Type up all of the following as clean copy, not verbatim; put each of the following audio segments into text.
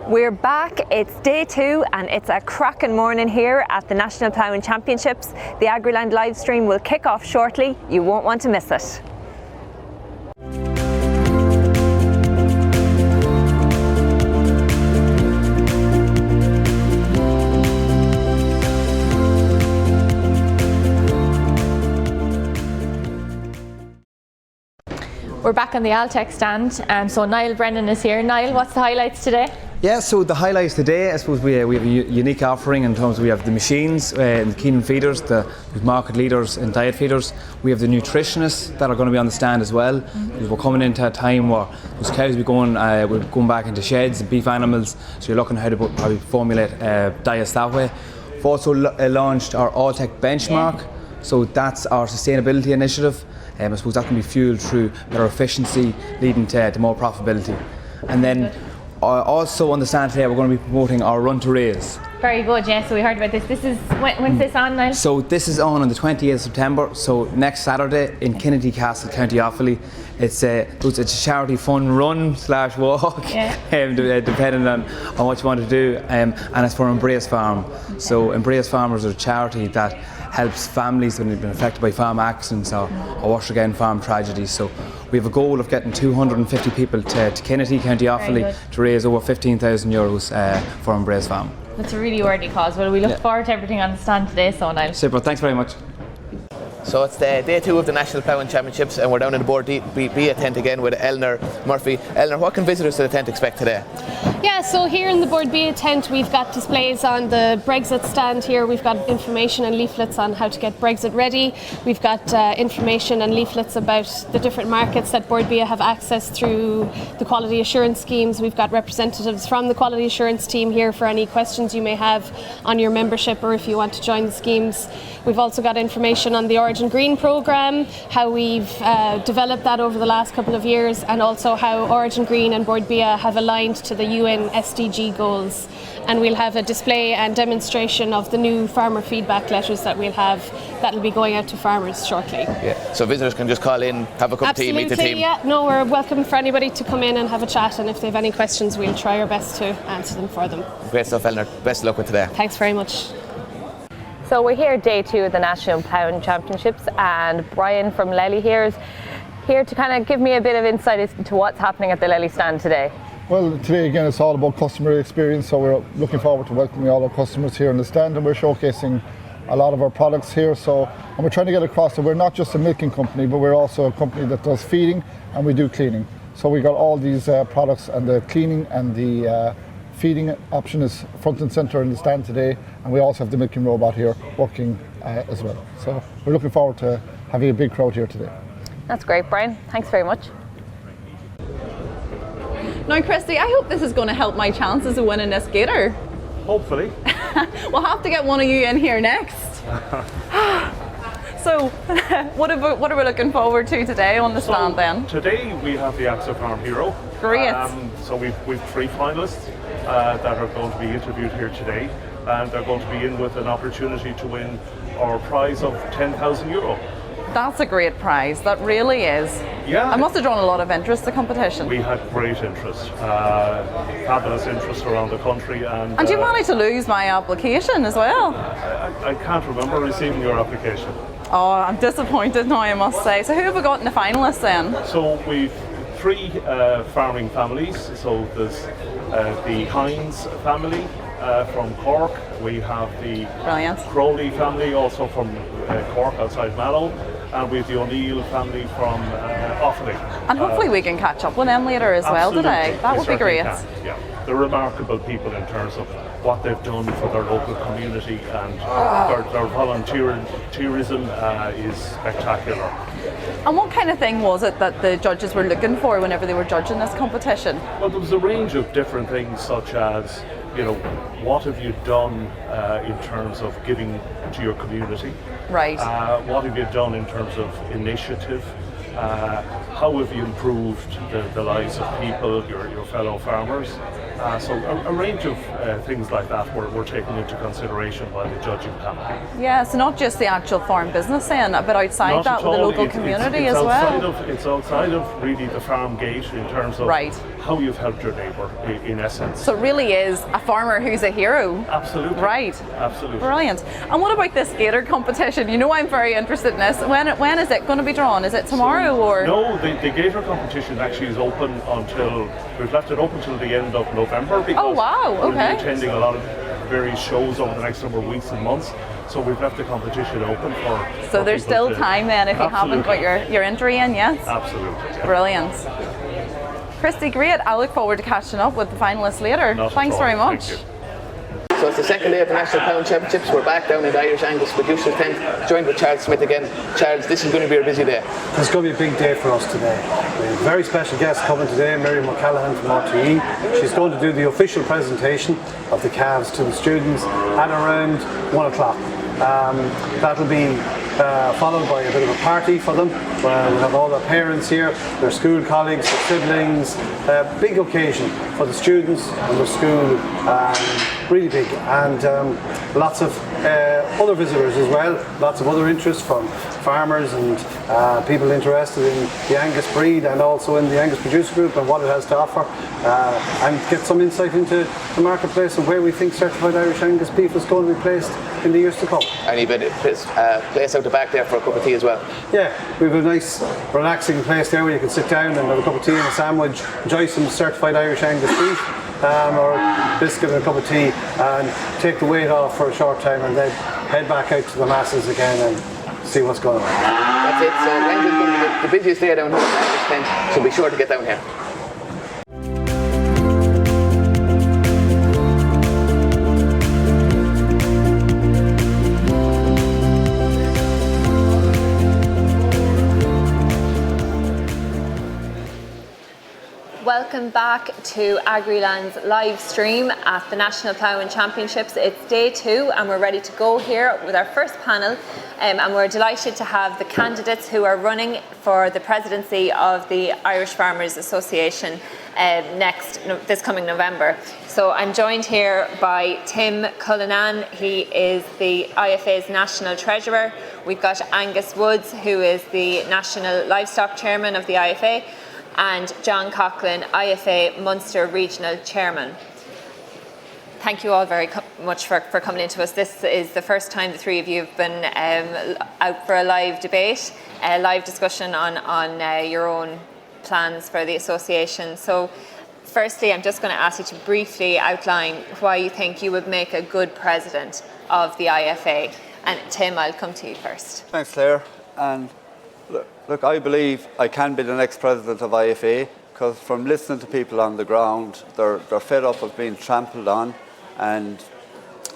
We're back, it's day 2 and it's a cracking morning here at the National Ploughing Championships. The Agriland live stream will kick off shortly, you won't want to miss it. We're back on the Altec stand, so Niall Brennan is here. Niall, what's the highlights today? Yeah, so the highlights today, I suppose we have a unique offering in terms of we have the machines and the Keenan feeders, the market leaders in diet feeders. We have the nutritionists that are going to be on the stand as well. We're coming into a time where those cows we're going back into sheds and beef animals, so you're looking how to probably formulate diets that way. We've also launched our Altec benchmark, so that's our sustainability initiative. I suppose that can be fueled through better efficiency, leading to more profitability. And then also on the stand today, we're going to be promoting our Run to Raise. Very good, yeah, so we heard about this. This is, when's this on, Niall? So this is on the 28th of September, so next Saturday in Kennedy Castle, County Offaly. It's a charity fun run / walk, depending on what you want to do, and it's for Embrace Farm. So Embrace Farmers are a charity that helps families when they've been affected by farm accidents or worse again, farm tragedies. So we have a goal of getting 250 people to Kennedy, County Offaly, to raise over €15,000 for Embrace Farm. That's a really worthy cause. Well, we look forward to everything on the stand today, so Niall. Super, thanks very much. So it's day 2 of the National Ploughing Championships, and we're down in the Board B tent again with Eleanor Murphy. Eleanor, what can visitors to the tent expect today? Yeah, so here in the Board B tent we've got displays on the Brexit stand here. We've got information and leaflets on how to get Brexit ready. We've got information and leaflets about the different markets that Board B have access through the quality assurance schemes. We've got representatives from the quality assurance team here for any questions you may have on your membership or if you want to join the schemes. We've also got information on the Origin Green programme, how we've developed that over the last couple of years, and also how Origin Green and Board B have aligned to the UN SDG goals. And we'll have a display and demonstration of the new farmer feedback letters that we'll have that'll be going out to farmers shortly. Yeah, so visitors can just call in, have a cup of tea, meet the team. Yeah, no, we're welcome for anybody to come in and have a chat, and if they have any questions we'll try our best to answer them for them. Great stuff, Eleanor. Best of luck with today. Thanks very much. So we're here day 2 of the National Ploughing Championships, and Brian from Lely here is here to kind of give me a bit of insight as to what's happening at the Lely stand today. Well, today again it's all about customer experience, so we're looking forward to welcoming all our customers here on the stand, and we're showcasing a lot of our products here. And we're trying to get across that we're not just a milking company, but we're also a company that does feeding and we do cleaning. So we got all these products, and the cleaning and the feeding option is front and centre in the stand today, and we also have the milking robot here working as well. So we're looking forward to having a big crowd here today. That's great, Brian. Thanks very much. Now, Christy, I hope this is going to help my chances of winning this gator. Hopefully. We'll have to get one of you in here next. So, what are we looking forward to today on the stand then? Today we have the AXA Farm Hero. Great. So we've 3 finalists that are going to be interviewed here today, and they're going to be in with an opportunity to win our prize of €10,000. That's a great prize, that really is. Yeah. I must have drawn a lot of interest, the competition. We had great interest, fabulous interest around the country. And you managed to lose my application as well. I can't remember receiving your application. Oh, I'm disappointed now, I must say. So who have we got in the finalists then? So we've 3 farming families. So there's the Hines family from Cork. We have the Crowley family also from Cork outside Mallow. And we have the O'Neill family from Offaly. And hopefully we can catch up with them later as well today. That would be great. Yeah, they're remarkable people in terms of what they've done for their local community, and their volunteerism is spectacular. And what kind of thing was it that the judges were looking for whenever they were judging this competition? Well, there was a range of different things, such as, what have you done in terms of giving to your community? Right. What have you done in terms of initiative? How have you improved the lives of people, your fellow farmers? So a range of things like that we're taking into consideration by the judging panel. Yeah, so not just the actual farm business then, but outside Not that at with the all. local community as well. It's outside of really the farm gate in terms of how you've helped your neighbour in essence. So it really is a farmer who's a hero. Absolutely. Right. Absolutely. Brilliant. And what about this gator competition? You know I'm very interested in this. When is it going to be drawn? Is it tomorrow or? No, the gator competition actually is open until, we've left it open until the end of November because we'll be attending a lot of various shows over the next number of weeks and months. So we've left the competition open for. So there's still time then if you haven't got your entry in, yes? Absolutely. Yeah. Brilliant. Christy, great. I look forward to catching up with the finalists later. Thanks very much. Thank you. So it's the second day of the National Ploughing Championships. We're back down in the Irish Angus producers tent, joined with Charles Smith again. Charles, this is going to be a busy day. It's going to be a big day for us today. We have a very special guest coming today, Miriam O'Callaghan from RTE. She's going to do the official presentation of the calves to the students at around 1 o'clock. That'll be followed by a bit of a party for them. We'll have all their parents here, their school colleagues, their siblings. Big occasion for the students and the school, really big. And lots of other visitors as well, lots of other interest from farmers and people interested in the Angus breed and also in the Angus producer group and what it has to offer, and get some insight into the marketplace and where we think certified Irish Angus beef is going to be placed in the years to come. And you've a place out the back there for a cup of tea as well. Yeah, we have a nice relaxing place there where you can sit down and have a cup of tea and a sandwich, enjoy some certified Irish Angus beef, or biscuit and a cup of tea, and take the weight off for a short time and then head back out to the masses again and see what's going on. That's it. So Wednesday's going to be the busiest day down here at the Angus tent, so be sure to get down here. Welcome back to AgriLand's live stream at the National Ploughing Championships. It's day 2 and we're ready to go here with our first panel, and we're delighted to have the candidates who are running for the presidency of the Irish Farmers Association this coming November. So I'm joined here by Tim Cullinan. He is the IFA's National Treasurer. We've got Angus Woods, who is the National Livestock Chairman of the IFA, and John Coughlin, IFA Munster Regional Chairman. Thank you all very much for coming into us. This is the first time the three of you have been out for a live debate, a live discussion on your own plans for the association. So firstly, I'm just going to ask you to briefly outline why you think you would make a good president of the IFA. And Tim, I'll come to you first. Thanks, Claire. And look, I believe I can be the next president of IFA because from listening to people on the ground, they're fed up of being trampled on and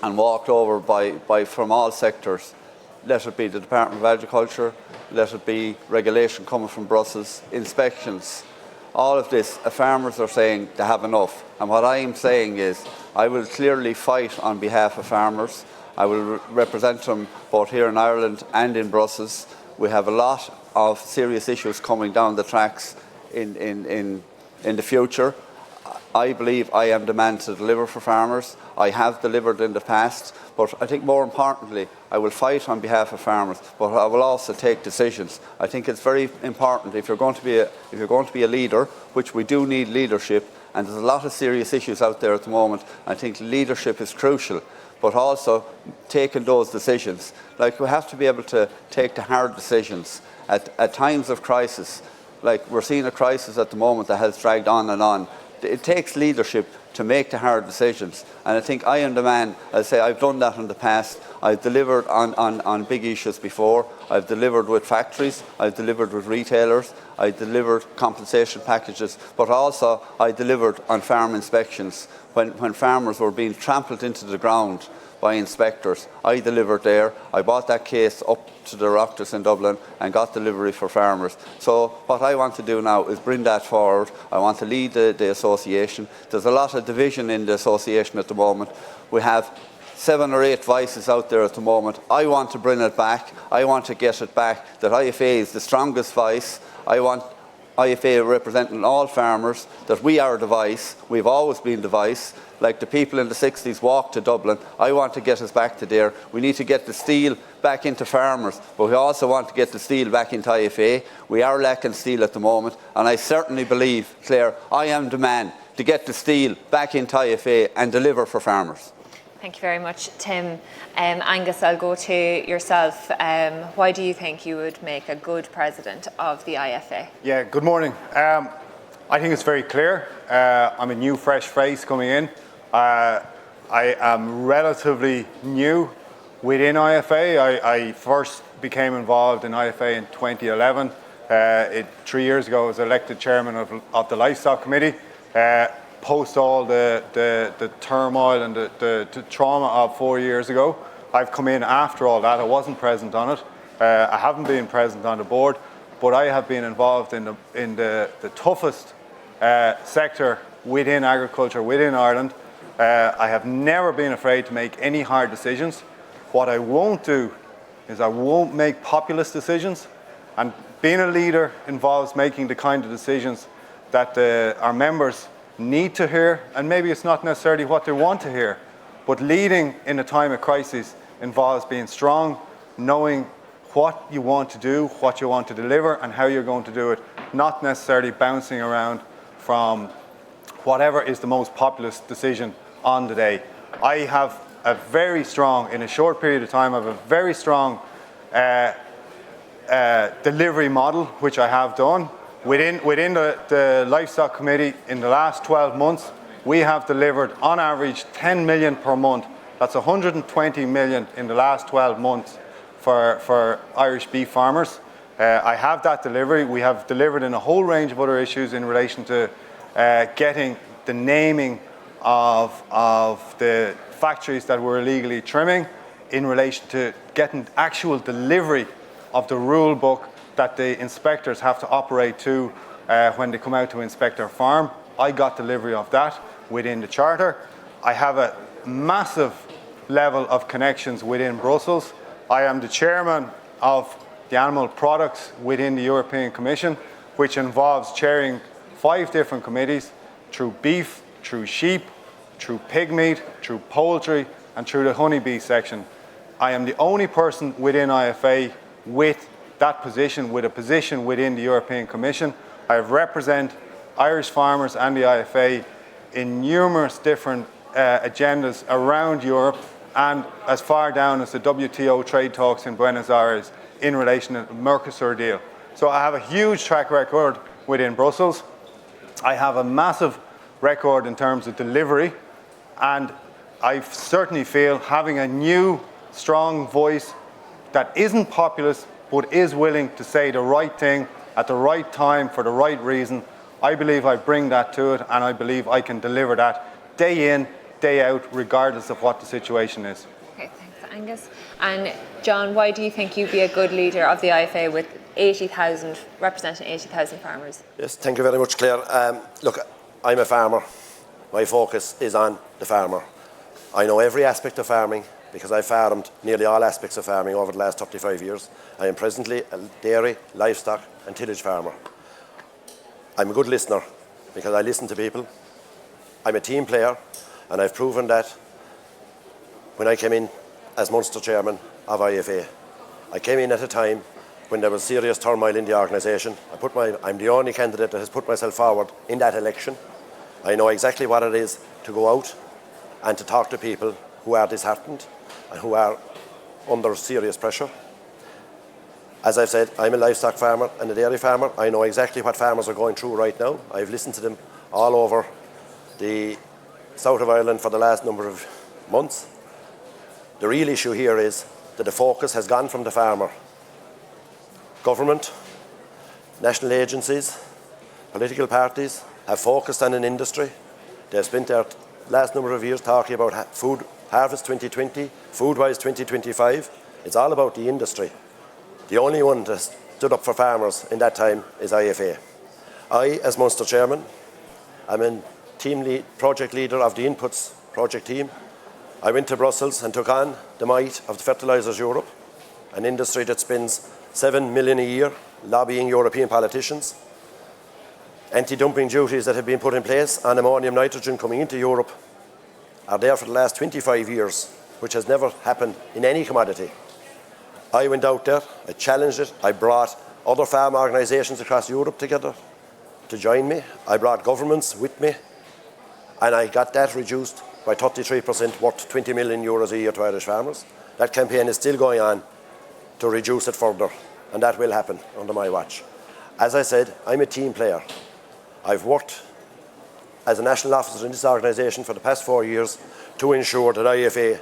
walked over by from all sectors. Let it be the Department of Agriculture, let it be regulation coming from Brussels, inspections. All of this, farmers are saying they have enough. And what I am saying is I will clearly fight on behalf of farmers. I will represent them both here in Ireland and in Brussels. We have a lot of serious issues coming down the tracks in the future. I believe I am the man to deliver for farmers. I have delivered in the past, but I think more importantly, I will fight on behalf of farmers, but I will also take decisions. I think it's very important if you're going to be a leader, which we do need leadership, and there's a lot of serious issues out there at the moment. I think leadership is crucial, but also taking those decisions. Like, we have to be able to take the hard decisions at times of crisis. Like, we're seeing a crisis at the moment that has dragged on and on. It takes leadership to make the hard decisions, and I think I am the man. I say I've done that in the past. I've delivered on big issues before. I've delivered with factories, I've delivered with retailers, I delivered compensation packages, but also I delivered on farm inspections when farmers were being trampled into the ground by inspectors. I delivered there. I brought that case up to the Oireachtas in Dublin and got delivery for farmers. So what I want to do now is bring that forward. I want to lead the association. There's a lot of division in the association at the moment. We have 7 or 8 voices out there at the moment. I want to bring it back. I want to get it back that IFA is the strongest voice. I want IFA representing all farmers, that we are the voice. We've always been the voice. Like the people in the 60s walked to Dublin. I want to get us back to there. We need to get the steel back into farmers, but we also want to get the steel back into IFA. We are lacking steel at the moment, and I certainly believe, Claire, I am the man to get the steel back into IFA and deliver for farmers. Thank you very much, Tim. Angus, I'll go to yourself. Why do you think you would make a good president of the IFA? Yeah, good morning. I think it's very clear. I'm a new, fresh face coming in. I am relatively new within IFA. I first became involved in IFA in 2011. 3 years ago, I was elected chairman of the Livestock Committee. Post all the turmoil and the trauma of 4 years ago, I've come in after all that. I wasn't present on it. I haven't been present on the board, but I have been involved in the toughest sector within agriculture, within Ireland. I have never been afraid to make any hard decisions. What I won't do is I won't make populist decisions, and being a leader involves making the kind of decisions that our members need to hear, and maybe it's not necessarily what they want to hear, but leading in a time of crisis involves being strong, knowing what you want to do, what you want to deliver, and how you're going to do it, not necessarily bouncing around from whatever is the most populist decision on the day. I have a very strong, in a short period of time, I have a very strong delivery model, which I have done. Within the Livestock Committee, in the last 12 months, we have delivered on average 10 million per month. That's 120 million in the last 12 months for Irish beef farmers. I have that delivery. We have delivered in a whole range of other issues in relation to getting the naming of the factories that were illegally trimming, in relation to getting actual delivery of the rule book that the inspectors have to operate to when they come out to inspect their farm. I got delivery of that within the Charter. I have a massive level of connections within Brussels. I am the chairman of the animal products within the European Commission, which involves chairing 5 different committees through beef, through sheep, through pig meat, through poultry, and through the honeybee section. I am the only person within IFA with that position, with a position within the European Commission. I have represented Irish farmers and the IFA in numerous different agendas around Europe, and as far down as the WTO trade talks in Buenos Aires in relation to the Mercosur deal. So I have a huge track record within Brussels. I have a massive record in terms of delivery, and I certainly feel having a new, strong voice that isn't populist but is willing to say the right thing at the right time for the right reason. I believe I bring that to it, and I believe I can deliver that day in, day out, regardless of what the situation is. Okay, thanks, Angus. And John, why do you think you'd be a good leader of the IFA with 80,000, representing 80,000 farmers? Yes, thank you very much, Claire. Look, I'm a farmer. My focus is on the farmer. I know every aspect of farming, because I farmed nearly all aspects of farming over the last 35 years. I am presently a dairy, livestock and tillage farmer. I'm a good listener because I listen to people. I'm a team player, and I've proven that when I came in as Munster chairman of IFA. I came in at a time when there was serious turmoil in the organisation. I'm the only candidate that has put myself forward in that election. I know exactly what it is to go out and to talk to people who are disheartened and who are under serious pressure. As I've said, I'm a livestock farmer and a dairy farmer. I know exactly what farmers are going through right now. I've listened to them all over the south of Ireland for the last number of months. The real issue here is that the focus has gone from the farmer. Government, national agencies, political parties have focused on an industry. They've spent their last number of years talking about food harvest 2020, food-wise 2025. It's all about the industry. The only one that stood up for farmers in that time is IFA. I, as Munster chairman, I'm a project leader of the Inputs project team. I went to Brussels and took on the might of the Fertilisers Europe, an industry that spends 7 million a year lobbying European politicians. Anti-dumping duties that have been put in place on ammonium nitrogen coming into Europe are there for the last 25 years, which has never happened in any commodity. I went out there, I challenged it, I brought other farm organisations across Europe together to join me. I brought governments with me, and I got that reduced by 33%, worth €20 million a year to Irish farmers. That campaign is still going on to reduce it further, and that will happen under my watch. As I said, I'm a team player. I've worked as a national officer in this organisation for the past 4 years to ensure that IFA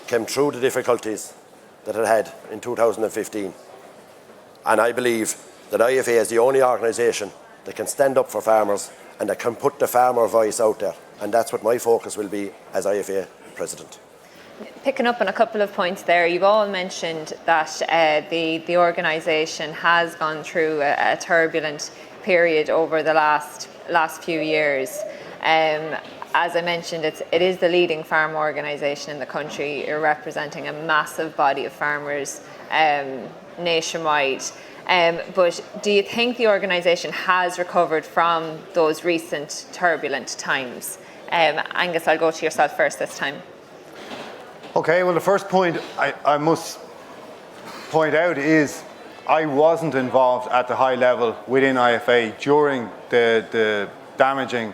came through the difficulties that it had in 2015. And I believe that IFA is the only organisation that can stand up for farmers and that can put the farmer voice out there. And that's what my focus will be as IFA President. Picking up on a couple of points there, you've all mentioned that the organisation has gone through a turbulent period over the last few years. As I mentioned, it is the leading farm organisation in the country. You're representing a massive body of farmers nationwide. But do you think the organisation has recovered from those recent turbulent times? Angus, I'll go to yourself first this time. Okay, well, the first point I must point out is I wasn't involved at the high level within IFA during the damaging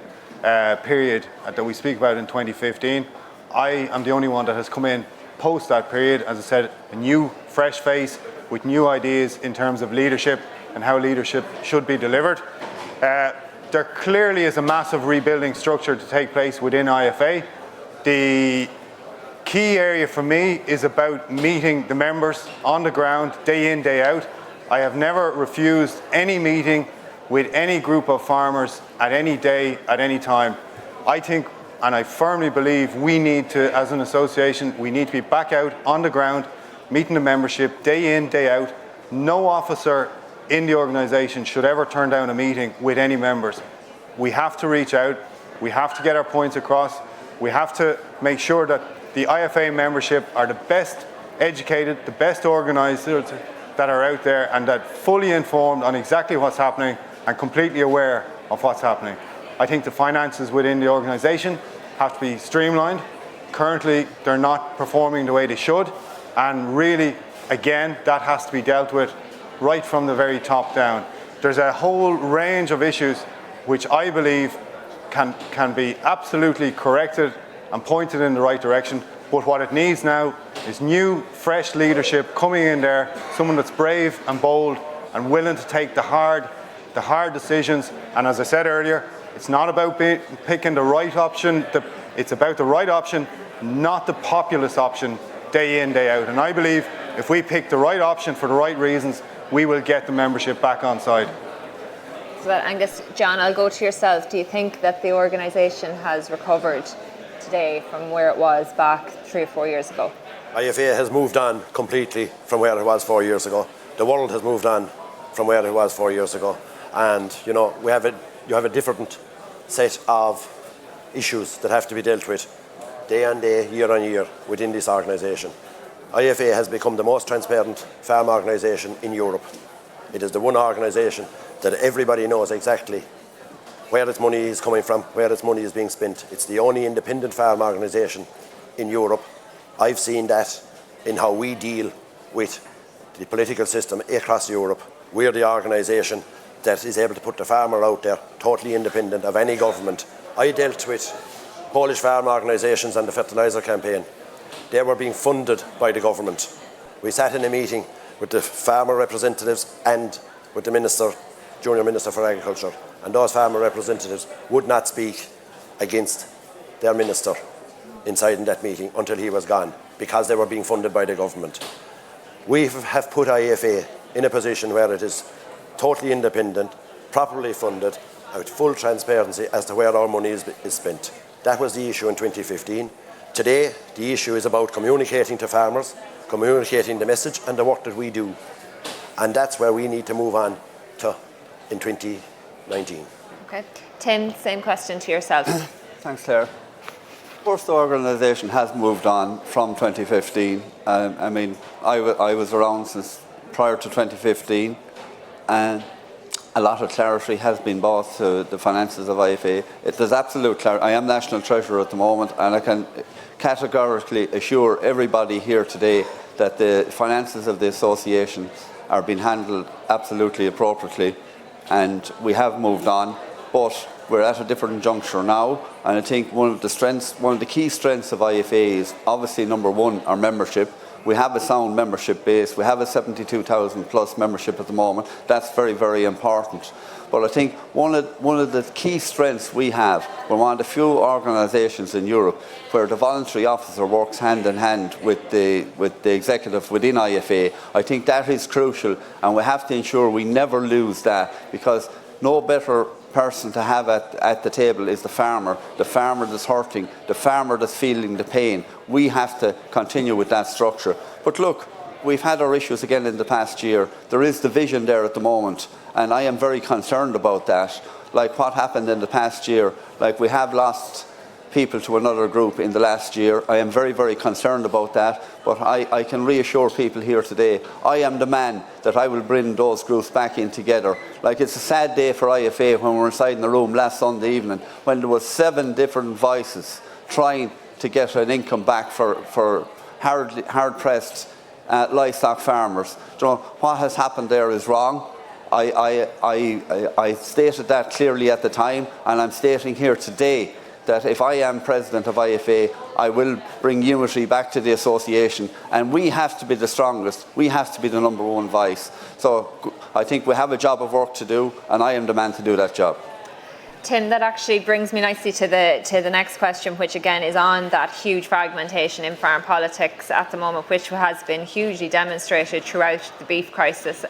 period that we speak about in 2015. I am the only one that has come in post that period, as I said, a new, fresh face with new ideas in terms of leadership and how leadership should be delivered. There clearly is a massive rebuilding structure to take place within IFA. The key area for me is about meeting the members on the ground, day in, day out. I have never refused any meeting with any group of farmers at any day, at any time. I think, and I firmly believe, we need to, as an association, we need to be back out on the ground, meeting the membership day in, day out. No officer in the organisation should ever turn down a meeting with any members. We have to reach out, we have to get our points across, we have to make sure that the IFA membership are the best educated, the best organised that are out there, and that fully informed on exactly what's happening and completely aware of what's happening. I think the finances within the organisation have to be streamlined. Currently, they're not performing the way they should, and really, again, that has to be dealt with right from the very top down. There's a whole range of issues which I believe can be absolutely corrected and pointed in the right direction, but what it needs now is new, fresh leadership coming in there, someone that's brave and bold and willing to take the hard decisions. And as I said earlier, it's not about picking the right option, it's about the right option, not the populist option, day in, day out. And I believe if we pick the right option for the right reasons, we will get the membership back on side. So that, Angus, John, I'll go to yourself. Do you think that the organisation has recovered today from where it was back 3 or 4 years ago? IFA has moved on completely from where it was 4 years ago. The world has moved on from where it was 4 years ago. And, you know, you have a different set of issues that have to be dealt with day on day, year on year within this organisation. IFA has become the most transparent farm organisation in Europe. It is the one organisation that everybody knows exactly where its money is coming from, where its money is being spent. It's the only independent farm organisation in Europe. I've seen that in how we deal with the political system across Europe. We're the organisation that is able to put the farmer out there, totally independent of any government. I dealt with Polish farm organisations on the fertiliser campaign. They were being funded by the government. We sat in a meeting with the farmer representatives and with the Minister, Junior Minister for Agriculture, and those farmer representatives would not speak against their minister inside in that meeting until he was gone, because they were being funded by the government. We have put IFA in a position where it is totally independent, properly funded, with full transparency as to where our money is spent. That was the issue in 2015. Today, the issue is about communicating to farmers, communicating the message and the work that we do. And that's where we need to move on to in 2019. Okay. Tim, same question to yourself. Thanks, Claire. Of course, the organisation has moved on from 2015. I mean, I was around since prior to 2015, and a lot of clarity has been brought to the finances of IFA. There's absolute clarity. I am National Treasurer at the moment, and I can categorically assure everybody here today that the finances of the association are being handled absolutely appropriately, and we have moved on, but we're at a different juncture now, and I think one of the key strengths of IFA is obviously, number one, our membership. We have a sound membership base. We have a 72,000 plus membership at the moment. That's very, very important. But I think one of the key strengths we have, we're one of the few organisations in Europe where the voluntary officer works hand in hand with the executive within IFA. I think that is crucial, and we have to ensure we never lose that, because no better person to have at the table is the farmer that's hurting, the farmer that's feeling the pain. We have to continue with that structure. But look, we've had our issues again in the past year. There is division there at the moment, and I am very concerned about that. Like what happened in the past year, like we have lost people to another group in the last year. I am very, very concerned about that, but I can reassure people here today, I am the man that I will bring those groups back in together. Like, it's a sad day for IFA when we were inside in the room last Sunday evening when there was 7 different voices trying to get an income back for hard-pressed livestock farmers. You know, what has happened there is wrong. I stated that clearly at the time, and I'm stating here today that if I am president of IFA, I will bring unity back to the association, and we have to be the strongest. We have to be the number one voice. So I think we have a job of work to do, and I am the man to do that job. Tim, that actually brings me nicely to the next question, which again is on that huge fragmentation in farm politics at the moment, which has been hugely demonstrated throughout the beef crisis.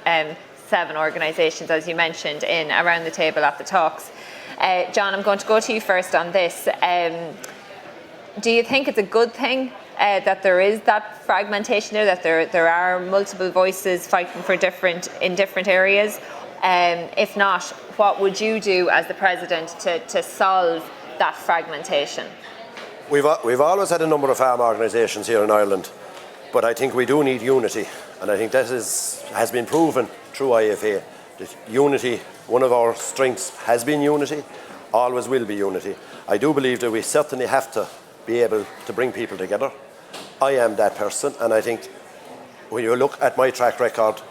7 organisations, as you mentioned, in around the table at the talks. John, I'm going to go to you first on this. Do you think it's a good thing that there is that fragmentation there, that there are multiple voices fighting for in different areas? If not, what would you do as the president to solve that fragmentation? We've always had a number of farm organisations here in Ireland, but I think we do need unity, and I think that has been proven through IFA. That unity, one of our strengths has been unity, always will be unity. I do believe that we certainly have to be able to bring people together. I am that person, and I think when you look at my track record,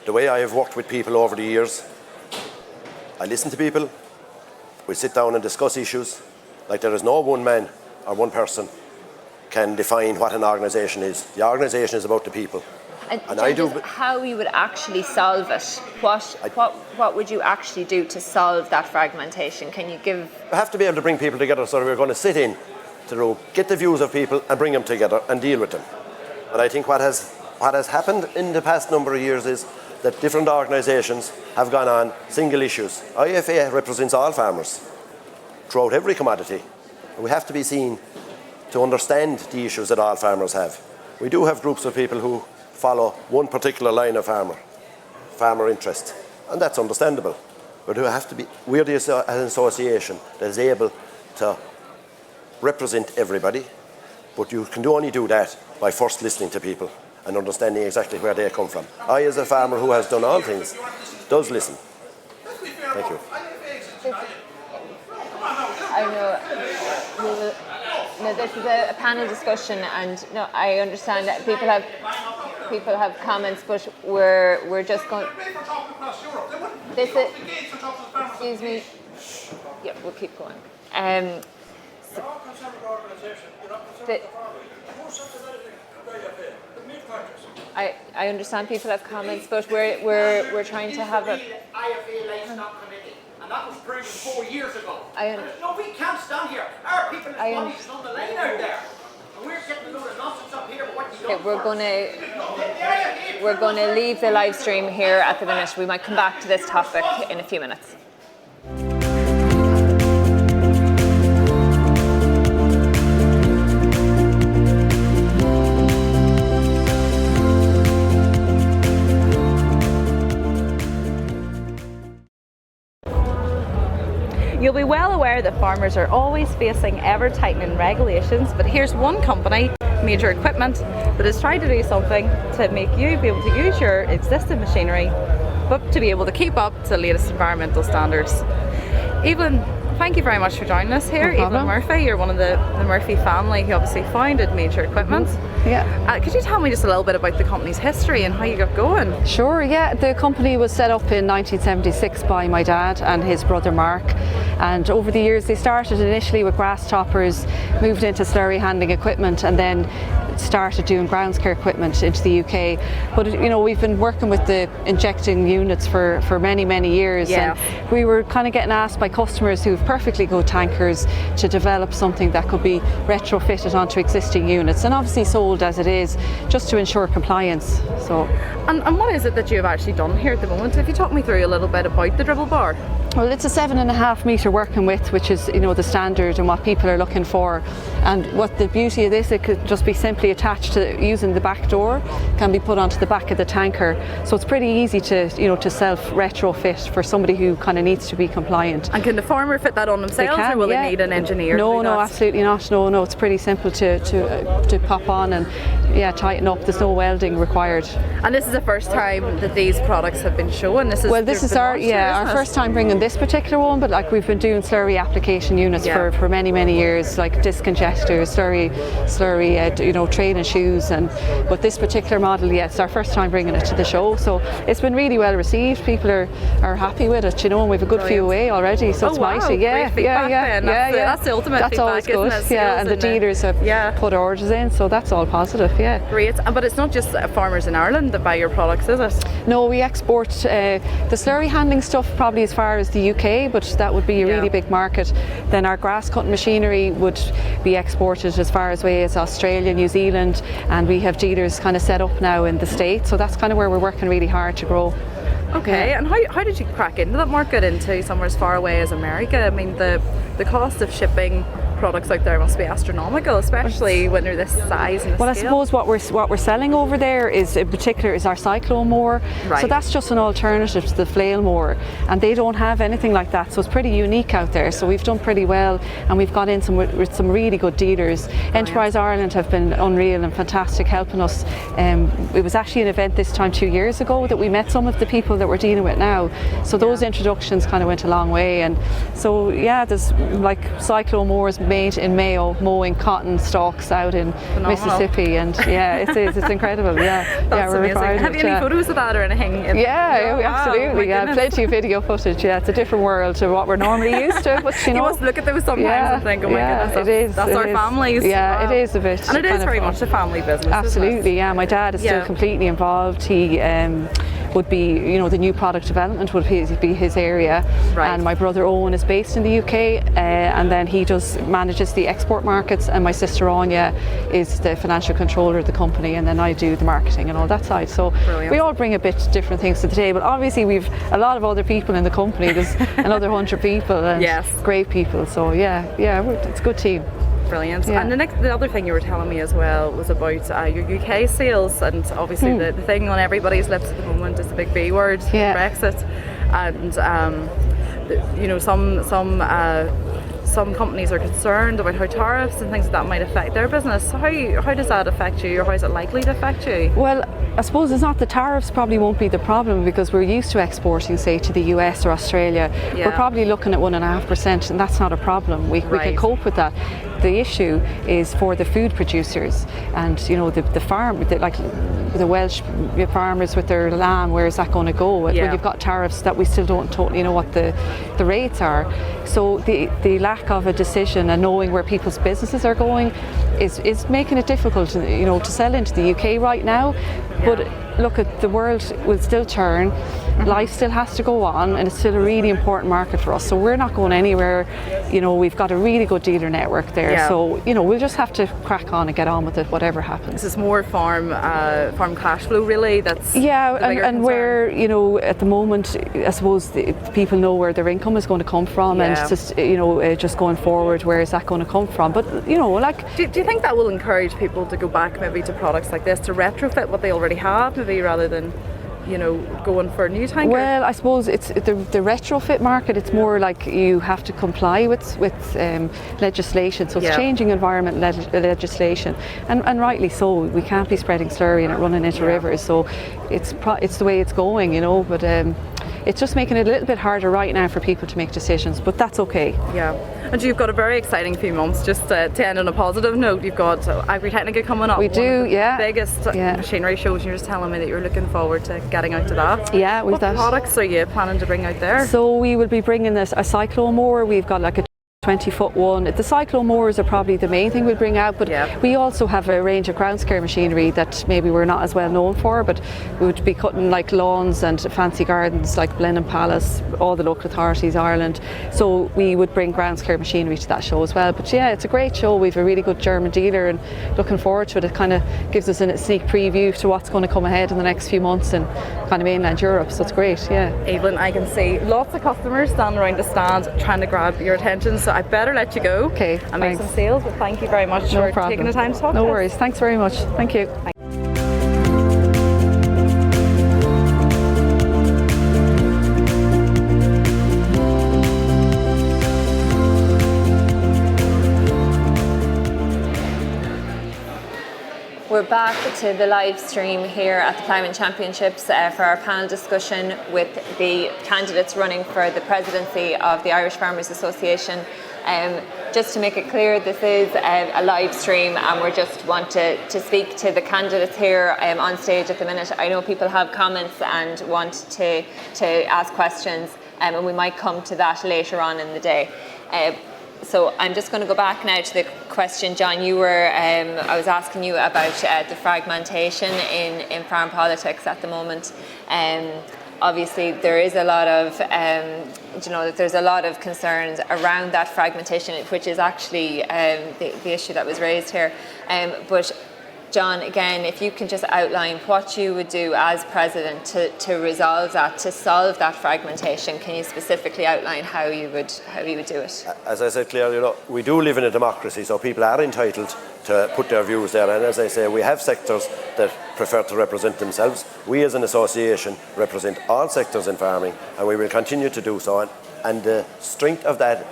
the way I have worked with people over the years, I listen to people, we sit down and discuss issues. Like, there is no one man or one person can define what an organisation is. The organisation is about the people. And I do. How you would actually solve it? What would you actually do to solve that fragmentation? Can you give? We have to be able to bring people together, so we're going to sit in the room, get the views of people, and bring them together and deal with them. And I think what has happened in the past number of years is that different organisations have gone on single issues. IFA represents all farmers throughout every commodity. And we have to be seen to understand the issues that all farmers have. We do have groups of people who follow one particular line of farmer interest, and that's understandable. But we're the association that is able to represent everybody, but you can only do that by first listening to people and understanding exactly where they come from. I, as a farmer who has done all things, does listen. Thank you. I know. No, this is a panel discussion, and no, I understand that people have comments, but we're just going. This is. Excuse me. Yeah, we'll keep going. I understand people have comments, but we're trying to have a. And that was proven 4 years ago. No, we can't stand here. Our people is money's on the line out there. And we're getting a load of nonsense up here, but what you don't we're gonna leave the live stream here at the minute. We might come back to this topic in a few minutes. You'll be well aware that farmers are always facing ever-tightening regulations, but here's one company, Major Equipment, that has tried to do something to make you be able to use your existing machinery but to be able to keep up to the latest environmental standards. Evelyn, thank you very much for joining us here. No Evelyn Murphy, you're one of the Murphy family who obviously founded Major Equipment. Yeah. Could you tell me just a little bit about the company's history and how you got going? Sure, yeah. The company was set up in 1976 by my dad and his brother Mark. And over the years they started initially with grass toppers, moved into slurry handling equipment, and then started doing grounds care equipment into the UK. But you know, we've been working with the injecting units for many years, and we were kind of getting asked by customers who have perfectly good tankers to develop something that could be retrofitted onto existing units, and obviously sold as it is, just to ensure compliance. So, and what is it that you have actually done here at the moment? If you talk me through a little bit about the dribble bar. Well, it's a 7.5 metre working width, which is, you know, the standard and what people are looking for. And what the beauty of this, it could just be simply attached to using the back door, can be put onto the back of the tanker. So it's pretty easy to, you know, to self retrofit for somebody who kind of needs to be compliant. And can the farmer fit that on themselves, or will they need an engineer? No, absolutely not. No, it's pretty simple to pop on and tighten up. There's no welding required. And this is the first time that these products have been shown. This is our first time bringing this particular one, but like we've been doing slurry application units for many years, like disc injectors, slurry, you know, train and shoes, but this particular model, it's our first time bringing it to the show, so it's been really well received. People are happy with it, you know, and we've a good few away already, so it's mighty. That's the ultimate that's feedback, always good, isn't it? and the dealers have put orders in, so that's all positive. Great. But it's not just farmers in Ireland that buy your products, is it? No, we export the slurry handling stuff probably as far as the UK, but that would be a really big market. Then our grass cutting machinery would be exported as far away as Australia, New Zealand, and we have dealers kind of set up now in the States, so that's kind of where we're working really hard to grow. Okay, and how did you crack into that market, into somewhere as far away as America? I mean, the cost of shipping products out there must be astronomical, especially when they're this size and Well, scale. I suppose what we're selling over there is in particular is our cyclone mower. Right. So that's just an alternative to the flail mower, and they don't have anything like that. So it's pretty unique out there. So we've done pretty well, and we've got in with some really good dealers. Enterprise Ireland have been unreal and fantastic, helping us. It was actually an event this time 2 years ago that we met some of the people that we're dealing with now. So those introductions kind of went a long way, and so there's like cyclone mowers made in Mayo, mowing cotton stalks out in Mississippi, and it's incredible. That's we're amazing. proud Have you any photos of that or anything? Absolutely. Plenty of video footage. It's a different world to what we're normally used to. But you must look at those sometimes and think, oh my goodness, that's our families. Yeah, it is a bit. And it is very much a family business. Absolutely. My dad is still completely involved. He would be, you know, the new product development would be his area, and my brother Owen is based in the UK, and then he manages the export markets, and my sister Anya is the financial controller of the company, and then I do the marketing and all that side. So we all bring a bit different things to the table. Obviously we've a lot of other people in the company. There's another 100 people, and great people. So it's a good team. Brilliant. And the other thing you were telling me as well was about your UK sales, and obviously the thing on everybody's lips at the moment is the big B word, Brexit, and you know, some companies are concerned about how tariffs and things like that might affect their business. So how does that affect you, or how is it likely to affect you? Well, I suppose it's not the tariffs probably won't be the problem, because we're used to exporting, say, to the US or Australia. We're probably looking at 1.5%, and that's not a problem. We can cope with that. The issue is for the food producers, and you know, the farm, like the Welsh farmers with their lamb. Where is that going to go? When you've got tariffs that we still don't totally know what the rates are. So the lack of a decision and knowing where people's businesses are going is making it difficult, you know, to sell into the UK right now. But look, at the world will still turn. Life still has to go on, and it's still a really important market for us. So we're not going anywhere. You know, we've got a really good dealer network there. So you know, we'll just have to crack on and get on with it, whatever happens. This is more farm cash flow, really. That's and where, you know, at the moment, I suppose the people know where their income is going to come from, and just, you know, just going forward, where is that going to come from? But you know, like, do you think that will encourage people to go back maybe to products like this, to retrofit what they already have, maybe rather than? going for a new tanker? Well, I suppose it's the retrofit market. It's more like you have to comply with legislation. So it's changing environment legislation, and rightly so. We can't be spreading slurry and it running into rivers. So it's the way it's going, But it's just making it a little bit harder right now for people to make decisions. But that's okay. Yeah. And you've got a very exciting few months. Just to end on a positive note, you've got Agritechnica coming up. We do, yeah. The biggest machinery shows, and you're just telling me that you're looking forward to getting out to that. Yeah, what products are you planning to bring out there? So we will be bringing a cyclone mower. We've got like a 20-foot one. The cyclone mowers are probably the main thing we'll bring out, but we also have a range of ground scare machinery that maybe we're not as well known for, but we would be cutting like lawns and fancy gardens like Blenheim Palace, all the local authorities, Ireland. So we would bring ground scare machinery to that show as well. But yeah, it's a great show. We've a really good German dealer and looking forward to it. It kind of gives us a sneak preview to what's going to come ahead in the next few months in kind of mainland Europe. So it's great, yeah. Evelyn, I can see lots of customers standing around the stand trying to grab your attention. So I better let you go and make some sales, but thank you very much for taking the time to talk to us. No worries, thanks very much. Thank you. We're back to the live stream here at the Ploughing Championships for our panel discussion with the candidates running for the presidency of the Irish Farmers Association. Just to make it clear, this is a live stream and we just want to speak to the candidates here on stage at the minute. I know people have comments and want to ask questions, and we might come to that later on in the day. So I'm just going to go back now to the question, John. You were, I was asking you about the fragmentation in farm politics at the moment. Obviously, there is a lot of, there's a lot of concerns around that fragmentation, which is actually the issue that was raised here. But John, again, if you can just outline what you would do as president to resolve that, to solve that fragmentation. Can you specifically outline how you would do it? As I said, Claire, we do live in a democracy, so people are entitled to put their views there. And as I say, we have sectors that prefer to represent themselves. We as an association represent all sectors in farming, and we will continue to do so. And the strength of that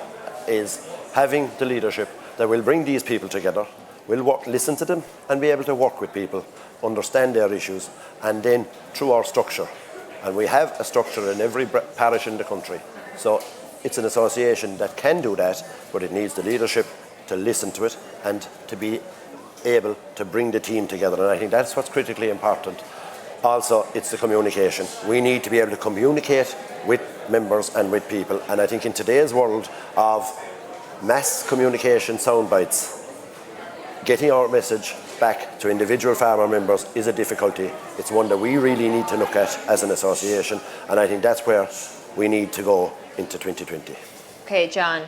is having the leadership that will bring these people together. We'll listen to them and be able to work with people, understand their issues, and then through our structure. And we have a structure in every parish in the country. So it's an association that can do that, but it needs the leadership to listen to it and to be able to bring the team together. And I think that's what's critically important. Also, it's the communication. We need to be able to communicate with members and with people. And I think in today's world of mass communication soundbites, getting our message back to individual farmer members is a difficulty. It's one that we really need to look at as an association, and I think that's where we need to go into 2020. Okay, John.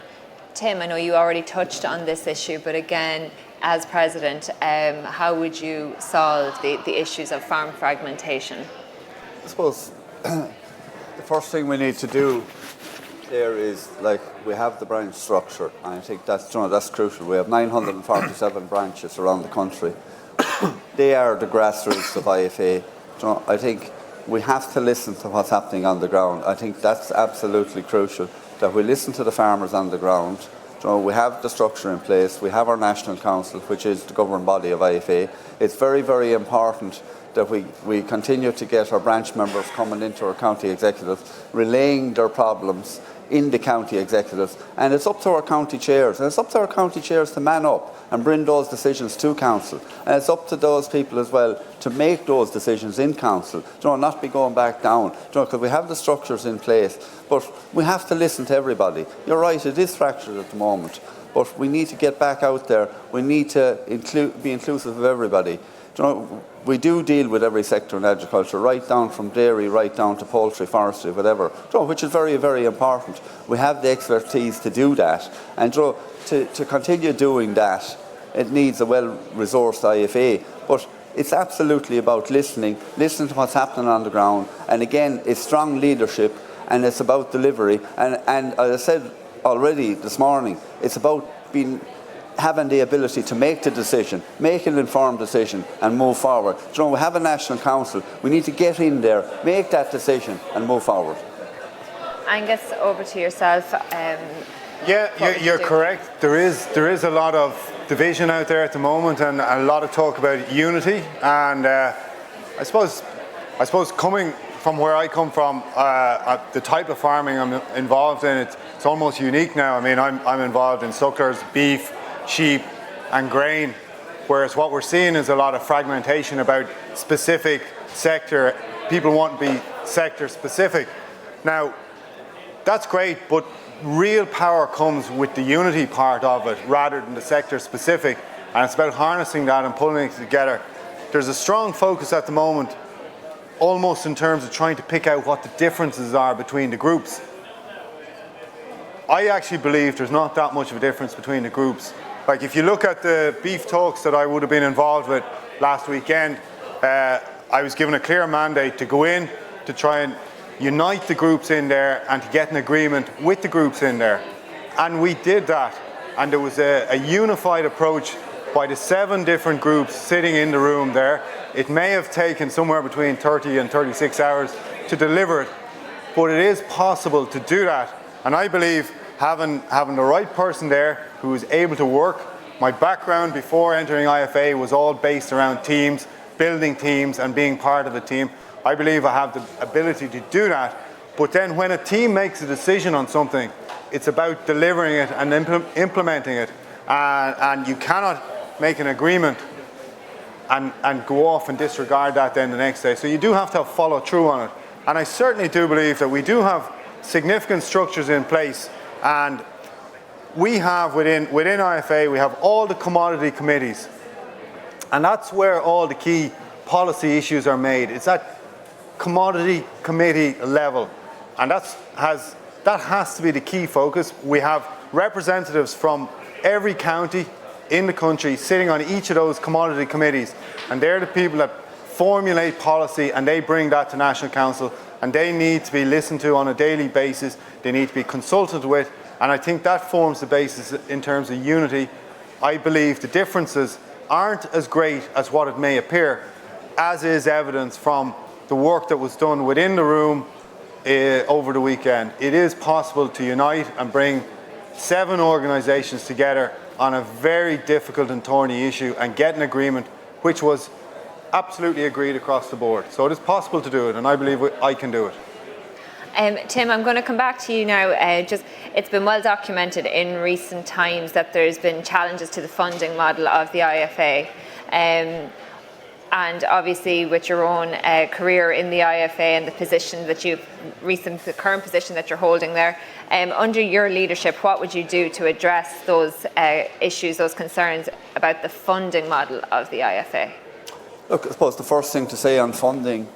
Tim, I know you already touched on this issue, but again, as president, how would you solve the issues of farm fragmentation? I suppose the first thing we need to do there is, we have the branch structure, and I think that's crucial. We have 947 branches around the country. They are the grassroots of IFA. I think we have to listen to what's happening on the ground. I think that's absolutely crucial, that we listen to the farmers on the ground. We have the structure in place. We have our National Council, which is the governing body of IFA. It's very, very important that we continue to get our branch members coming into our county executives, relaying their problems in the county executives, and it's up to our county chairs, and it's up to our county chairs to man up and bring those decisions to council, and it's up to those people as well to make those decisions in council, not be going back down, because we have the structures in place, but we have to listen to everybody. You're right, it is fractured at the moment, but we need to get back out there. We need to be inclusive of everybody. We do deal with every sector in agriculture, right down from dairy, right down to poultry, forestry, whatever, which is very, very important. We have the expertise to do that, and to continue doing that, it needs a well-resourced IFA. But it's absolutely about listening to what's happening on the ground, and again, it's strong leadership, and it's about delivery. And as I said already this morning, it's about being having the ability to make the decision, make an informed decision and move forward. You know, we have a national council, we need to get in there, make that decision and move forward. Angus, over to yourself. Yeah, you're correct. There is a lot of division out there at the moment, and a lot of talk about unity. And I suppose coming from where I come from, the type of farming I'm involved in, it's almost unique now. I mean, I'm involved in sucklers, beef, sheep, and grain. Whereas what we're seeing is a lot of fragmentation about specific sector. People want to be sector specific. Now, that's great, but real power comes with the unity part of it rather than the sector specific, and it's about harnessing that and pulling it together. There's a strong focus at the moment almost in terms of trying to pick out what the differences are between the groups. I actually believe there's not that much of a difference between the groups. Like if you look at the beef talks that I would have been involved with last weekend, I was given a clear mandate to go in to try and unite the groups in there and to get an agreement with the groups in there. And we did that. And there was a unified approach by the 7 different groups sitting in the room there. It may have taken somewhere between 30 and 36 hours to deliver it, but it is possible to do that. And I believe having the right person there who is able to work. My background before entering IFA was all based around teams, building teams and being part of a team. I believe I have the ability to do that, but then when a team makes a decision on something, it's about delivering it and implementing it, and you cannot make an agreement and go off and disregard that then the next day. So you do have to follow through on it, and I certainly do believe that we do have significant structures in place, and we have within IFA, we have all the commodity committees, and that's where all the key policy issues are made. It's at commodity committee level, and that has to be the key focus. We have representatives from every county in the country sitting on each of those commodity committees, and they're the people that formulate policy, and they bring that to National Council, and they need to be listened to on a daily basis. They need to be consulted with, and I think that forms the basis in terms of unity. I believe the differences aren't as great as what it may appear, as is evidence from the work that was done within the room over the weekend. It is possible to unite and bring 7 organisations together on a very difficult and thorny issue and get an agreement which was absolutely agreed across the board. So it is possible to do it, and I believe I can do it. Tim, I'm going to come back to you now. It's been well documented in recent times that there's been challenges to the funding model of the IFA. And obviously with your own career in the IFA and the position that the current position that you're holding there, under your leadership, what would you do to address those issues, those concerns about the funding model of the IFA? Look, I suppose the first thing to say on funding,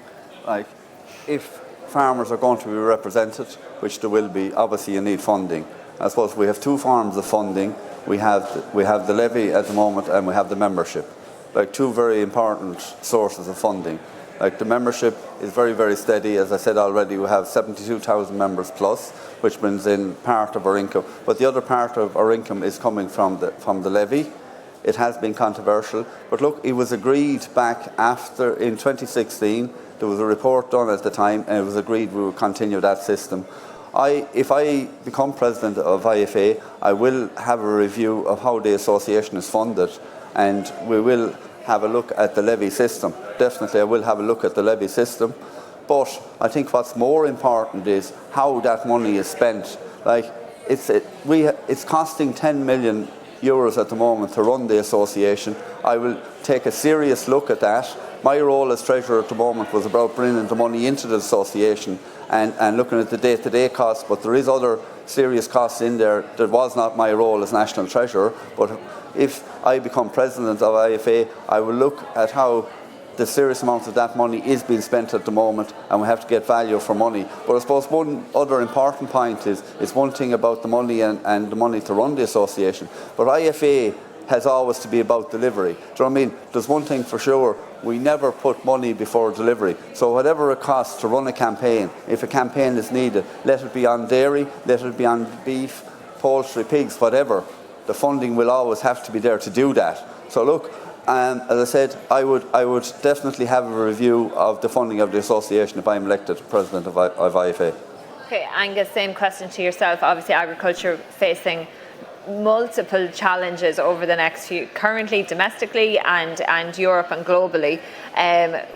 like if farmers are going to be represented, which there will be, obviously you need funding. I suppose we have 2 forms of funding. We have the levy at the moment, and we have the membership. Like 2 very important sources of funding. Like the membership is very, very steady. As I said already, we have 72,000 members plus, which brings in part of our income. But the other part of our income is coming from the levy. It has been controversial, but look, it was agreed back in 2016. There was a report done at the time, and it was agreed we would continue that system. If I become president of IFA, I will have a review of how the association is funded, and we will have a look at the levy system. Definitely I will have a look at the levy system, but I think what's more important is how that money is spent. Like it's costing 10 million euros at the moment to run the association. I will take a serious look at that. My role as treasurer at the moment was about bringing the money into the association and looking at the day-to-day costs, but there is other serious costs in there. That was not my role as national treasurer, but if I become president of IFA, I will look at how the serious amount of that money is being spent at the moment, and we have to get value for money. But I suppose one other important point is one thing about the money and the money to run the association, but IFA has always to be about delivery. Do you know what I mean? There's one thing for sure, we never put money before delivery. So whatever it costs to run a campaign, if a campaign is needed, let it be on dairy, let it be on beef, poultry, pigs, whatever, the funding will always have to be there to do that. So look, as I said, I would definitely have a review of the funding of the association if I'm elected president of IFA. Okay, Angus, same question to yourself. Obviously, agriculture facing multiple challenges over the next few, currently domestically and Europe and globally,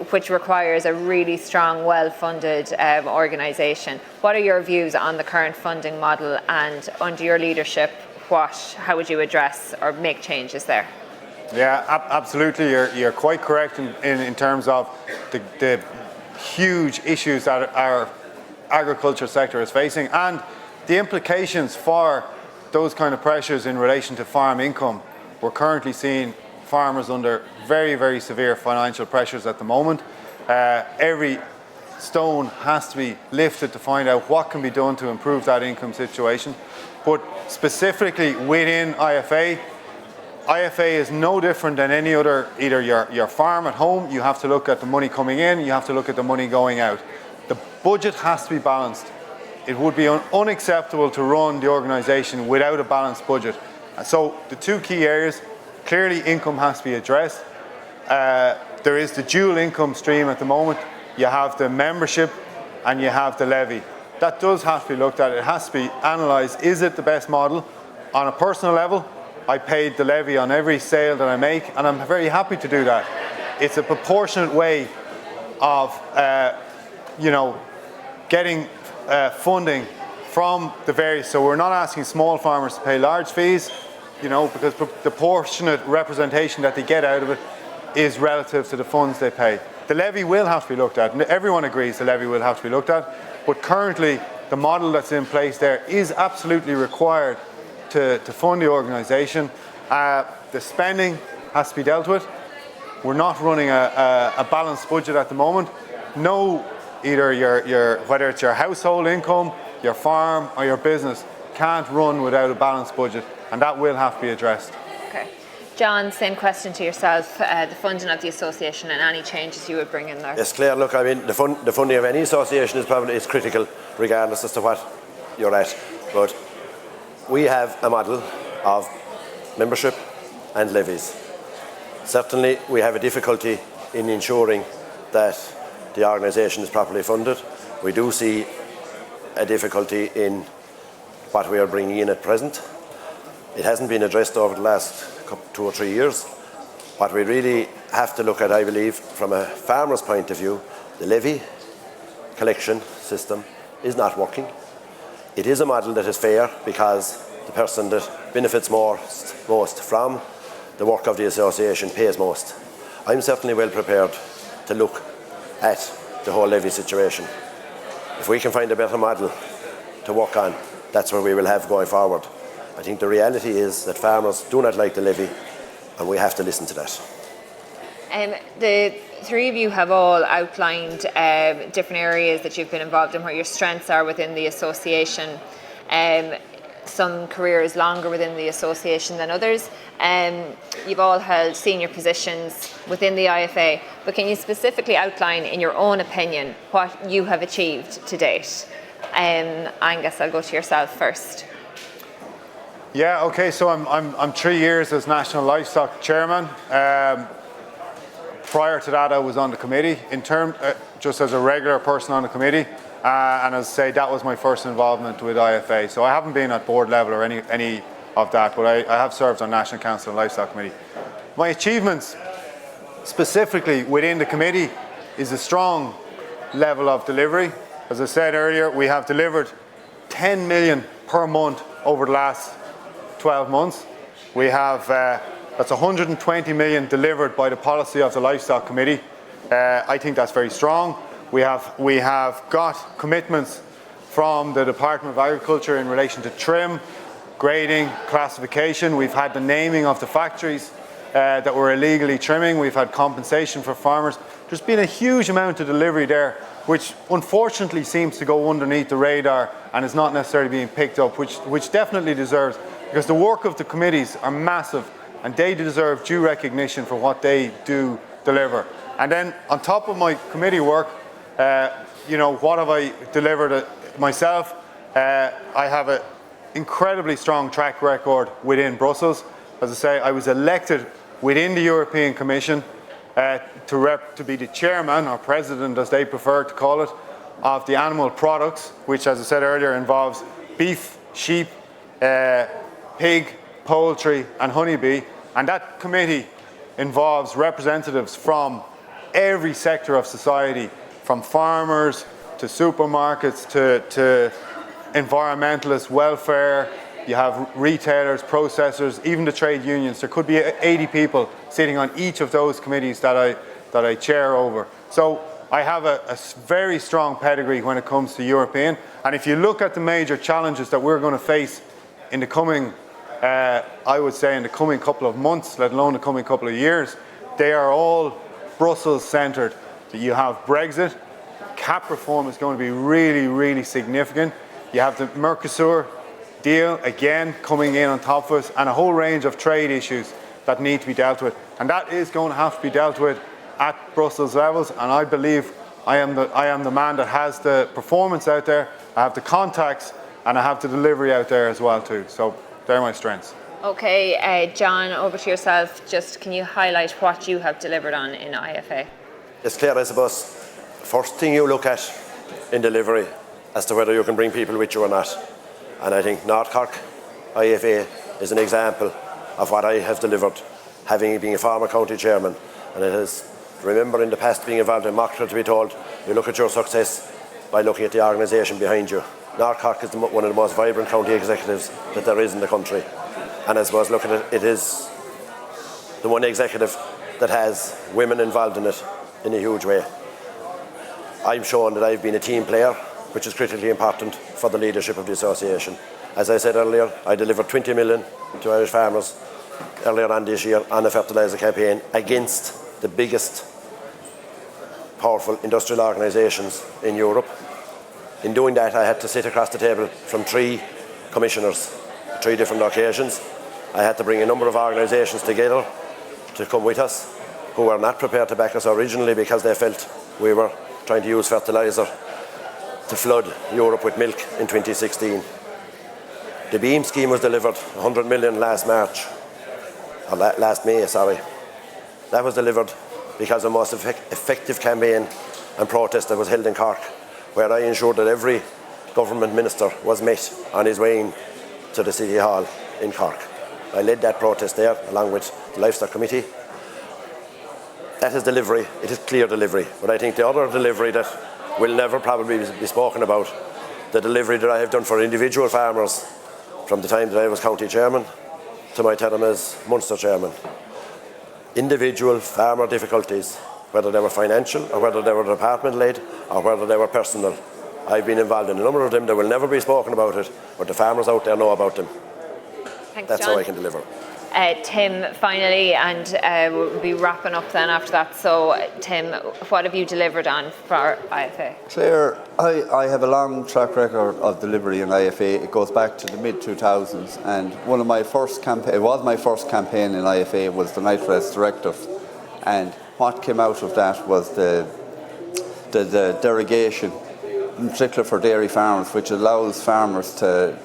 which requires a really strong, well-funded organisation. What are your views on the current funding model, and under your leadership, how would you address or make changes there? Yeah, absolutely. You're quite correct in terms of the huge issues that our agriculture sector is facing and the implications for those kind of pressures in relation to farm income. We're currently seeing farmers under very, very severe financial pressures at the moment. Every stone has to be lifted to find out what can be done to improve that income situation. But specifically within IFA, IFA is no different than any other, either your farm at home, you have to look at the money coming in, you have to look at the money going out. The budget has to be balanced. It would be unacceptable to run the organisation without a balanced budget. And so the two key areas, clearly income has to be addressed. There is the dual income stream at the moment. You have the membership and you have the levy. That does have to be looked at. It has to be analysed. Is it the best model? On a personal level, I paid the levy on every sale that I make, and I'm very happy to do that. It's a proportionate way of getting funding from the various, so we're not asking small farmers to pay large fees, because the proportionate representation that they get out of it is relative to the funds they pay. The levy will have to be looked at, and everyone agrees the levy will have to be looked at, but currently the model that's in place there is absolutely required to fund the organisation. The spending has to be dealt with. We're not running a balanced budget at the moment. No, either whether it's your household income, your farm or your business can't run without a balanced budget, and that will have to be addressed. Okay. John, same question to yourself, the funding of the association and any changes you would bring in there. Yes, Claire, look, I mean, the funding of any association is critical regardless as to what you're at, but we have a model of membership and levies. Certainly we have a difficulty in ensuring that the organisation is properly funded. We do see a difficulty in what we are bringing in at present. It hasn't been addressed over the last 2 or 3 years. What we really have to look at, I believe, from a farmer's point of view, the levy collection system is not working. It is a model that is fair because the person that benefits most from the work of the association pays most. I'm certainly well prepared to look at the whole levy situation. If we can find a better model to work on, that's where we will have going forward. I think the reality is that farmers do not like the levy, and we have to listen to that. The three of you have all outlined different areas that you've been involved in, where your strengths are within the association. Some careers longer within the association than others. You've all held senior positions within the IFA, but can you specifically outline, in your own opinion, what you have achieved to date? Angus, I'll go to yourself first. Yeah, okay, so I'm 3 years as National Livestock Chairman. Prior to that, I was on the committee, just as a regular person on the committee. And as I say, that was my first involvement with IFA. So I haven't been at board level or any of that, but I have served on National Council and Livestock Committee. My achievements, specifically within the committee, is a strong level of delivery. As I said earlier, we have delivered 10 million per month over the last 12 months. We have, that's 120 million delivered by the policy of the Livestock Committee. I think that's very strong. We have got commitments from the Department of Agriculture in relation to trim, grading, classification. We've had the naming of the factories that were illegally trimming. We've had compensation for farmers. There's been a huge amount of delivery there, which unfortunately seems to go underneath the radar and is not necessarily being picked up, which definitely deserves, because the work of the committees are massive and they deserve due recognition for what they do deliver. And then on top of my committee work, what have I delivered myself? I have incredibly strong track record within Brussels. As I say, I was elected within the European Commission to be the chairman, or president as they prefer to call it, of the animal products, which, as I said earlier, involves beef, sheep, pig, poultry and honeybee. And that committee involves representatives from every sector of society, from farmers to supermarkets to environmentalists, welfare. You have retailers, processors, even the trade unions. There could be 80 people sitting on each of those committees that I chair over. So I have a very strong pedigree when it comes to European. And if you look at the major challenges that we're going to face in the coming, I would say in the coming couple of months, let alone the coming couple of years, they are all Brussels-centred. So you have Brexit, CAP reform is going to be really, really significant. You have the Mercosur deal, again, coming in on top of us, and a whole range of trade issues that need to be dealt with. And that is going to have to be dealt with at Brussels levels, and I believe I am the man that has the performance out there, I have the contacts, and I have the delivery out there as well too. So they're my strengths. Okay, John, over to yourself. Just can you highlight what you have delivered on in IFA? It's clear, I suppose, first thing you look at in delivery as to whether you can bring people with you or not. And I think North Cork IFA is an example of what I have delivered, having been a former county chairman. And it is, remember in the past being involved in Macra to be told, you look at your success by looking at the organisation behind you. North Cork is one of the most vibrant county executives that there is in the country. And I suppose looking at it, it is the one executive that has women involved in it in a huge way. I've shown that I've been a team player, which is critically important for the leadership of the association. As I said earlier, I delivered 20 million to Irish farmers earlier on this year on a fertiliser campaign against the biggest powerful industrial organisations in Europe. In doing that, I had to sit across the table from 3 commissioners, 3 different occasions. I had to bring a number of organisations together to come with us, who were not prepared to back us originally because they felt we were trying to use fertiliser to flood Europe with milk in 2016. The BEAM scheme was delivered, 100 million last May. That was delivered because of the most effective campaign and protest that was held in Cork, where I ensured that every government minister was met on his way in to the City Hall in Cork. I led that protest there along with the Livestock Committee. That is delivery, it is clear delivery. But I think the other delivery that will never probably be spoken about, the delivery that I have done for individual farmers from the time that I was county chairman to my term as Munster chairman. Individual farmer difficulties, whether they were financial or whether they were department-led or whether they were personal. I've been involved in a number of them that will never be spoken about it, but the farmers out there know about them. Thanks, That's John. how I can deliver. Tim, finally, and we'll be wrapping up then after that. So, Tim, what have you delivered on for IFA? Claire, I have a long track record of delivery in IFA. It goes back to the mid-2000s, and one of my first campaign, it was my first campaign in IFA, was the nitrates directive. And what came out of that was the derogation, in particular for dairy farmers, which allows farmers to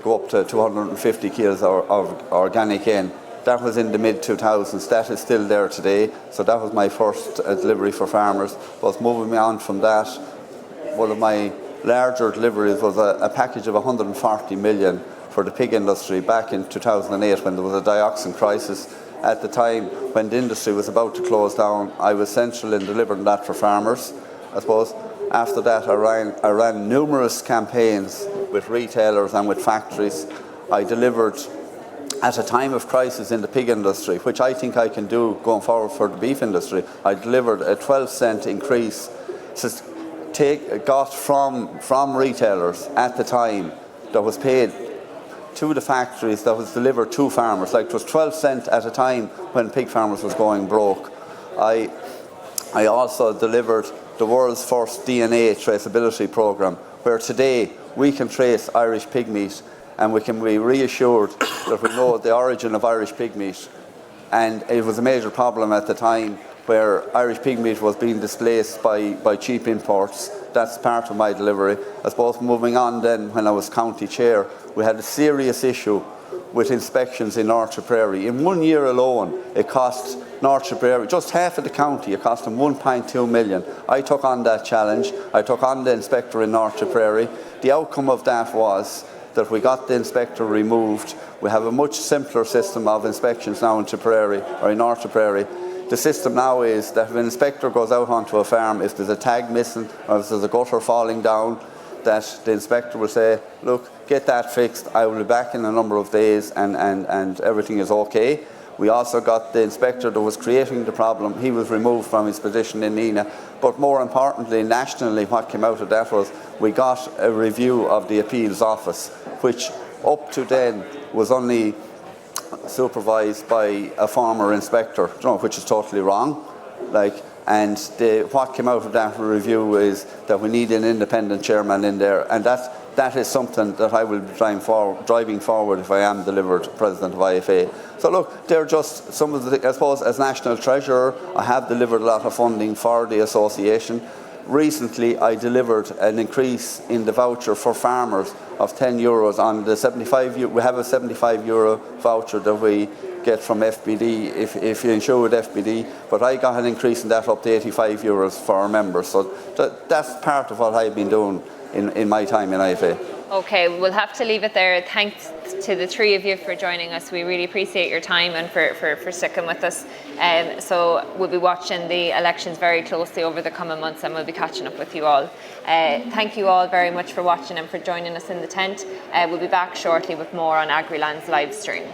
go up to 250 kilos of organic N. That was in the mid-2000s. That is still there today. So that was my first delivery for farmers. But moving on from that, one of my larger deliveries was a package of 140 million for the pig industry back in 2008 when there was a dioxin crisis. At the time when the industry was about to close down, I was central in delivering that for farmers, I suppose. After that, I ran numerous campaigns with retailers and with factories. I delivered at a time of crisis in the pig industry, which I think I can do going forward for the beef industry. I delivered a 12-cent increase got from retailers at the time that was paid to the factories, that was delivered to farmers. Like, it was 12 cents at a time when pig farmers was going broke. I also delivered the world's first DNA traceability program, where today we can trace Irish pig meat and we can be reassured that we know the origin of Irish pig meat. And it was a major problem at the time where Irish pig meat was being displaced by cheap imports. That's part of my delivery. I suppose moving on then, when I was county chair, we had a serious issue with inspections in North Tipperary. In 1 year alone, it cost North Tipperary, just half of the county, it cost them 1.2 million. I took on that challenge. I took on the inspector in North Tipperary. The outcome of that was that we got the inspector removed. We have a much simpler system of inspections now in Tipperary, or in North Tipperary. The system now is that if an inspector goes out onto a farm, if there's a tag missing or if there's a gutter falling down, that the inspector will say, look, get that fixed, I will be back in a number of days and everything is okay. We also got the inspector that was creating the problem, he was removed from his position in Nina. But more importantly, nationally, what came out of that was we got a review of the appeals office, which up to then was only supervised by a former inspector, which is totally wrong. And what came out of that review is that we need an independent chairman in there, and that is something that I will be driving forward if I am delivered president of IFA. So look, they're just some of the, I suppose, as National Treasurer, I have delivered a lot of funding for the association. Recently, I delivered an increase in the voucher for farmers of €10 on the 75. We have a €75 voucher that we get from FBD if you insure with FBD, but I got an increase in that up to €85 for our members. So that's part of what I've been doing in my time in IFA. Okay, we'll have to leave it there. Thanks to the three of you for joining us. We really appreciate your time and for sticking with us. So we'll be watching the elections very closely over the coming months, and we'll be catching up with you all. Thank you all very much for watching and for joining us in the tent. We'll be back shortly with more on Agriland's live stream.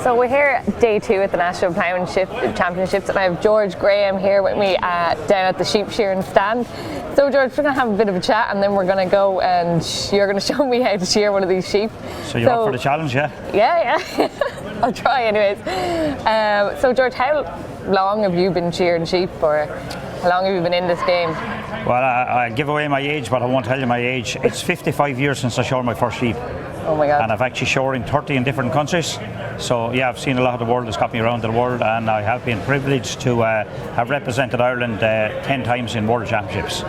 So we're here day 2 at the National Ploughing Championships, and I have George Graham here with me down at the sheep shearing stand. So George, we're going to have a bit of a chat and then we're going to go and you're going to show me how to shear one of these sheep. So you're up for the challenge, yeah? Yeah. I'll try anyways. So George, how long have you been shearing sheep, or how long have you been in this game? Well, I'll give away my age, but I won't tell you my age. It's 55 years since I shore my first sheep. Oh my God. And I've actually shored in 30 in different countries. So yeah, I've seen a lot of the world. It's got me around the world, and I have been privileged to have represented Ireland 10 times in World Championships.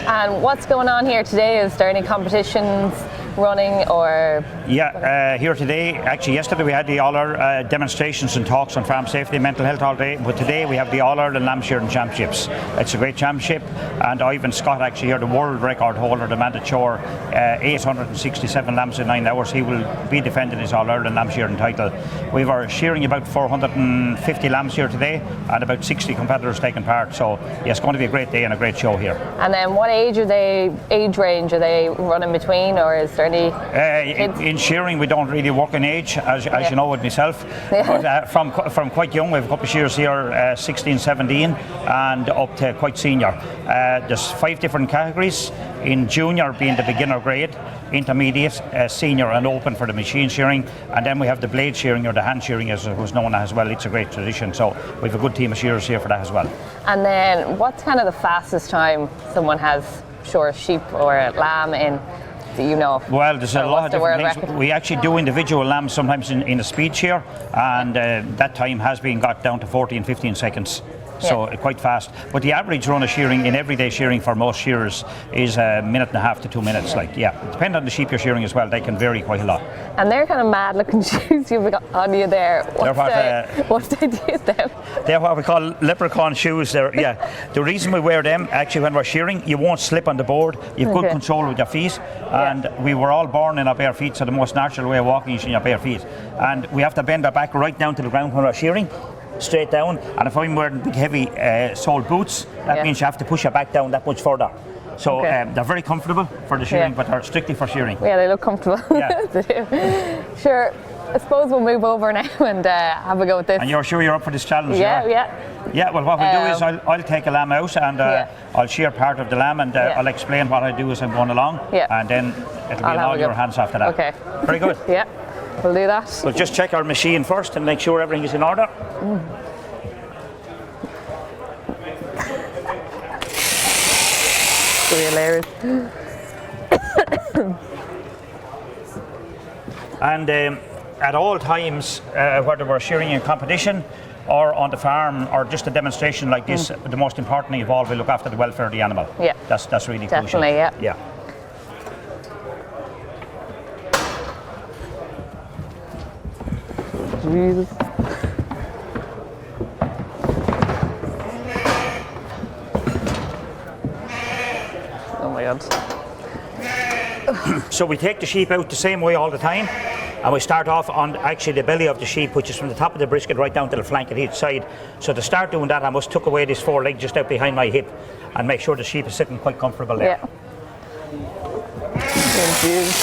And what's going on here today? Is there any competitions running, or? Yeah, here today, actually yesterday we had the All-Ireland demonstrations and talks on farm safety and mental health all day, but today we have the All-Ireland Lamb Shearing Championships. It's a great championship, and Ivan Scott actually here, the world record holder, the man that shore 867 lambs in 9 hours. He will be defending his All-Ireland Lamb Shearing title. We were shearing about 450 lambs here today, and about 60 competitors taking part, so yeah, it's going to be a great day and a great show here. And then what age range are they running between, or is there any kids? In shearing we don't really work in age, as you know with myself, but from quite young, we have a couple of shears here, 16, 17 and up to quite senior. There's 5 different categories, in junior being the beginner grade, intermediate, senior and open for the machine shearing, and then we have the blade shearing, or the hand shearing as it was known as well. It's a great tradition, so we have a good team of shearers here for that as well. And then what's kind of the fastest time someone has shore sheep or a lamb in? Do you know? Well, there's a lot of different things. We actually do individual lambs sometimes in a speed shear, and that time has been got down to 14, 15 seconds. So quite fast. But the average run of shearing in everyday shearing for most shearers is a minute and a half to 2 minutes. Depending on the sheep you're shearing as well, they can vary quite a lot. And they're kind of mad looking shoes you've got on you there. What's the idea of them? They're what we call leprechaun shoes. The reason we wear them, actually, when we're shearing, you won't slip on the board. You've good control with your feet, and we were all born in our bare feet, so the most natural way of walking is in your bare feet. And we have to bend our back right down to the ground when we're shearing, straight down. And if I'm wearing big heavy soled boots, that means you have to push your back down that much further. So they're very comfortable for the shearing, but they're strictly for shearing. Yeah, they look comfortable. Sure. I suppose we'll move over now and have a go at this. And you're sure you're up for this challenge? Yeah, well, what we'll do is I'll take a lamb out and I'll shear part of the lamb, and I'll explain what I do as I'm going along, and then it'll be in all your hands after that. Okay. Very good. Yeah, we'll do that. We'll just check our machine first and make sure everything is in order. hilarious. And at all times, whether we're shearing in competition or on the farm or just a demonstration like this, the most important thing of all, we look after the welfare of the animal. Yeah. That's really Definitely, crucial. yeah. Jesus. Oh my God. So we take the sheep out the same way all the time, and we start off on actually the belly of the sheep, which is from the top of the brisket right down to the flank at each side. So to start doing that, I must tuck away this foreleg just out behind my hip and make sure the sheep is sitting quite comfortable there. Yeah. Oh, geez.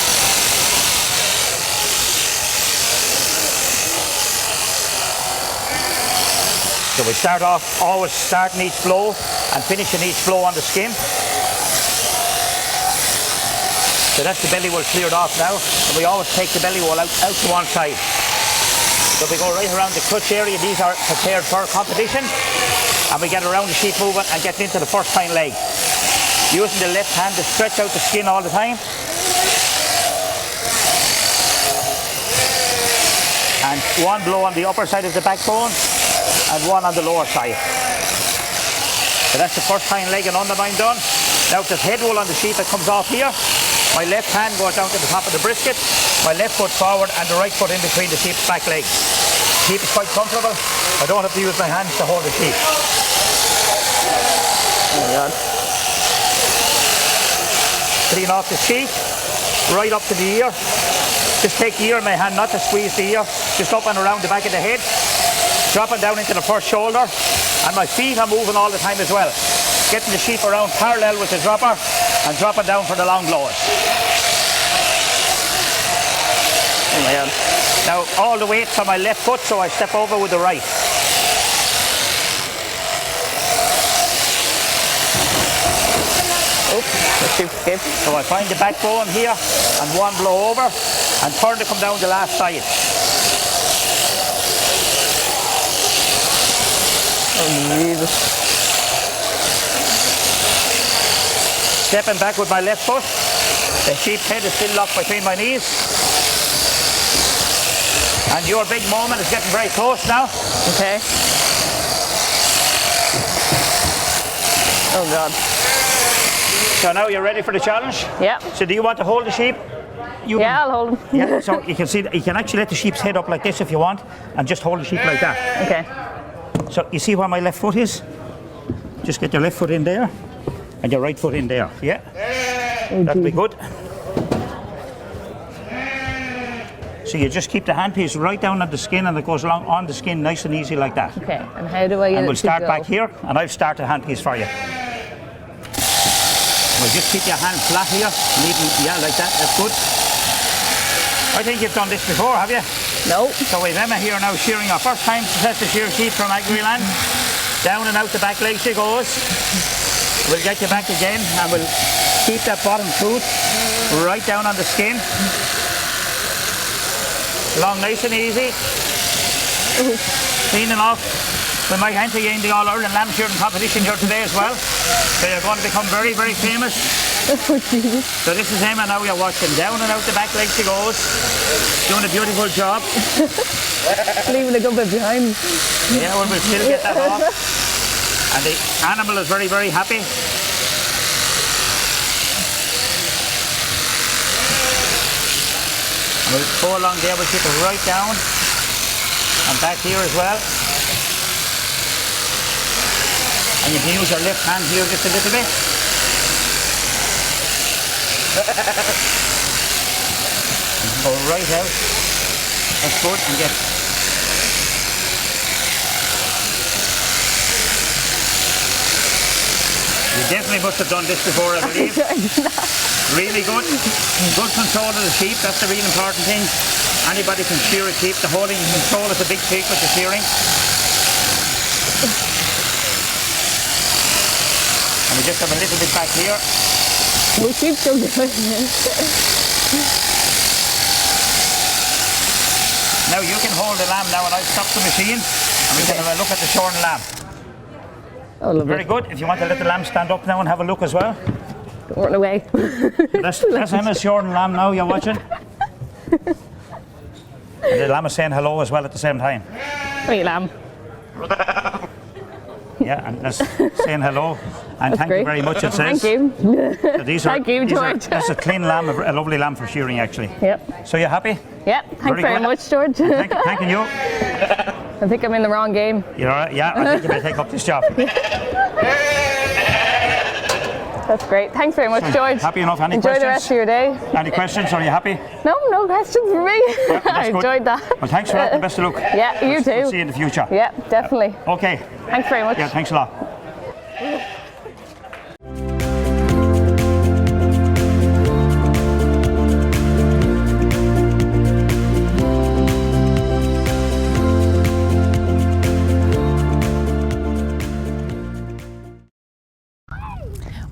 So we start off always starting each blow and finishing each blow on the skin. So that's the belly wool cleared off now, and we always take the belly wool out to one side. So we go right around the clutch area. These are prepared for competition, and we get around the sheep movement and get into the first hind leg. Using the left hand to stretch out the skin all the time. And one blow on the upper side of the backbone and one on the lower side. So that's the first hind leg and undermine done. Now if there's head wool on the sheep that comes off here, my left hand goes down to the top of the brisket, my left foot forward and the right foot in between the sheep's back legs. The sheep is quite comfortable. I don't have to use my hands to hold the sheep. Oh my God. Clean off the sheep, right up to the ear. Just take the ear in my hand, not to squeeze the ear, just up and around the back of the head. Dropping down into the first shoulder, and my feet are moving all the time as well. Getting the sheep around parallel with the dropper and dropping down for the long blows. Oh my God. Now all the weight's on my left foot, so I step over with the right. So I find the backbone here and one blow over and turn to come down the last side. Oh Jesus. Stepping back with my left foot. The sheep's head is still locked between my knees. And your big moment is getting very close now. Okay. Oh God. So now you're ready for the challenge? Yeah. So do you want to hold the sheep? I'll hold him. Yeah, so you can see that you can actually let the sheep's head up like this if you want and just hold the sheep like that. Okay. So you see where my left foot is? Just get your left foot in there and your right foot in there. Yeah. That'll be good. So you just keep the handpiece right down on the skin and it goes along on the skin nice and easy like that. Okay, and how do I get And it we'll to start go? back here and I'll start the handpiece for you. Well, just keep your hand flat here, yeah, like that, that's good. I think you've done this before, have you? No. So we've Emma here now shearing our first time to test the shear sheep from Agriland. Down and out the back leg she goes. We'll get you back again and we'll keep that bottom tooth right down on the skin. Long, nice and easy. Cleaning off. We might enter you in the All-Ireland lamb shearing competition here today as well. So you're going to become very, very famous. So this is Emma now, you're watching. Down and out the back leg she goes. Doing a beautiful job. Leaving a good bit behind. Yeah, well, we'll still get that off. And the animal is very, very happy. And we'll go along there, we'll keep it right down. And back here as well. And you can use your left hand here just a little bit. Go right out. That's good. And get. You definitely must have done this before, I believe. Really good. Good control of the sheep. That's the real important thing. Anybody can shear a sheep. The holding control is a big trick with the shearing. And we just have a little bit back here. We keep so good. Now you can hold the lamb now and I'll stop the machine and we can have a look at the shorn lamb. Oh, lovely. Very good. If you want to let the lamb stand up now and have a look as well. Run away. That's Emma's shearing lamb now, you're watching. And the lamb is saying hello as well at the same time. Wait, lamb. Yeah, and that's saying hello. And That's thank great. you very much, it says. Thank you. Thank you, George. That's a clean lamb, a lovely lamb for shearing, actually. Yep. So you happy? Yep. Thanks very much, George. Thanking you. I think I'm in the wrong game. You're all right? Yeah, I think you better take up this job. That's great. Thanks very much, George. Happy enough? Any Enjoy questions? the rest of your day. Any questions? Are you happy? No questions for me. I enjoyed that. Well, thanks for that. Best of luck. Yeah, you too. We'll see you in the future. Yeah, definitely. Okay. Thanks very much. Yeah, thanks a lot.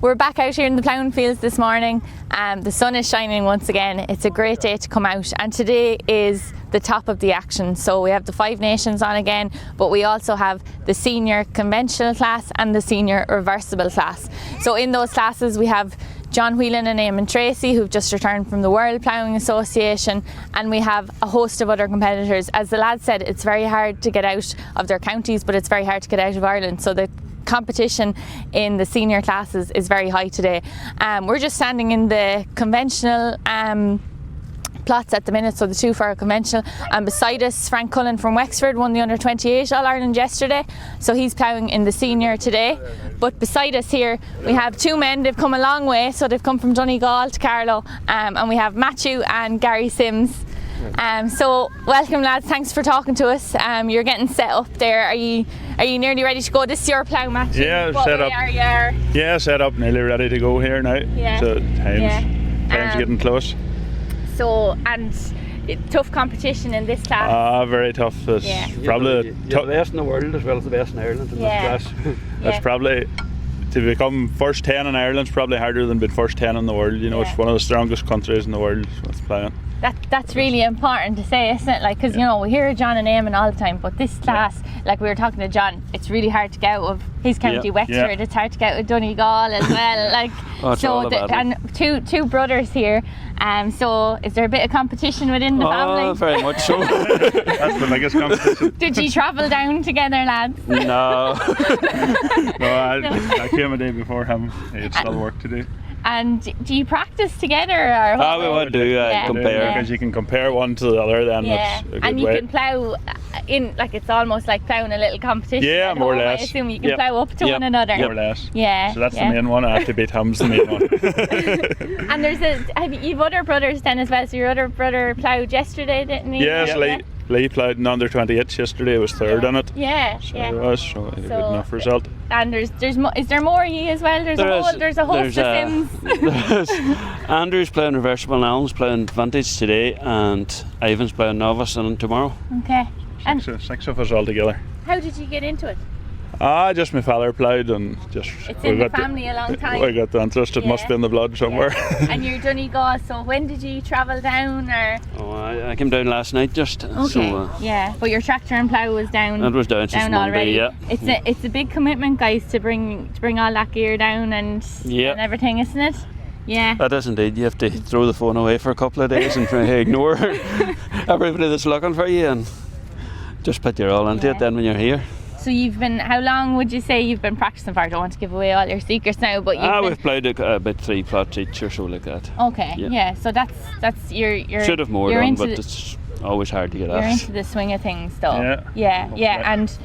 We're back out here in the ploughing fields this morning. The sun is shining once again. It's a great day to come out, and today is the top of the action. So we have the Five Nations on again, but we also have the senior conventional class and the senior reversible class. So in those classes we have John Whelan and Eamon Tracy, who've just returned from the World Ploughing Association, and we have a host of other competitors. As the lad said, it's very hard to get out of their counties, but it's very hard to get out of Ireland. So the competition in the senior classes is very high today. We're just standing in the conventional plots at the minute, so the 2 for our conventional, and beside us Frank Cullen from Wexford won the under 28 All-Ireland yesterday, so he's ploughing in the senior today. But beside us here we have 2 men. They've come a long way, so they've come from Donegal to Carlow, and we have Matthew and Gary Sims. So welcome lads, thanks for talking to us. You're getting set up there. Are you nearly ready to go? This is your plough, Matthew. Yeah, set up. Yeah, set up, nearly ready to go here now. Yeah. So time's getting close. So, and tough competition in this class. Very tough. It's probably the best in the world as well as the best in Ireland in this class. That's probably, to become first 10 in Ireland's probably harder than being first 10 in the world. You know, it's one of the strongest countries in the world with ploughing. That's really important to say, isn't it? Like, because you know, we hear John and Eamon all the time, but this class, like we were talking to John, it's really hard to get out of his county, Wexford. It's hard to get out of Donegal as well. Like, and two brothers here. So is there a bit of competition within the family? Very much so. That's the biggest competition. Did you travel down together, lads? No. I came a day before him. He had still work to do. And do you practice together? Or what? We would do, compare. Because you can compare one to the other, then that's a good and you way. can plough in, like, it's almost like ploughing a little competition. Yeah, more or less. I assume you can plough up to one another. More or less. Yeah. So that's the main one. I have to beat him's the main one. And you've other brothers then as well. So your other brother ploughed yesterday, didn't he? Yes, Lely ploughed in under 28 yesterday. Was third in it. Yeah. So it was a good enough result. And is there more of you as well? There's a host of Sims. Andrew's playing reversible now. He's playing vintage today, and Ivan's playing novice and tomorrow. Okay. And six of us all together. How did you get into it? Just my father ploughed, and just it's in the family a long time. We got the interest. It must be in the blood somewhere. And you're Donegal, so when did you travel down? Or? I came down last night just. Okay. So, but your tractor and plough was down. It was down since already. Monday. Yeah. It's a big commitment, guys, to bring all that gear down and everything, isn't it? Yeah. That is indeed. You have to throw the phone away for a couple of days and try to ignore everybody that's looking for you and just put your all into it then when you're here. So how long would you say you've been practicing for? I don't want to give away all your secrets now, but we've played about 3 plots each or so like that. Okay, yeah. So that's your should have more done, but it's always hard to get out. You're into the swing of things, though. Yeah. And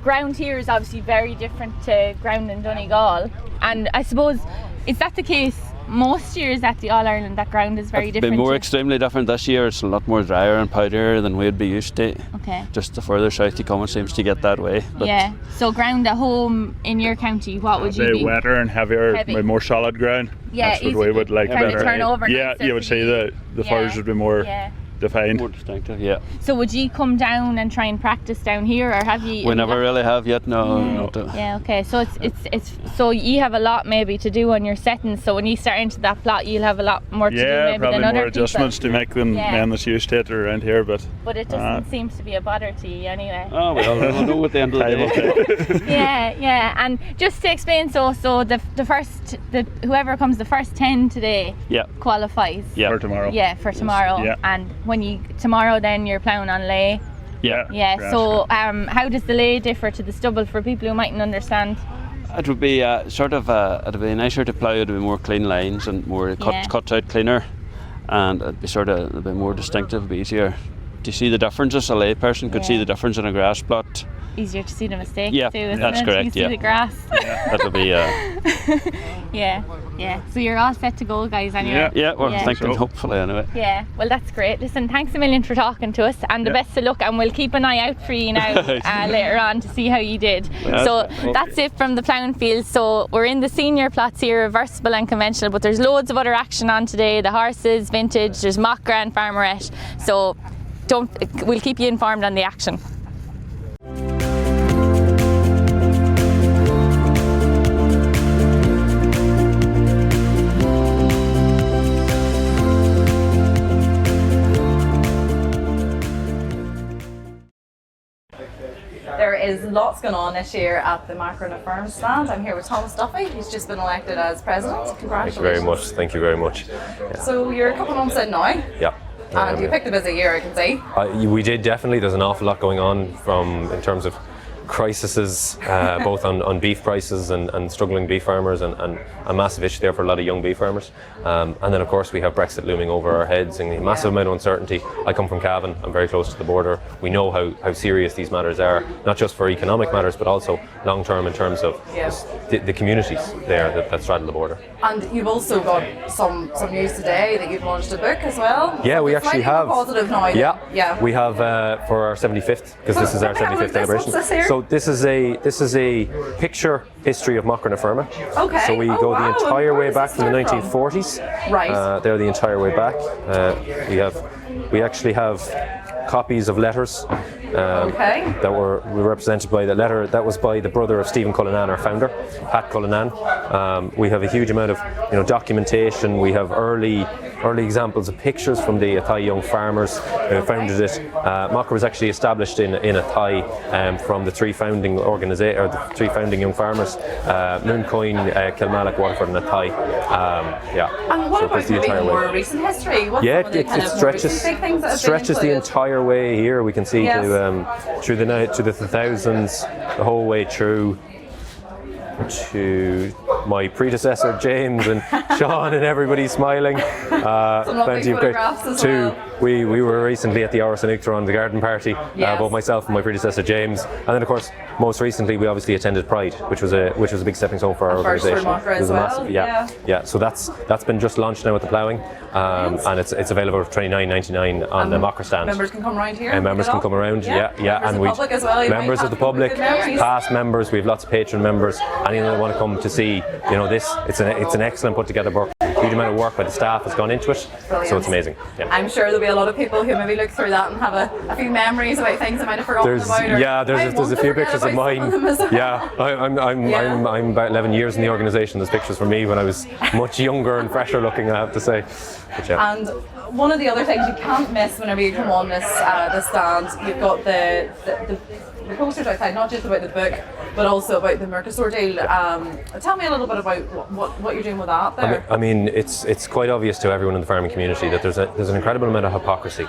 ground here is obviously very different to ground in Donegal, and I suppose is that the case? Most years at the All Ireland, that ground is very different. It's been extremely different this year. It's a lot more drier and powderier than we'd be used to. Okay. Just the further south you come, it seems to get that way. But so ground at home in your county, what would you be? Wetter and heavier, more solid ground. Yeah, that's what we would like better. Turn over you would say the furs would be more defined. More distinctive, yeah. So would you come down and try and practice down here, or have you? We never really have yet, no. Yeah, okay. So it's so you have a lot maybe to do on your settings. So when you start into that plot, you'll have a lot more to do maybe probably than other more adjustments people. to make than men that's used to it around here, but it doesn't seem to be a bother to you anyway. Oh well, we'll know at the end of the day. Yeah. And just to explain, so whoever comes the first 10 today qualifies. Yeah, for tomorrow. Yeah, for tomorrow. Yeah. And when tomorrow then you're ploughing on Lely. Yeah. Yeah. So how does the Lely differ to the stubble for people who mightn't understand? It would be it'd be nicer to plough. It'd be more clean lines and more cut out cleaner, and it'd be a bit more distinctive, it'd be easier to see the differences. A lay person could see the difference in a grass plot. Easier to see the mistakes too, isn't that's it? correct. You can see the grass. That'll be Yeah. So you're all set to go, guys, anyway. Yeah, we're thinking hopefully anyway. Yeah, well that's great. Listen, thanks a million for talking to us, and the best of luck, and we'll keep an eye out for you now later on to see how you did. That's it from the ploughing field. So we're in the senior plots here, reversible and conventional, but there's loads of other action on today. The horses, vintage, there's Macra and Feirme. So we'll keep you informed on the action. There is lots going on this year at the Macra and Feirme stand. I'm here with Thomas Duffy. He's just been elected as president. Congratulations. Thank you very much. Thank you very much. Yeah. So you're a couple of months in now. Yeah. And you picked a busy year, I can see. We did, definitely. There's an awful lot going on in terms of crises, both on beef prices and struggling beef farmers, and a massive issue there for a lot of young beef farmers. And then of course we have Brexit looming over our heads and a massive amount of uncertainty. I come from Cavan, I'm very close to the border. We know how serious these matters are, not just for economic matters but also long term in terms of the communities there that straddle the border. And you've also got some news today that you've launched a book as well. Yeah, we actually have. More positive now. Yeah, we have for our 75th, because this is our 75th celebration. So this is a picture history of Macra and Feirme. Okay. So we go the entire way back from the 1940s. Right. They're the entire way back. We actually have copies of letters that were represented by the letter that was by the brother of Stephen Cullinan, our founder, Pat Cullinan. We have a huge amount of documentation. We have early examples of pictures from the Athy young farmers who founded it. Macra was actually established in Athy from the three founding young farmers, Mooncoin, Kilmallock, Waterford and Athy. And what about maybe more recent history? It stretches the entire way here. We can see through the 2000s, the whole way through to my predecessor James and Sean and everybody smiling. Plenty of great. We were recently at the Áras an Uachtar on the garden party, both myself and my predecessor James, and then of course most recently we obviously attended Pride, which was a big stepping stone for our organisation. It was massive, So that's been just launched now with the Plowing, and it's available for $29.99 on the Macra stand. Members can come around here. And members can come around, and we members of the public, past members. We have lots of patron members. Anyone that want to come to see, this, it's an excellent put together book. Huge amount of work by the staff has gone into it. Brilliant. So it's amazing. Yeah. I'm sure there'll be a lot of people who maybe look through that and have a few memories about things they might have forgotten about. There's a few pictures of mine. I'm about 11 years in the organisation. There's pictures from me when I was much younger and fresher looking, I have to say. And one of the other things you can't miss whenever you come on this stand, you've got the posters outside, not just about the book, but also about the Mercosur deal. Tell me a little bit about what you're doing with that there. I mean, it's quite obvious to everyone in the farming community that there's an incredible amount of hypocrisy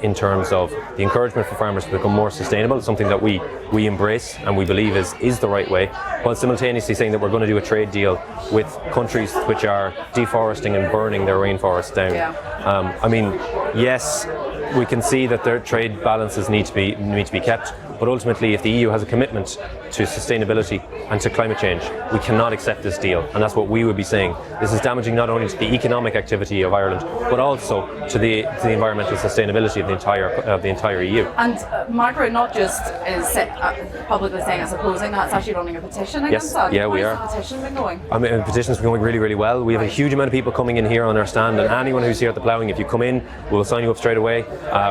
in terms of the encouragement for farmers to become more sustainable. It's something that we embrace and we believe is the right way, while simultaneously saying that we're going to do a trade deal with countries which are deforesting and burning their rainforests down. I mean, yes, we can see that their trade balances need to be kept, But ultimately, if the EU has a commitment to sustainability and to climate change, we cannot accept this deal. And that's what we would be saying. This is damaging not only to the economic activity of Ireland, but also to the environmental sustainability of the entire EU. And Macra not just is publicly saying it's opposing that, it's actually running a petition against that. Yeah, we are. How's the petition been going? I mean, the petition's been going really, really well. We have a huge amount of people coming in here on our stand, and anyone who's here at the Ploughing, if you come in, we'll sign you up straight away.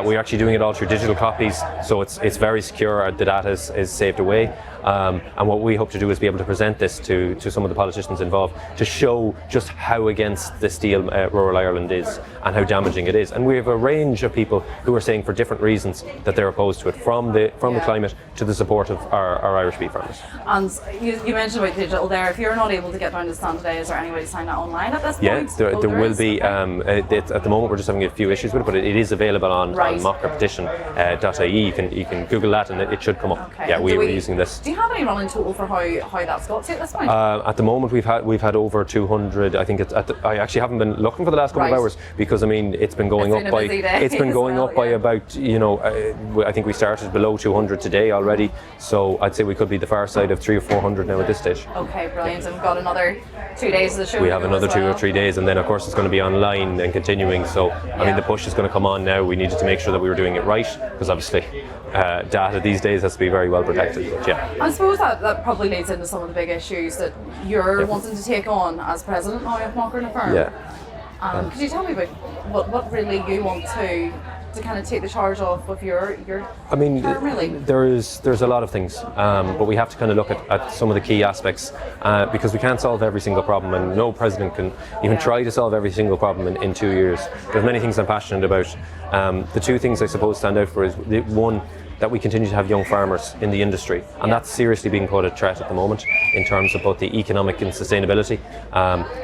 We're actually doing it all through digital copies, so it's very secure. The data is saved away. And what we hope to do is be able to present this to some of the politicians involved to show just how against this deal rural Ireland is and how damaging it is. And we have a range of people who are saying for different reasons that they're opposed to it, from the climate to the support of our Irish beef farmers. And you mentioned about digital there. If you're not able to get down to the stand today, is there any way to sign that online at this point? Yeah, there will be. At the moment, we're just having a few issues with it, but it is available on macrapetition.ie. You can Google that and it should come up. Okay. Yeah, we're using this. Do you have any running total for how that's got to at this point? At the moment, we've had over 200. I think I actually haven't been looking for the last couple of hours because I mean it's been going up by about I think we started below 200 today already. So I'd say we could be the far side of 300 or 400 now at this stage. Okay, brilliant. And we've got another 2 days of the show. We have another 2 or 3 days, and then of course it's going to be online and continuing. So I mean the push is going to come on now. We needed to make sure that we were doing it right because obviously data these days has to be very well protected. But yeah. I suppose that probably leads into some of the big issues that you're wanting to take on as president now of Macra and Feirme. Yeah. Could you tell me about what really you want to kind of take the charge of with your I mean, term, really? there's a lot of things, but we have to kind of look at some of the key aspects because we can't solve every single problem, and no president can even try to solve every single problem in 2 years. There's many things I'm passionate about. The two things I suppose stand out for is one, that we continue to have young farmers in the industry, and that's seriously being put at threat at the moment in terms of both the economic and sustainability,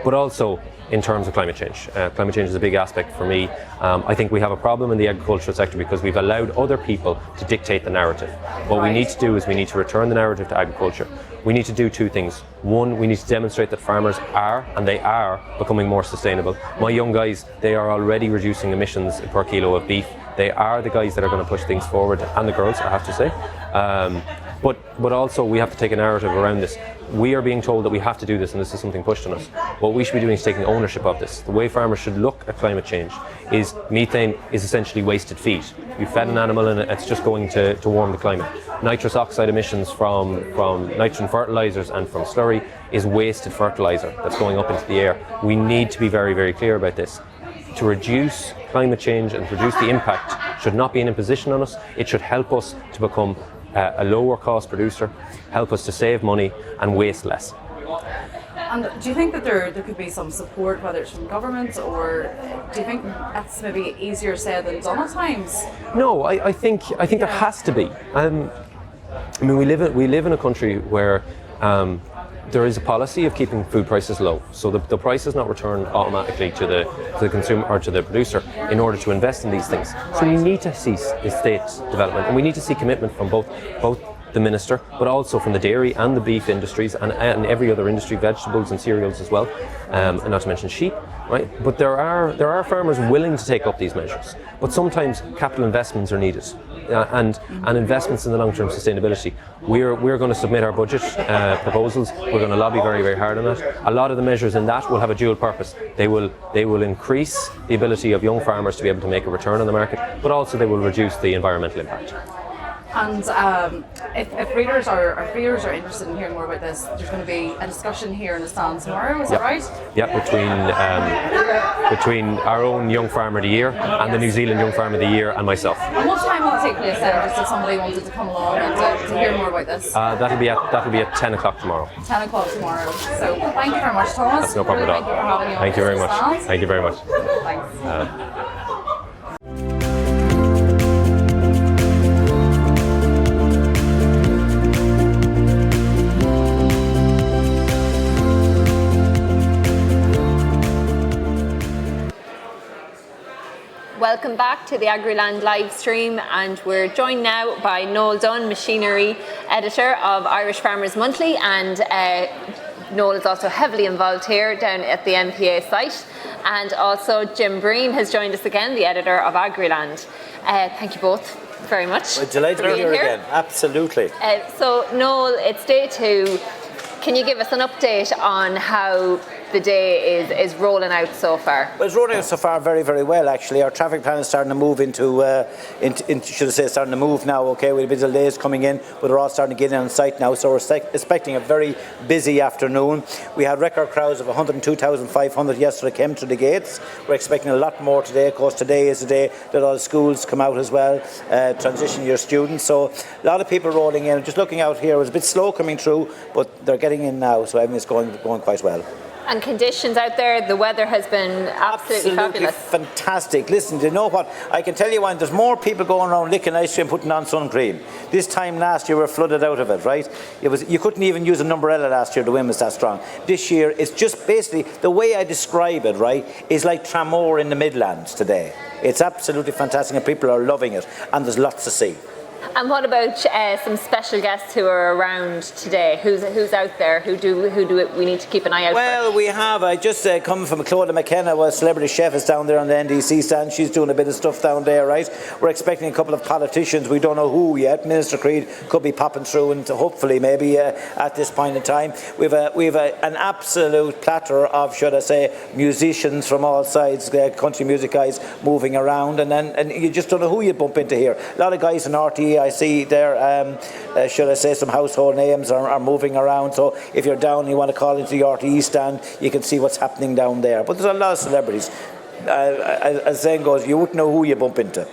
but also in terms of climate change. Climate change is a big aspect for me. I think we have a problem in the agricultural sector because we've allowed other people to dictate the narrative. What we need to do is we need to return the narrative to agriculture. We need to do two things. One, we need to demonstrate that farmers are becoming more sustainable. My young guys, they are already reducing emissions per kilo of beef. They are the guys that are going to push things forward, and the girls, I have to say. But also we have to take a narrative around this. We are being told that we have to do this, and this is something pushed on us. What we should be doing is taking ownership of this. The way farmers should look at climate change is methane is essentially wasted feed. You fed an animal and it's just going to warm the climate. Nitrous oxide emissions from nitrogen fertilisers and from slurry is wasted fertiliser that's going up into the air. We need to be very, very clear about this. To reduce climate change and to reduce the impact should not be an imposition on us. It should help us to become a lower cost producer, help us to save money and waste less. And do you think that there could be some support, whether it's from government, or do you think that's maybe easier said than done at times? No, I think there has to be. I mean, we live in a country where there is a policy of keeping food prices low, so the price is not returned automatically to the consumer or to the producer in order to invest in these things. So we need to see estate development, and we need to see commitment from both the minister, but also from the dairy and the beef industries and every other industry, vegetables and cereals as well, and not to mention sheep. Right, but there are farmers willing to take up these measures, but sometimes capital investments are needed, and investments in the long-term sustainability. We're going to submit our budget proposals. We're going to lobby very, very hard on that. A lot of the measures in that will have a dual purpose. They will increase the ability of young farmers to be able to make a return on the market, but also they will reduce the environmental impact. And if readers or viewers are interested in hearing more about this, there's going to be a discussion here in the stand tomorrow, is that right? Yeah, between our own Young Farmer of the Year and the New Zealand Young Farmer of the Year and myself. And what time will it take place then, just if somebody wanted to come along and to hear more about this? That'll be at 10 o'clock tomorrow. 10 o'clock tomorrow. So thank you very much, Thomas. That's no problem at all. Thank you very much. Thank you very much. Thanks. Welcome back to the AgriLand live stream, and we're joined now by Noel Dunn, machinery editor of Irish Farmers Monthly, and Noel is also heavily involved here down at the MPA site, and also Jim Breen has joined us again, the editor of AgriLand. Thank you both very much. We're delighted to be here again. Absolutely. So, Noel, it's day 2. Can you give us an update on how the day is rolling out so far? Well, it's rolling out so far very, very well, actually. Our traffic plan is starting to move starting to move now, okay? We'll be delays coming in, but we're all starting to get in on site now, so we're expecting a very busy afternoon. We had record crowds of 102,500 yesterday came through the gates. We're expecting a lot more today. Of course, today is the day that all the schools come out as well, transition year students. So a lot of people rolling in. Just looking out here, it was a bit slow coming through, but they're getting in now, so everything's going quite well. And conditions out there, the weather has been absolutely fabulous. Fantastic. Listen, do you know what? I can tell you one, there's more people going around licking ice cream, putting on sun cream. This time last year, we were flooded out of it, right? You couldn't even use an umbrella last year, the wind was that strong. This year, it's just basically, the way I describe it, right, is like Tramore in the Midlands today. It's absolutely fantastic and people are loving it, and there's lots to see. And what about some special guests who are around today? Who's out there? Who do we need to keep an eye out for? Well, we have. I just come from Claudia McKenna, a celebrity chef, is down there on the NDC stand. She's doing a bit of stuff down there, right? We're expecting a couple of politicians. We don't know who yet. Minister Creed could be popping through, and hopefully, maybe at this point in time, we've an absolute platter of, should I say, musicians from all sides, country music guys moving around, and you just don't know who you bump into here. A lot of guys in RTE. I see there, should I say, some household names are moving around. So if you're down and you want to call into the RTE stand, you can see what's happening down there. But there's a lot of celebrities. As the saying goes, you wouldn't know who you bump into.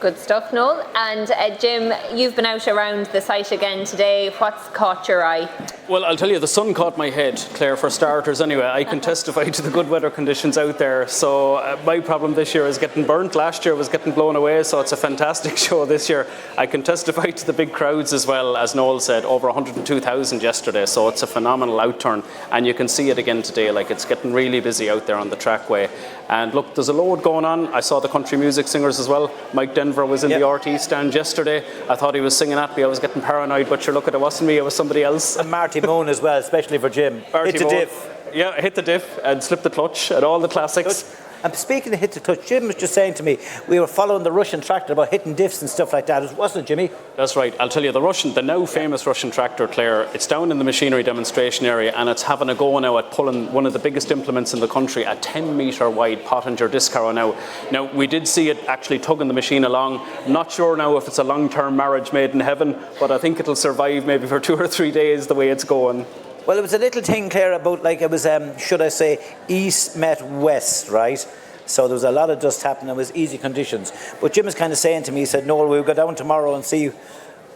Good stuff, Noel. And Jim, you've been out around the site again today. What's caught your eye? Well, I'll tell you, the sun caught my head, Claire, for starters anyway. I can testify to the good weather conditions out there. So my problem this year is getting burnt. Last year was getting blown away, so it's a fantastic show this year. I can testify to the big crowds as well, as Noel said, over 102,000 yesterday, so it's a phenomenal outturn. And you can see it again today, like it's getting really busy out there on the trackway. And look, there's a load going on. I saw the country music singers as well. Mike Denver was in the RT stand yesterday. I thought he was singing at me. I was getting paranoid, but sure, look, it wasn't me, it was somebody else. And Marty Moon as well, especially for Jim. Hit the diff. Yeah, hit the diff and slip the clutch and all the classics. And speaking of hit the clutch, Jim was just saying to me, we were following the Russian tractor about hitting diffs and stuff like that, wasn't it, Jimmy? That's right. I'll tell you, the now famous Russian tractor, Claire, it's down in the machinery demonstration area and it's having a go now at pulling one of the biggest implements in the country, a 10-metre wide Pottinger disc harrow now. Now, we did see it actually tugging the machine along. I'm not sure now if it's a long-term marriage made in heaven, but I think it'll survive maybe for 2 or 3 days the way it's going. Well, it was a little thing, Claire, about like it was, should I say, east met west, right? So there was a lot of dust happening. It was easy conditions. But Jim was kind of saying to me, he said, Noel, we'll go down tomorrow and see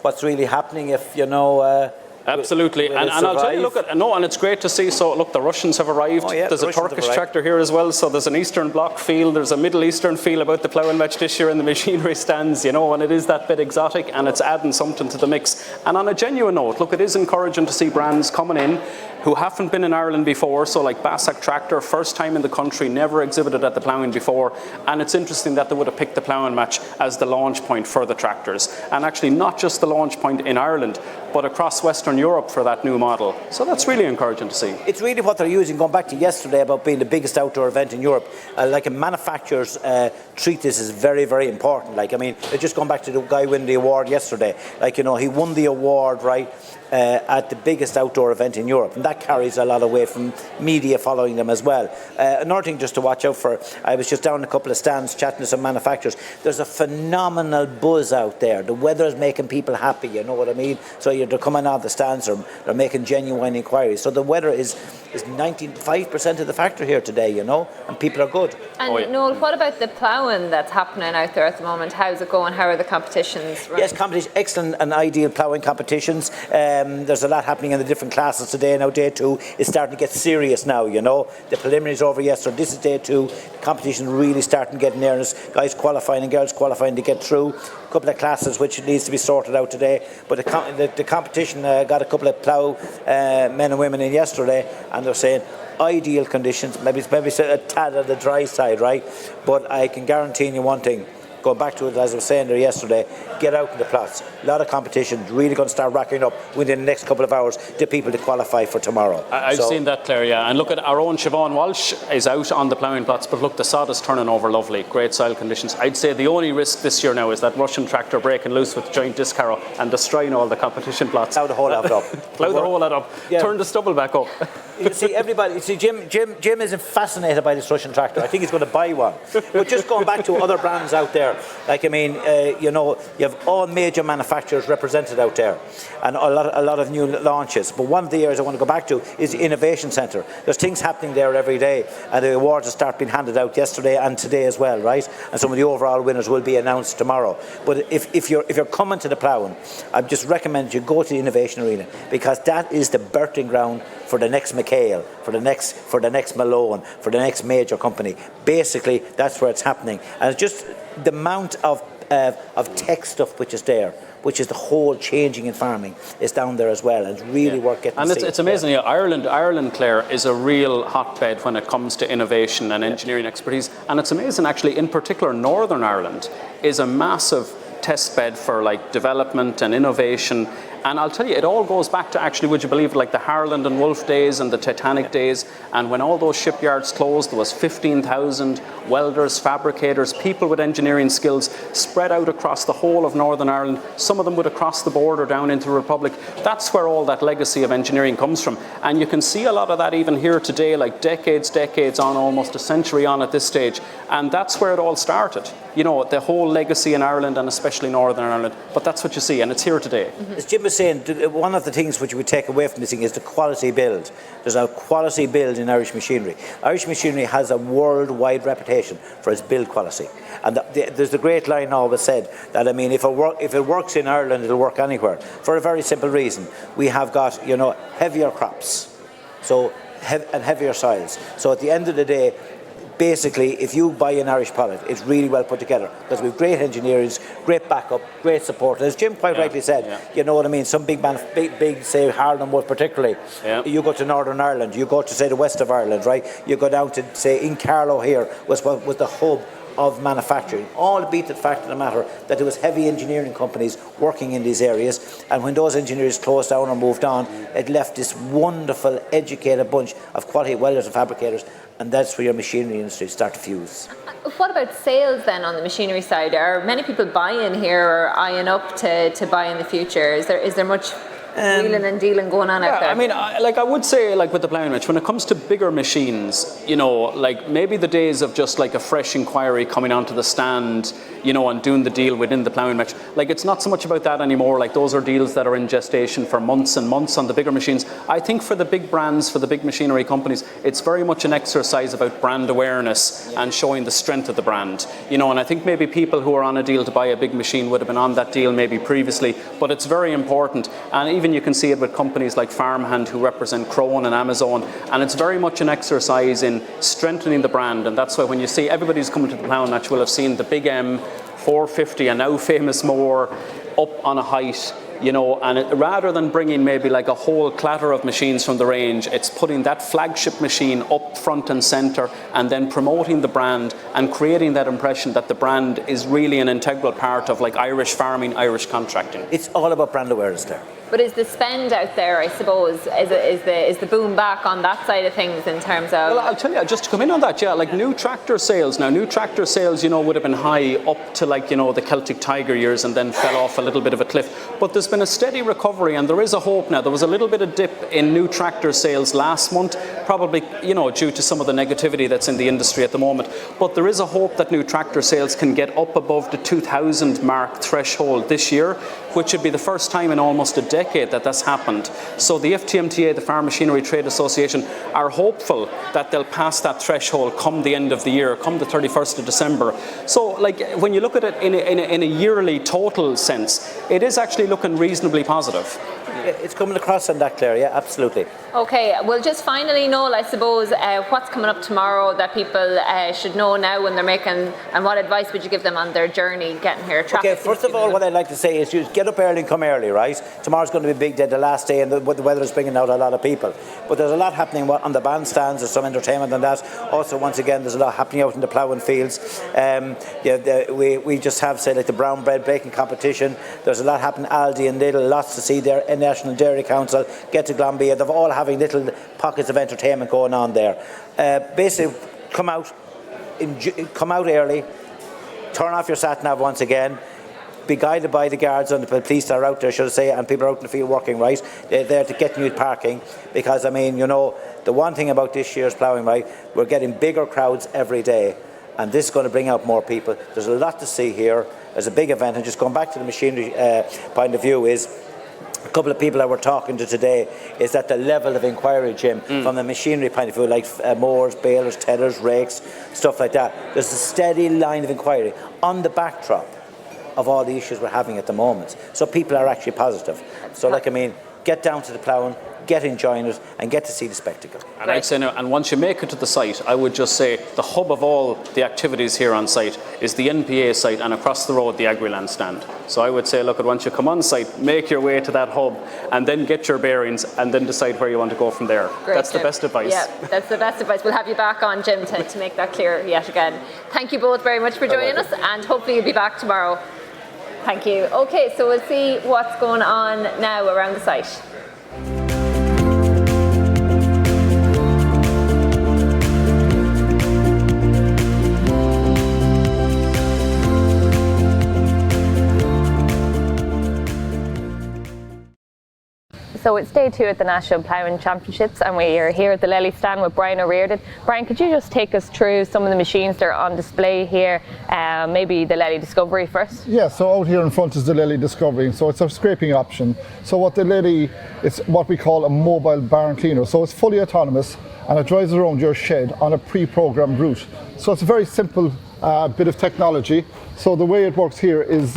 what's really happening if, you know... Absolutely, and I'll tell you, look, and it's great to see. So, look, the Russians have arrived. Oh, yeah, there's a Turkish tractor here as well. So there's an Eastern Bloc feel. There's a Middle Eastern feel about the ploughing match this year in the machinery stands. You know, and it is that bit exotic, and it's adding something to the mix. And on a genuine note, look, it is encouraging to see brands coming in who haven't been in Ireland before. So, like Bassac Tractor, first time in the country, never exhibited at the Ploughing before. And it's interesting that they would have picked the Ploughing match as the launch point for the tractors, and actually not just the launch point in Ireland, but across Western Europe for that new model. So that's really encouraging to see. It's really what they're using, going back to yesterday about being the biggest outdoor event in Europe. Like a manufacturers treat this as very, very important. Like, I mean, just going back to the guy winning the award yesterday. Like, you know, he won the award, right, at the biggest outdoor event in Europe, and that carries a lot of weight from media following them as well. Another thing just to watch out for, I was just down a couple of stands chatting to some manufacturers. There's a phenomenal buzz out there. The weather's making people happy, you know what I mean? So they're coming out of the stands, they're making genuine inquiries. So the weather is 95% of the factor here today, you know, and people are good. And Noel, what about the ploughing that's happening out there at the moment? How's it going? How are the competitions running? Yes, competition, excellent and ideal ploughing competitions. There's a lot happening in the different classes today. Now day 2 is starting to get serious now, you know. The preliminaries over yesterday. This is day 2. The competition really starting to get in there. There's guys qualifying and girls qualifying to get through. A couple of classes which needs to be sorted out today. But the competition got a couple of plough men and women in yesterday, and they're saying ideal conditions, maybe a tad on the dry side, right? But I can guarantee you one thing. going back to it, as I was saying there yesterday, get out in the plots. A lot of competition, really going to start racking up within the next couple of hours the people to qualify for tomorrow. I've seen that, Claire, yeah. And look at our own Siobhan Walsh is out on the ploughing plots, but look, the sod is turning over lovely, great soil conditions. I'd say the only risk this year now is that Russian tractor breaking loose with giant disc harrow and destroying all the competition plots. Plough the whole lot up. Plough the whole lot up. Yeah. Turn the stubble back up. You see, Jim isn't fascinated by this Russian tractor. I think he's going to buy one. But just going back to other brands out there, like, I mean, you have all major manufacturers represented out there, and a lot of new launches. But one of the areas I want to go back to is the Innovation Centre. There's things happening there every day, and the awards will start being handed out yesterday and today as well, right? And some of the overall winners will be announced tomorrow. But if you're coming to the ploughing, I just recommend you go to the Innovation Arena, because that is the birthing ground for the next McHale, for the next Malone, for the next major company. Basically, that's where it's happening, and it's just the amount of tech stuff which is there, which is the whole changing in farming, is down there as well, and it's really worth getting. And it's amazing. Yeah, Ireland, Claire, is a real hotbed when it comes to innovation and engineering expertise, and it's amazing actually. In particular, Northern Ireland is a massive test bed for like development and innovation. And I'll tell you, it all goes back to actually, would you believe, like the Harland and Wolff days and the Titanic days. And when all those shipyards closed, there was 15,000 welders, fabricators, people with engineering skills spread out across the whole of Northern Ireland. Some of them would have crossed the border down into the Republic. That's where all that legacy of engineering comes from. And you can see a lot of that even here today, like decades on, almost a century on at this stage. And that's where it all started. You know, the whole legacy in Ireland, and especially Northern Ireland. But that's what you see, and it's here today. As Jim was saying, one of the things which we take away from this thing is the quality build. There's a quality build in Irish machinery. Irish machinery has a worldwide reputation for its build quality. And there's the great line always said that, I mean, if it works in Ireland, it'll work anywhere. For a very simple reason. We have got, heavier crops, and heavier soils. So at the end of the day, basically, if you buy an Irish product, it's really well put together, because we have great engineers, great backup, great support. And as Jim quite rightly said, you know what I mean, some big, say, Harland and Wolff particularly, you go to Northern Ireland, you go to, say, the west of Ireland, right? You go down to, say, in Carlow here, was the hub of manufacturing, albeit the fact of the matter that there was heavy engineering companies working in these areas, and when those engineers closed down or moved on, it left this wonderful, educated bunch of quality welders and fabricators, and that's where your machinery industry start to fuse. What about sales then on the machinery side? Are many people buying here or eyeing up to buy in the future? Is there much wheeling and dealing going on out there? I mean, I would say, like with the ploughing match, when it comes to bigger machines, like maybe the days of just like a fresh inquiry coming onto the stand, and doing the deal within the ploughing match, like it's not so much about that anymore. Like those are deals that are in gestation for months and months on the bigger machines. I think for the big brands, for the big machinery companies, it's very much an exercise about brand awareness and showing the strength of the brand. And I think maybe people who are on a deal to buy a big machine would have been on that deal maybe previously, but it's very important. And even you can see it with companies like Farmhand who represent Crone and Amazon, and it's very much an exercise in strengthening the brand. And that's why when you see everybody's coming to the ploughing match will have seen the Big M 450 and now famous more up on a height, and rather than bringing maybe like a whole clatter of machines from the range, it's putting that flagship machine up front and centre, and then promoting the brand and creating that impression that the brand is really an integral part of like Irish farming, Irish contracting. It's all about brand awareness there. But is the spend out there, I suppose, is the boom back on that side of things in terms of... Well, I'll tell you, just to come in on that, like new tractor sales, would have been high up to like, the Celtic Tiger years and then fell off a little bit of a cliff. But there's been a steady recovery, and there is a hope now. There was a little bit of dip in new tractor sales last month, probably, due to some of the negativity that's in the industry at the moment. But there is a hope that new tractor sales can get up above the 2,000 mark threshold this year, which would be the first time in almost a decade that that's happened. So the FTMTA, the Farm Machinery Trade Association, are hopeful that they'll pass that threshold come the end of the year, come the 31st of December. So like when you look at it in a yearly total sense, it is actually looking reasonably positive. It's coming across on that, Claire, yeah, absolutely. Okay, well, just finally, Noel, I suppose, what's coming up tomorrow that people should know now when they're making, and what advice would you give them on their journey getting here? Okay, first of all, what I'd like to say is you get up early and come early, right? Tomorrow's going to be a big day, the last day, and the weather is bringing out a lot of people. But there's a lot happening on the bandstands. There's some entertainment on that. Also, once again, there's a lot happening out in the ploughing fields. We just have, say, like the brown bread baking competition. There's a lot happening. Aldi and Lidl, lots to see there. National Dairy Council, get to Glanbia. They're all having little pockets of entertainment going on there. Basically, come out early. Turn off your sat-nav once again. Be guided by the guards and the police that are out there, should I say, and people are out in the field working, right? They're there to get you parking, because, I mean, you know, the one thing about this year's ploughing, right, we're getting bigger crowds every day, and this is going to bring out more people. There's a lot to see here. There's a big event, and just going back to the machinery point of view is, a couple of people that we're talking to today, is that the level of inquiry, Jim, from the machinery point of view, like mowers, balers, tillers, rakes, stuff like that, there's a steady line of inquiry on the backdrop of all the issues we're having at the moment. So people are actually positive. So, like, I mean, get down to the ploughing, get enjoying it, and get to see the spectacle. And I'd say now, and once you make it to the site, I would just say the hub of all the activities here on site is the NPA site, and across the road, the Agriland stand. So I would say, look, once you come on site, make your way to that hub, and then get your bearings, and then decide where you want to go from there. Great, that's Jim. the best advice. Yeah, that's the best advice. We'll have you back on, Jim, to make that clear yet again. Thank you both very much for joining us, and hopefully you'll be back tomorrow. Thank you. Okay, so we'll see what's going on now around the site. So it's day 2 at the National Ploughing Championships, and we are here at the Lely stand with Brian O'Riordan. Brian, could you just take us through some of the machines that are on display here? Maybe the Lely Discovery first? Yeah, so out here in front is the Lely Discovery. So it's a scraping option. So what the Lely, it's what we call a mobile barn cleaner. So it's fully autonomous, and it drives around your shed on a pre-programmed route. So it's a very simple bit of technology. So the way it works here is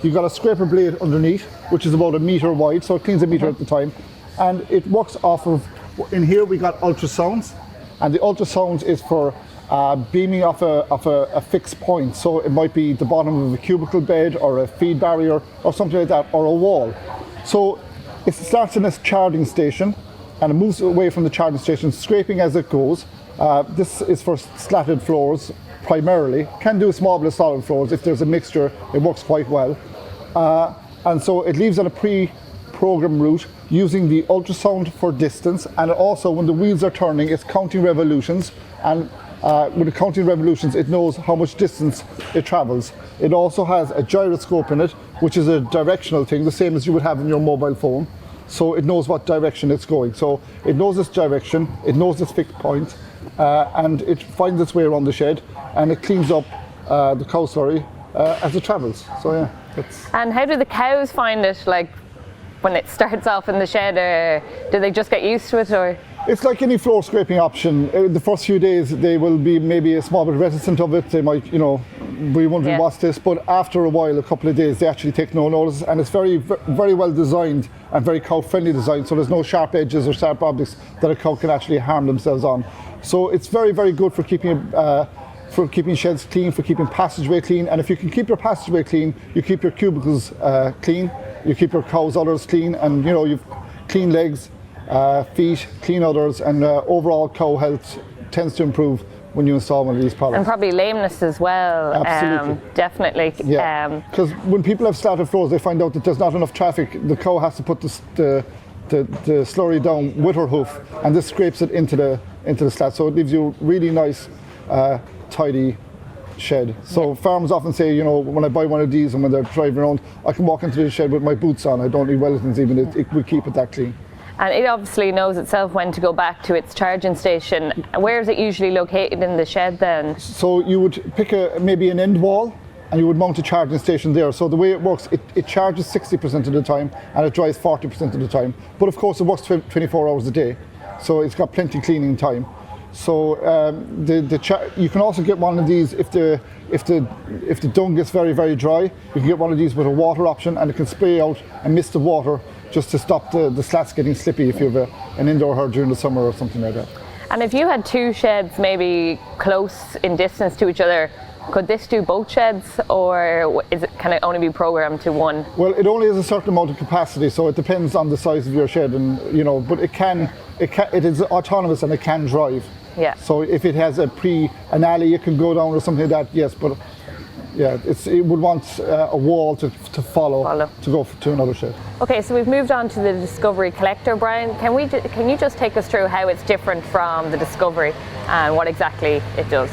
you've got a scraper blade underneath, which is about 1 metre wide, so it cleans 1 metre at the time. And it works off of, in here we got ultrasounds, and the ultrasounds is for beaming off a fixed point. So it might be the bottom of a cubicle bed, or a feed barrier, or something like that, or a wall. So it starts in a charging station, and it moves away from the charging station, scraping as it goes. This is for slatted floors primarily. Can do a small bit of solid floors. If there's a mixture, it works quite well. And so it leaves on a pre-programmed route using the ultrasound for distance, and also when the wheels are turning, it's counting revolutions, and with the counting revolutions, it knows how much distance it travels. It also has a gyroscope in it, which is a directional thing, the same as you would have in your mobile phone. So it knows what direction it's going. So it knows its direction, it knows its fixed point, and it finds its way around the shed, and it cleans up the cow slurry as it travels. So yeah. And how do the cows find it, like when it starts off in the shed, or do they just get used to it, or? It's like any floor scraping option. The first few days they will be maybe a small bit reticent of it. They might, you know, be wondering what's this, but after a while, a couple of days, they actually take no notice, and it's very, very well designed and very cow-friendly designed, so there's no sharp edges or sharp objects that a cow can actually harm themselves on. So it's very, very good for keeping sheds clean, for keeping passageway clean, and if you can keep your passageway clean, you keep your cubicles clean, you keep your cows' udders clean, and you know, you've clean legs, feet, clean udders, and overall cow health tends to improve when you install one of these products. And probably lameness as well. Absolutely. Definitely. Yeah. Because when people have slatted floors, they find out that there's not enough traffic. The cow has to put the slurry down with her hoof, and this scrapes it into the slat. So it leaves you really nice, tidy shed. So farmers often say, you know, when I buy one of these and when they're driving around, I can walk into the shed with my boots on. I don't need Wellingtons even. It will keep it that clean. And it obviously knows itself when to go back to its charging station. Where is it usually located in the shed then? So you would pick maybe an end wall, and you would mount a charging station there. So the way it works, it charges 60% of the time, and it dries 40% of the time. But of course it works 24 hours a day, so it's got plenty cleaning time. So you can also get one of these if the dung gets very, very dry. You can get one of these with a water option, and it can spray out a mist of water just to stop the slats getting slippy if you have an indoor herd during the summer or something like that. And if you had two sheds maybe close in distance to each other, could this do both sheds, or can it only be programmed to one? Well, it only has a certain amount of capacity, so it depends on the size of your shed, and but it is autonomous and it can drive. Yeah. So if it has an alley you can go down or something like that, yes, but yeah, it would want a wall to follow to go to another shed. Okay, so we've moved on to the Discovery Collector, Brian. Can you just take us through how it's different from the Discovery and what exactly it does?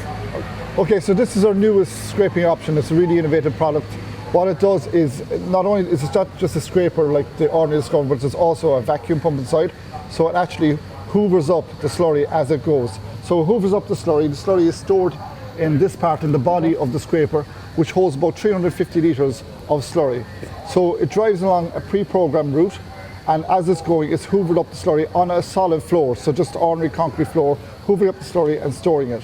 Okay, so this is our newest scraping option. It's a really innovative product. What it does is not only is it not just a scraper like the ordinary Discovery, but there's also a vacuum pump inside. So it actually hoovers up the slurry as it goes. So it hoovers up the slurry. The slurry is stored in this part in the body of the scraper, which holds about 350 litres of slurry. So it drives along a pre-programmed route, and as it's going, it's hoovered up the slurry on a solid floor, so just ordinary concrete floor, hoovering up the slurry and storing it.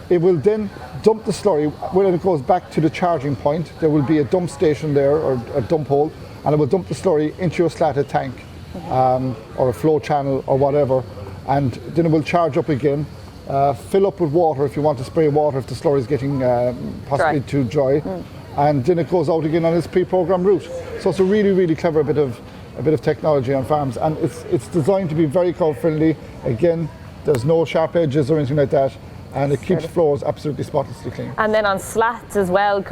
It will then dump the slurry. When it goes back to the charging point, there will be a dump station there, or a dump hole, and it will dump the slurry into a slatted tank, or a flow channel or whatever, and then it will charge up again, fill up with water if you want to spray water if the slurry is getting possibly too dry, and then it goes out again on its pre-programmed route. So it's a really, really clever bit of technology on farms, and it's designed to be very cow friendly. Again, there's no sharp edges or anything like that, and it keeps floors absolutely spotlessly clean. And then on slats as well,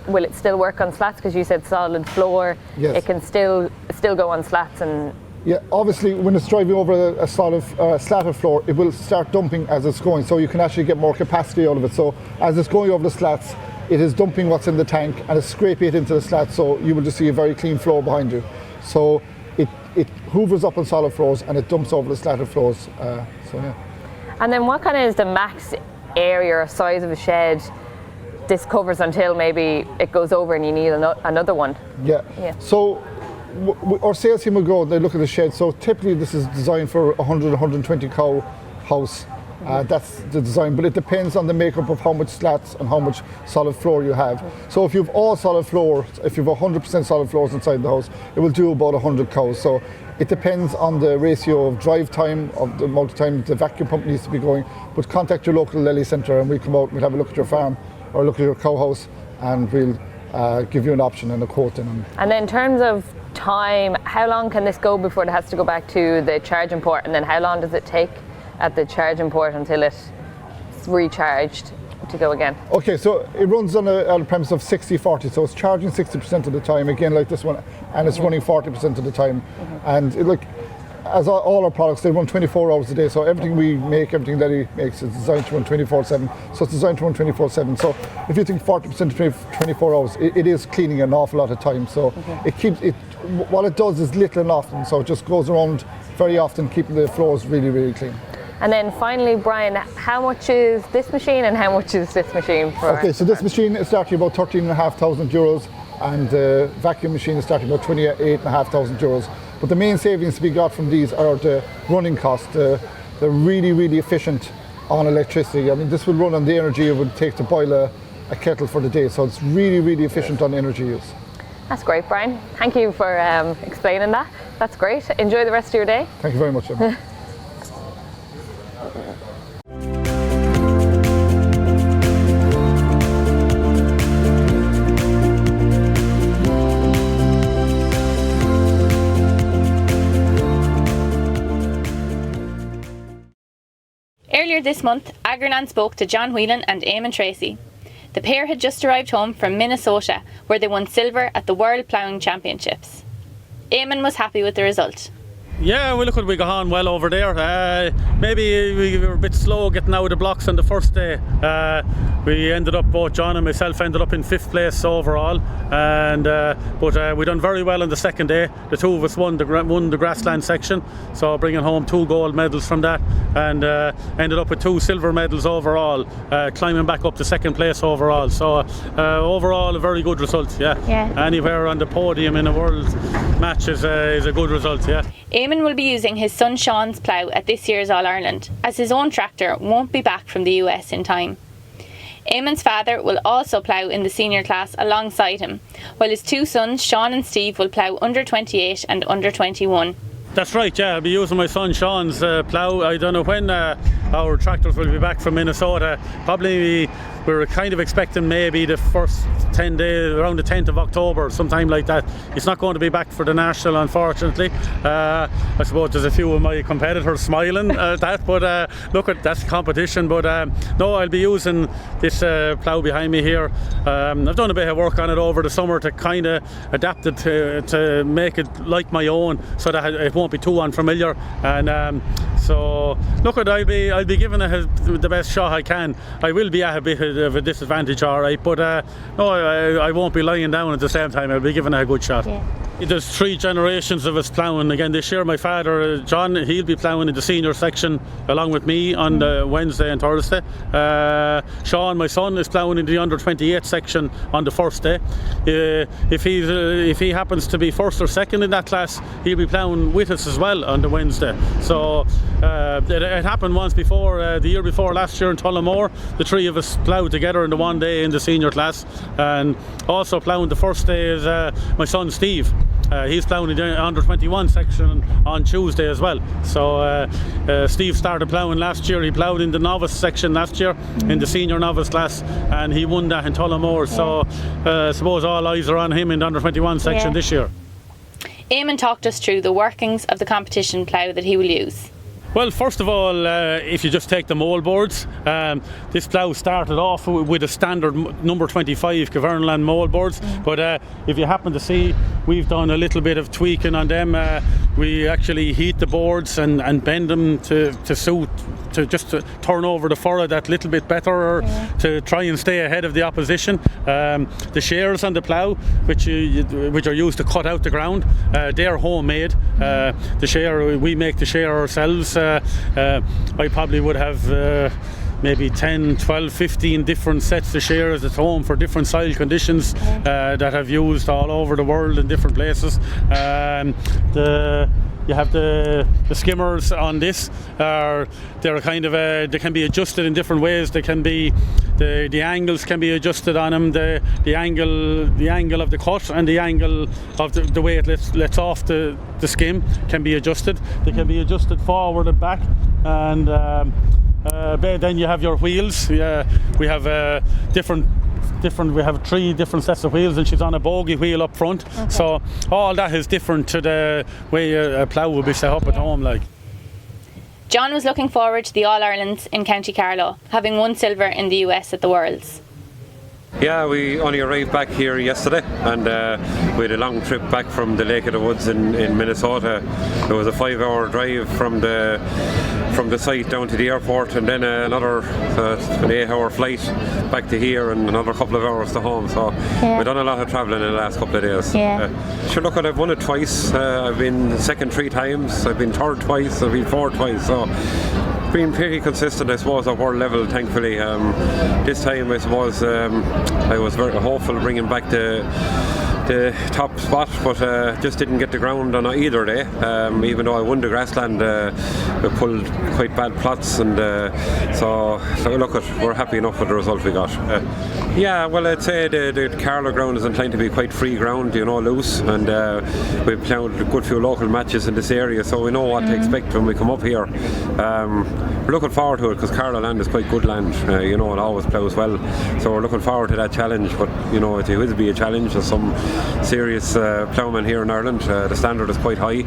will it still work on slats? Because you said solid floor. Yes. It can still go on slats and. Yeah, obviously when it's driving over a slatted floor, it will start dumping as it's going, so you can actually get more capacity out of it. So as it's going over the slats, it is dumping what's in the tank and it's scraping it into the slats, so you will just see a very clean flow behind you. So it hoovers up on solid floors and it dumps over the slatted floors. So yeah. And then what kind of is the max area or size of a shed this covers until maybe it goes over and you need another one? Yeah. So our sales team will go and they look at the shed. So typically this is designed for 100-120 cow house. That's the design, but it depends on the makeup of how much slats and how much solid floor you have. So if you have all solid floor, if you have 100% solid floors inside the house, it will do about 100 cows. So it depends on the ratio of drive time, of the amount of time the vacuum pump needs to be going. But contact your local Lely centre and we'll come out and we'll have a look at your farm or look at your cow house, and we'll give you an option and a quote. And then in terms of time, how long can this go before it has to go back to the charging port, and then how long does it take at the charging port until it's recharged to go again? Okay, so it runs on a premise of 60-40, so it's charging 60% of the time, again like this one, and it's running 40% of the time. And as all our products, they run 24 hours a day, so everything we make, everything that he makes is designed to run 24/7, so it's designed to run 24/7. So if you think 40% of 24 hours, it is cleaning an awful lot of time, so it keeps it. What it does is little and often, so it just goes around very often, keeping the floors really, really clean. And then finally, Brian, how much is this machine and how much is this machine for? Okay, so this machine is starting about €13,500 and the vacuum machine is starting about €28,500. But the main savings to be got from these are the running costs. They're really, really efficient on electricity. I mean, this will run on the energy it would take to boil a kettle for the day, so it's really, really efficient on energy use. That's great, Brian. Thank you for explaining that. That's great. Enjoy the rest of your day. Thank you very much, Emma. Earlier this month, Agriland spoke to John Whelan and Eamon Tracy. The pair had just arrived home from Minnesota, where they won silver at the World Plowing Championships. Eamon was happy with the result. Yeah, we got on well over there. Maybe we were a bit slow getting out of the blocks on the first day. We ended up, both John and myself ended up in 5th place overall, and but we done very well on the second day. The two of us won the grassland section, so bringing home 2 gold medals from that, and ended up with 2 silver medals overall, climbing back up to 2nd place overall. So overall a very good result. Yeah. Anywhere on the podium in a world match is a good result. Yeah. Eamon will be using his son Sean's plough at this year's All-Ireland, as his own tractor won't be back from the US in time. Eamon's father will also plough in the senior class alongside him, while his 2 sons, Sean and Steve, will plough under 28 and under 21. That's right, yeah. I'll be using my son Sean's plough. I don't know when our tractors will be back from Minnesota. Probably we're kind of expecting maybe the first 10 days, around the 10th of October, sometime like that. It's not going to be back for the National, unfortunately. I suppose there's a few of my competitors smiling at that, but look, that's competition. But no, I'll be using this plough behind me here. I've done a bit of work on it over the summer to kind of adapt it to make it like my own, so that it won't be too unfamiliar. And so look, I'll be giving it the best shot I can. I will be at a bit of a disadvantage, all right, but no, I won't be lying down at the same time. I'll be giving it a good shot. Yeah. There's 3 generations of us ploughing again this year. My father, John, he'll be ploughing in the senior section along with me on the Wednesday and Thursday. Sean, my son, is ploughing in the under 28 section on the first day. If he happens to be first or second in that class, he'll be ploughing with us as well on the Wednesday. So it happened once before, the year before last year in Tullamore. The 3 of us ploughed together in the one day in the senior class, and also ploughing the first day is my son Steve. He's ploughing in the under 21 section on Tuesday as well. So Steve started ploughing last year. He ploughed in the novice section last year in the senior novice class, and he won that in Tullamore. So I suppose all eyes are on him in the under 21 section this year. Eamon talked us through the workings of the competition plough that he will use. Well, first of all, if you just take the mould boards, this plough started off with a standard number 25 Cavernaland mould boards, but if you happen to see, we've done a little bit of tweaking on them. We actually heat the boards and bend them to suit, to just to turn over the furrow that little bit better, to try and stay ahead of the opposition. The shears on the plough, which are used to cut out the ground, they're homemade. The shear, we make the shear ourselves. I probably would have maybe 10, 12, 15 different sets of shears at home for different soil conditions that I've used all over the world in different places. You have the skimmers on this. They're kind of they can be adjusted in different ways. They can be the angles can be adjusted on them. The angle of the cut and the angle of the way it lets off the skim can be adjusted. They can be adjusted forward and back, and then you have your wheels. We have we have 3 different sets of wheels, and she's on a bogie wheel up front. Okay. So all that is different to the way a plough will be set up at home. Like. John was looking forward to the All-Irelands in County Carlow, having won silver in the US at the Worlds. Yeah, we only arrived back here yesterday, and we had a long trip back from the Lake of the Woods in Minnesota. It was a 5-hour drive from the site down to the airport, and then another an 8-hour flight back to here, and another couple of hours to home. So we've done a lot of travelling in the last couple of days. Sure, look, I've won it twice. I've been second 3 times. I've been third twice. I've been fourth twice. So been pretty consistent, I suppose, at world level, thankfully. This time, I suppose, I was very hopeful of bringing back the top spot, but just didn't get the ground on either day. Even though I won the grassland, we pulled quite bad plots, and so look, we're happy enough with the result we got. Yeah, well, I'd say the Carlow ground is inclined to be quite free ground, loose, and we've played a good few local matches in this area, so we know what to expect when we come up here. We're looking forward to it, because Carlow land is quite good land, it always ploughs well, so we're looking forward to that challenge. But it will be a challenge. There's some serious ploughmen here in Ireland. The standard is quite high,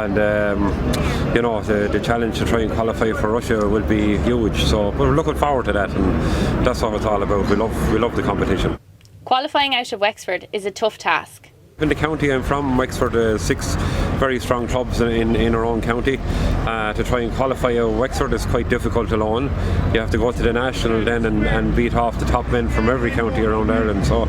and the challenge to try and qualify for Russia will be huge, so we're looking forward to that, and that's what it's all about. We love the competition. Qualifying out of Wexford is a tough task. In the county I'm from, Wexford, 6 very strong clubs in our own county. To try and qualify out Wexford is quite difficult alone. You have to go to the national then and beat off the top men from every county around Ireland. So,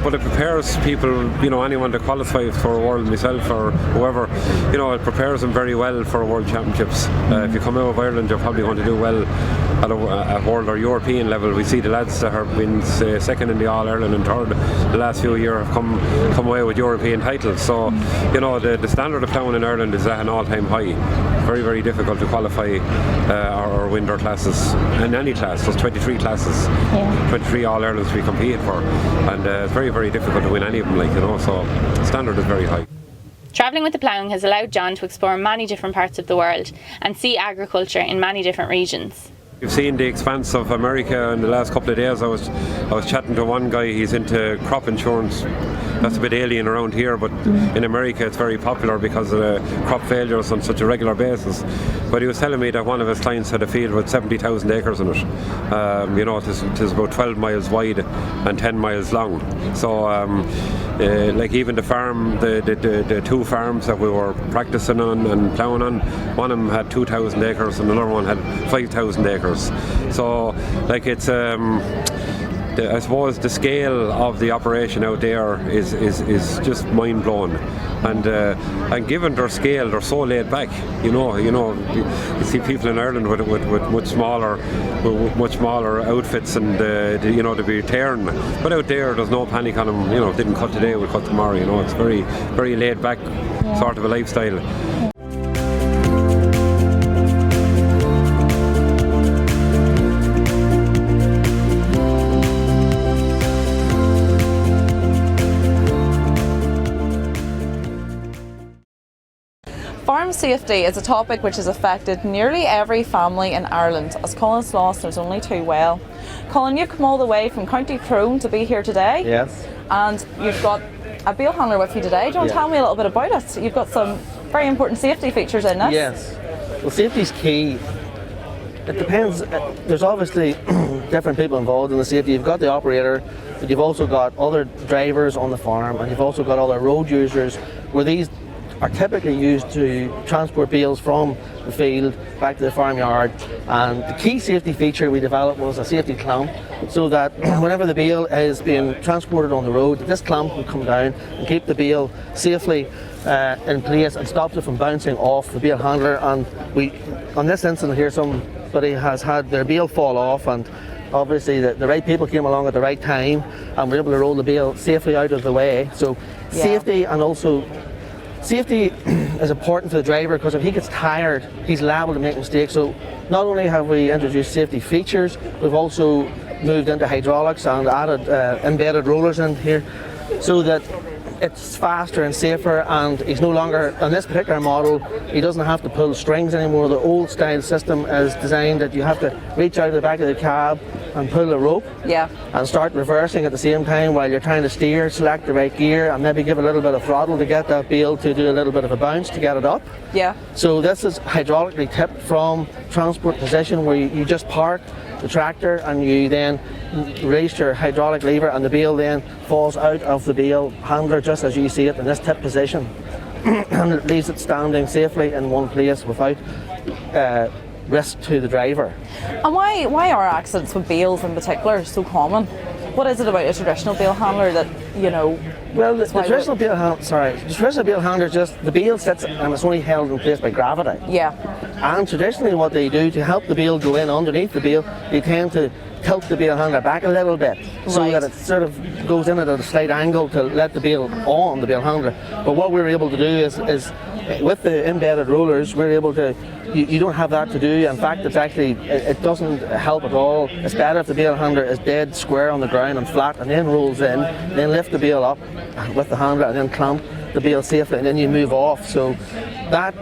but it prepares people, anyone to qualify for a World, myself or whoever, it prepares them very well for a World Championships. If you come out of Ireland, you're probably going to do well at a World or European level. We see the lads that have been second in the All-Ireland and third the last few years have come away with European titles. So, the standard of ploughing in Ireland is at an all-time high. Very, very difficult to qualify or win their classes in any class. There's 23 classes, 23 All-Irelands we compete for, and it's very, very difficult to win any of them. So the standard is very high. Travelling with the Ploughing has allowed John to explore many different parts of the world and see agriculture in many different regions. You've seen the expanse of America in the last couple of days. I was chatting to one guy, he's into crop insurance. That's a bit alien around here, but in America it's very popular because of the crop failures on such a regular basis. But he was telling me that one of his clients had a field with 70,000 acres in it. You know, it is about 12 miles wide and 10 miles long. So like even the farm, the two farms that we were practicing on and ploughing on, one of them had 2,000 acres and another one had 5,000 acres. So like it's I suppose the scale of the operation out there is just mind blowing, and given their scale, they're so laid back. You see people in Ireland with much smaller outfits and to be tearing. But out there, there's no panic on them. You know, didn't cut today, we'll cut tomorrow. You know, it's very very laid back sort of a lifestyle. Farm safety is a topic which has affected nearly every family in Ireland, as Colin's lost knows only too well. Colin, you've come all the way from County Tyrone to be here today. Yes. And you've got a bale handler with you today. Do you want to tell me a little bit about it? You've got some very important safety features in this. Yes. Well, safety's key. It depends. There's obviously different people involved in the safety. You've got the operator, but you've also got other drivers on the farm, and you've also got other road users, where these are typically used to transport bales from the field back to the farmyard. And the key safety feature we developed was a safety clamp, so that whenever the bale is being transported on the road, this clamp will come down and keep the bale safely in place and stops it from bouncing off the bale handler. And on this incident here, somebody has had their bale fall off, and obviously the right people came along at the right time and were able to roll the bale safely out of the way. So safety, and also safety is important for the driver, because if he gets tired, he's liable to make mistakes. So not only have we introduced safety features, we've also moved into hydraulics and added embedded rollers in here, so that it's faster and safer, and he's no longer, on this particular model, he doesn't have to pull strings anymore. The old style system is designed that you have to reach out of the back of the cab and pull a rope and start reversing at the same time while you're trying to steer, select the right gear, and maybe give a little bit of throttle to get that bale to do a little bit of a bounce to get it up. So this is hydraulically tipped from transport position, where you just park the tractor and you then release your hydraulic lever, and the bale then falls out of the bale handler just as you see it in this tip position, and it leaves it standing safely in one place without risk to the driver. And why are accidents with bales in particular so common? What is it about a traditional bale handler that, Well, the traditional bale handler, just the bale sits and it's only held in place by gravity. And traditionally what they do to help the bale go in underneath the bale, they tend to tilt the bale handler back a little bit, so that it sort of goes in at a slight angle to let the bale on the bale handler. But what we're able to do is with the embedded rollers, we're able to, you don't have that to do. In fact, it doesn't help at all. It's better if the bale handler is dead square on the ground and flat, and then rolls in, then lift the bale up with the handler and then clamp the bale safely, and then you move off. So that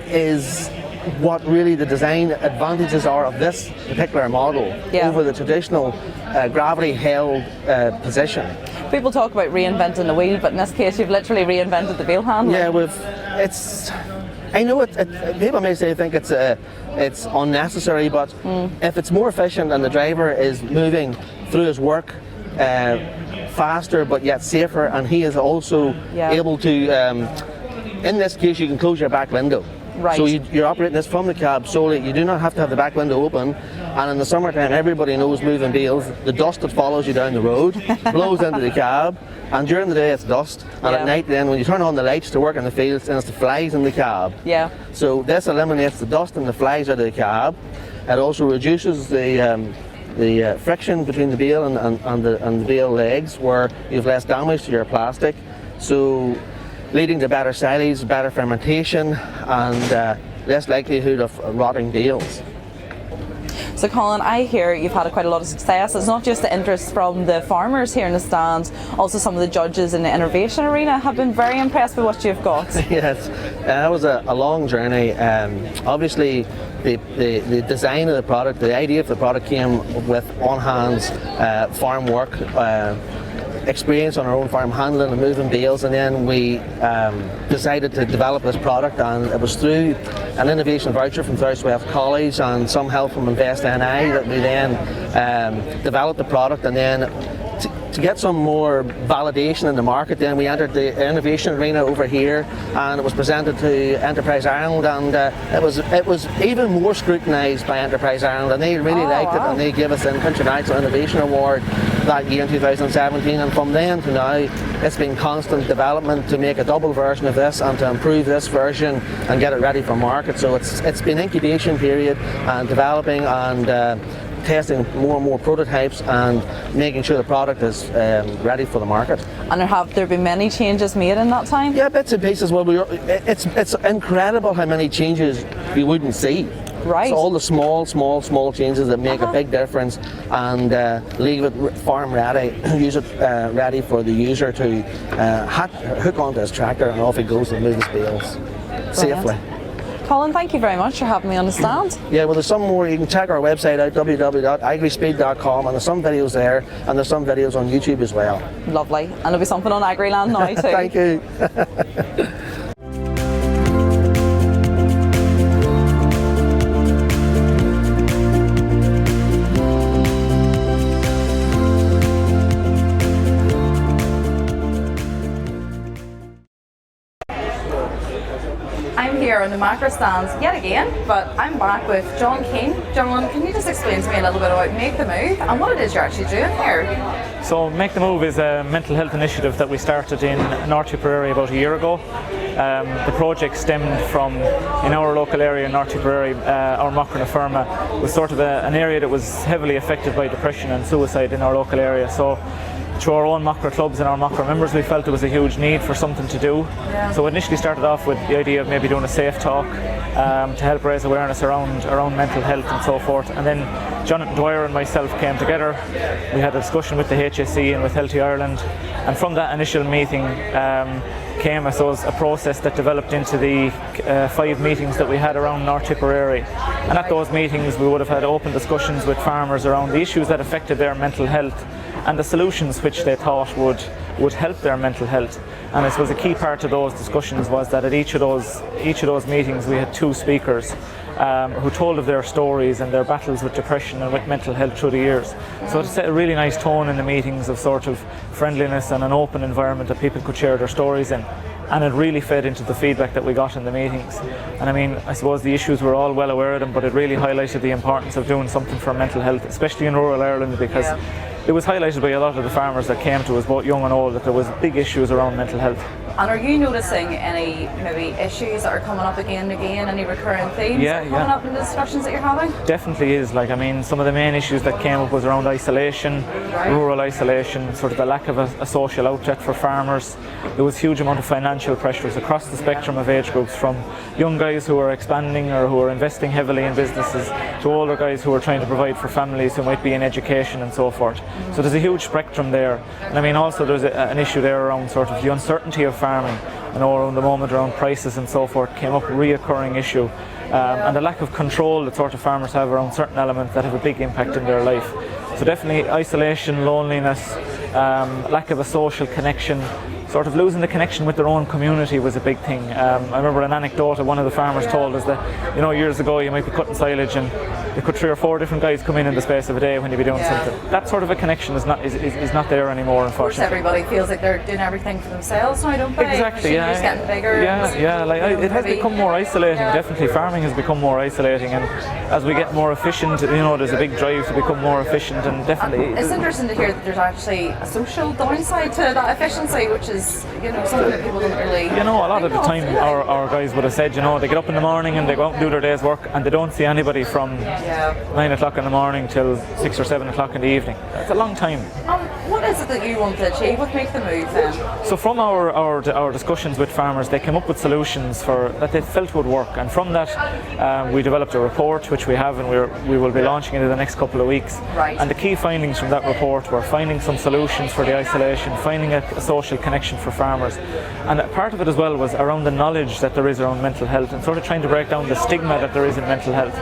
is what really the design advantages are of this particular model over the traditional gravity held position. People talk about reinventing the wheel, but in this case you've literally reinvented the bale handler. I know people may say think it's unnecessary, but if it's more efficient and the driver is moving through his work faster but yet safer, and he is also able to, in this case you can close your back window. So you're operating this from the cab solely. You do not have to have the back window open. And in the summertime, everybody knows moving bales, the dust that follows you down the road blows into the cab. And during the day it's dust. And at night then, when you turn on the lights to work in the fields, then it's the flies in the cab. So this eliminates the dust and the flies out of the cab. It also reduces the friction between the bale and the bale legs, where you have less damage to your plastic. So leading to better silage, better fermentation, and less likelihood of rotting bales. So Colin, I hear you've had quite a lot of success. It's not just the interest from the farmers here in the stand, also some of the judges in the innovation arena have been very impressed with what you've got. Yes, that was a long journey. Obviously the design of the product, the idea of the product came with on-hands farm work, experience on our own farm, handling and moving bales, and then we decided to develop this product, and it was through an innovation voucher from Thurswell College and some help from Invest NI that we then developed the product, and then to get some more validation in the market, then we entered the innovation arena over here, and it was presented to Enterprise Ireland, and it was even more scrutinised by Enterprise Ireland, and they really liked it, and they gave us an International Innovation Award that year in 2017, and from then to now it's been constant development to make a double version of this and to improve this version and get it ready for market. So it's been incubation period and developing and testing more and more prototypes and making sure the product is ready for the market. And have there been many changes made in that time? Yeah, bits and pieces. Well, it's incredible how many changes you wouldn't see. Right. So all the small changes that make a big difference, and leave it farm ready, use it ready for the user to hook onto his tractor, and off he goes and moves his bales safely. Colin, thank you very much for having me on the stand. Yeah, well, there's some more. You can check our website out, www.agryspeed.com, and there's some videos there, and there's some videos on YouTube as well. Lovely. And there'll be something on Agriland now too. Thank you. I'm here on the Macra stands yet again, but I'm back with John Keane. John, can you just explain to me a little bit about Make the Move and what it is you're actually doing here? So Make the Move is a mental health initiative that we started in North Tipperary about a year ago. The project stemmed from, in our local area in North Tipperary, our Macra and Feirme was sort of an area that was heavily affected by depression and suicide in our local area. So through our own Macra clubs and our Macra members, we felt there was a huge need for something to do. Yeah. So initially started off with the idea of maybe doing a safe talk to help raise awareness around mental health and so forth. And then Jonathan Dwyer and myself came together. We had a discussion with the HSE and with Healthy Ireland, and from that initial meeting came, I suppose, a process that developed into the 5 meetings that we had around North Tipperary. And at those meetings we would have had open discussions with farmers around the issues that affected their mental health and the solutions which they thought would help their mental health. And I suppose a key part of those discussions was that at each of those meetings we had 2 speakers who told of their stories and their battles with depression and with mental health through the years. So it set a really nice tone in the meetings of sort of friendliness and an open environment that people could share their stories in. And it really fed into the feedback that we got in the meetings. And I mean, I suppose the issues we're all well aware of them, but it really highlighted the importance of doing something for mental health, especially in rural Ireland, because it was highlighted by a lot of the farmers that came to us, both young and old, that there was big issues around mental health. And are you noticing any maybe issues that are coming up again and again, any recurring themes that are coming up in the discussions that you're having? Definitely is. Like, I mean, some of the main issues that came up was around isolation, rural isolation, sort of the lack of a social outlet for farmers. There was a huge amount of financial pressures across the spectrum of age groups, from young guys who are expanding or who are investing heavily in businesses to older guys who are trying to provide for families who might be in education and so forth. So there's a huge spectrum there. And I mean, also there's an issue there around sort of the uncertainty of farming. I know around the moment around prices and so forth came up, a reoccurring issue. And the lack of control that sort of farmers have around certain elements that have a big impact in their life. So definitely isolation, loneliness, lack of a social connection, sort of losing the connection with their own community was a big thing. I remember an anecdote that one of the farmers told us that, you know, years ago you might be cutting silage and there could 3 or 4 different guys come in the space of a day when you'd be doing something. That sort of a connection is not there anymore, unfortunately. Of course, everybody feels like they're doing everything for themselves now, don't they? Exactly, Machinery's getting bigger. It has become more isolating. Definitely, farming has become more isolating, and as we get more efficient, you know, there's a big drive to become more efficient, and definitely. It's interesting to hear that there's actually a social downside to that efficiency, which is, you know, something that people don't really. You know, a lot of the time our guys would have said, you know, they get up in the morning and they go out and do their day's work, and they don't see anybody from 9 o'clock in the morning till 6 or 7 o'clock in the evening. That's a long time. what is it that you want to achieve? What makes the move then? So from our discussions with farmers, they came up with solutions that they felt would work, and from that we developed a report which we have, and we will be launching it in the next couple of weeks. Right. And the key findings from that report were finding some solutions for the isolation, finding a social connection for farmers, and part of it as well was around the knowledge that there is around mental health, and sort of trying to break down the stigma that there is in mental health.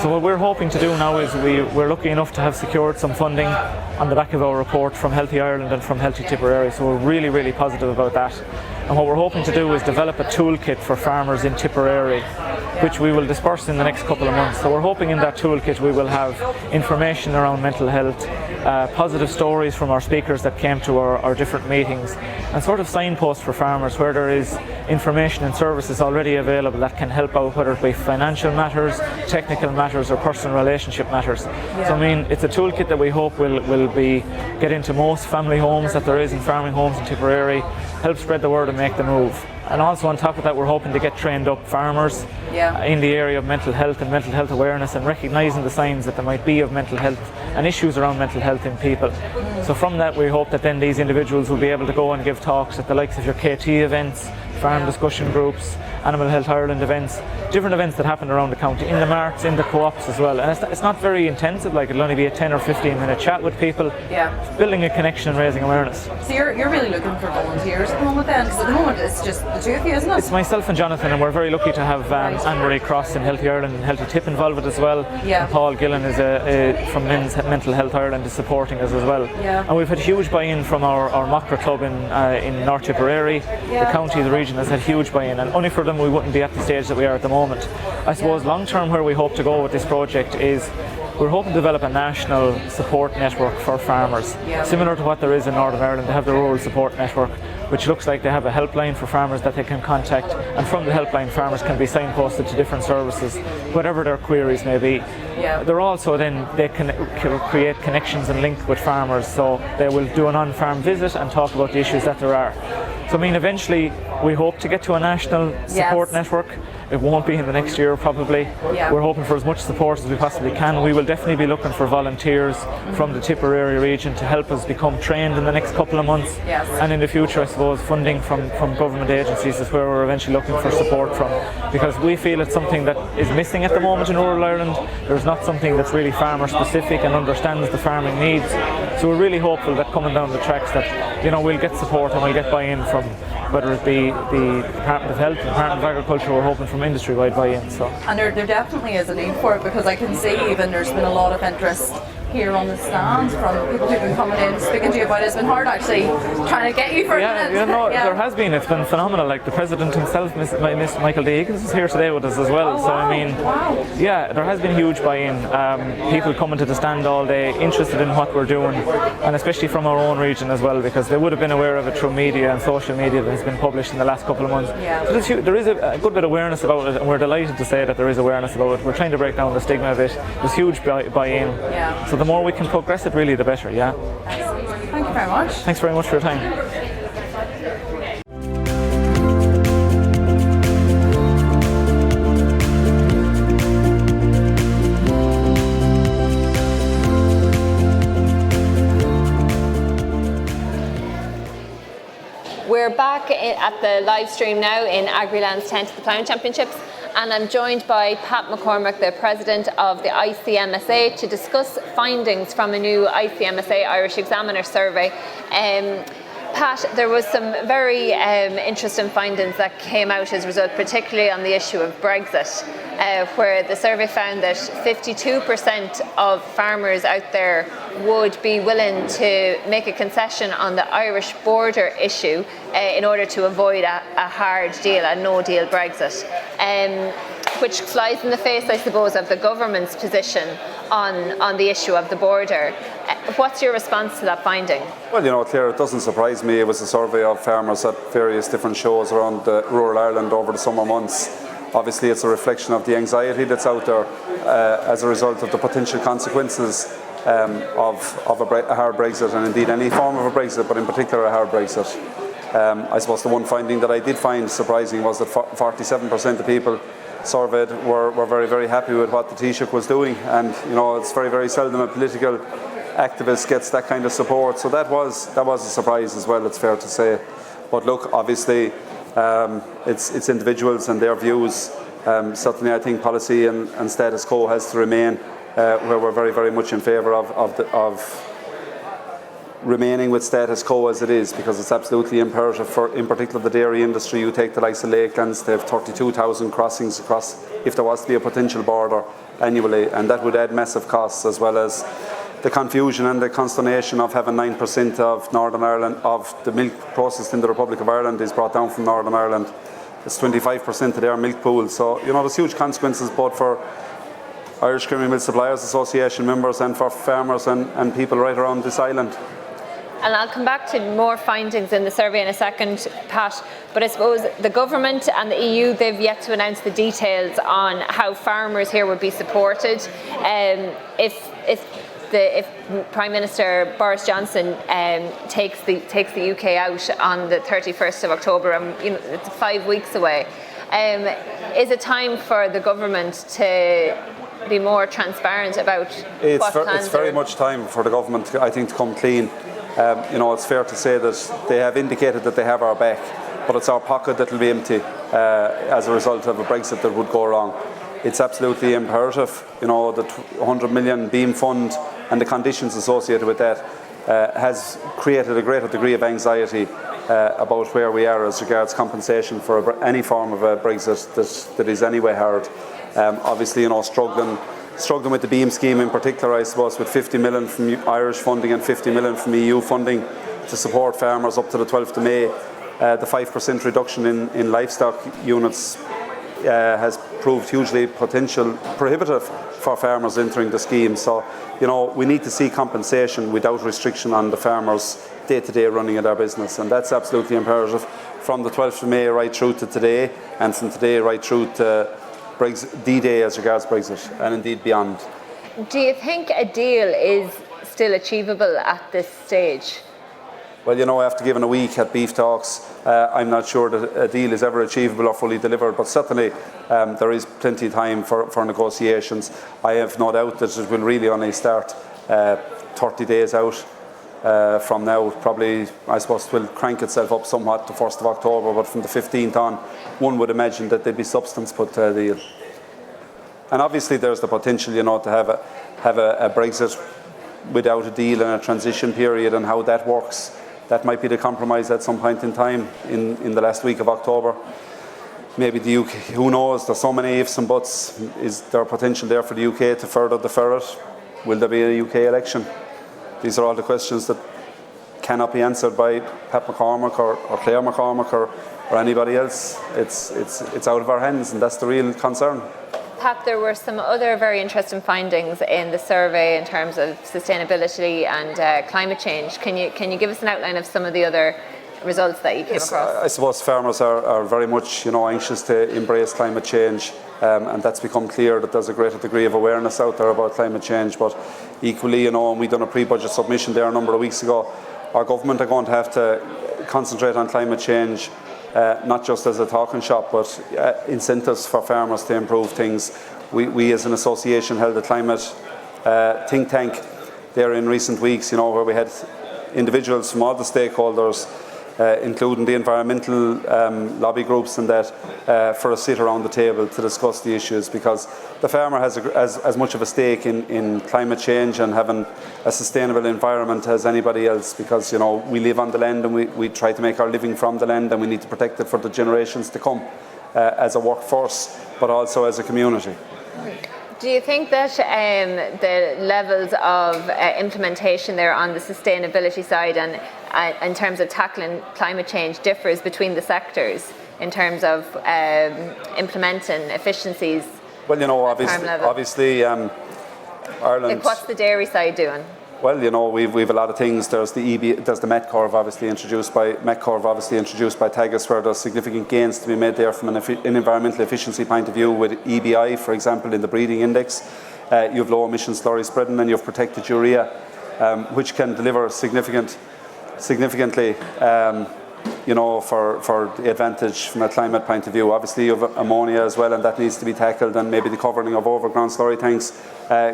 So what we're hoping to do now is we're lucky enough to have secured some funding on the back of our report from Healthy Ireland and from Healthy Tipperary, so we're really, really positive about that. And what we're hoping to do is develop a toolkit for farmers in Tipperary, which we will disperse in the next couple of months. So we're hoping in that toolkit we will have information around mental health, positive stories from our speakers that came to our different meetings, and sort of signposts for farmers where there is information and services already available that can help out, whether it be financial matters, technical matters, or personal relationship matters. Yeah. So I mean, it's a toolkit that we hope will get into most family homes that there is in farming homes in Tipperary, help spread the word and make the move. And also on top of that, we're hoping to get trained up farmers in the area of mental health and mental health awareness, and recognising the signs that there might be of mental health and issues around mental health in people. So from that, we hope that then these individuals will be able to go and give talks at the likes of your KT events, farm discussion groups, Animal Health Ireland events, different events that happen around the county, in the marts, in the co-ops as well. And it's not very intensive, like it'll only be a 10 or 15 minute chat with people, building a connection and raising awareness. So you're really looking for volunteers at the moment then? Because at the moment it's just the two of you, isn't it? It's myself and Jonathan, and we're very lucky to have Anne-Marie Cross in Healthy Ireland and Healthy Tip involved with as well. Yeah. And Paul Gillen is from Mental Health Ireland is supporting us as well. Yeah. And we've had huge buy-in from our Macra club in North Tipperary. The county, the region has had huge buy-in, and only for them we wouldn't be at the stage that we are at the moment. I suppose long term where we hope to go with this project is we're hoping to develop a national support network for farmers, similar to what there is in Northern Ireland. They have the rural support network, which looks like they have a helpline for farmers that they can contact, and from the helpline farmers can be signposted to different services, whatever their queries may be. They're also then, they can create connections and link with farmers, so they will do an on-farm visit and talk about the issues that there are. So I mean, eventually we hope to get to a national support network. It won't be in the next year probably. We're hoping for as much support as we possibly can. We will definitely be looking for volunteers from the Tipperary region to help us become trained in the next couple of months. And in the future, I suppose, funding from government agencies is where we're eventually looking for support from, because we feel it's something that is missing at the moment in rural Ireland. There's not something that's really farmer specific and understands the farming needs. So we're really hopeful that coming down the tracks that, you know, we'll get support and we'll get buy-in from, whether it be the Department of Health, the Department of Agriculture. We're hoping from industry-wide buy-in. So. And there definitely is a need for it, because I can see even there's been a lot of interest here on the stand from people who've been coming in speaking to you about it. It's been hard actually trying to get you for a minute. There has been. It's been phenomenal. Like the President himself, Miss Michael D. Higgins, is here today with us as well. So I mean, there has been huge buy-in. People coming to the stand all day, interested in what we're doing, and especially from our own region as well, because they would have been aware of it through media and social media that has been published in the last couple of months. So there is a good bit of awareness about it, and we're delighted to say that there is awareness about it. We're trying to break down the stigma of it. There's huge buy-in. So the more we can progress it, really, the better. Thank you very much. Thanks very much for your time. We're back at the live stream now in Agriland's tent at the Plowing Championships, and I'm joined by Pat McCormack, the president of the ICMSA, to discuss findings from a new ICMSA Irish Examiner survey. Pat, there was some very interesting findings that came out as a result, particularly on the issue of Brexit, where the survey found that 52% of farmers out there would be willing to make a concession on the Irish border issue in order to avoid a hard deal, a no-deal Brexit, which flies in the face, I suppose, of the government's position on the issue of the border. What's your response to that finding? Well, you know, Claire, it doesn't surprise me. It was a survey of farmers at various different shows around rural Ireland over the summer months. Obviously, it's a reflection of the anxiety that's out there as a result of the potential consequences of a hard Brexit, and indeed any form of a Brexit, but in particular a hard Brexit. I suppose the one finding that I did find surprising was that 47% of people surveyed were very, very happy with what the Taoiseach was doing, and you know, it's very, very seldom a political activist gets that kind of support. So that was a surprise as well, it's fair to say. But look, obviously, it's individuals and their views. Certainly I think policy and status quo has to remain, where we're very, very much in favour of remaining with status quo as it is, because it's absolutely imperative for, in particular, the dairy industry. You take the likes of Lakelands, they have 32,000 crossings across, if there was to be a potential border annually, and that would add massive costs, as well as the confusion and the consternation of having 9% of Northern Ireland, of the milk processed in the Republic of Ireland is brought down from Northern Ireland. It's 25% of their milk pool. So, there's huge consequences both for Irish Creaming Milk Suppliers Association members and for farmers and people right around this island. And I'll come back to more findings in the survey in a second, Pat, but I suppose the government and the EU, they've yet to announce the details on how farmers here would be supported. If Prime Minister Boris Johnson takes the UK out on the 31st of October, and it's 5 weeks away, is it time for the government to be more transparent about what plans It's very much time for the government, I think, to come clean. It's fair to say that they have indicated that they have our back, but it's our pocket that will be empty as a result of a Brexit that would go wrong. It's absolutely imperative. The 100 million Beam Fund and the conditions associated with that has created a greater degree of anxiety about where we are as regards compensation for any form of a Brexit that is anyway hard. Obviously, struggling with the Beam scheme in particular, I suppose, with 50 million from Irish funding and 50 million from EU funding to support farmers up to the 12th of May. The 5% reduction in livestock units has proved hugely prohibitive for farmers entering the scheme. So, we need to see compensation without restriction on the farmers' day-to-day running of their business, and that's absolutely imperative from the 12th of May right through to today, and from today right through to D-Day as regards Brexit, and indeed beyond. Do you think a deal is still achievable at this stage? Well, after giving a week at beef talks, I'm not sure that a deal is ever achievable or fully delivered, but certainly there is plenty of time for negotiations. I have no doubt that it will really only start 30 days out from now. Probably, I suppose, it will crank itself up somewhat the 1st of October, but from the 15th on, one would imagine that there'd be substance put to the deal. And obviously there's the potential, to have a Brexit without a deal and a transition period, and how that works. That might be the compromise at some point in time in the last week of October. Maybe the UK, who knows, there's so many ifs and buts. Is there potential there for the UK to further the ferret? Will there be a UK election? These are all the questions that cannot be answered by Pat McCormick or Claire McCormick or anybody else. It's out of our hands, and that's the real concern. Pat, there were some other very interesting findings in the survey in terms of sustainability and climate change. Can you give us an outline of some of the other results that you came across? I suppose farmers are very much anxious to embrace climate change, and that's become clear that there's a greater degree of awareness out there about climate change. But equally, and we've done a pre-budget submission there a number of weeks ago, our government are going to have to concentrate on climate change, not just as a talking shop, but incentives for farmers to improve things. We as an association held a climate think tank there in recent weeks, where we had individuals from all the stakeholders, including the environmental lobby groups and that, for a sit around the table to discuss the issues, because the farmer has as much of a stake in climate change and having a sustainable environment as anybody else, because we live on the land and we try to make our living from the land, and we need to protect it for the generations to come, as a workforce but also as a community. Do you think that the levels of implementation there on the sustainability side and in terms of tackling climate change differs between the sectors in terms of implementing efficiencies? Well, obviously Ireland... Like, what's the dairy side doing? Well, we've a lot of things. There's the Met Curve obviously introduced by Tagus, where there's significant gains to be made there from an environmental efficiency point of view, with EBI, for example, in the breeding index. You have low emission slurry spreading, and you have protected urea, which can deliver significantly for the advantage from a climate point of view. Obviously you have ammonia as well, and that needs to be tackled, and maybe the covering of overground slurry tanks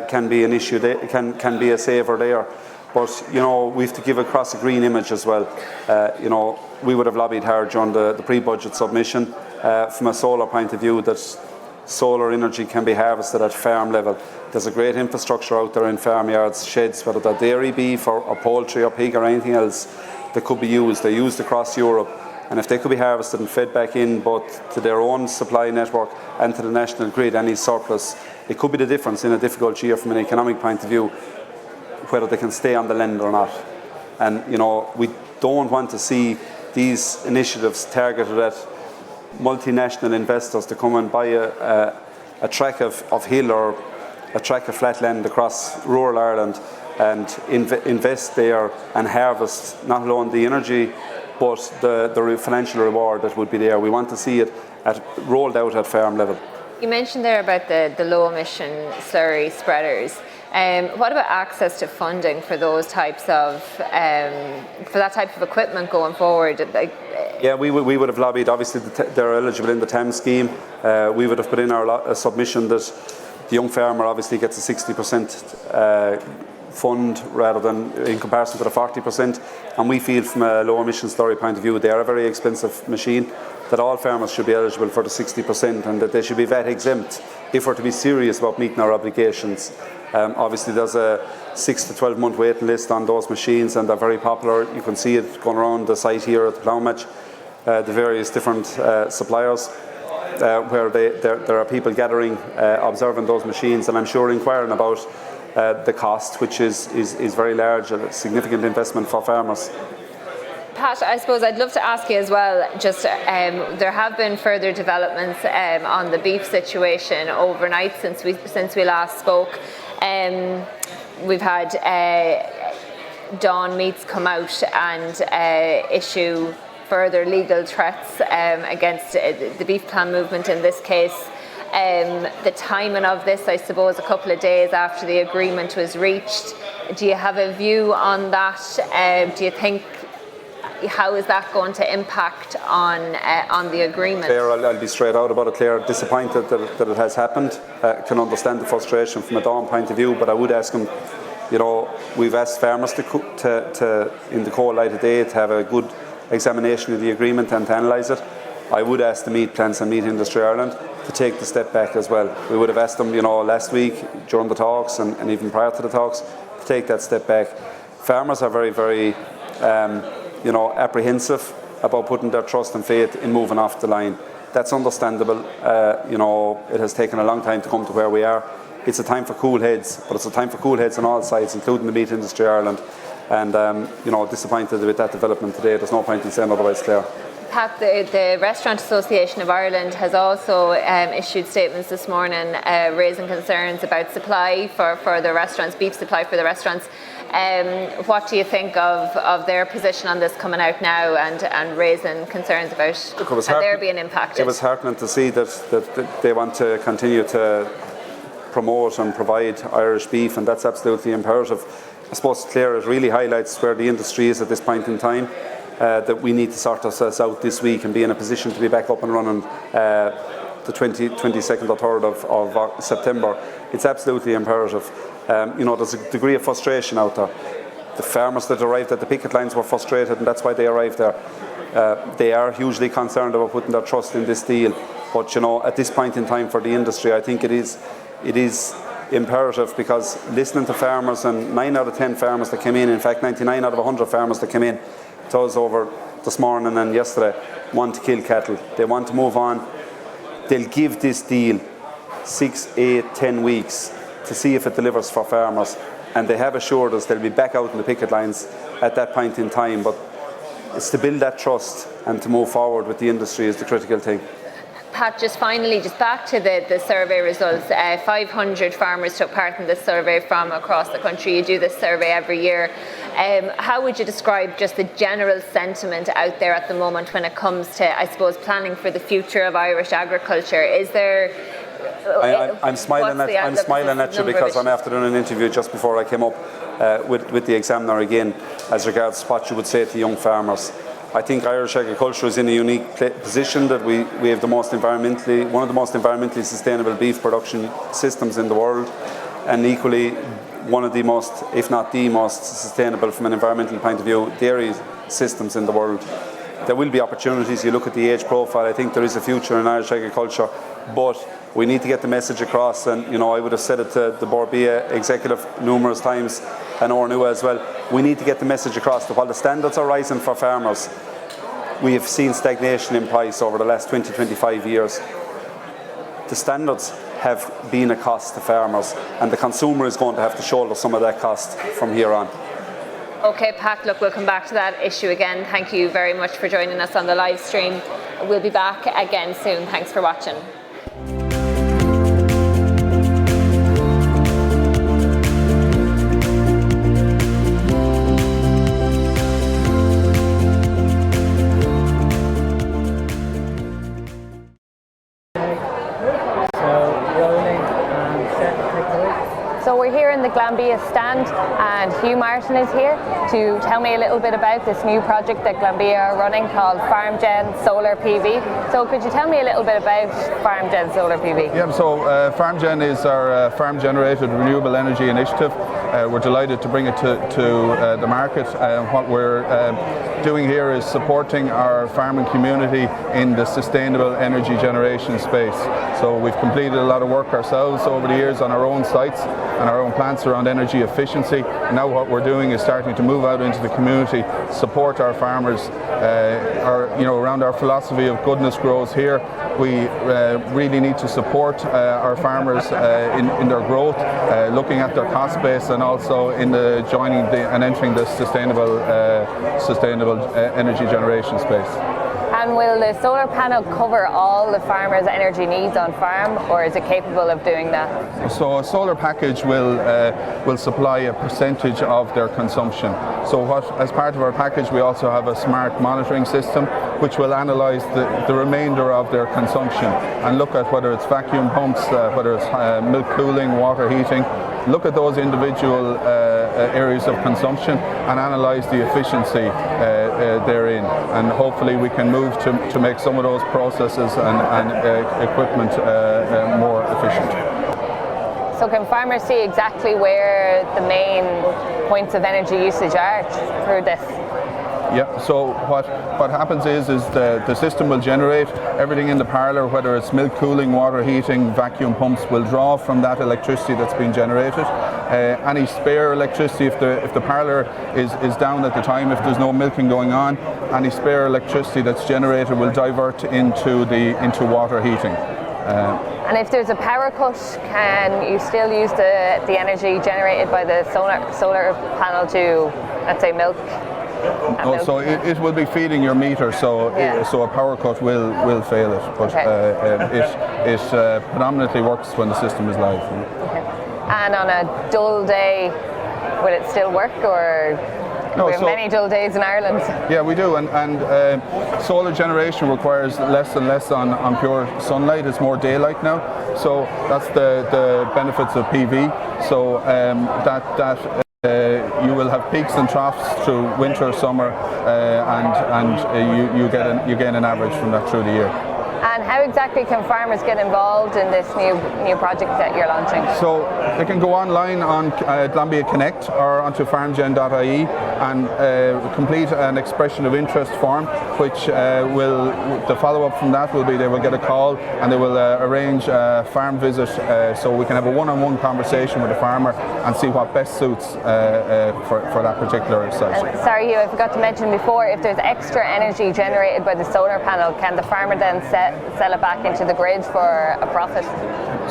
can be an issue, can be a saver there. But we have to give across a green image as well. We would have lobbied hard during the pre-budget submission from a solar point of view that solar energy can be harvested at farm level. There's a great infrastructure out there in farmyards, sheds, whether they're dairy, beef or poultry or pig or anything else that could be used. They're used across Europe, and if they could be harvested and fed back in both to their own supply network and to the national grid, any surplus, it could be the difference in a difficult year from an economic point of view, whether they can stay on the land or not. And we don't want to see these initiatives targeted at multinational investors to come and buy a tract of hill or a tract of flat land across rural Ireland and invest there and harvest not alone the energy but the financial reward that would be there. We want to see it rolled out at farm level. You mentioned there about the low emission slurry spreaders. What about access to funding for those types of for that type of equipment going forward? Yeah, we would have lobbied. Obviously, they're eligible in the TAM scheme. We would have put in our submission that the young farmer obviously gets a 60% fund rather than in comparison to the 40%. And we feel from a low emission slurry point of view, they are a very expensive machine, that all farmers should be eligible for the 60% and that they should be VAT exempt if we're to be serious about meeting our obligations. Obviously there's a 6 to 12 month waiting list on those machines, and they're very popular. You can see it going around the site here at the Plowing, the various different suppliers where there are people gathering, observing those machines, and I'm sure inquiring about the cost, which is very large, a significant investment for farmers. Pat, I suppose I'd love to ask you as well, just there have been further developments on the beef situation overnight since we last spoke. We've had Dawn Meats come out and issue further legal threats against the beef plan movement in this case. The timing of this, I suppose, a couple of days after the agreement was reached. Do you have a view on that? Do you think, how is that going to impact on the agreement? Claire, I'll be straight out about it, Claire. Disappointed that it has happened. Can understand the frustration from a Dawn point of view, but I would ask them, we've asked farmers to in the cold light of day, to have a good examination of the agreement and to analyse it. I would ask the meat plants and Meat Industry Ireland to take the step back as well. We would have asked them, last week during the talks and even prior to the talks, to take that step back. Farmers are very, very apprehensive about putting their trust and faith in moving off the line. That's understandable. It has taken a long time to come to where we are. It's a time for cool heads, but it's a time for cool heads on all sides, including the Meat Industry Ireland. And disappointed with that development today. There's no point in saying otherwise, Claire. Pat, the Restaurant Association of Ireland has also issued statements this morning raising concerns about supply for the restaurants, beef supply for the restaurants. What do you think of their position on this coming out now and raising concerns about how they're being impacted? It was heartening to see that they want to continue to promote and provide Irish beef, and that's absolutely imperative. I suppose, Claire, it really highlights where the industry is at this point in time. That we need to sort ourselves out this week and be in a position to be back up and running the 22nd or 3rd of September. It's absolutely imperative. There's a degree of frustration out there. The farmers that arrived at the picket lines were frustrated, and that's why they arrived there. They are hugely concerned about putting their trust in this deal. But at this point in time for the industry, I think it is imperative, because listening to farmers, and 9 out of 10 farmers that came in fact 99 out of 100 farmers that came in to us over this morning and yesterday, want to kill cattle. They want to move on. They'll give this deal 6, 8, 10 weeks to see if it delivers for farmers, and they have assured us they'll be back out in the picket lines at that point in time. But it's to build that trust and to move forward with the industry is the critical thing. Pat, just finally, just back to the survey results. 500 farmers took part in this survey from across the country. You do this survey every year. How would you describe just the general sentiment out there at the moment when it comes to, I suppose, planning for the future of Irish agriculture? Is there... I'm smiling at you because I'm after doing an interview just before I came up with the Examiner again, as regards what you would say to young farmers. I think Irish agriculture is in a unique position that we have one of the most environmentally sustainable beef production systems in the world, and equally one of the most, if not the most sustainable from an environmental point of view, dairy systems in the world. There will be opportunities. You look at the age profile, I think there is a future in Irish agriculture, but we need to get the message across, and I would have said it to the Borbia executive numerous times, and Ornua as well. We need to get the message across that while the standards are rising for farmers, we have seen stagnation in price over the last 20-25 years. The standards have been a cost to farmers, and the consumer is going to have to shoulder some of that cost from here on. Okay, Pat, look, we'll come back to that issue again. Thank you very much for joining us on the live stream. We'll be back again soon. Thanks for watching. So we're here in the Glanbia stand, and Hugh Martin is here to tell me a little bit about this new project that Glanbia are running called FarmGen Solar PV. So could you tell me a little bit about FarmGen Solar PV? Yeah, so FarmGen is our farm-generated renewable energy initiative. We're delighted to bring it to the market. What we're doing here is supporting our farming community in the sustainable energy generation space. So we've completed a lot of work ourselves over the years on our own sites and our own plants around energy efficiency. Now what we're doing is starting to move out into the community, support our farmers. Around our philosophy of goodness grows here, we really need to support our farmers in their growth, looking at their cost base, and also in entering the sustainable energy generation space. And will the solar panel cover all the farmers' energy needs on farm, or is it capable of doing that? So a solar package will supply a percentage of their consumption. So as part of our package, we also have a smart monitoring system which will analyse the remainder of their consumption and look at whether it's vacuum pumps, whether it's milk cooling, water heating. Look at those individual areas of consumption and analyse the efficiency therein, and hopefully we can move to make some of those processes and equipment more efficient. So can farmers see exactly where the main points of energy usage are through this? Yeah, so what happens is the system will generate everything in the parlour, whether it's milk cooling, water heating, vacuum pumps, will draw from that electricity that's been generated. Any spare electricity, if the parlour is down at the time, if there's no milking going on, any spare electricity that's generated will divert into water heating. And if there's a power cut, can you still use the energy generated by the solar panel to, let's say, milk? So it will be feeding your meter, so a power cut will fail it, but it predominantly works when the system is live. Okay. And on a dull day, will it still work, or we have many dull days in Ireland? Yeah, we do, and solar generation requires less and less on pure sunlight. It's more daylight now, so that's the benefits of PV. So you will have peaks and troughs through winter, summer, and you get an average from that through the year. And how exactly can farmers get involved in this new project that you're launching? So they can go online on Glanbia Connect or onto farmgen.ie and complete an expression of interest form, which the follow-up from that will be they will get a call and they will arrange a farm visit, so we can have a one-on-one conversation with the farmer and see what best suits for that particular site. Sorry, Hugh, I forgot to mention before, if there's extra energy generated by the solar panel, can the farmer then sell it back into the grid for a profit?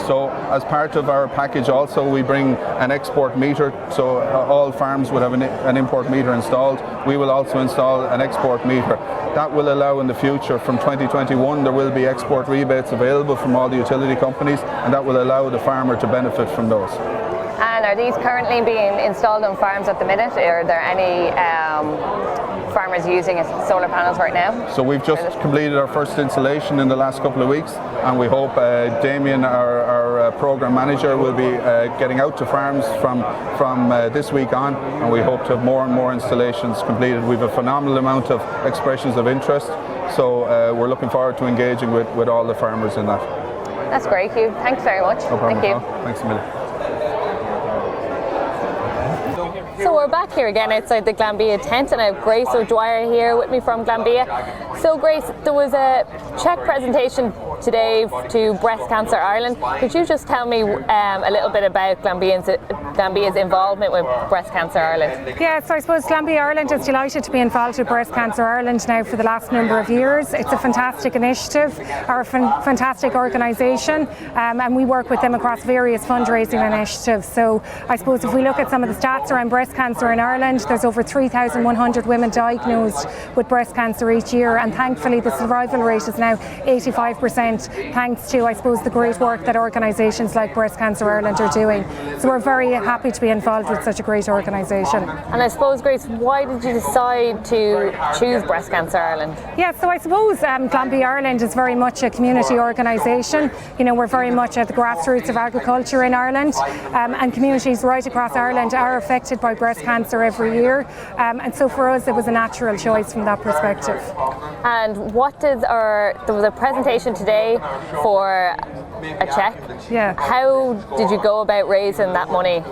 So as part of our package also we bring an export meter, so all farms would have an import meter installed. We will also install an export meter. That will allow in the future, from 2021, there will be export rebates available from all the utility companies, and that will allow the farmer to benefit from those. And are these currently being installed on farms at the minute? Are there any farmers using solar panels right now? So we've just completed our first installation in the last couple of weeks, and we hope Damien, our program manager, will be getting out to farms from this week on, and we hope to have more and more installations completed. We've a phenomenal amount of expressions of interest, so we're looking forward to engaging with all the farmers in that. That's great, Hugh. Thanks very much. No problem. Thank you. Thanks a million. So we're back here again outside the Glanbia tent, and I have Grace O'Dwyer here with me from Glanbia. So Grace, there was a check presentation today to Breast Cancer Ireland. Could you just tell me a little bit about Glanbia's involvement with Breast Cancer Ireland? Yeah, so I suppose Glanbia Ireland is delighted to be involved with Breast Cancer Ireland now for the last number of years. It's a fantastic initiative, or a fantastic organisation, and we work with them across various fundraising initiatives. So I suppose if we look at some of the stats around breast cancer in Ireland, there's over 3,100 women diagnosed with breast cancer each year, and thankfully the survival rate is now 85%, thanks to, I suppose, the great work that organisations like Breast Cancer Ireland are doing. So we're very happy to be involved with such a great organisation. And I suppose, Grace, why did you decide to choose Breast Cancer Ireland? Yeah, so I suppose Glanbia Ireland is very much a community organisation. You know, we're very much at the grassroots of agriculture in Ireland, and communities right across Ireland are affected by breast cancer every year, and so for us it was a natural choice from that perspective. And what did there was a presentation today for a check. Yeah. How did you go about raising that money?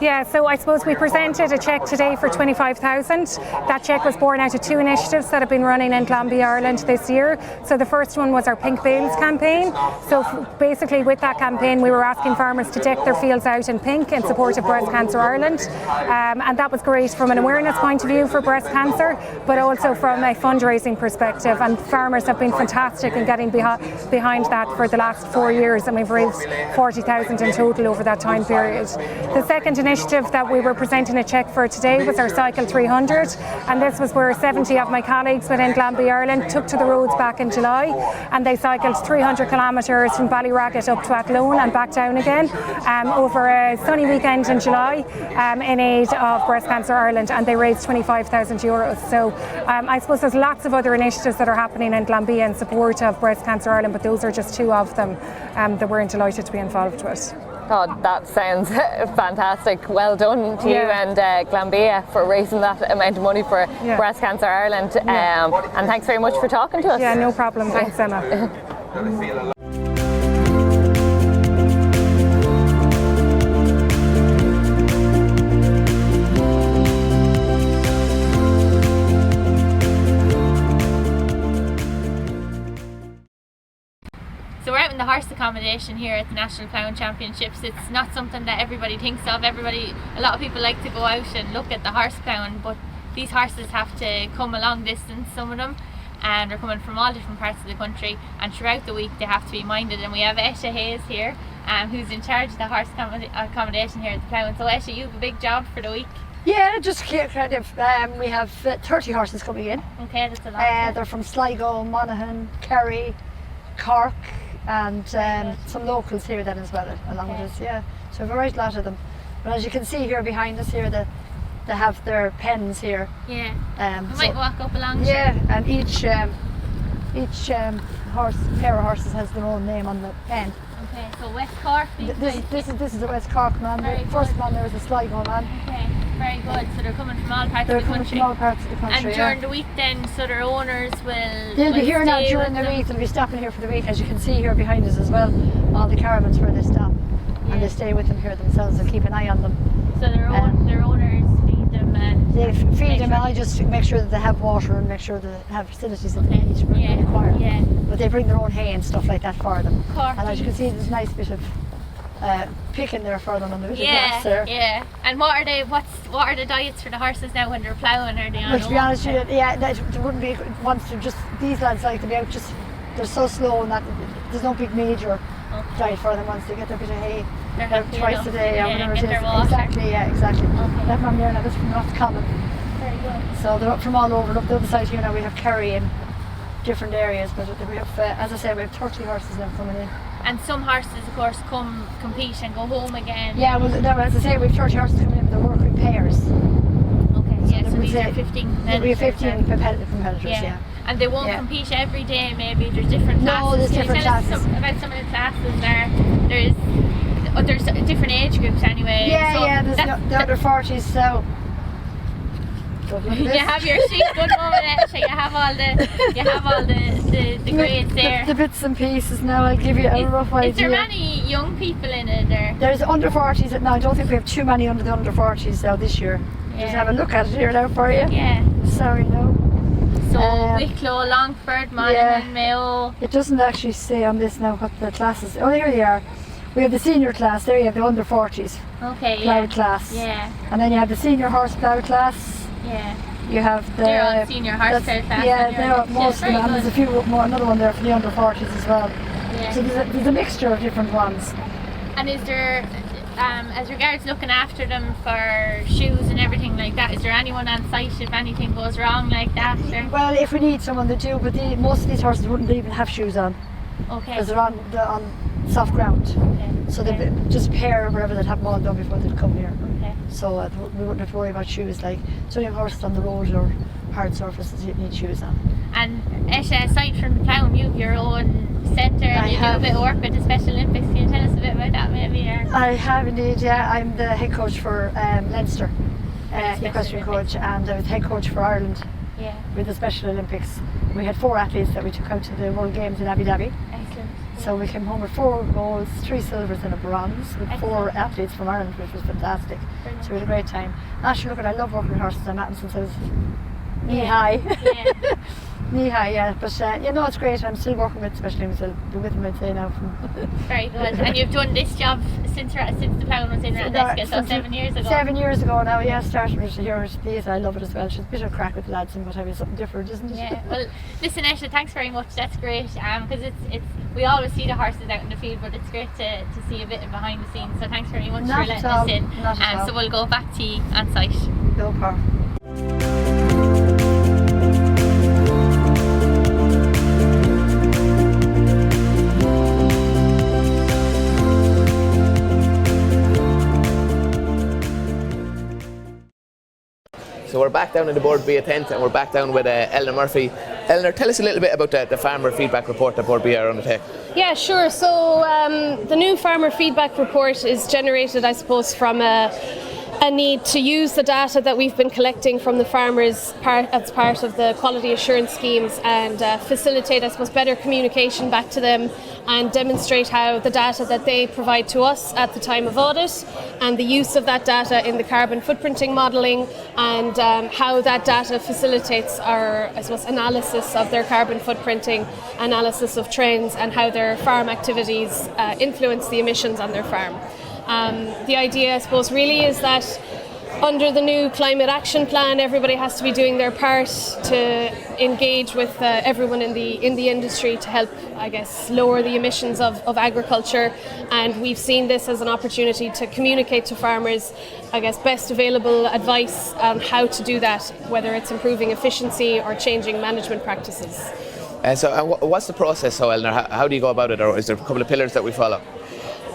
Yeah, so I suppose we presented a cheque today for 25,000. That cheque was born out of two initiatives that have been running in Glanbia Ireland this year. So the first one was our Pink Bales campaign. So basically with that campaign we were asking farmers to deck their fields out in pink in support of Breast Cancer Ireland, and that was great from an awareness point of view for breast cancer, but also from a fundraising perspective, and farmers have been fantastic in getting behind that for the last 4 years, and we've raised 40,000 in total over that time period. The second initiative that we were presenting a cheque for today was our Cycle 300, and this was where 70 of my colleagues within Glanbia Ireland took to the roads back in July, and they cycled 300 kilometres from Ballyraggett up to Athlone and back down again over a sunny weekend in July in aid of Breast Cancer Ireland, and they raised 25,000 euros. So I suppose there's lots of other initiatives that are happening in Glanbia in support of Breast Cancer Ireland, but those are just two of them that we're delighted to be involved with. Oh, that sounds fantastic. Well done to you and Glanbia for raising that amount of money for Breast Cancer Ireland. And thanks very much for talking to us. Yeah, no problem. Thanks, Emma. So we're out in the horse accommodation here at the National Plowing Championships. It's not something that everybody thinks of. A lot of people like to go out and look at the horse ploughing, but these horses have to come a long distance, some of them, and they're coming from all different parts of the country, and throughout the week they have to be minded. And we have Esha Hayes here, who's in charge of the horse accommodation here at the Plowing. So Esha, you have a big job for the week. Yeah, just kind of, we have 30 horses coming in. Okay, that's a lot. They're from Sligo, Monaghan, Kerry, Cork, and some locals here then as well, along with us, yeah. So a right lot of them. But as you can see here behind us here, they have their pens here. Yeah. We might walk up along. Yeah, and each pair of horses has their own name on the pen. Okay, so West Cork. This is the West Cork man. The first man there is a Sligo man. Okay, very good. So they're coming from all parts They're of the coming country. from all parts of the country. And during the week then, so their owners will. They'll be here now stay during with the them. week. They'll be stopping here for the week, as you can see here behind us as well. All the caravans where they stop, and they stay with them here themselves and keep an eye on them. So their owners feed them and. They feed them, and I just make sure that they have water and make sure that they have facilities that they need to require. Yeah. But they bring their own hay and stuff like that for them. Corky. And as you can see, there's a nice bit of picking there for them on the bit of Yeah, grass there. yeah. And what are the diets for the horses now when they're ploughing? Are they on? But to be honest with you, yeah, there wouldn't be once to just these lads like to be out. Just they're so slow and that there's no big major diet for them once they get their bit of hay. Twice a day or whatever it is. Exactly, yeah, exactly. That from there now, that's from North Common. Very good. So they're up from all over. Up the other side here now we have Kerry in different areas, but we have, as I said, we have 30 horses now coming in. And some horses, of course, compete and go home again. Yeah, well, no, as I say, we have 30 horses coming in, but they work in pairs. Okay, yeah, so would these say are 15 we have competitors. 15 competitors, yeah. And they won't Yeah. compete every day, maybe there's different classes. No, there's Can different you tell classes. us about some of the classes there's different age groups anyway. Yeah, so yeah, there's the under 40s, so. You have your sheet, good moment, Esha. You have all the grades there. The bits and pieces now, I'll give you a rough idea. Is there many young people in it there? There's under 40s now. I don't think we have too many under the under 40s now this year. Just have a look at it here now for you. Yeah. Sorry, no. So Wicklow, Longford, Monaghan, Mayo. It doesn't actually say on this now what the classes. Oh, here they are. We have the senior class. There you have the under 40s. Okay. Plough class. Yeah. And then you have the senior horse plough class. Yeah. You have the. They're on senior horse plough class. Yeah, they're most of them. And there's a few more. Another one there for the under 40s as well. Yeah. So there's a mixture of different ones. And is there, as regards looking after them for shoes and everything like that, is there anyone on site if anything goes wrong like that? Or? Well, if we need someone to do, but most of these horses wouldn't even have shoes on. Okay. Because they're on soft ground. Okay. So they just pair or whatever, they'd have them all done before they'd come here. Okay. So we wouldn't have to worry about shoes. Like, so many horses on the road or hard surfaces, you need shoes on. And Esha, aside from the Plowing, you have your own centre and you do a bit of work with the Special Olympics. Can you tell us a bit about that maybe? Or? I have indeed, yeah. I'm the head coach for Leinster, equestrian coach, and I was head coach for Ireland with the Special Olympics. We had 4 athletes that we took out to the World Games in Abu Dhabi. Excellent. So we came home with 4 golds, 3 silvers and a bronze with 4 athletes from Ireland, which was fantastic. Brilliant. So we had a great time. Actually, look, I love working with horses. I'm at them since I was knee-high. Yeah. Knee-high, yeah. But you know, it's great. I'm still working with Special Olympics. I'll be with them, I'd say, now. Very good. And you've done this job since the Plowing was in Renewable, so 7 years ago. 7 years ago now, yeah. Started with here with these. I love it as well. She's a bit of crack with the lads and what have you, something different, isn't it? Yeah. Well, listen, Esha, thanks very much. That's great. Because it's we always see the horses out in the field, but it's great to see a bit of behind the scenes. So thanks very much for letting us in. So we'll go back to you on site. No problem. So we're back down in the Board B tent and we're back down with Eleanor Murphy. Eleanor, tell us a little bit about the farmer feedback report that Board B are undertaking. Yeah, sure. So the new farmer feedback report is generated, I suppose, from a need to use the data that we've been collecting from the farmers as part of the quality assurance schemes and facilitate, I suppose, better communication back to them and demonstrate how the data that they provide to us at the time of audit and the use of that data in the carbon footprinting modelling and how that data facilitates our, I suppose, analysis of their carbon footprinting, analysis of trends and how their farm activities influence the emissions on their farm. The idea, I suppose, really is that under the new climate action plan, everybody has to be doing their part to engage with everyone in the industry to help, I guess, lower the emissions of agriculture. And we've seen this as an opportunity to communicate to farmers, I guess, best available advice on how to do that, whether it's improving efficiency or changing management practices. So what's the process, Eleanor? How do you go about it, or is there a couple of pillars that we follow?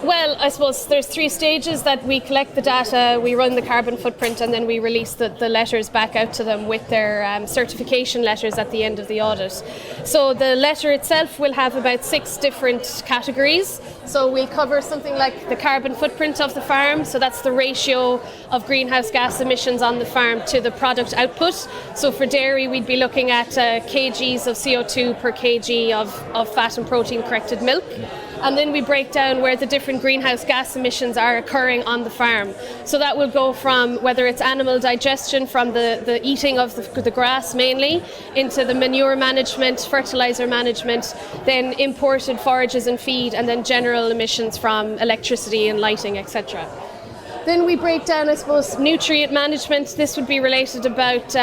Well, I suppose there's 3 stages that we collect the data, we run the carbon footprint, and then we release the letters back out to them with their certification letters at the end of the audit. So the letter itself will have about 6 different categories. So we'll cover something like the carbon footprint of the farm, so that's the ratio of greenhouse gas emissions on the farm to the product output. So for dairy, we'd be looking at kgs of CO2 per kg of fat and protein corrected milk. And then we break down where the different greenhouse gas emissions are occurring on the farm. So that will go from whether it's animal digestion from the eating of the grass mainly, into the manure management, fertiliser management, then imported forages and feed, and then general emissions from electricity and lighting, etc. Then we break down, I suppose, nutrient management. This would be related about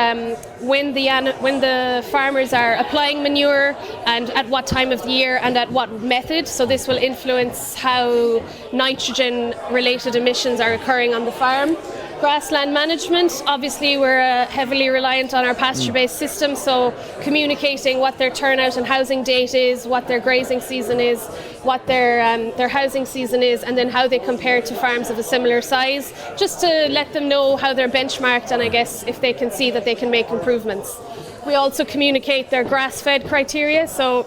when the farmers are applying manure and at what time of the year and at what method. So this will influence how nitrogen-related emissions are occurring on the farm. Grassland management, obviously we're heavily reliant on our pasture-based system, so communicating what their turnout and housing date is, what their grazing season is, what their housing season is, and then how they compare to farms of a similar size, just to let them know how they're benchmarked, and I guess if they can see that they can make improvements. We also communicate their grass-fed criteria, so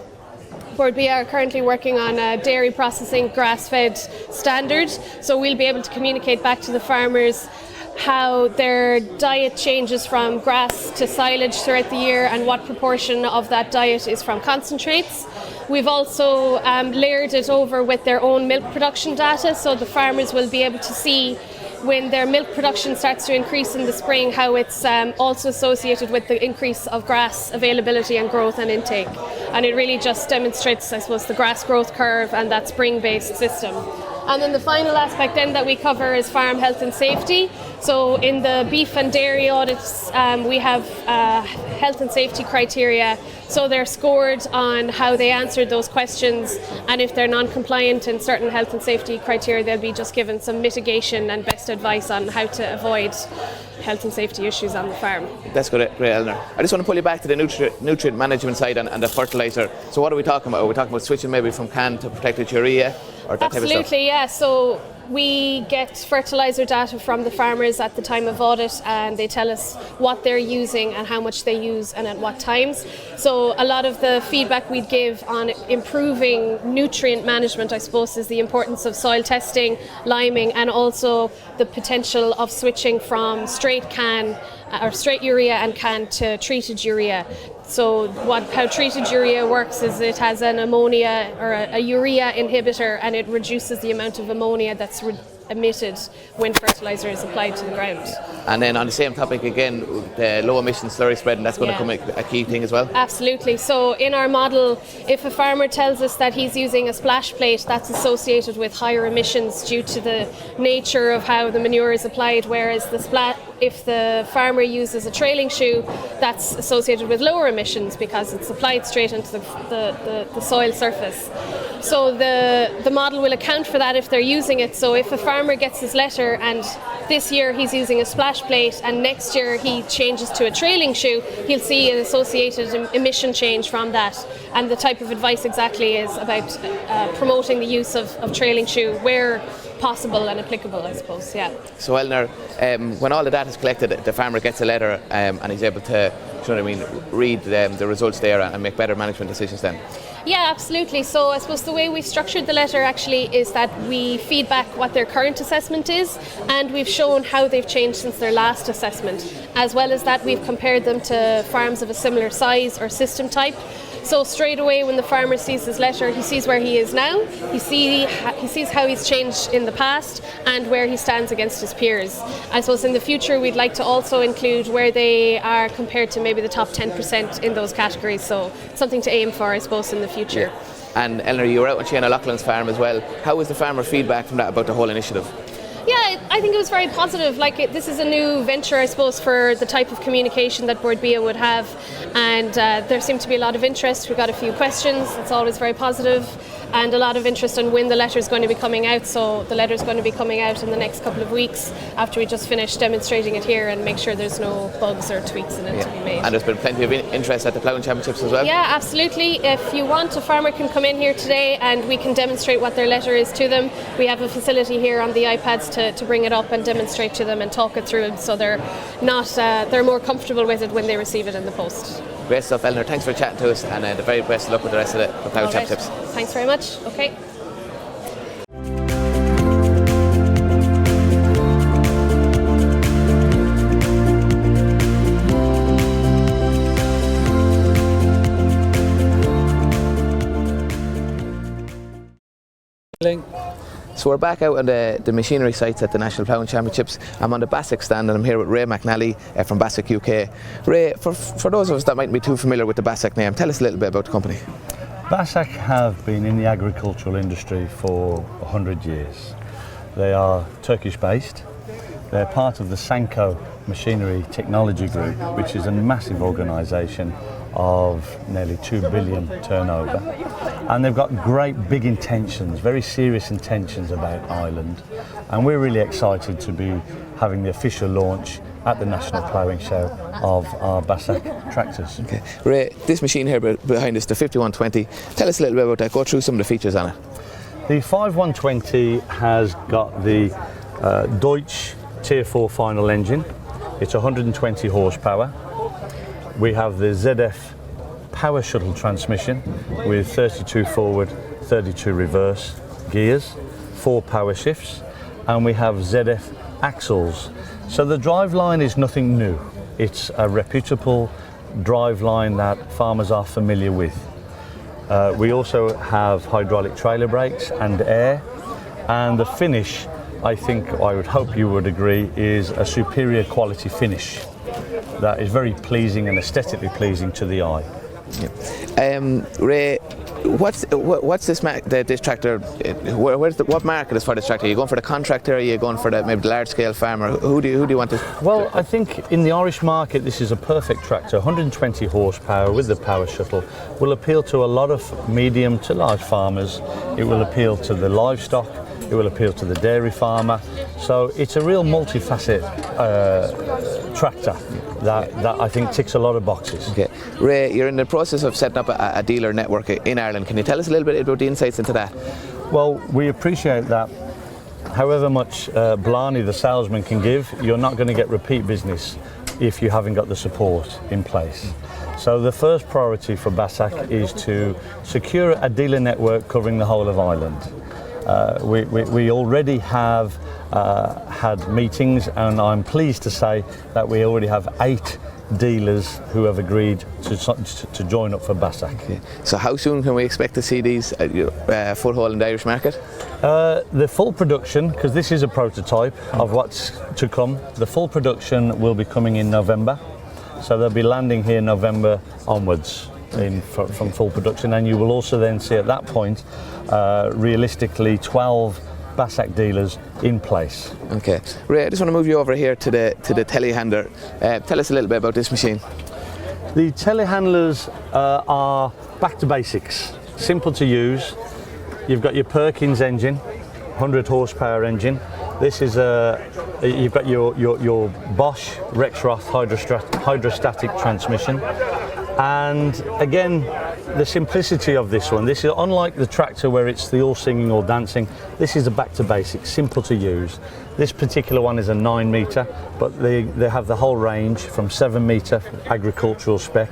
Board B are currently working on a dairy processing grass-fed standard, so we'll be able to communicate back to the farmers how their diet changes from grass to silage throughout the year and what proportion of that diet is from concentrates. We've also layered it over with their own milk production data, so the farmers will be able to see when their milk production starts to increase in the spring, how it's also associated with the increase of grass availability and growth and intake. And it really just demonstrates, I suppose, the grass growth curve and that spring-based system. And then the final aspect then that we cover is farm health and safety. So in the beef and dairy audits, we have health and safety criteria. So they're scored on how they answered those questions, and if they're non-compliant in certain health and safety criteria, they'll be just given some mitigation and best advice on how to avoid health and safety issues on the farm. That's great, Eleanor. I just want to pull you back to the nutrient management side and the fertiliser. So what are we talking about? Are we talking about switching maybe from can to protected urea or that type of stuff? Absolutely, yeah. So we get fertiliser data from the farmers at the time of audit, and they tell us what they're using and how much they use and at what times. So a lot of the feedback we'd give on improving nutrient management, I suppose, is the importance of soil testing, liming, and also the potential of switching from straight can or straight urea and can to treated urea. So how treated urea works is it has an ammonia or a urea inhibitor, and it reduces the amount of ammonia that's emitted when fertiliser is applied to the ground. And then on the same topic again, the low emission slurry spread, and that's going to come a key thing as well? Absolutely. So in our model, if a farmer tells us that he's using a splash plate, that's associated with higher emissions due to the nature of how the manure is applied, whereas if the farmer uses a trailing shoe, that's associated with lower emissions because it's applied straight into the soil surface. So the model will account for that if they're using it. So if a farmer gets his letter and this year he's using a splash plate and next year he changes to a trailing shoe, he'll see an associated emission change from that. And the type of advice exactly is about promoting the use of trailing shoe where possible and applicable, I suppose, yeah. So Eleanor, when all the data is collected, the farmer gets a letter and he's able to, you know what I mean, read the results there and make better management decisions then? Yeah, absolutely. So I suppose the way we've structured the letter actually is that we feed back what their current assessment is, and we've shown how they've changed since their last assessment. As well as that, we've compared them to farms of a similar size or system type. So straight away when the farmer sees his letter, he sees where he is now, he sees how he's changed in the past and where he stands against his peers. I suppose in the future we'd like to also include where they are compared to maybe the top 10% in those categories, so something to aim for, I suppose, in the future. Yeah. And Eleanor, you were out on Shane O'Loughlin's farm as well. How was the farmer feedback from that about the whole initiative? Yeah, I think it was very positive. This is a new venture, I suppose, for the type of communication that Board B would have, and there seemed to be a lot of interest. We got a few questions. It's always very positive, and a lot of interest on when the letter is going to be coming out. So the letter is going to be coming out in the next couple of weeks after we just finish demonstrating it here and make sure there's no bugs or tweaks in it to be made. And there's been plenty of interest at the Ploughing Championships as well? Yeah, absolutely. If you want, a farmer can come in here today and we can demonstrate what their letter is to them. We have a facility here on the iPads to bring it up and demonstrate to them and talk it through, so they're more comfortable with it when they receive it in the post. Great stuff, Eleanor. Thanks for chatting to us, and the very best of luck with the rest of the Ploughing Championships. Thanks very much. Okay. So we're back out on the machinery sites at the National Ploughing Championships. I'm on the Bassick stand and I'm here with Ray McNally from Bassick UK. Ray, for those of us that mightn't be too familiar with the Bassick name, tell us a little bit about the company. Bassick have been in the agricultural industry for 100 years. They are Turkish based. They're part of the Sanko Machinery Technology Group, which is a massive organisation of nearly 2 billion turnover, and they've got great big intentions, very serious intentions about Ireland, and we're really excited to be having the official launch at the National Ploughing Show of our Bassac tractors. Okay. Ray, this machine here behind us, the 5120, tell us a little bit about that, go through some of the features on it. The 5120 has got the Deutsch Tier 4 final engine. It's 120 horsepower. We have the ZF power shuttle transmission with 32 forward, 32 reverse gears, 4 power shifts, and we have ZF axles. So the driveline is nothing new. It's a reputable driveline that farmers are familiar with. We also have hydraulic trailer brakes and air, and the finish, I would hope you would agree, is a superior quality finish that is very pleasing and aesthetically pleasing to the eye. Ray, what's this tractor? What market is for this tractor? Are you going for the contractor? Are you going for maybe the large scale farmer? Who do you want to? Well, I think in the Irish market this is a perfect tractor. 120 horsepower with the power shuttle will appeal to a lot of medium to large farmers. It will appeal to the livestock. It will appeal to the dairy farmer. So it's a real multifaceted tractor that I think ticks a lot of boxes. Okay. Ray, you're in the process of setting up a dealer network in Ireland. Can you tell us a little bit about the insights into that? Well, we appreciate that. However much Blarney the salesman can give, you're not going to get repeat business if you haven't got the support in place. So the first priority for Bassac is to secure a dealer network covering the whole of Ireland. We already have had meetings, and I'm pleased to say that we already have 8 dealers who have agreed to join up for Bassac. Okay. So how soon can we expect to see these foothold in the Irish market? The full production, because this is a prototype of what's to come, the full production will be coming in November. So they'll be landing here November onwards from full production, and you will also then see at that point realistically 12 Bassac dealers in place. Okay. Ray, I just want to move you over here to the telehandler. Tell us a little bit about this machine. The telehandlers are back to basics, simple to use. You've got your Perkins engine, 100 horsepower engine. This is you've got your Bosch Rexroth hydrostatic transmission. And again, the simplicity of this one, this is unlike the tractor where it's the all singing all dancing. This is a back to basics, simple to use. This particular one is a 9 metre, but they have the whole range from 7 metre agricultural spec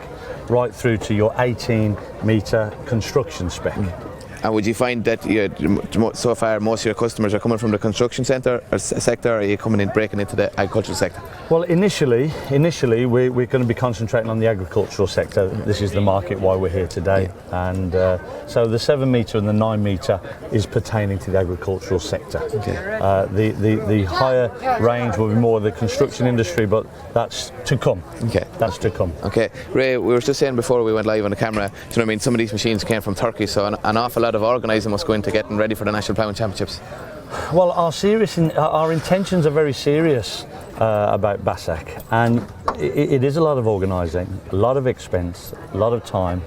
right through to your 18 metre construction spec. And would you find that so far most of your customers are coming from the construction sector, or are you coming in breaking into the agricultural sector? Well, initially we're going to be concentrating on the agricultural sector. This is the market why we're here today. Yeah. And so the 7 metre and the 9 metre is pertaining to the agricultural sector. Okay. The higher range will be more the construction industry, but that's to come. Okay. That's to come. Okay. Ray, we were just saying before we went live on the camera, do you know what I mean, some of these machines came from Turkey, so an awful lot of organising must go into getting ready for the National Ploughing Championships. Well, our intentions are very serious about Bassac, and it is a lot of organising, a lot of expense, a lot of time,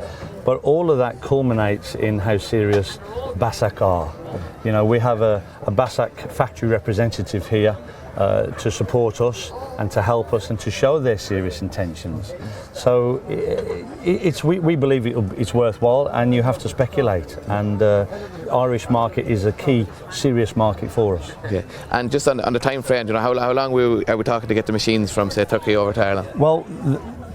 but all of that culminates in how serious Bassac are. You know, we have a Bassac factory representative here to support us and to help us and to show their serious intentions. So we believe it's worthwhile, and you have to speculate, and Irish market is a key serious market for us. Okay. And just on the time frame, you know, how long are we talking to get the machines from, say, Turkey over to Ireland? Well,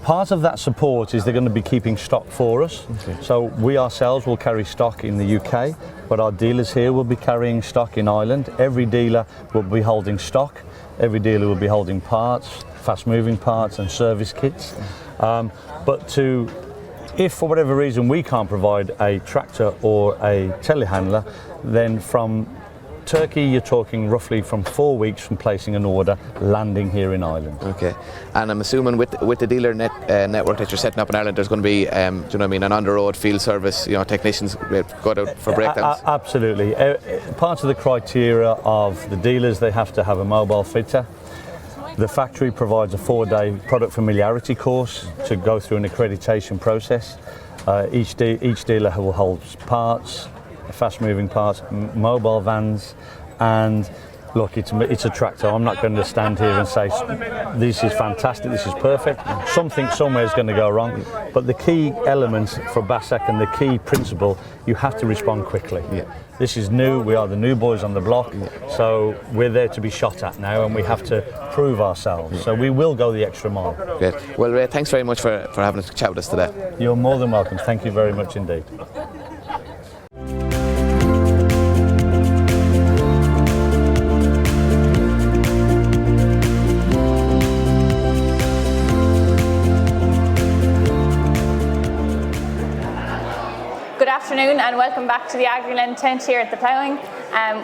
part of that support is they're going to be keeping stock for us. Okay. So we ourselves will carry stock in the UK, but our dealers here will be carrying stock in Ireland. Every dealer will be holding stock. Every dealer will be holding parts, fast moving parts and service kits. But if for whatever reason we can't provide a tractor or a telehandler, then from Turkey you're talking roughly from 4 weeks from placing an order, landing here in Ireland. Okay. And I'm assuming with the dealer network that you're setting up in Ireland, there's going to be, do you know what I mean, an on-the-road field service, you know, technicians go out for breakdowns? Absolutely. Part of the criteria of the dealers, they have to have a mobile fitter. The factory provides a 4-day product familiarity course to go through an accreditation process. Each dealer will hold parts, fast moving parts, mobile vans, and look, it's a tractor. I'm not going to stand here and say this is fantastic, this is perfect. Something somewhere is going to go wrong. But the key element for BASAC and the key principle, you have to respond quickly. This is new. We are the new boys on the block, so we're there to be shot at now, and we have to prove ourselves. So we will go the extra mile. Great. Well, Ray, thanks very much for having a chat with us today. You're more than welcome. Thank you very much indeed. Good afternoon and welcome back to the Agriland tent here at the Ploughing.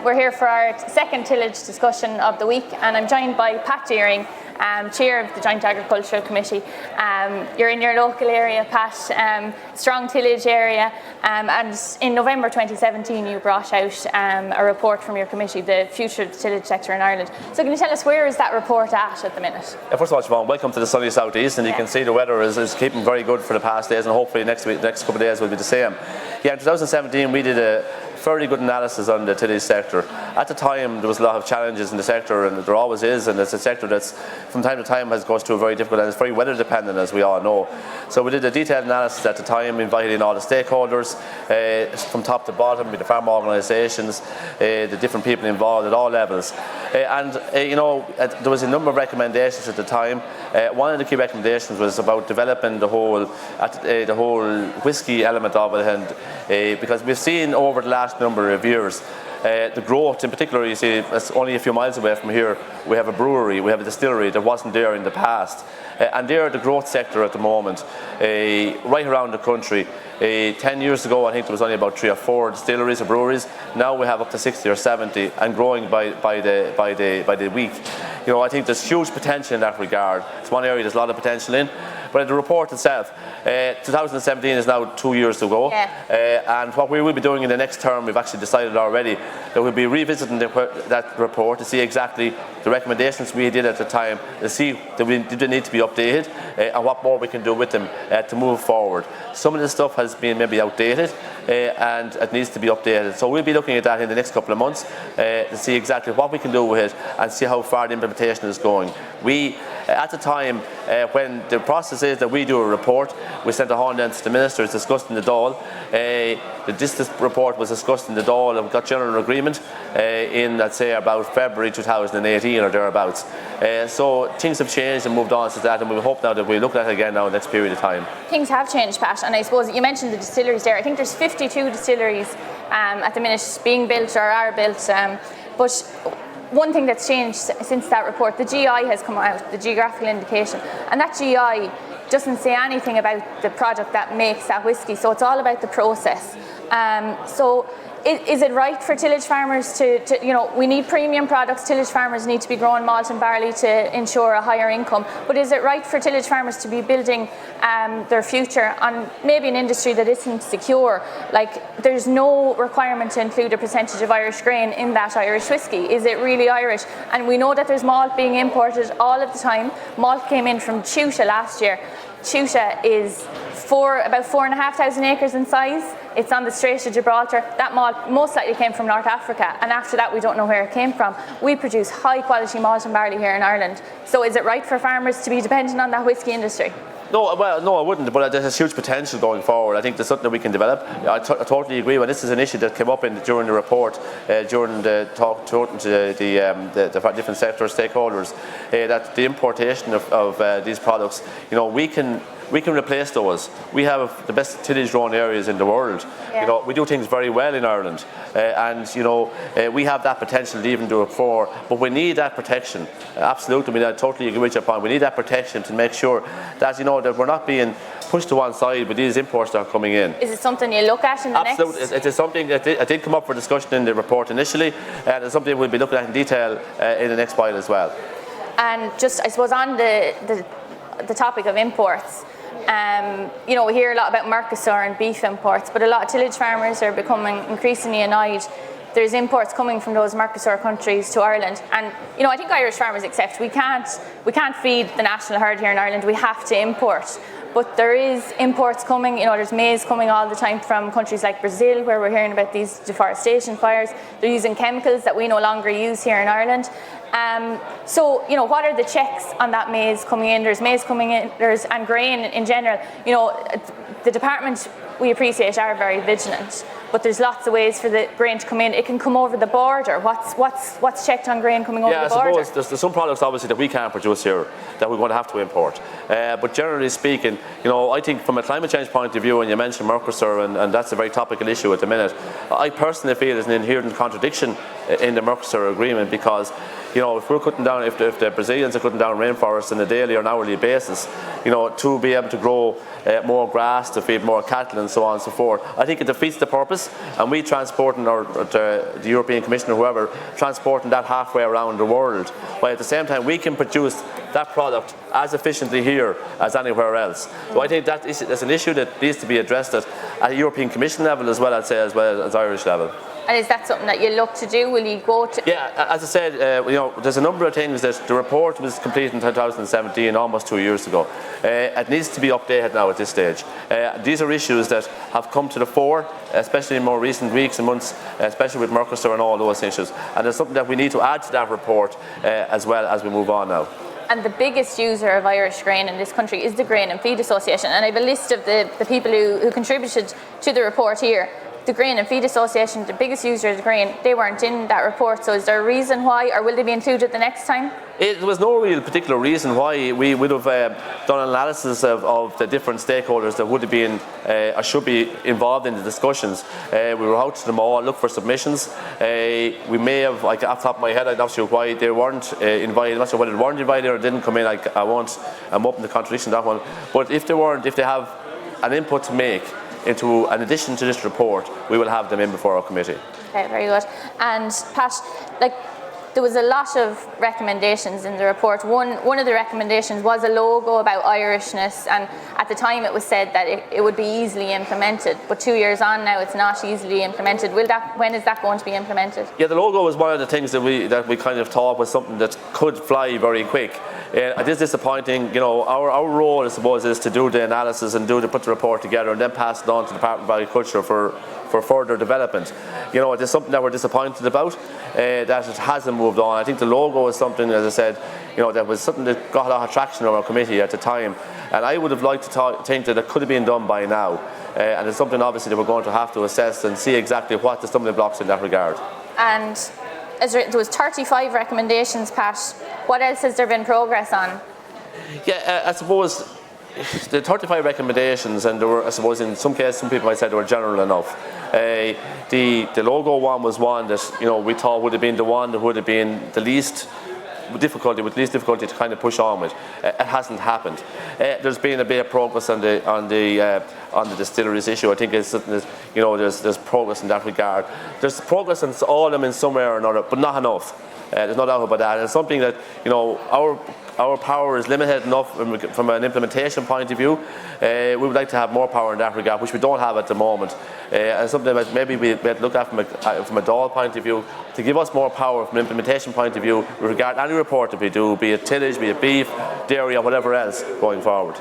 We're here for our second tillage discussion of the week, and I'm joined by Pat Shearing, Chair of the Joint Agricultural Committee. You're in your local area, Pat, strong tillage area, and in November 2017 you brought out a report from your committee, the future of the tillage sector in Ireland. So can you tell us, where is that report at the minute? First of all, Siobhan, welcome to the sunny southeast, and you can see the weather is keeping very good for the past days, and hopefully next couple of days will be the same. Yeah, in 2017 we did a fairly good analysis on the tillage sector. At the time there was a lot of challenges in the sector, and there always is, and it's a sector that's from time to time goes through a very difficult, and it's very weather dependent, as we all know. So we did a detailed analysis at the time, invited in all the stakeholders from top to bottom, with the farm organisations, the different people involved at all levels. There was a number of recommendations at the time. One of the key recommendations was about developing the whole whisky element of it, and because we've seen over the last number of years the growth. In particular, you see, it's only a few miles away from here, we have a brewery, we have a distillery that wasn't there in the past, and they're the growth sector at the moment, right around the country. 10 years ago I think there was only about 3 or 4 distilleries or breweries. Now we have up to 60 or 70 and growing by the week. I think there's huge potential in that regard. It's one area there's a lot of potential in. But the report itself, 2017 is now 2 years to go, and what we will be doing in the next term, we've actually decided already that we'll be revisiting that report to see exactly the recommendations we did at the time, to see that they need to be updated, and what more we can do with them to move forward. Some of the stuff has been maybe outdated, and it needs to be updated. So we'll be looking at that in the next couple of months to see exactly what we can do with it and see how far the implementation is going. At the time, when the process is that we do a report, we send it on then to the minister, it's discussed in the Dáil. This report was discussed in the Dáil and we got general agreement in, let's say, about February 2018 or thereabouts. So things have changed and moved on since that, and we hope now that we'll look at it again now in the next period of time. Things have changed, Pat, and I suppose you mentioned the distilleries there. I think there's 52 distilleries at the minute being built or are built, but one thing that's changed since that report, the GI has come out, the geographical indication, and that GI doesn't say anything about the product that makes that whisky, so it's all about the process. So is it right for tillage farmers to we need premium products, tillage farmers need to be growing malt and barley to ensure a higher income, but is it right for tillage farmers to be building their future on maybe an industry that isn't secure? Like, there's no requirement to include a percentage of Irish grain in that Irish whisky. Is it really Irish? And we know that there's malt being imported all of the time. Malt came in from Tuta last year. Tuta is about 4,500 acres in size. It's on the Strait of Gibraltar. That malt most likely came from North Africa, and after that we don't know where it came from. We produce high quality malt and barley here in Ireland. So is it right for farmers to be dependent on that whisky industry? No, I wouldn't, but there's huge potential going forward. I think there's something that we can develop. I totally agree. This is an issue that came up during the report, during the talk to the different sector stakeholders, that the importation of these products, we can replace those. We have the best tillage grown areas in the world. Yeah. We do things very well in Ireland, and we have that potential to even do it for. But we need that protection. Absolutely, I totally agree with your point. We need that protection to make sure that that we're not being pushed to one side with these imports that are coming in. Is it something you look at in the next? Absolutely, it is something that did come up for discussion in the report initially, and it's something we'll be looking at in detail in the next while as well. And just, I suppose, on the topic of imports. We hear a lot about Mercosur and beef imports, but a lot of tillage farmers are becoming increasingly annoyed. There's imports coming from those Mercosur countries to Ireland, and I think Irish farmers accept we can't feed the national herd here in Ireland. We have to import. but there is imports coming. You know, there's maize coming all the time from countries like Brazil, where we're hearing about these deforestation fires. They're using chemicals that we no longer use here in Ireland. So, you know, what are the checks on that maize coming in? There's maize coming in, and grain in general. You know, the department, we appreciate, are very vigilant, but there's lots of ways for the grain to come in. It can come over the border. What's checked on grain coming over the border? Yeah, I suppose there's some products obviously that we can't produce here that we're going to have to import. But generally speaking, you know, I think from a climate change point of view, and you mentioned Mercosur, and that's a very topical issue at the minute, I personally feel there's an inherent contradiction in the Mercosur agreement, because, you know, if we're cutting down, if the Brazilians are cutting down rainforests on a daily or an hourly basis, you know, to be able to grow more grass, to feed more cattle and so on and so forth, I think it defeats the purpose, and we transporting, or the European Commission or whoever, transporting that halfway around the world, while at the same time we can produce that product as efficiently here as anywhere else. So I think that is an issue that needs to be addressed at a European Commission level as well, I'd say, as well as Irish level. And is that something that you look to do? Will you go to? Yeah, as I said, you know, there's a number of things that the report was completed in 2017, almost 2 years ago. It needs to be updated now at this stage. These are issues that have come to the fore, especially in more recent weeks and months, especially with Mercosur and all those issues. And there's something that we need to add to that report as well as we move on now. And the biggest user of Irish grain in this country is the Grain and Feed Association. And I have a list of the people who contributed to the report here. The Grain and Feed Association, the biggest user of the grain, they weren't in that report. So is there a reason why, or will they be included the next time? There was no real particular reason why. We would have done an analysis of the different stakeholders that would have been or should be involved in the discussions. We were out to them all, looked for submissions. We may have, like off the top of my head, I'm not sure why they weren't invited. I'm not sure whether they weren't invited or didn't come in. I'm open to contradiction on that one. But if they weren't, if they have an input to make into an addition to this report, we will have them in before our committee. Okay, very good. And Pat, there was a lot of recommendations in the report. One of the recommendations was a logo about Irishness, and at the time it was said that it would be easily implemented. But 2 years on now, it's not easily implemented. When is that going to be implemented? Yeah, the logo was one of the things that we kind of thought was something that could fly very quick. It is disappointing. You know, our role, I suppose, is to do the analysis and put the report together and then pass it on to the Department of Agriculture for further development. You know, it is something that we're disappointed about, that it hasn't moved on. I think the logo is something, as I said, you know, that was something that got a lot of traction on our committee at the time, and I would have liked to think that it could have been done by now, and it's something obviously that we're going to have to assess and see exactly what the stumbling blocks in that regard. And there was 35 recommendations, Pat. What else has there been progress on? Yeah, I suppose the 35 recommendations, and there were, I suppose, in some cases, some people might say they were general enough. The logo one was one that, you know, we thought would have been the one that would have been the least difficulty to kind of push on with. It hasn't happened. There's been a bit of progress on the distilleries issue. I think it's something that, you know, there's progress in that regard. There's progress in all of them in some way or another, but not enough. There's no doubt about that. And it's something that, you know, our power is limited enough from an implementation point of view. We would like to have more power in that regard, which we don't have at the moment. And something that maybe we look at from a Dáil point of view, to give us more power from an implementation point of view with regard to any report that we do, be it tillage, be it beef, dairy, or whatever else going forward.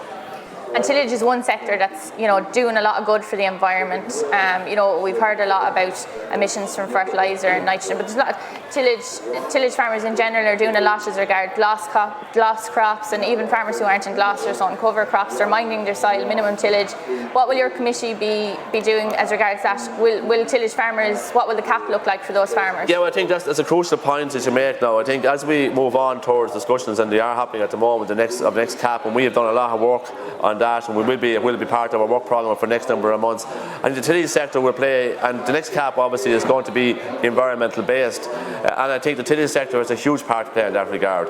And tillage is one sector that's, you know, doing a lot of good for the environment. You know, we've heard a lot about emissions from fertiliser and nitrogen, but there's a lot of tillage farmers in general are doing a lot as regards gloss crops, and even farmers who aren't in gloss or on cover crops, they're minding their soil, minimum tillage. What will your committee be doing as regards that? Will tillage farmers, what will the cap look like for those farmers? Yeah, well, I think that's a crucial point that you make now. I think as we move on towards discussions, and they are happening at the moment, the next cap, and we have done a lot of work on that, and it will be part of our work programme for the next number of months. And the tillage sector will play, and the next cap obviously is going to be environmental based, and I think the tillage sector has a huge part to play in that regard.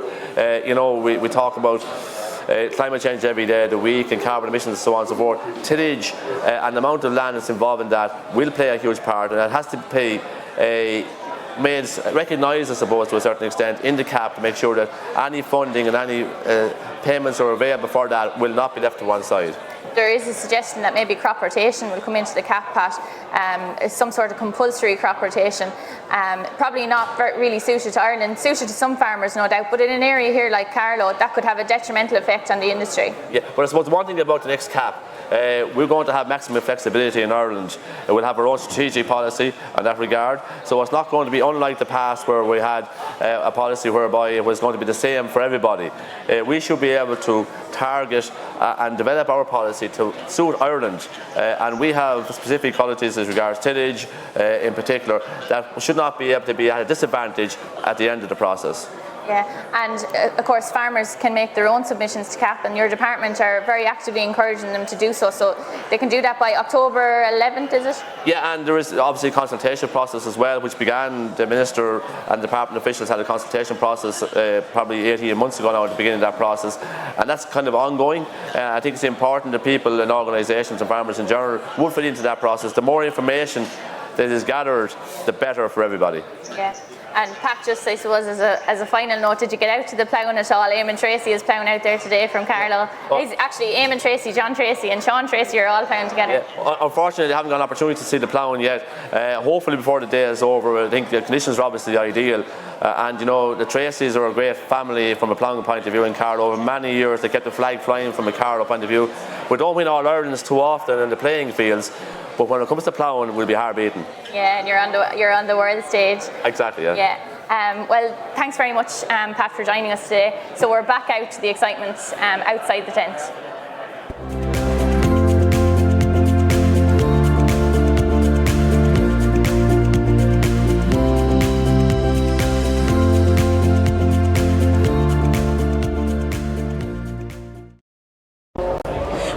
You know, we talk about climate change every day of the week and carbon emissions and so on and so forth. Tillage and the amount of land that's involved in that will play a huge part, and it has to play recognised, I suppose, to a certain extent in the cap, to make sure that any funding and any payments are available for that will not be left to one side. there is a suggestion that maybe crop rotation will come into the cap, Pat, some sort of compulsory crop rotation. Probably not really suited to Ireland, suited to some farmers no doubt, but in an area here like Carlow that could have a detrimental effect on the industry. Yeah, but I suppose one thing about the next cap, we're going to have maximum flexibility in Ireland. We'll have our own strategic policy in that regard. So it's not going to be unlike the past where we had a policy whereby it was going to be the same for everybody. We should be able to target and develop our policy to suit Ireland. And we have specific qualities as regards tillage in particular that should not be able to be at a disadvantage at the end of the process. Yeah, and of course farmers can make their own submissions to CAP, and your department are very actively encouraging them to do so. So they can do that by October 11th, is it? Yeah, and there is obviously a consultation process as well, which began, the Minister and department officials had a consultation process probably 18 months ago now at the beginning of that process, and that's kind of ongoing. I think it's important that people and organisations and farmers in general would fit into that process. The more information that is gathered, the better for everybody. Yeah. And Pat, just I suppose as a final note, did you get out to the ploughing at all? Eamon Tracy is ploughing out there today from Carlow. He's actually Eamon Tracy, John Tracy and Sean Tracy are all ploughing together. Yeah. Unfortunately, I haven't got an opportunity to see the ploughing yet. Hopefully before the day is over. I think the conditions are obviously ideal. And you know, the Tracys are a great family from a ploughing point of view in Carlow. Over many years they kept the flag flying from a Carlow point of view. We don't win all Irelands too often in the playing fields, but when it comes to ploughing, we'll be hard beaten. Yeah, and you're on the world stage. Exactly, yeah. Yeah. Well, thanks very much, Pat, for joining us today. So we're back out to the excitement outside the tent.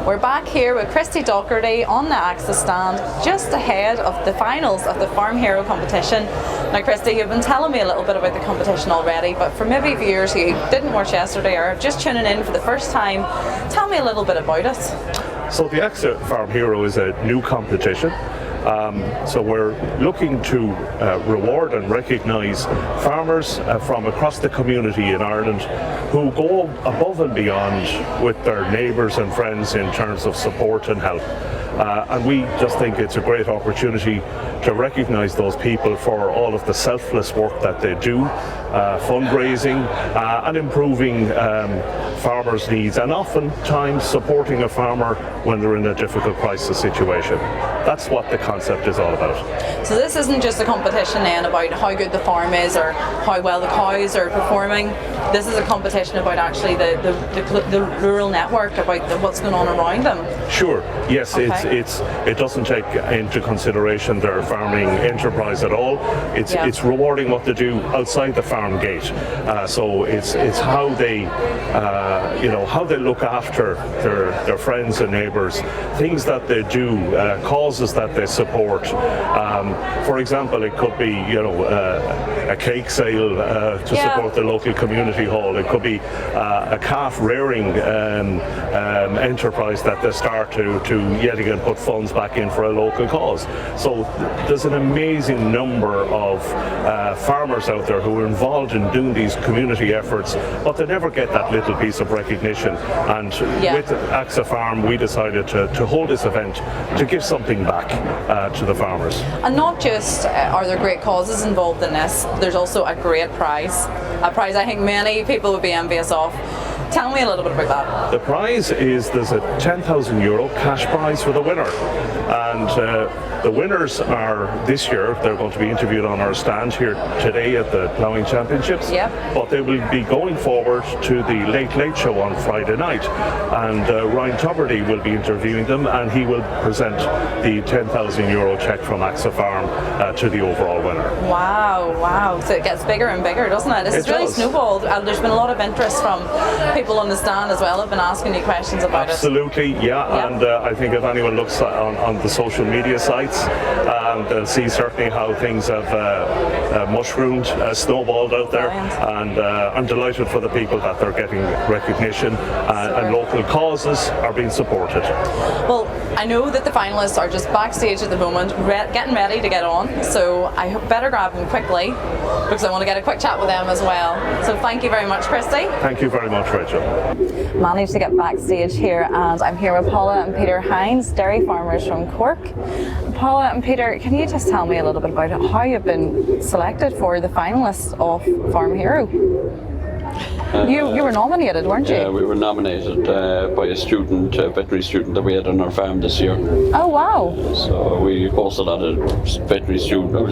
We're back here with Christy Docherty on the Access stand just ahead of the finals of the Farm Hero competition. Now Christy, you've been telling me a little bit about the competition already, but for maybe viewers who didn't watch yesterday or are just tuning in for the first time, tell me a little bit about it. So the Access Farm Hero is a new competition. So we're looking to reward and recognise farmers from across the community in Ireland who go above and beyond with their neighbours and friends in terms of support and help. And we just think it's a great opportunity to recognise those people for all of the selfless work that they do, fundraising and improving farmers' needs, and oftentimes supporting a farmer when they're in a difficult crisis situation. That's what the concept is all about. So this isn't just a competition then about how good the farm is or how well the cows are performing. This is a competition about actually the rural network, about what's going on around them. Sure. Yes. Okay. It doesn't take into consideration their farming enterprise at all. It's rewarding what they do outside the farm gate. So it's how they how they look after their friends and neighbours, things that they do, causes that they support. For example, it could be a cake sale to support the local community hall. It could be a calf rearing enterprise that they start to yet again put funds back in for a local cause. So there's an amazing number of farmers out there who are involved in doing these community efforts, but they never get that little piece of recognition. And with AXA Farm, we decided to hold this event to give something back to the farmers. And not just are there great causes involved in this, there's also a great prize. A prize I think many people would be envious of. Tell me a little bit about that. The prize is, there's a €10,000 cash prize for the winner. And the winners are, this year, they're going to be interviewed on our stand here today at the Plowing Championships. But they will be going forward to the Late Late Show on Friday night. And Ryan Tuberty will be interviewing them, and he will present the €10,000 cheque from AXA Farm to the overall winner. Wow. So it gets bigger and bigger, doesn't it? This is really snowballed. And there's been a lot of interest from people on the stand as well, have been asking you questions about it. Absolutely, yeah. And I think if anyone looks on the social media sites, they'll see certainly how things have mushroomed, snowballed out there. And I'm delighted for the people that they're getting recognition and local causes are being supported. Well, I know that the finalists are just backstage at the moment, getting ready to get on, so I better grab them quickly. because I want to get a quick chat with them as well. So thank you very much, Christy. Thank you very much, Rachel. Managed to get backstage here, and I'm here with Paula and Peter Hines, dairy farmers from Cork. Paula and Peter, can you just tell me a little bit about how you've been selected for the finalists of Farm Hero? You were nominated, weren't you? Yeah, we were nominated by a student, a veterinary student that we had on our farm this year. Oh wow! So we hosted a lot of veterinary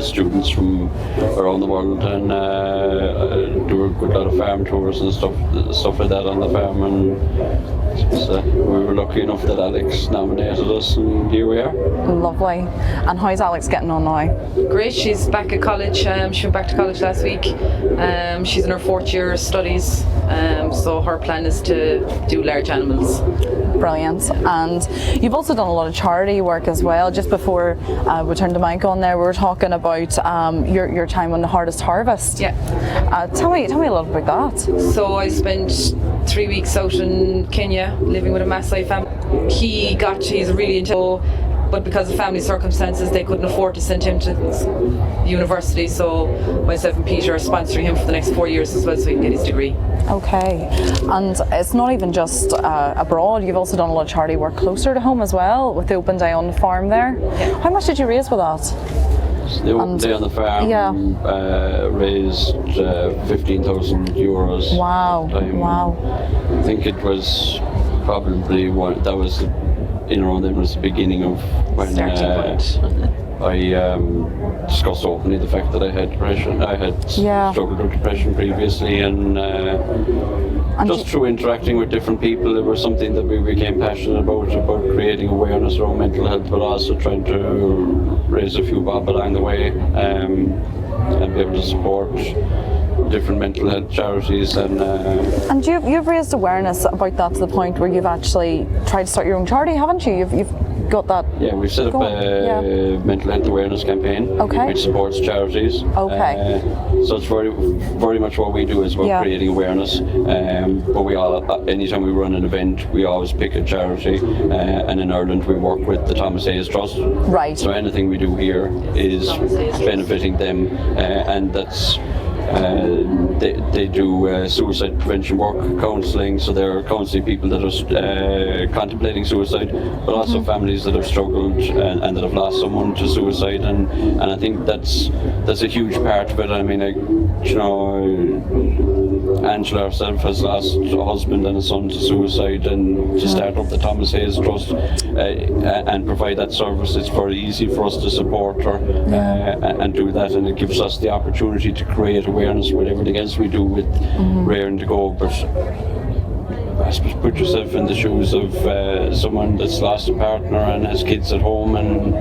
students from around the world, and do a good lot of farm tours and stuff like that on the farm. And so we were lucky enough that Alex nominated us, and here we are. Lovely. And how's Alex getting on now? Great, she's back at college. She went back to college last week. She's in her 4th year of studies, so her plan is to do large animals. Brilliant. And you've also done a lot of charity work as well. Just before we turned the mic on there, we were talking about your time on the Hardest Harvest. Yeah. Tell me a little bit about that. So I spent 3 weeks out in Kenya living with a Maasai family. He's really into, but because of family circumstances they couldn't afford to send him to university, so myself and Peter are sponsoring him for the next 4 years as well, so he can get his degree. Okay. And it's not even just abroad, you've also done a lot of charity work closer to home as well, with the Open Day on the farm there. Yeah. How much did you raise with that? The Open Day on the farm raised €15,000. Wow. I think it was probably that was the beginning of when I discussed openly the fact that I had depression. I had struggled with depression previously, and just through interacting with different people, it was something that we became passionate about creating awareness around mental health, but also trying to raise a few bob along the way, and be able to support different mental health charities. And you've raised awareness about that to the point where you've actually tried to start your own charity, haven't you? You've got that. Yeah, we've set up a mental health awareness campaign, which supports charities. Okay. So it's very, very much what we do is about creating awareness. But anytime we run an event, we always pick a charity. And in Ireland, we work with the Thomas Hayes Trust. Right. So anything we do here is benefiting them, and that's. They do suicide prevention work, counselling, so they're counselling people that are contemplating suicide, but also families that have struggled and that have lost someone to suicide, and I think that's a huge part of it. I mean, Angela herself has lost a husband and a son to suicide, and to start up the Thomas Hayes Trust and provide that service, it's very easy for us to support her and do that, and it gives us the opportunity to create awareness with everything else we do with Raring to Go. But I suppose put yourself in the shoes of someone that's lost a partner and has kids at home and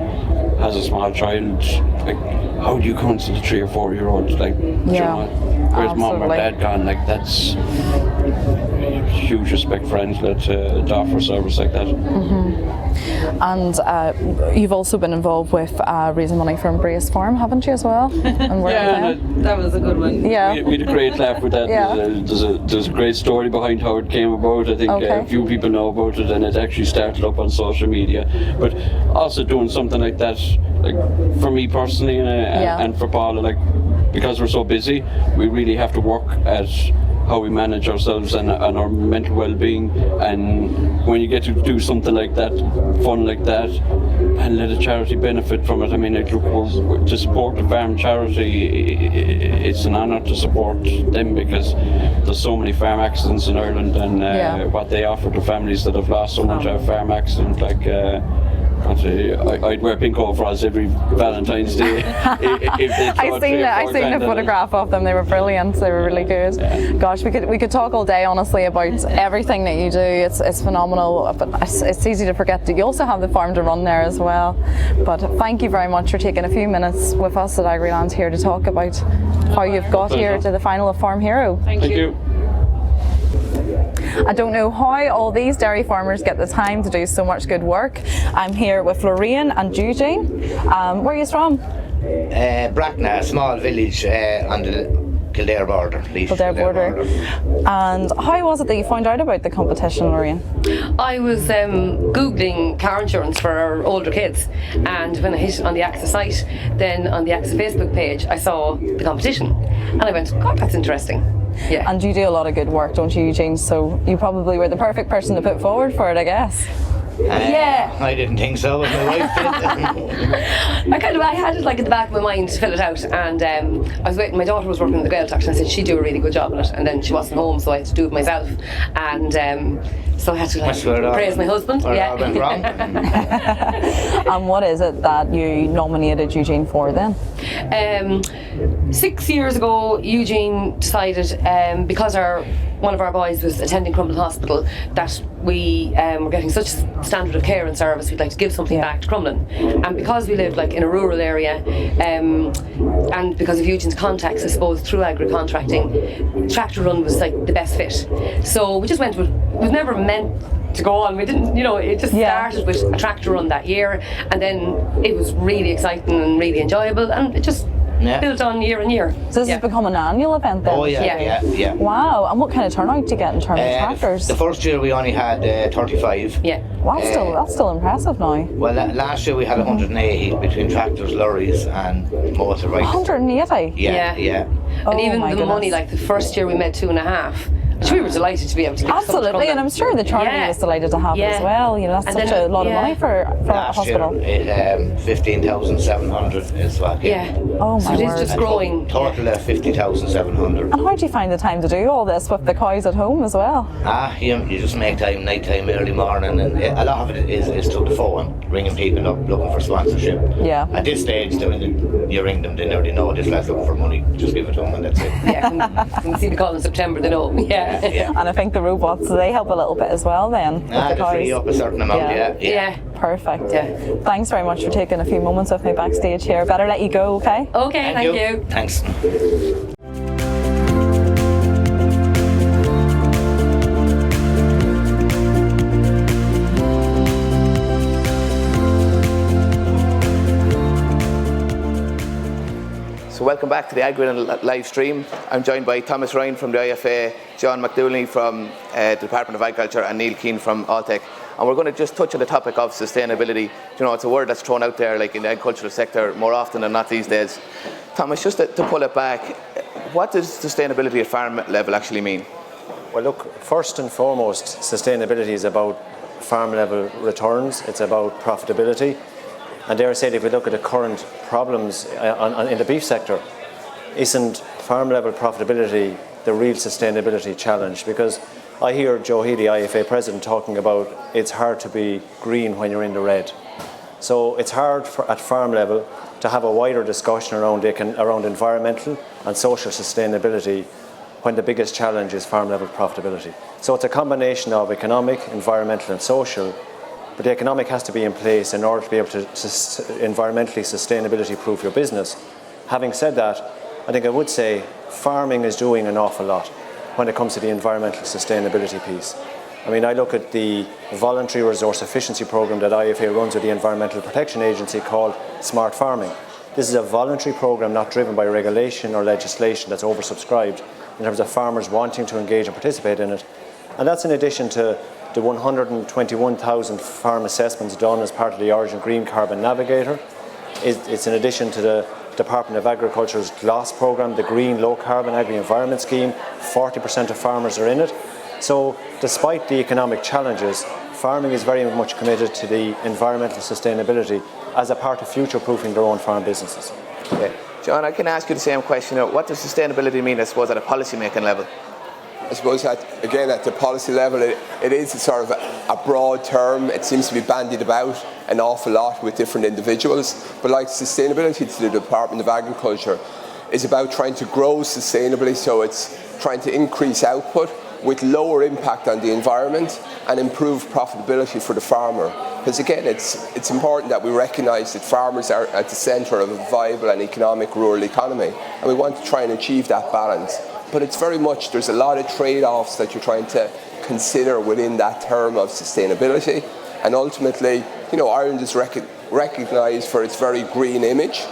has a small child. Like, how do you counsel a 3 or 4 year old? Like, where's mom or dad gone? Like, that's huge respect for Angela to offer service like that. And you've also been involved with raising money for Embrace Farm, haven't you, as well? And that was a good one. Yeah. We had a great laugh with that. There's a great story behind how it came about. I think a few people know about it, and it actually started up on social media. But also doing something like that, like for me personally, and for Paula, like, because we're so busy, we really have to work at how we manage ourselves and our mental well-being, and when you get to do something like that, fun like that, and let a charity benefit from it, I mean, like, look, to support a farm charity, it's an honour to support them, because there's so many farm accidents in Ireland, and what they offer to families that have lost someone to a farm accident, like I'd wear pink overalls every Valentine's Day. I seen the photograph of them. They were brilliant. They were really good. Yeah. Gosh, we could talk all day, honestly, about everything that you do. It's phenomenal. But it's easy to forget that you also have the farm to run there as well. But thank you very much for taking a few minutes with us at Agriland here to talk about how you've got here to the final of Farm Hero. Thank you. I don't know how all these dairy farmers get the time to do so much good work. I'm here with Lorraine and Eugene. Where are you from? Bracknell, a small village on the Kildare border. Kildare border. And how was it that you found out about the competition, Lorraine? I was Googling car insurance for our older kids, and when I hit on the AXA site, then on the AXA Facebook page, I saw the competition, and I went, God, that's interesting. Yeah. And you do a lot of good work, don't you, Eugene? So you probably were the perfect person to put forward for it, I guess. Yeah. I didn't think so, but my wife did. I had it like at the back of my mind to fill it out, and I was waiting. My daughter was working in the Bale and I said she'd do a really good job on it, and then she wasn't home, so I had to do it myself, and so I had to praise my husband. Yeah. Went wrong. And what is it that you nominated Eugene for then? 6 years ago, Eugene decided, because one of our boys was attending Crumlin Hospital, that we were getting such standard of care and service, we'd like to give something back to Crumlin. And because we lived like in a rural area, and because of Eugene's contacts, I suppose, through agri-contracting, tractor run was like the best fit. So we just went with, we've never meant to go on. We didn't, it just started with a tractor run that year, and then it was really exciting and really enjoyable, and it just built on year and year. So this has become an annual event then? Oh yeah. Wow, and what kind of turnout do you get in terms of tractors? The first year we only had 35. Yeah. Wow, that's still impressive now. Well, last year we had 180 between tractors, lorries and motorbikes. 180? Yeah. And even the money, like the first year we made 2.5. Which we were delighted to be able to give. Absolutely, and I'm sure the charity was delighted to have it as well. That's such a lot of money for a hospital. Last year, 15,700 is what. Oh my so it is just growing. Total of 50,700. And how do you find the time to do all this with the cows at home as well? You just make time, night time, early morning, and a lot of it is through the phone, ringing people up, looking for sponsorship. Yeah. At this stage, when you ring them, they already know this lad's looking for money. Just give it to them, and that's it. Can see the call in September. They know. Yeah. And I think the robots, they help a little bit as well then. They free up a certain amount, yeah. Perfect. Thanks very much for taking a few moments with me backstage here. Better let you go, okay? Okay, thank you. Thanks. So welcome back to the AgriLand live stream. I'm joined by Thomas Ryan from the IFA, John McDooley from the Department of Agriculture, and Neil Keane from Alltech. And we're going to just touch on the topic of sustainability. It's a word that's thrown out there like in the agricultural sector more often than not these days. Thomas, just to pull it back, what does sustainability at farm level actually mean? Well, look, first and foremost, sustainability is about farm level returns. It's about profitability. And dare I say, if we look at the current problems in the beef sector, isn't farm level profitability the real sustainability challenge? Because I hear Joe Healy, IFA president, talking about it's hard to be green when you're in the red. So it's hard at farm level to have a wider discussion around environmental and social sustainability when the biggest challenge is farm level profitability. So it's a combination of economic, environmental and social. But the economic has to be in place in order to be able to environmentally sustainability proof your business. Having said that, I think I would say farming is doing an awful lot when it comes to the environmental sustainability piece. I mean, I look at the voluntary resource efficiency program that IFA runs with the Environmental Protection Agency called Smart Farming. This is a voluntary program not driven by regulation or legislation that's oversubscribed in terms of farmers wanting to engage and participate in it. And that's in addition to the 121,000 farm assessments done as part of the Origin Green Carbon Navigator. It's in addition to the Department of Agriculture's GLOS programme, the Green Low Carbon Agri-Environment Scheme. 40% of farmers are in it. So despite the economic challenges, farming is very much committed to the environmental sustainability as a part of future-proofing their own farm businesses. Okay. John, I can ask you the same question. What does sustainability mean, I suppose, at a policy-making level? I suppose again at the policy level it is a sort of a broad term. It seems to be bandied about an awful lot with different individuals, but like sustainability to the Department of Agriculture is about trying to grow sustainably, so it's trying to increase output with lower impact on the environment and improve profitability for the farmer. Because again, it's important that we recognise that farmers are at the centre of a viable and economic rural economy, and we want to try and achieve that balance. But it's very much, there's a lot of trade-offs that you're trying to consider within that term of sustainability. And ultimately, Ireland is recognised for its very green image,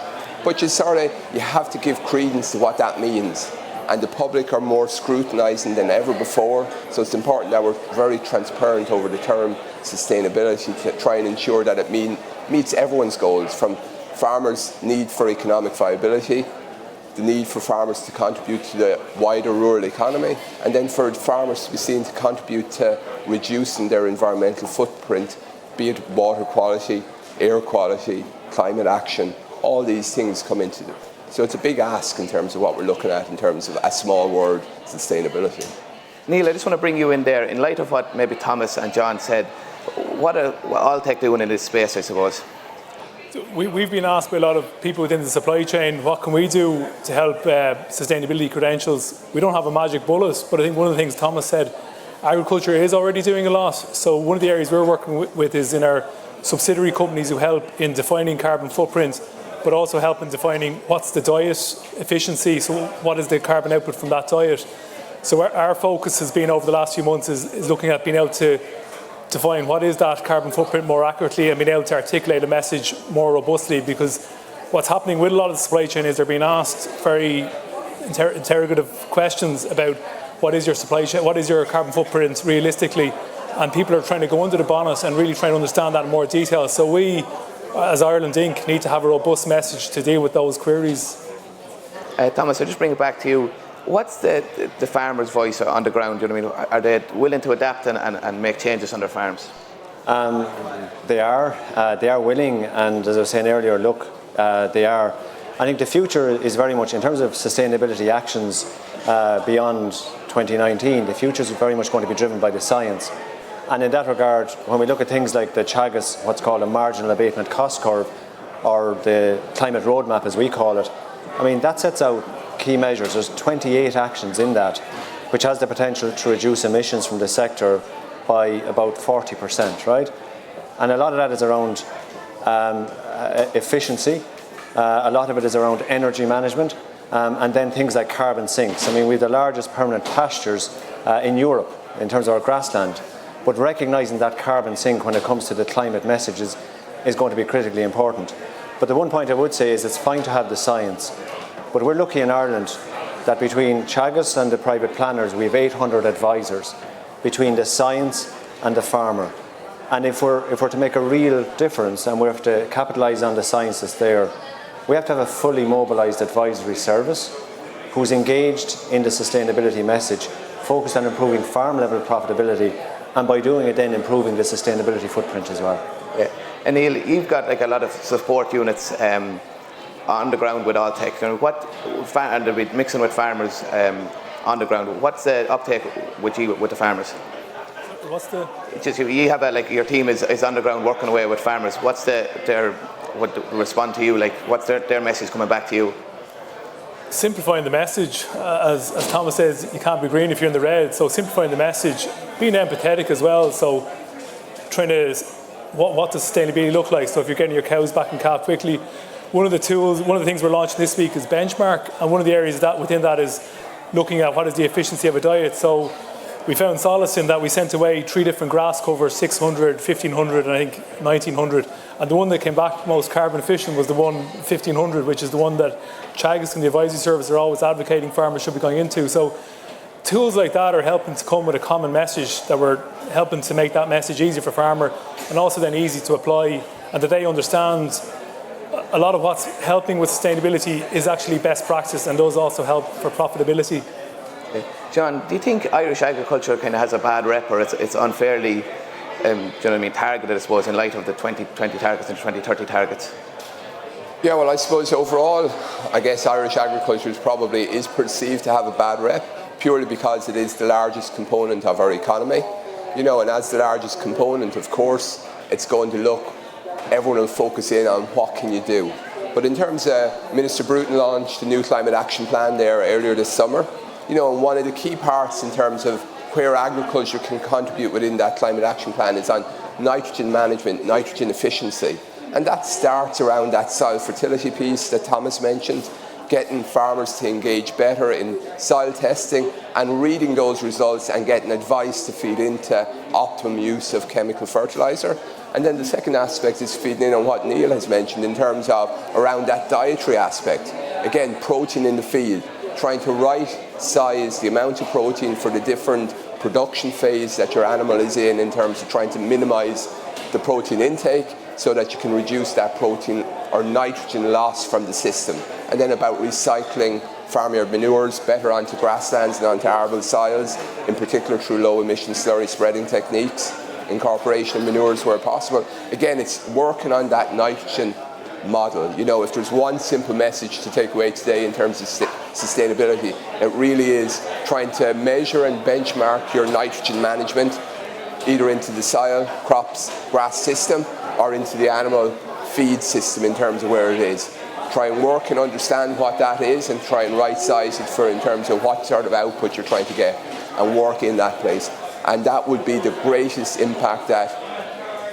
but you have to give credence to what that means. and the public are more scrutinising than ever before. So it's important that we're very transparent over the term sustainability to try and ensure that it meets everyone's goals, from farmers' need for economic viability, the need for farmers to contribute to the wider rural economy, and then for farmers to be seen to contribute to reducing their environmental footprint, be it water quality, air quality, climate action. All these things come into it. So it's a big ask in terms of what we're looking at in terms of a small word, sustainability. Neil, I just want to bring you in there. In light of what maybe Thomas and John said, what are Alltech doing in this space, I suppose? We've been asked by a lot of people within the supply chain, what can we do to help sustainability credentials? We don't have a magic bullet, but I think one of the things Thomas said, agriculture is already doing a lot. So one of the areas we're working with is in our subsidiary companies who help in defining carbon footprint, but also help in defining what's the diet efficiency, so what is the carbon output from that diet. So our focus has been over the last few months is looking at being able to define what is that carbon footprint more accurately and being able to articulate a message more robustly, because what's happening with a lot of the supply chain is they're being asked very interrogative questions about what is your supply chain, what is your carbon footprint realistically, and people are trying to go under the bonnet and really trying to understand that in more detail. So we, as Ireland Inc., need to have a robust message to deal with those queries. Thomas, I'll just bring it back to you. What's the farmer's voice on the ground? You know what I mean? Are they willing to adapt and make changes on their farms? They are willing, and as I was saying earlier, look, they are. I think the future is very much, in terms of sustainability actions beyond 2019, the future is very much going to be driven by the science. And in that regard, when we look at things like the Teagasc, what's called a marginal abatement cost curve, or the climate roadmap as we call it, I mean, that sets out key measures. There's 28 actions in that, which has the potential to reduce emissions from the sector by about 40%, right? And a lot of that is around efficiency. A lot of it is around energy management, and then things like carbon sinks. I mean, we have the largest permanent pastures in Europe in terms of our grassland, but recognising that carbon sink when it comes to the climate messages is going to be critically important. But the one point I would say is it's fine to have the science, but we're lucky in Ireland that between Teagasc and the private planners, we have 800 advisors between the science and the farmer. And if we're to make a real difference, and we have to capitalise on the science that's there, we have to have a fully mobilised advisory service who's engaged in the sustainability message, focused on improving farm level profitability, and by doing it then improving the sustainability footprint as well. Yeah. And Neil, you've got like a lot of support units on the ground with Alltech. And they'll be mixing with farmers on the ground. What's the uptake with the farmers? What's the? Just you have your team is on the ground working away with farmers. What's what respond to you? Like, what's their message coming back to you? Simplifying the message, as Thomas says, you can't be green if you're in the red. So simplifying the message, being empathetic as well. So trying to what does sustainability look like? So if you're getting your cows back in calf quickly, one of the things we're launching this week is benchmark, and one of the areas within that is looking at what is the efficiency of a diet. So we found solace in that we sent away 3 different grass covers, 600, 1500, and I think 1900. And the one that came back most carbon efficient was the one 1500, which is the one that Teagasc and the advisory service are always advocating farmers should be going into. So tools like that are helping to come with a common message, that we're helping to make that message easy for farmer and also then easy to apply, and that they understand a lot of what's helping with sustainability is actually best practice, and those also help for profitability. John, do you think Irish agriculture kind of has a bad rep, or it's unfairly targeted, I suppose, in light of the 2020 targets and 2030 targets? Yeah, well, I suppose overall, I guess Irish agriculture is perceived to have a bad rep, purely because it is the largest component of our economy. And as the largest component, of course, it's going to look, everyone will focus in on what can you do. But in terms of, Minister Bruton launched the new climate action plan there earlier this summer. And one of the key parts in terms of where agriculture can contribute within that climate action plan is on nitrogen management, nitrogen efficiency. And that starts around that soil fertility piece that Thomas mentioned, getting farmers to engage better in soil testing and reading those results and getting advice to feed into optimum use of chemical fertiliser. And then the second aspect is feeding in on what Neil has mentioned in terms of around that dietary aspect. Again, protein in the field. trying to right size the amount of protein for the different production phase that your animal is in terms of trying to minimize the protein intake so that you can reduce that protein or nitrogen loss from the system. And then about recycling farmyard manures better onto grasslands and onto arable soils, in particular through low emission slurry spreading techniques, incorporation of manures where possible. Again, it's working on that nitrogen model. You know, if there's one simple message to take away today in terms of sustainability, it really is trying to measure and benchmark your nitrogen management either into the soil, crops, grass system or into the animal feed system in terms of where it is. Try and work and understand what that is and try and right size it for in terms of what sort of output you're trying to get and work in that place. And that would be the greatest impact that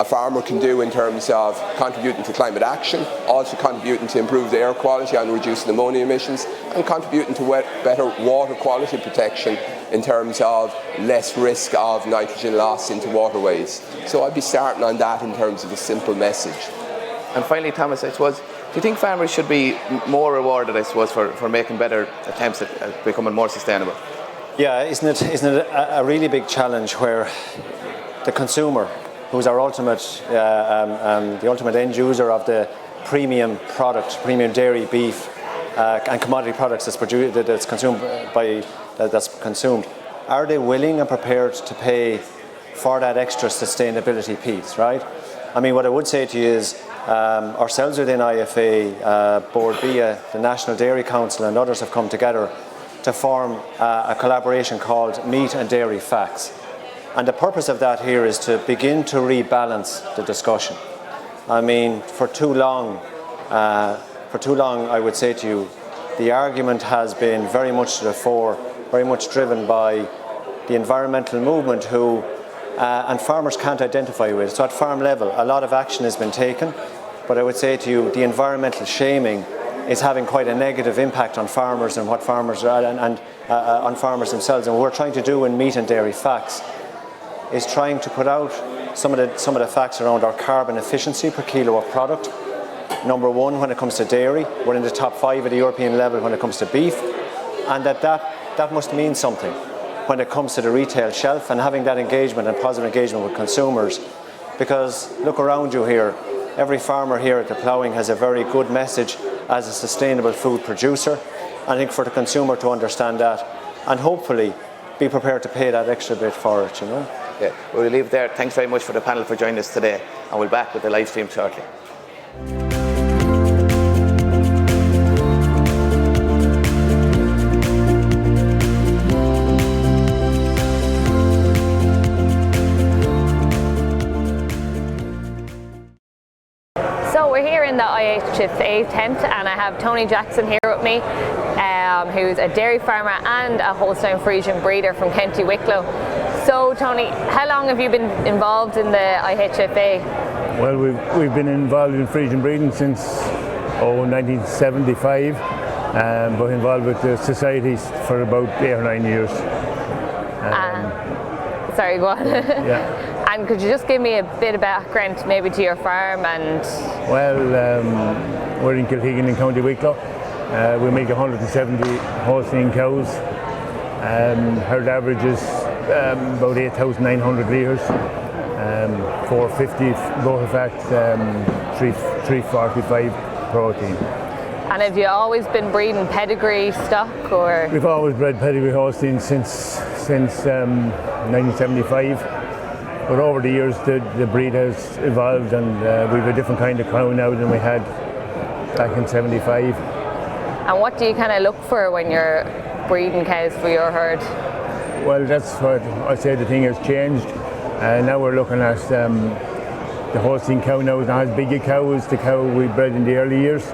a farmer can do in terms of contributing to climate action, also contributing to improved air quality and reducing ammonia emissions, and contributing to better water quality protection in terms of less risk of nitrogen loss into waterways. So I'd be starting on that in terms of a simple message. And finally, Thomas, I suppose, do you think farmers should be more rewarded, I suppose, for making better attempts at becoming more sustainable? Yeah, isn't it a really big challenge where the consumer, who's our ultimate, the ultimate end user of the premium product, premium dairy, beef, and commodity products that's consumed, are they willing and prepared to pay for that extra sustainability piece, right? I mean, what I would say to you is, ourselves within IFA, Board BIA, the National Dairy Council and others have come together to form a collaboration called Meat and Dairy Facts. And the purpose of that here is to begin to rebalance the discussion. I mean, for too long, I would say to you, the argument has been very much to the fore, very much driven by the environmental movement and farmers can't identify with it. So at farm level, a lot of action has been taken, but I would say to you, the environmental shaming is having quite a negative impact on farmers and what farmers are and on farmers themselves. And what we're trying to do in Meat and Dairy Facts is trying to put out some of the facts around our carbon efficiency per kilo of product. Number one, when it comes to dairy, we're in the top 5 at the European level when it comes to beef, and that must mean something when it comes to the retail shelf and having that engagement and positive engagement with consumers. Because look around you here, every farmer here at the Ploughing has a very good message as a sustainable food producer. I think for the consumer to understand that and hopefully be prepared to pay that extra bit for it, you know. Yeah, we'll leave it there. Thanks very much for the panel for joining us today, and we'll be back with the live stream shortly. So we're here in the IHFA tent and I have Tony Jackson here with me, who's a dairy farmer and a Holstein Friesian breeder from County Wicklow. So Tony, how long have you been involved in the IHFA? Well, we've been involved in Friesian breeding since 1975, but involved with the societies for about 8 or 9 years. Sorry, go on. Yeah. And could you just give me a bit of background maybe to your farm and... Well, we're in Kilhegan in County Wicklow. We make 170 Holstein cows. Herd average is about 8,900 litres. 450 bottle fat, 345 protein. And have you always been breeding pedigree stock, or...? We've always bred pedigree Holstein since 1975. But over the years, the breed has evolved, and we've a different kind of cow now than we had back in '75. And what do you kind of look for when you're breeding cows for your herd? Well, that's what I say. The thing has changed. Now we're looking at the Holstein cow now is not as big a cow as the cow we bred in the early years.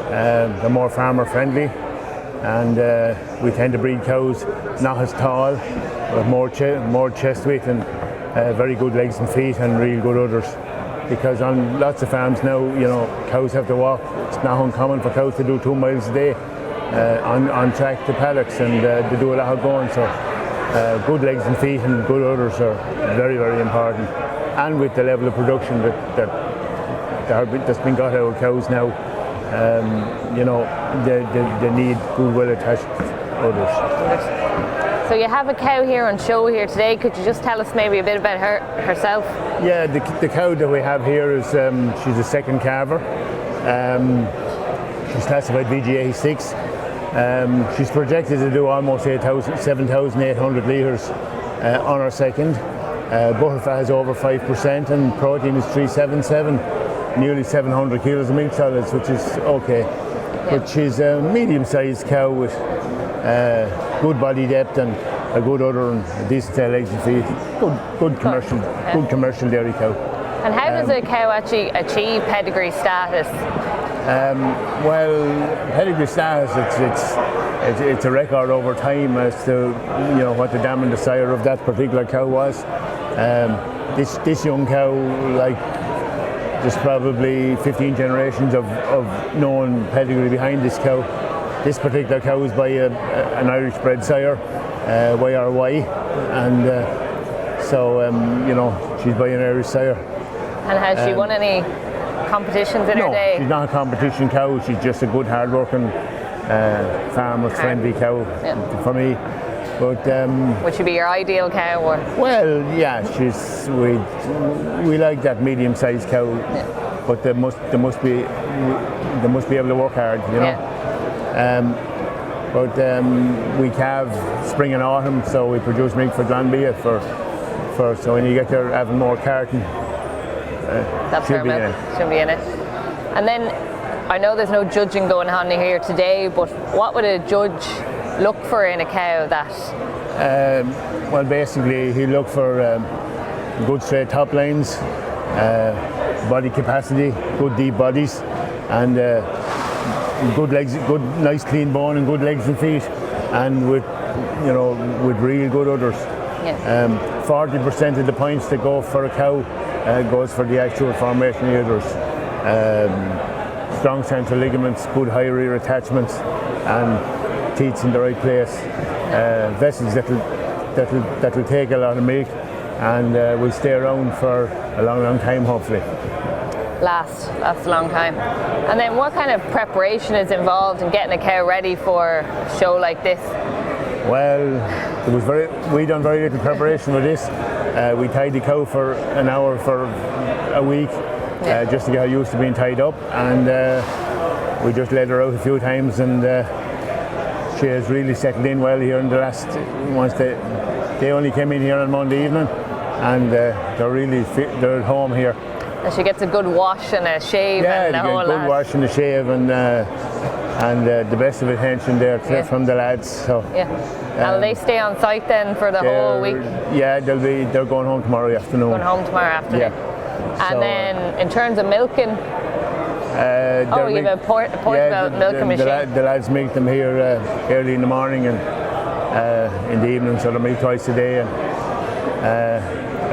They're more farmer friendly, and we tend to breed cows not as tall, with more chest width and very good legs and feet and real good udders. Because on lots of farms now, you know, cows have to walk. It's not uncommon for cows to do 2 miles a day on track to paddocks, and they do a lot of going. So good legs and feet and good udders are very, very important. And with the level of production that's been got out of cows now, you know, they need good, well-attached So you have a cow here on show here today. Could you just tell us maybe a bit about herself? Yeah, the cow that we have here is she's a second calver. She's classified VG86. She's projected to do almost 7,800 litres on her second. Butter fat is over 5% and protein is 377, nearly 700 kilos of milk solids, which is okay. Yeah. But she's a medium-sized cow with good body depth and a good udder and a decent tail legs and feet. Good commercial dairy cow. And how does a cow actually achieve pedigree status? Well, pedigree status, it's a record over time as to what the dam and the sire of that particular cow was. This young cow, like, there's probably 15 generations of known pedigree behind this cow. This particular cow is by an Irish bred sire, YRY, and so she's by an Irish sire. And has she won any competitions in her day? No, she's not a competition cow. She's just a good, hard-working, farmer-friendly cow for me. But would she be your ideal cow? Or? Well, yeah, we like that medium-sized cow, but they must be able to work hard, But we calve spring and autumn, so we produce milk for Glanbia so when you get there having more carton. That's her milk. Should be in it. And then I know there's no judging going on here today, but what would a judge look for in a cow that? Well, basically he'll look for good straight top lines, body capacity, good deep bodies, and good legs, good nice clean bone and good legs and feet, and with real good udders. 40% of the points that go for a cow goes for the actual formation of the udders. Strong central ligaments, good high rear attachments, and teats in the right place. Vessels that'll take a lot of milk and will stay around for a long time, hopefully. Last a long time. And then what kind of preparation is involved in getting a cow ready for a show like this? Well, we done very little preparation with this. We tied the cow for an hour for a week, just to get her used to being tied up, and we just let her out a few times, and she has really settled in well here in the last. Once they only came in here on Monday evening, and they're at home here. And she gets a good wash and a shave and the whole lot. Yeah, good wash and a shave and the best of attention there from the lads. So. Will they stay on site then for the whole week? Yeah, they're going home tomorrow afternoon. Going home tomorrow afternoon. And then in terms of milking, you have a portable milking machine. The lads milk them here early in the morning and in the evening, so they milk twice a day. And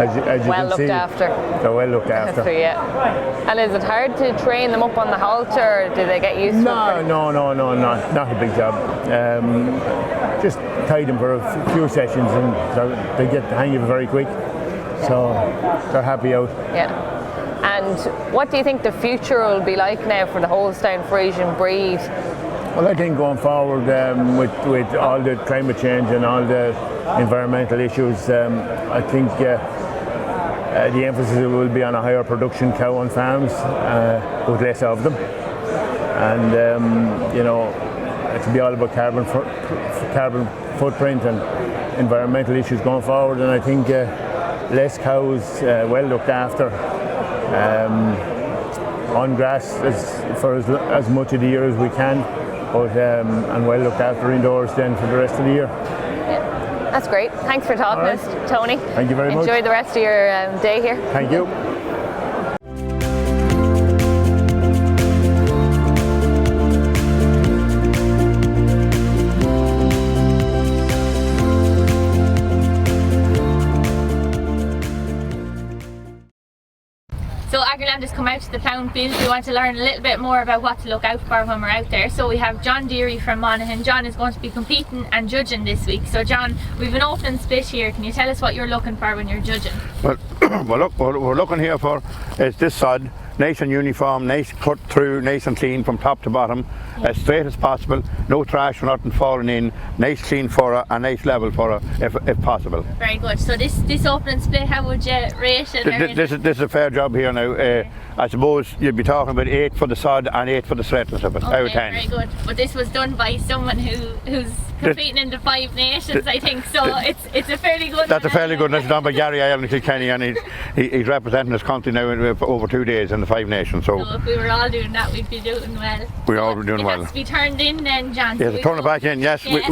as you can see, they're well looked after. And is it hard to train them up on the halter, or do they get used to it? No, not a big job. Just tie them for a few sessions and they get the hang of it very quick. So they're happy out. And what do you think the future will be like now for the Holstein Friesian breed? Well, I think going forward with all the climate change and all the environmental issues, I think the emphasis will be on a higher production cow on farms with less of them. And it'll be all about carbon footprint and environmental issues going forward. And I think less cows well looked after on grass for as much of the year as we can, but and well looked after indoors then for the rest of the year. That's great. Thanks for talking to us, Tony. Thank you very much. Enjoy the rest of your day here. Thank you. So Agriland has come out to the Ploughing field. We want to learn a little bit more about what to look out for when we're out there. So we have John Deary from Monaghan. John is going to be competing and judging this week. So John, we've an open split here. Can you tell us what you're looking for when you're judging? Well, look, what we're looking here for is this sod. nice and uniform, nice cut through, nice and clean from top to bottom, as straight as possible, no trash or nothing falling in, nice clean furrow, a nice level furrow if possible. Very good. So this opening split, how would you rate it? This is a fair job here now. I suppose you'd be talking about 8 for the sod and 8 for the straightness of it, out of 10. Very good. But this was done by someone who's competing in the 5 Nations, I think, so it's a fairly good That's a fairly good one. It's done by Gary Ireland Kilkenny, and he's representing his country now for over 2 days in the 5 Nations. So if we were all doing that, we'd be doing well. We're all doing well. It has to be turned in then, John. Yeah, turn it back in, yes. Yeah.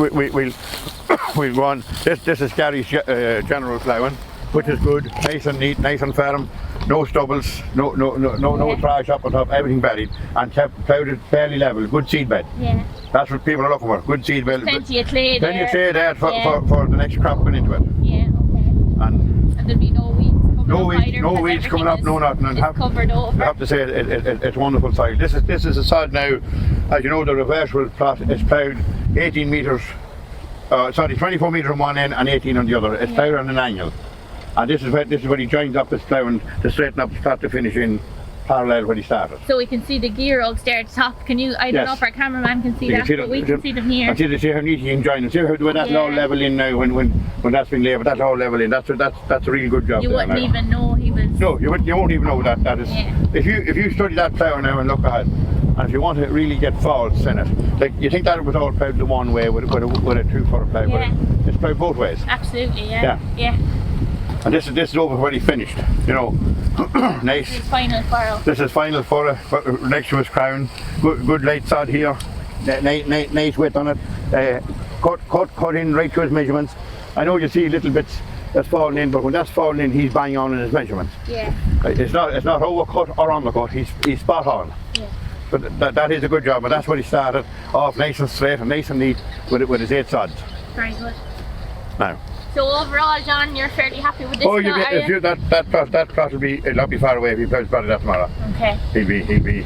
We'll go on. This is Gary's general ploughing, which is good, nice and neat, nice and firm. No stubbles, no trash up on top, everything buried, and kept ploughed fairly level, good seed bed. Yeah. That's what people are looking for, good seed bed. Plenty of clay there. Plenty of clay there for the next crop going into it. Yeah, okay. And there'll be no weeds coming up either. No weeds coming up, no nothing. And covered over. I have to say it's wonderful soil. This is a sod now, as you know, the reversible plot is ploughed 18 metres, 24 metres on one end and 18 on the other. It's ploughed on an angle. And this is where he joins up his ploughing to straighten up the plot to finish in parallel where he started. So we can see the gear rugs there at the top. Can you, I don't know if our cameraman can see that, but we can see them here. And see how neat he can join them. See how that's all level in now when that's been labelled, that's all level in. That's a really good job. You wouldn't even know he was... No, you won't even know that is... Yeah. If you study that plough now and look ahead, and if you want to really get faults in it, like you think that it was all ploughed the one way with a 2-foot plough, but it's ploughed both ways. Absolutely, yeah. And this is over where he finished, you know. Nice. This is final furrow. This is final furrow next to his crown. Good light sod here. Nice width on it. Cut in right to his measurements. I know you see little bits that's falling in, but when that's falling in, he's bang on in his measurements. Yeah. It's not overcut or undercut. He's spot on. Yeah. But that is a good job, and that's what he started off, nice and straight and nice and neat with his 8 sods. Very good. Now. So overall, John, you're fairly happy with this? Oh, that plot will be not be far away if he plays better that tomorrow. Okay. He'll be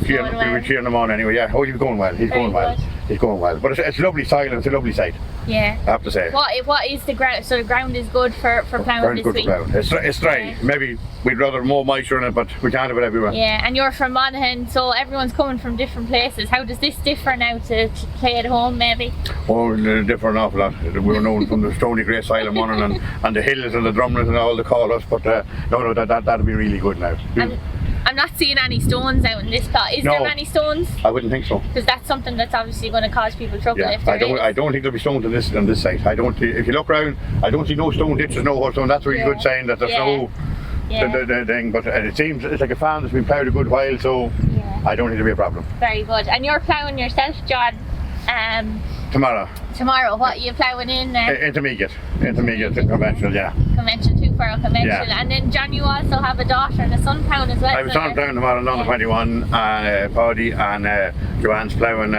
cheering him on anyway. Yeah. Oh, he's going well. He's going well. He's going well. But it's a lovely soil and it's a lovely site. Yeah. I have to say. What is the ground? So the ground is good for ploughing this week. It's dry. Yeah. Maybe we'd rather more moisture in it, but we can't have it everywhere. Yeah, and you're from Monaghan, so everyone's coming from different places. How does this differ now to play at home, maybe? Oh, it differ an awful lot. We were known from the stony grey soil of Monaghan and the hills and the drumlins and all the callers, but no, that'll be really good now. I'm not seeing any stones out in this plot. Is there any stones? I wouldn't think so. Because that's something that's obviously going to cause people trouble. Yeah, I don't think there'll be stones on this site. If you look around, I don't see no stone ditches, no hole stone. That's a really good sign that there's no the thing. But it seems it's like a farm that's been ploughed a good while, so I don't think there'll be a problem. Very good. And you're ploughing yourself, John? Tomorrow. What are you ploughing in? Intermediate conventional, yeah. Conventional, 2-furrow conventional. Yeah. And then, John, you also have a daughter and a son ploughing as well. I have a son ploughing tomorrow, number 21, Paddy, and Joanne's ploughing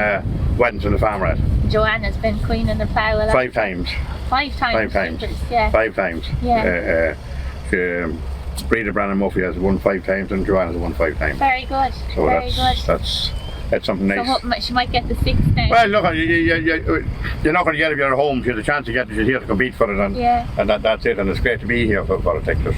weddings in the farmstead. Joanne has been queen in the plough a lot. 5 times. 5 times? 5 times. Yeah. 5 times. Yeah. Breeder Brandon Murphy has won 5 times and Joanne has won 5 times. Very good. So Very good. That's something nice. So she might get the 6th now. Well, look, you're not going to get it if you're at home. If you have the chance to get it, you're here to compete for it, and that's it. And it's great to be here for it. There's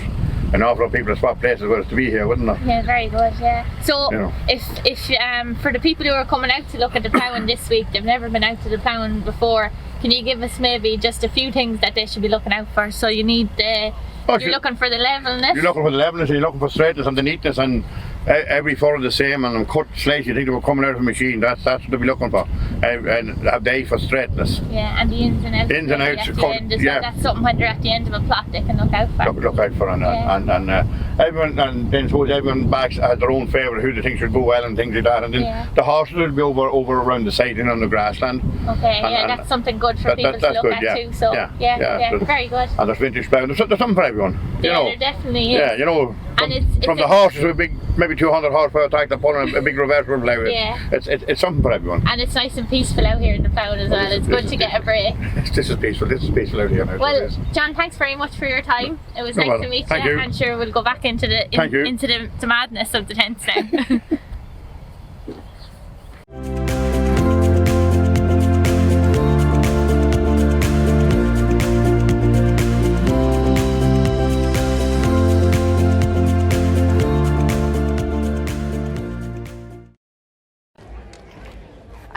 an awful lot of people that swap places with us to be here, wouldn't there? Yeah, very good. Yeah. So, if for the people who are coming out to look at the ploughing this week, they've never been out to the ploughing before. Can you give us maybe just a few things that they should be looking out for? So you need you're looking for the levelness. You're looking for the levelness, and you're looking for straightness and the neatness, and every furrow the same, and cut slice. You think they were coming out of a machine. That's what they'll be looking for, and have the eye for straightness. Yeah, and the ins and outs. Ins and outs. At the end as well. That's something when they're at the end of a plot they can look out for. Look out for, and everyone, and then suppose everyone backs has their own favourite who they think should go well and things like that, and then the horses will be over around the side and on the grassland. Okay, that's something good for people to look at too. So yeah, very good. And there's vintage ploughing. There's something for everyone. You know. There definitely is. Yeah, you know. From the horses with big, maybe 200 horsepower tractor pulling a big reversible plough. It's something for everyone. And it's nice and peaceful out here in the ploughing as well. It's good to get a break. This is peaceful. This is peaceful out here now. Well, John, thanks very much for your time. It was nice to meet you. I'm sure we'll go back into the madness of the tents now.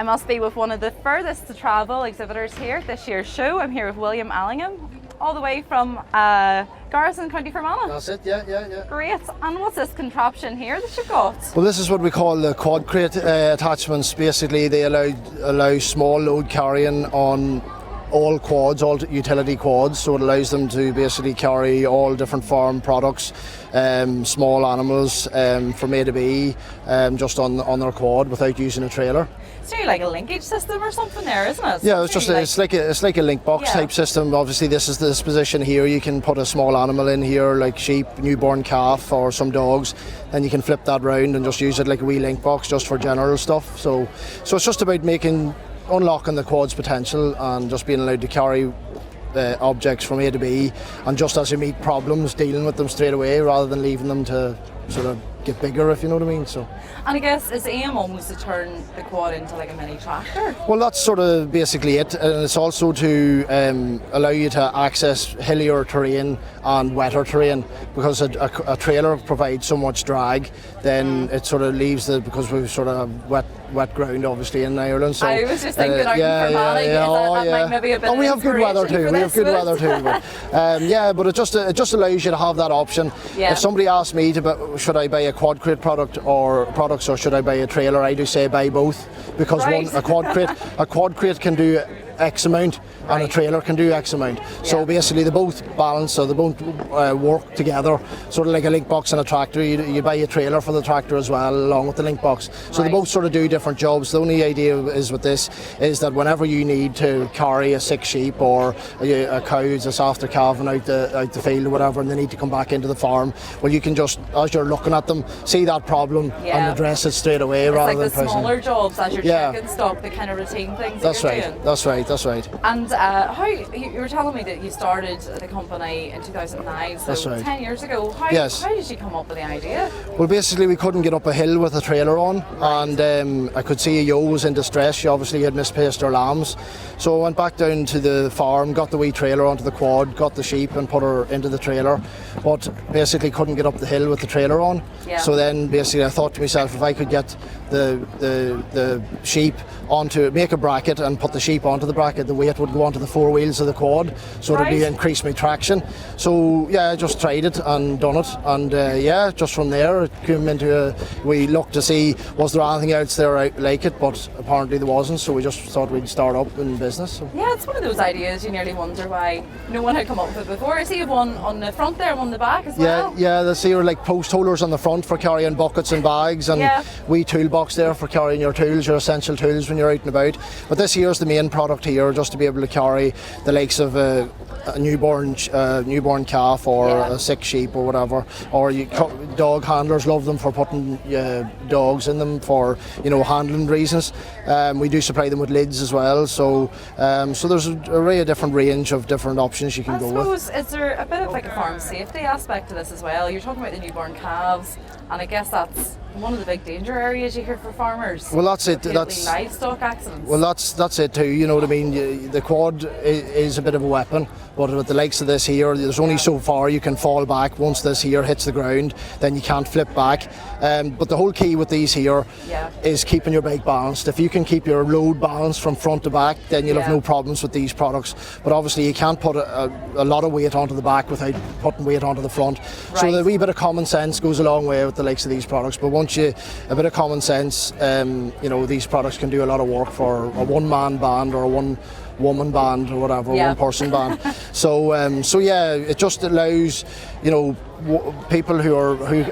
I must be with one of the furthest to travel exhibitors here at this year's show. I'm here with William Allingham, all the way from Garrison, County Fermanagh. That's it, yeah. Great. And what's this contraption here that you've got? Well, this is what we call the quad crate attachments. Basically, they allow small load carrying on all quads, all utility quads, so it allows them to basically carry all different farm products, small animals from A to B, just on their quad without using a trailer. So you're like a linkage system or something there, isn't it? Yeah, it's like a link box type system. Obviously, this is this position here. You can put a small animal in here, like sheep, newborn calf, or some dogs. Then you can flip that round and just use it like a wee link box, just for general stuff. So it's just about unlocking the quad's potential and just being allowed to carry objects from A to B, and just as you meet problems, dealing with them straight away rather than leaving them to sort of get bigger, if you know what I mean. So. And I guess is the aim almost to turn the quad into like a mini tractor? Well, that's sort of basically it, and it's also to allow you to access hillier terrain and wetter terrain, because a trailer provides so much drag, then it sort of leaves because we've sort of wet ground obviously in Ireland. So I was just thinking out in Fermanagh, that might maybe a bit and we have good weather too. But it just allows you to have that option. Yeah. If somebody asks me should I buy a quad crate product or products, or should I buy a trailer, I do say buy both, because a quad crate can do X amount and a trailer can do X amount. So basically they both balance, so they both work together, sort of like a link box and a tractor. You buy a trailer for the tractor as well along with the link box. So they both sort of do different jobs. The only idea is with this is that whenever you need to carry a sick sheep or a cow that's after calving out the field or whatever, and they need to come back into the farm, well, you can just, as you're looking at them, see that problem and address it straight away, it's rather like than the smaller jobs as you're checking stock, the kind of routine things That's that you're right. doing. That's right. And how you were telling me that you started the company in 2009, so That's right. 10 years ago. How did you come up with the idea? Well, basically we couldn't get up a hill with a trailer on, and I could see a ewe was in distress. She obviously had misplaced her lambs, so I went back down to the farm, got the wee trailer onto the quad, got the sheep and put her into the trailer, but basically couldn't get up the hill with the trailer on. So then basically I thought to myself, if I could get the sheep make a bracket and put the sheep onto the bracket, the weight would go onto the four wheels of the quad, so it'd increase my traction. So I just tried it and done it, and just from there it came into we looked to see was there anything else there like it, but apparently there wasn't, so we just thought we'd start up in business. So. Yeah, it's one of those ideas you nearly wonder why no one had come up with it before. I see you have one on the front there, one on the back as well. Yeah, they see like post holders on the front for carrying buckets and bags, and wee toolbox there for carrying your tools, your essential tools when you're out and about. But this here's the main product here, just to be able to carry the likes of a newborn calf or a sick sheep or whatever. Or dog handlers love them for putting dogs in them for handling reasons. We do supply them with lids as well. So there's an array of different range of different options you can go with. I suppose, is there a bit of like a farm safety aspect to this as well? You're talking about the newborn calves, and I guess that's one of the big danger areas you hear for farmers. Well, that's it. That's livestock accidents. Well, that's it too. You know what I mean? The quad is a bit of a weapon, but with the likes of this here, there's only so far you can fall back. Once this here hits the ground, then you can't flip back. But the whole key with these here is keeping your bike balanced. If you can keep your load balanced from front to back, then you'll have no problems with these products. But obviously you can't put a lot of weight onto the back without putting weight onto the front. So the wee bit of common sense goes a long way with the likes of these products. But once a bit of common sense, these products can do a lot of work for a one-man band or a one-woman band or whatever, one-person band. So it just allows people who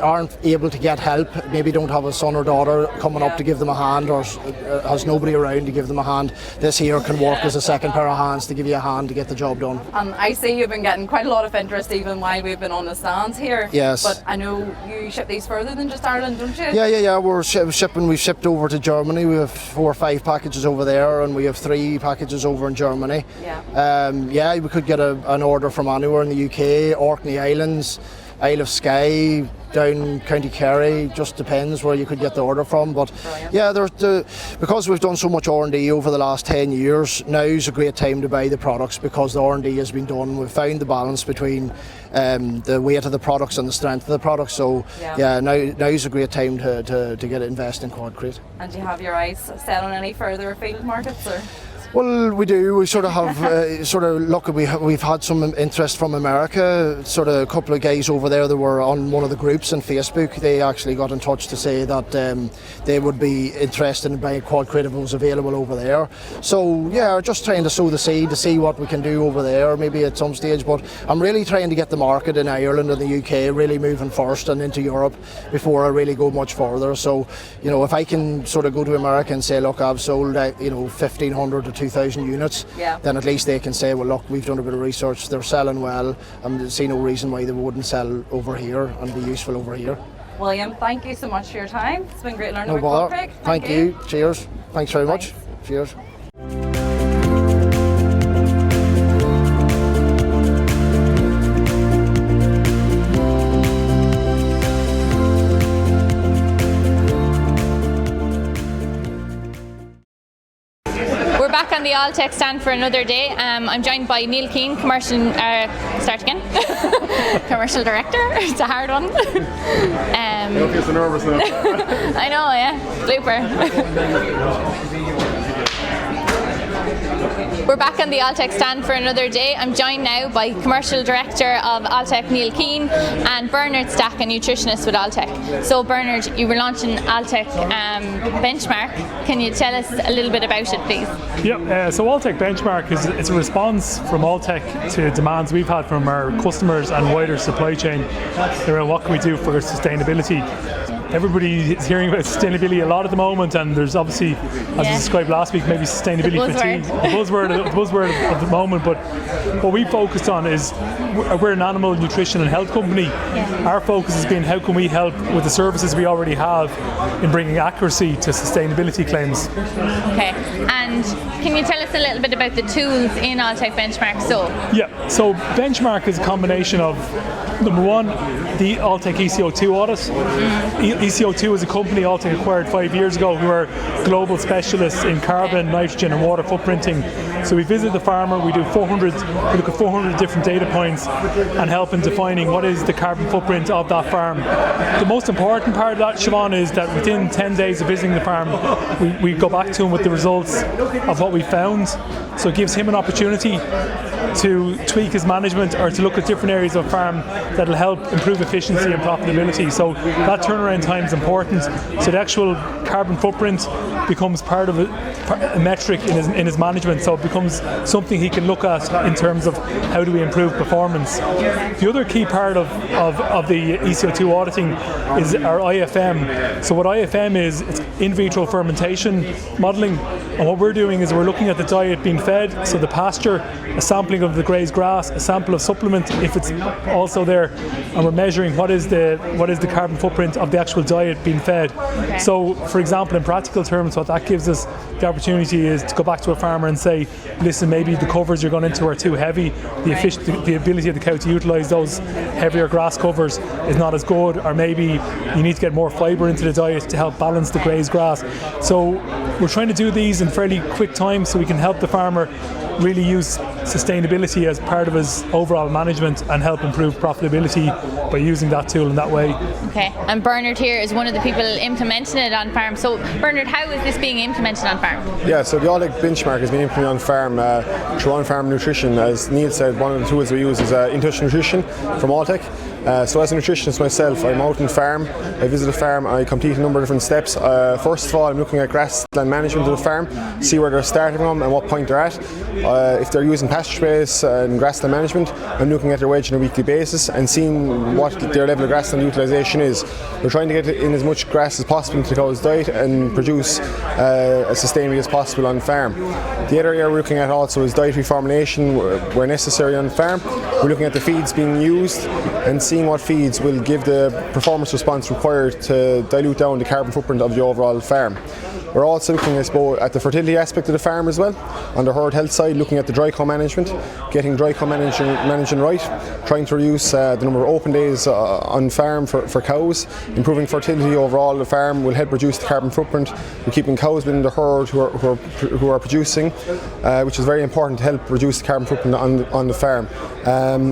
aren't able to get help, maybe don't have a son or daughter coming up to give them a hand, or has nobody around to give them a hand. This here can work as a second pair of hands to give you a hand to get the job done. And I see you've been getting quite a lot of interest even while we've been on the stands here. Yes. But I know you ship these further than just Ireland, don't you? Yeah. We're shipping. We've shipped over to Germany. We have 4 or 5 packages over there, and we have 3 packages over in Germany. Yeah. We could get an order from anywhere in the UK, Orkney Islands. Isle of Skye, down County Kerry, just depends where you could get the order from. But yeah, because we've done so much R&D over the last 10 years, now's a great time to buy the products because the R&D has been done. We've found the balance between the weight of the products and the strength of the products. So yeah, now's a great time to get invest in Quadcrete. And do you have your eyes set on any further field markets, or? Well, we do. We sort of have look. We've had some interest from America. Sort of a couple of guys over there that were on one of the groups on Facebook. They actually got in touch to say that they would be interested in buying Quadcrete if it was available over there. So yeah, we're just trying to sow the seed to see what we can do over there, maybe at some stage. But I'm really trying to get the market in Ireland and the UK really moving first and into Europe before I really go much further. So if I can sort of go to America and say, look, I've sold 1,500 to 2,000 units, then at least they can say, well, look, we've done a bit of research, they're selling well, and I see no reason why they wouldn't sell over here and be useful over here. William, thank you so much for your time. It's been great learning no about bother. Quadcrete. Thank you. Cheers. Thanks very much. Cheers. Back on the Alltech stand for another day. I'm joined by Neil Keane, commercial commercial director. It's a hard one. I don't feel so nervous now. I know, yeah. Blooper. We're back on the Alltech stand for another day. I'm joined now by Commercial Director of Alltech, Neil Keane, and Bernard Stack, a nutritionist with Alltech. So Bernard, you were launching Alltech Benchmark. Can you tell us a little bit about it, please? Yeah, so Alltech Benchmark is a response from Alltech to demands we've had from our customers and wider supply chain around what can we do for sustainability. Everybody is hearing about sustainability a lot at the moment, and there's obviously, as I described last week, maybe sustainability fatigue, the buzzword of the moment. But what we focused on is we're an animal nutrition and health company. Our focus has been how can we help with the services we already have in bringing accuracy to sustainability claims. Okay, and can you tell us a little bit about the tools in Alltech Benchmark? So Benchmark is a combination of, number one, the Alltech ECO2 audit. ECO2 is a company Alltech acquired 5 years ago who are global specialists in carbon, nitrogen and water footprinting. So we visit the farmer, we look at 400 different data points and help in defining what is the carbon footprint of that farm. The most important part of that, Siobhan, is that within 10 days of visiting the farm, we go back to him with the results of what we found. So it gives him an opportunity to tweak his management or to look at different areas of farm that will help improve efficiency and profitability. So that turnaround time is important. So the actual carbon footprint becomes part of a metric in his management. So it becomes something he can look at in terms of how do we improve performance. The other key part of the ECO2 auditing is our IFM. So what IFM is, it's in vitro fermentation modelling. And what we're doing is we're looking at the diet being fed, so the pasture, a sampling of the grazed grass, a sample of supplement if it's also there, and we're measuring what is the carbon footprint of the actual diet being fed. Okay. So for example, in practical terms, what that gives us the opportunity is to go back to a farmer and say, listen, maybe the covers you're going into are too heavy, the ability of the cow to utilise those heavier grass covers is not as good, or maybe you need to get more fibre into the diet to help balance the grazed grass. So we're trying to do these in fairly quick time so we can help the farmer really use sustainability as part of his overall management and help improve profitability by using that tool in that way. Okay, and Bernard here is one of the people implementing it on farm. So Bernard, how is this being implemented on farm? Yeah, so the Alltech Benchmark has been implemented on farm through on-farm nutrition. As Neil said, one of the tools we use is in-touch nutrition from Alltech. So as a nutritionist myself, I'm out on farm, I visit a farm, I complete a number of different steps. First of all, I'm looking at grassland management of the farm, see where they're starting from and what point they're at. If they're using pasture space and grassland management, I'm looking at their wage on a weekly basis and seeing what their level of grassland utilisation is. We're trying to get in as much grass as possible into the cow's diet and produce as sustainably as possible on farm. The other area we're looking at also is dietary formulation where necessary on farm. We're looking at the feeds being used and seeing what feeds will give the performance response required to dilute down the carbon footprint of the overall farm. We're also looking, I suppose, at the fertility aspect of the farm as well. On the herd health side, looking at the dry cow management, getting dry cow managing right, trying to reduce the number of open days on farm for cows, improving fertility overall. The farm will help reduce the carbon footprint. We're keeping cows within the herd who are producing, which is very important to help reduce the carbon footprint on the farm.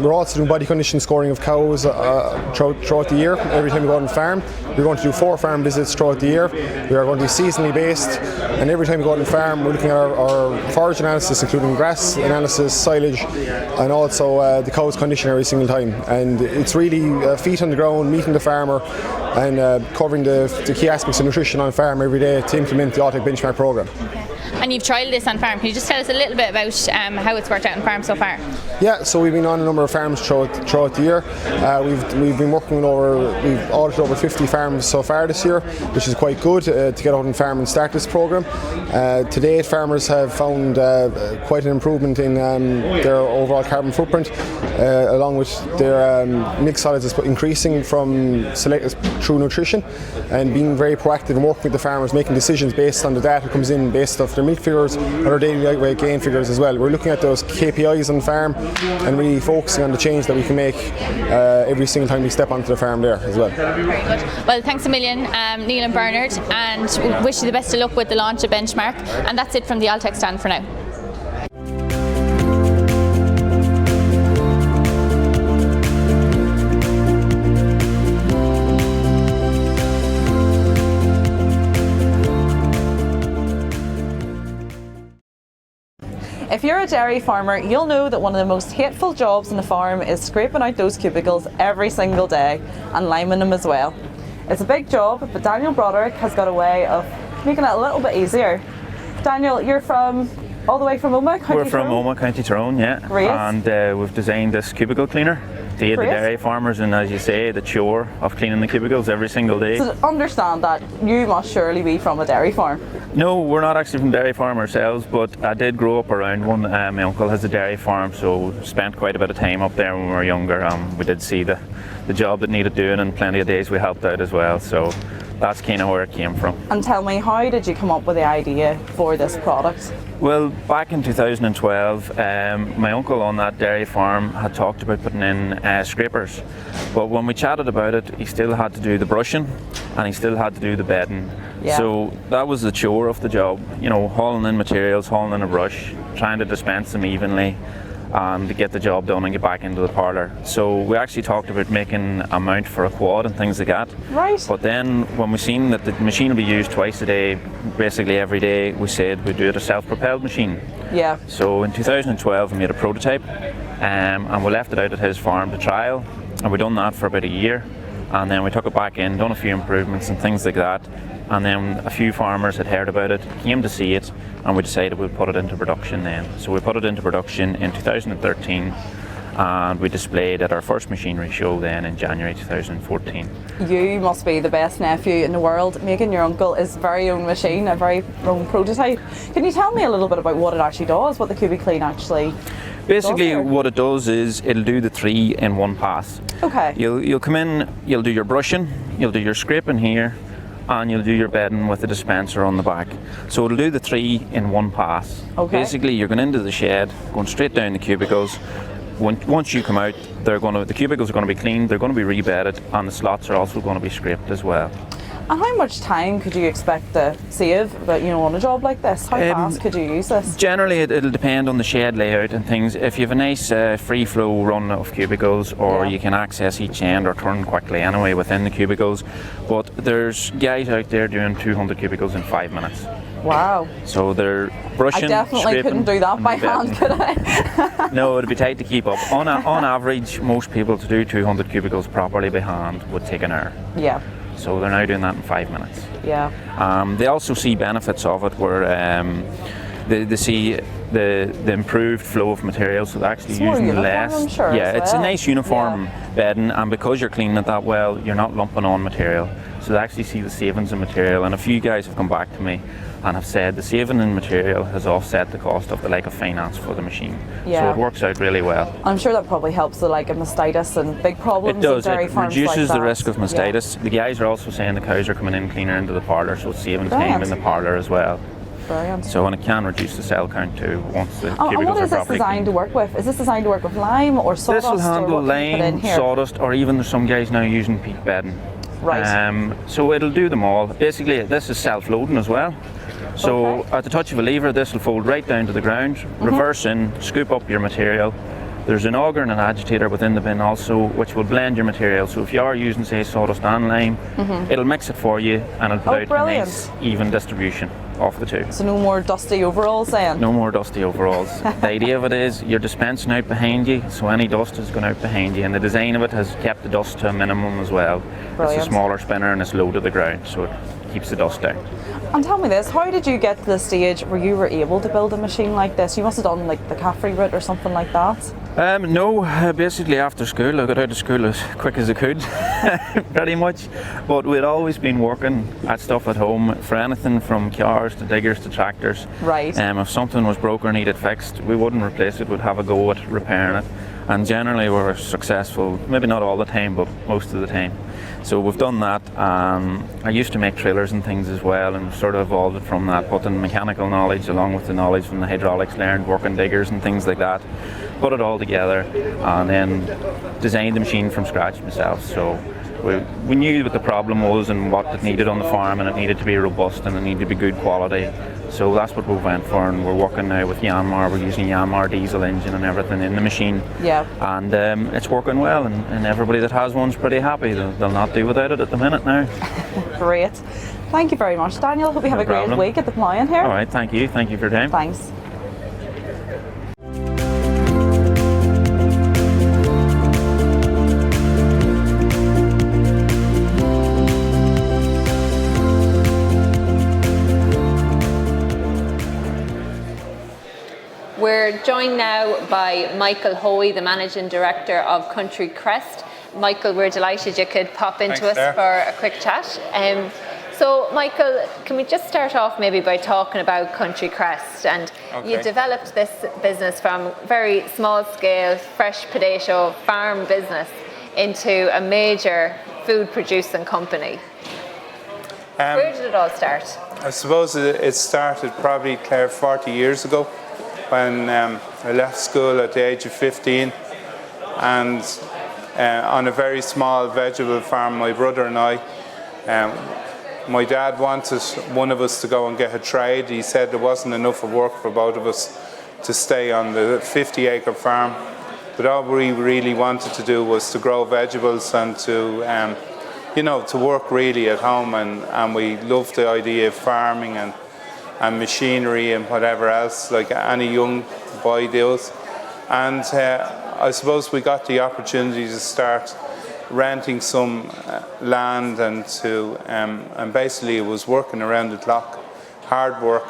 We're also doing body condition scoring of cows throughout the year. Every time we go on the farm, we're going to do 4 farm visits throughout the year. We are going to be seasonally based, and every time we go on the farm, we're looking at our forage analysis, including grass analysis, silage, and also the cow's condition every single time. And it's really feet on the ground, meeting the farmer, and covering the key aspects of nutrition on farm every day to implement the Autotech benchmark programme. Okay. And you've trialled this on farm. Can you just tell us a little bit about how it's worked out on farm so far? Yeah, so we've been on a number of farms throughout the year. We've been working with we've audited over 50 farms so far this year, which is quite good to get out on farm and start this programme. To date, farmers have found quite an improvement in their overall carbon footprint, along with their milk solids increasing through nutrition, and being very proactive and working with the farmers, making decisions based on the data that comes in based off their milk figures or their daily light weight gain figures as well. We're looking at those KPIs on farm and really focusing on the change that we can make every single time we step onto the farm there as well. Very good. Well, thanks a million, Neil and Bernard, and wish you the best of luck with the launch of Benchmark. And that's it from the Autotech stand for now. If you're a dairy farmer, you'll know that one of the most hateful jobs on the farm is scraping out those cubicles every single day and liming them as well. It's a big job, but Daniel Broderick has got a way of making it a little bit easier. Daniel, you're all the way from Omagh, County Tyrone? We're from Omagh, County Tyrone, yeah. Great. And we've designed this cubicle cleaner to aid the dairy farmers in, as you say, the chore of cleaning the cubicles every single day. So to understand that, you must surely be from a dairy farm. No, we're not actually from dairy farm ourselves, but I did grow up around one. My uncle has a dairy farm, so spent quite a bit of time up there when we were younger. We did see the job that needed doing, and plenty of days we helped out as well. So that's kind of where it came from. And tell me, how did you come up with the idea for this product? Well, back in 2012, my uncle on that dairy farm had talked about putting in scrapers. But when we chatted about it, he still had to do the brushing and he still had to do the bedding. Yeah. So that was the chore of the job, you know, hauling in materials, hauling in a brush, trying to dispense them evenly, to get the job done and get back into the parlour. So we actually talked about making a mount for a quad and things like that. Right. But then when we seen that the machine will be used twice a day, basically every day, we said we'd do it a self-propelled machine. Yeah. So in 2012 we made a prototype and we left it out at his farm to trial, and we done that for about a year, and then we took it back in, done a few improvements and things like that. And then a few farmers had heard about it, came to see it, and we decided we'd put it into production then. So we put it into production in 2013, and we displayed at our first machinery show then in January 2014. You must be the best nephew in the world, making your uncle his very own machine, a very own prototype. Can you tell me a little bit about what it actually does, what the CubiClean actually Basically does? what it does is it'll do the 3 in one pass. Okay. You'll come in, you'll do your brushing, you'll do your scraping here, and you'll do your bedding with the dispenser on the back. So it'll do the 3 in one pass. Okay. Basically you're going into the shed, going straight down the cubicles. Once you come out, the cubicles are going to be cleaned, they're going to be rebedded, and the slots are also going to be scraped as well. And how much time could you expect to save, on a job like this? How fast could you use this? Generally, it'll depend on the shed layout and things. If you have a nice free flow run of cubicles, or you can access each end or turn quickly anyway within the cubicles. But there's guys out there doing 200 cubicles in 5 minutes. Wow. So they're brushing, I definitely couldn't do that by hand, could I? No, it'd be tight to keep up. On average, most people to do 200 cubicles properly by hand would take an hour. Yeah. So they're now doing that in 5 minutes. Yeah. They also see benefits of it where they see the improved flow of materials, so they're actually it's using less. I'm sure, yeah, it's a nice uniform bedding, and because you're cleaning it that well, you're not lumping on material. So they actually see the savings in material, and a few guys have come back to me and have said the saving in material has offset the cost of the like of finance for the machine. Yeah. So it works out really well. I'm sure that probably helps with like a mastitis and big problems. It does. In dairy It farms reduces like the that. risk of mastitis. The guys are also saying the cows are coming in cleaner into the parlour, so it's saving time Brilliant. in the parlour as well. Brilliant. So, and it can reduce the cell count too once the And cubicles what are is this properly designed to work with? Is this designed to work with lime or sawdust? This will handle or what can you put in lime, here? sawdust, or even there's some guys now using peat bedding. Right. So it'll do them all. Basically, this is self-loading as well. So at the touch of a lever, this will fold right down to the ground, reverse in, scoop up your material. There's an auger and an agitator within the bin also, which will blend your material. So if you are using, say, sawdust and lime, it'll mix it for you and it'll put out a nice, even distribution of the two. So no more dusty overalls then? No more dusty overalls. The idea of it is you're dispensing out behind you, so any dust is going out behind you, and the design of it has kept the dust to a minimum as well. Brilliant. It's a smaller spinner and it's low to the ground, so it keeps the dust down. And tell me this, how did you get to the stage where you were able to build a machine like this? You must have done like the Caffrey route or something like that. No, basically after school, I got out of school as quick as I could, pretty much. But we'd always been working at stuff at home, for anything from cars to diggers to tractors. Right. If something was broke or needed fixed, we wouldn't replace it, we'd have a go at repairing it. And generally we were successful, maybe not all the time, but most of the time. So we've done that. I used to make trailers and things as well, and sort of evolved it from that, putting mechanical knowledge along with the knowledge from the hydraulics learned, working diggers and things like that, put it all together and then designed the machine from scratch myself. So we knew what the problem was and what it needed on the farm, and it needed to be robust and it needed to be good quality. So that's what we went for, and we're working now with Yanmar. We're using Yanmar diesel engine and everything in the machine. Yeah. And it's working well, and everybody that has one's pretty happy. They'll not do without it at the minute now. Great. Thank you very much, Daniel. Hope you have a great week at the Plowing here. All right, thank you. Thank you for your time. Thanks. We're joined now by Michael Hoey, the Managing Director of Country Crest. Michael, we're delighted you could pop into us for a quick chat. So Michael, can we just start off maybe by talking about Country Crest? And you developed this business from very small scale, fresh potato farm business into a major food producing company. Where did it all start? I suppose it started probably, Claire, 40 years ago, when I left school at the age of 15, and on a very small vegetable farm, my brother and I, my dad wanted one of us to go and get a trade. He said there wasn't enough of work for both of us to stay on the 50-acre farm, but all we really wanted to do was to grow vegetables and to to work really at home, and we loved the idea of farming and machinery and whatever else, like any young boy does. And I suppose we got the opportunity to start renting some land, and and basically it was working around the clock, hard work.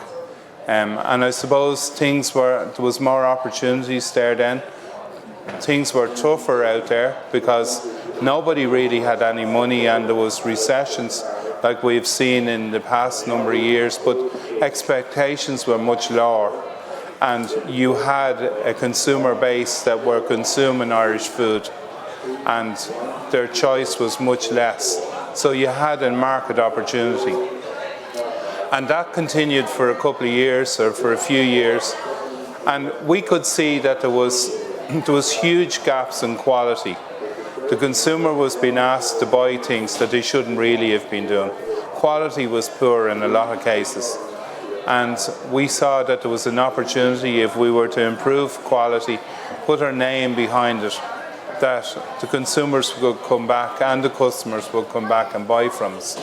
And I suppose there was more opportunities there then. Things were tougher out there because nobody really had any money, and there was recessions like we've seen in the past number of years, but expectations were much lower, and you had a consumer base that were consuming Irish food, and their choice was much less. So you had a market opportunity. And that continued for a couple of years, or for a few years, and we could see that there was huge gaps in quality. The consumer was being asked to buy things that they shouldn't really have been doing. Quality was poor in a lot of cases. And we saw that there was an opportunity, if we were to improve quality, put our name behind it, that the consumers would come back and the customers would come back and buy from us.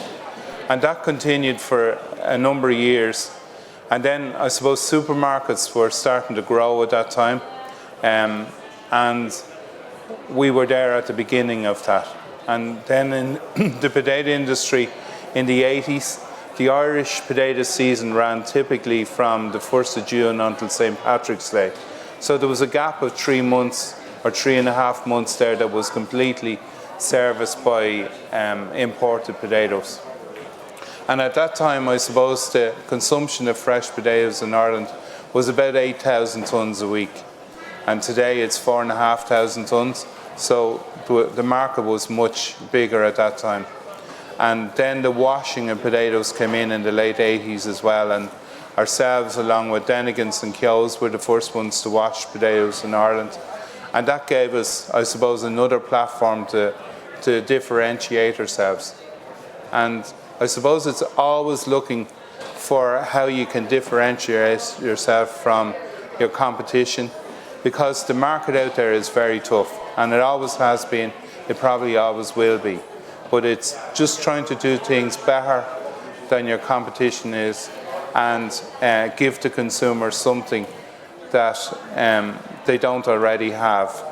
And that continued for a number of years. And then I suppose supermarkets were starting to grow at that time. And we were there at the beginning of that. And then in the potato industry in the 80s, the Irish potato season ran typically from the 1st of June until St. Patrick's Day. So there was a gap of 3 months or 3.5 months there that was completely serviced by imported potatoes. And at that time, I suppose the consumption of fresh potatoes in Ireland was about 8,000 tonnes a week. And today it's 4,500 tonnes. So the market was much bigger at that time. And then the washing of potatoes came in the late 80s as well. And ourselves, along with Denigans and Keoghs, were the first ones to wash potatoes in Ireland. And that gave us, I suppose, another platform to differentiate ourselves. And I suppose it's always looking for how you can differentiate yourself from your competition, because the market out there is very tough, and it always has been, it probably always will be. But it's just trying to do things better than your competition is, and give the consumer something that they don't already have.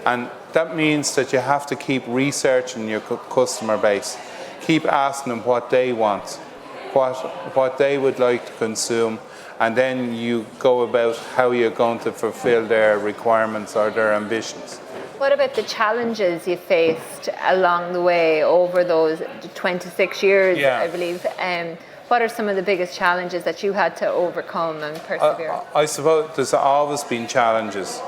And that means that you have to keep researching your customer base. Keep asking them what they want, what they would like to consume, and then you go about how you're going to fulfill their requirements or their ambitions. What about the challenges you faced along the way over those 26 years, I believe? What are some of the biggest challenges that you had to overcome and persevere? I suppose there's always been challenges,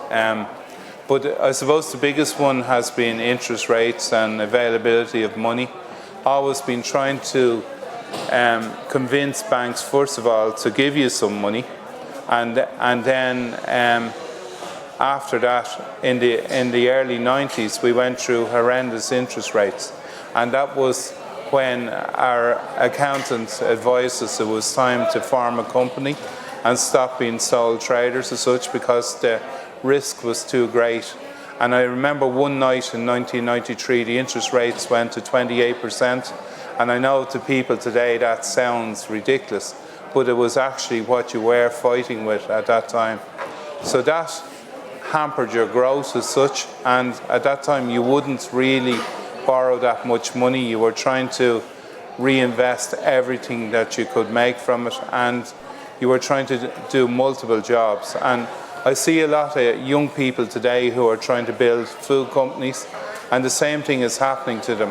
but I suppose the biggest one has been interest rates and availability of money. Always been trying to convince banks, first of all, to give you some money, and then after that, in the early 90s, we went through horrendous interest rates, and that was when our accountant advised us it was time to form a company and stop being sole traders as such, because the risk was too great. And I remember one night in 1993, the interest rates went to 28%. And I know to people today that sounds ridiculous, but it was actually what you were fighting with at that time. So that hampered your growth as such. And at that time, you wouldn't really borrow that much money. You were trying to reinvest everything that you could make from it. And you were trying to do multiple jobs. And I see a lot of young people today who are trying to build food companies, and the same thing is happening to them.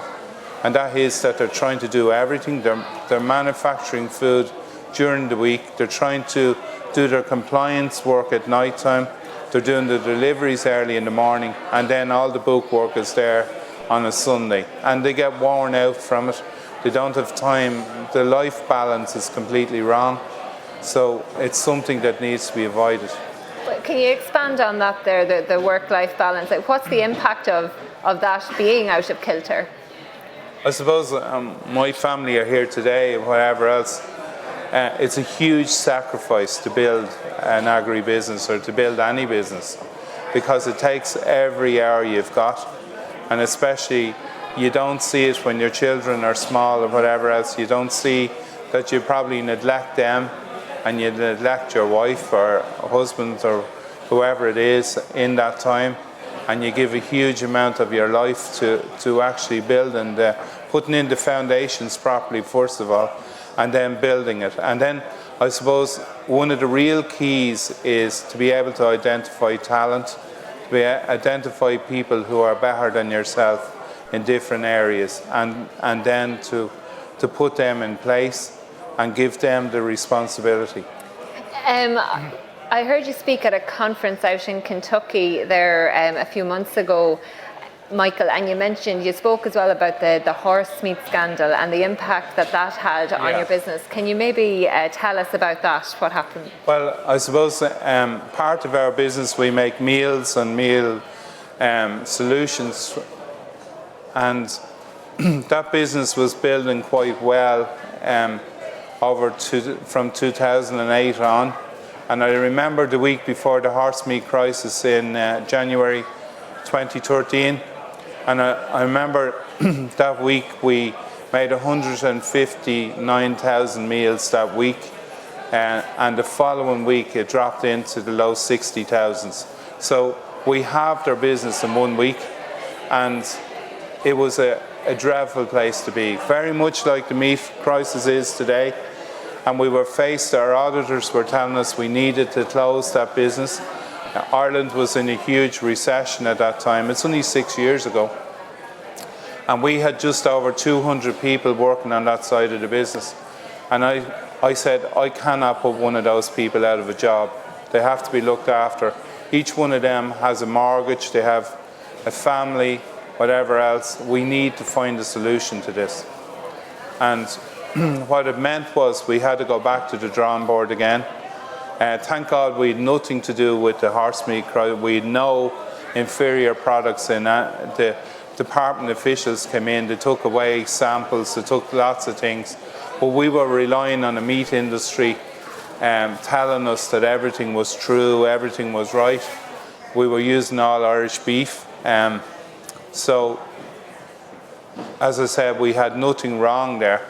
And that is that they're trying to do everything. They're manufacturing food during the week. They're trying to do their compliance work at night time. They're doing the deliveries early in the morning, and then all the book work is there on a Sunday. And they get worn out from it. They don't have time. The life balance is completely wrong. So it's something that needs to be avoided. Can you expand on that there, the work-life balance? Like, what's the impact of that being out of kilter? I suppose my family are here today and whatever else. It's a huge sacrifice to build an agri-business or to build any business, because it takes every hour you've got, and especially you don't see it when your children are small or whatever else. You don't see that you probably neglect them, and you neglect your wife or husband or whoever it is in that time, and you give a huge amount of your life to actually build and putting in the foundations properly first of all, and then building it. And then I suppose one of the real keys is to be able to identify talent, to identify people who are better than yourself in different areas, and then to put them in place and give them the responsibility. I heard you speak at a conference out in Kentucky there a few months ago, Michael, and you spoke as well about the horse meat scandal and the impact that had on your business. Can you maybe tell us about that, what happened? Well, I suppose part of our business, we make meals and meal solutions, and that business was building quite well from 2008 on. And I remember the week before the horse meat crisis in January 2013, and I remember that week we made 159,000 meals that week, and the following week it dropped into the low 60,000s. So we halved our business in 1 week, and it was a dreadful place to be, very much like the meat crisis is today. And we were faced, our auditors were telling us we needed to close that business. Ireland was in a huge recession at that time. It's only 6 years ago. And we had just over 200 people working on that side of the business. And I said, I cannot put one of those people out of a job. They have to be looked after. Each one of them has a mortgage, they have a family, whatever else. We need to find a solution to this. And what it meant was we had to go back to the drawing board again. Thank God we had nothing to do with the horse meat crowd. We had no inferior products in that. The department officials came in, they took away samples, they took lots of things. But we were relying on the meat industry telling us that everything was true, everything was right. We were using all Irish beef. So, as I said, we had nothing wrong there.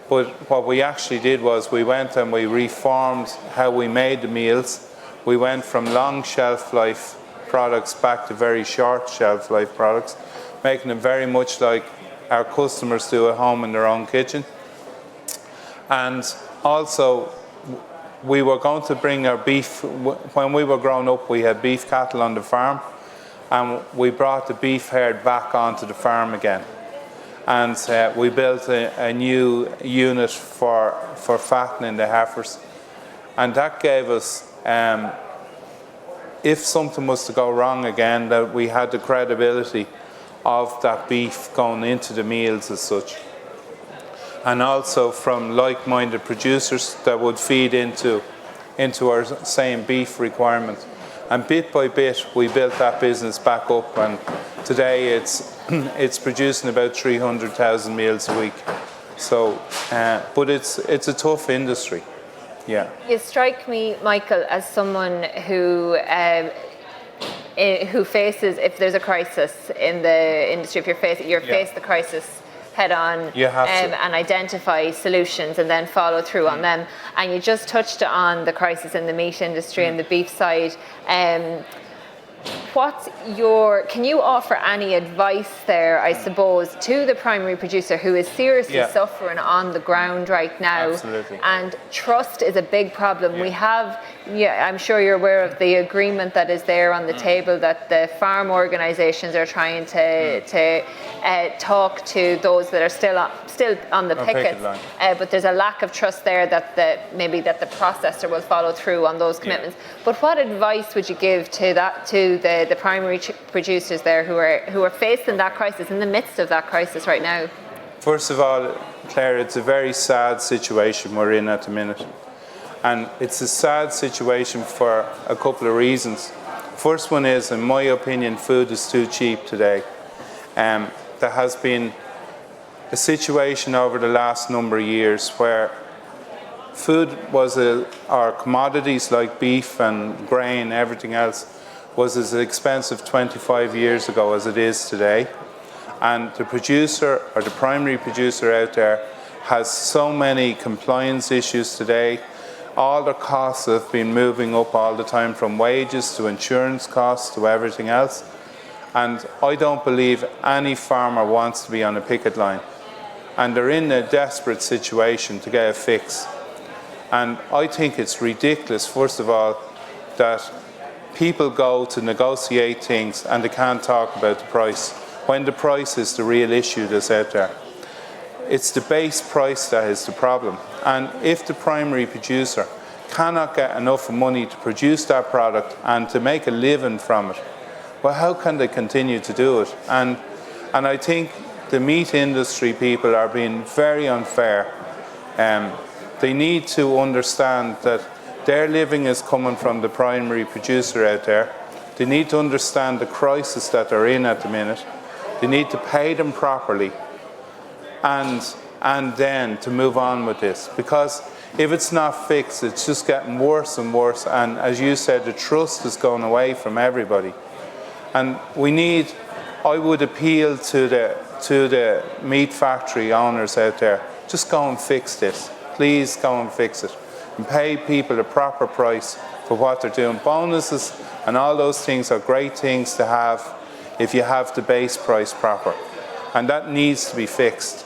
But what we actually did was we went and we reformed how we made the meals. We went from long shelf life products back to very short shelf life products, making them very much like our customers do at home in their own kitchen. And also, we were going to bring our beef. When we were growing up, we had beef cattle on the farm, and we brought the beef herd back onto the farm again. And we built a new unit for fattening the heifers. And that gave us, if something was to go wrong again, that we had the credibility of that beef going into the meals as such. And also from like-minded producers that would feed into our same beef requirement. And bit by bit, we built that business back up, and today it's producing about 300,000 meals a week. So, but it's a tough industry, yeah. You strike me, Michael, as someone who faces, if there's a crisis in the industry, if you're faced the crisis head on and identify solutions and then follow through on them. And you just touched on the crisis in the meat industry and the beef side. Can you offer any advice there, I suppose, to the primary producer who is seriously suffering on the ground right now? Absolutely. And trust is a big problem. We have, I'm sure you're aware of the agreement that is there on the table that the farm organisations are trying to talk to those that are still on the pickets. But there's a lack of trust there that maybe the processor will follow through on those commitments. But what advice would you give to the primary producers there who are facing that crisis, in the midst of that crisis right now? First of all, Claire, it's a very sad situation we're in at the minute. And it's a sad situation for a couple of reasons. First one is, in my opinion, food is too cheap today. There has been a situation over the last number of years where food or commodities like beef and grain, everything else, was as expensive 25 years ago as it is today. And the producer or the primary producer out there has so many compliance issues today. All the costs have been moving up all the time, from wages to insurance costs to everything else. And I don't believe any farmer wants to be on a picket line. And they're in a desperate situation to get a fix. And I think it's ridiculous, first of all, that people go to negotiate things and they can't talk about the price, when the price is the real issue that's out there. It's the base price that is the problem. And if the primary producer cannot get enough money to produce that product and to make a living from it, well, how can they continue to do it? And I think the meat industry people are being very unfair. They need to understand that their living is coming from the primary producer out there. They need to understand the crisis that they're in at the minute. They need to pay them properly and then to move on with this. Because if it's not fixed, it's just getting worse and worse. And as you said, the trust is going away from everybody. And I would appeal to the meat factory owners out there, just go and fix this. Please go and fix it. And pay people a proper price for what they're doing. Bonuses and all those things are great things to have if you have the base price proper. And that needs to be fixed.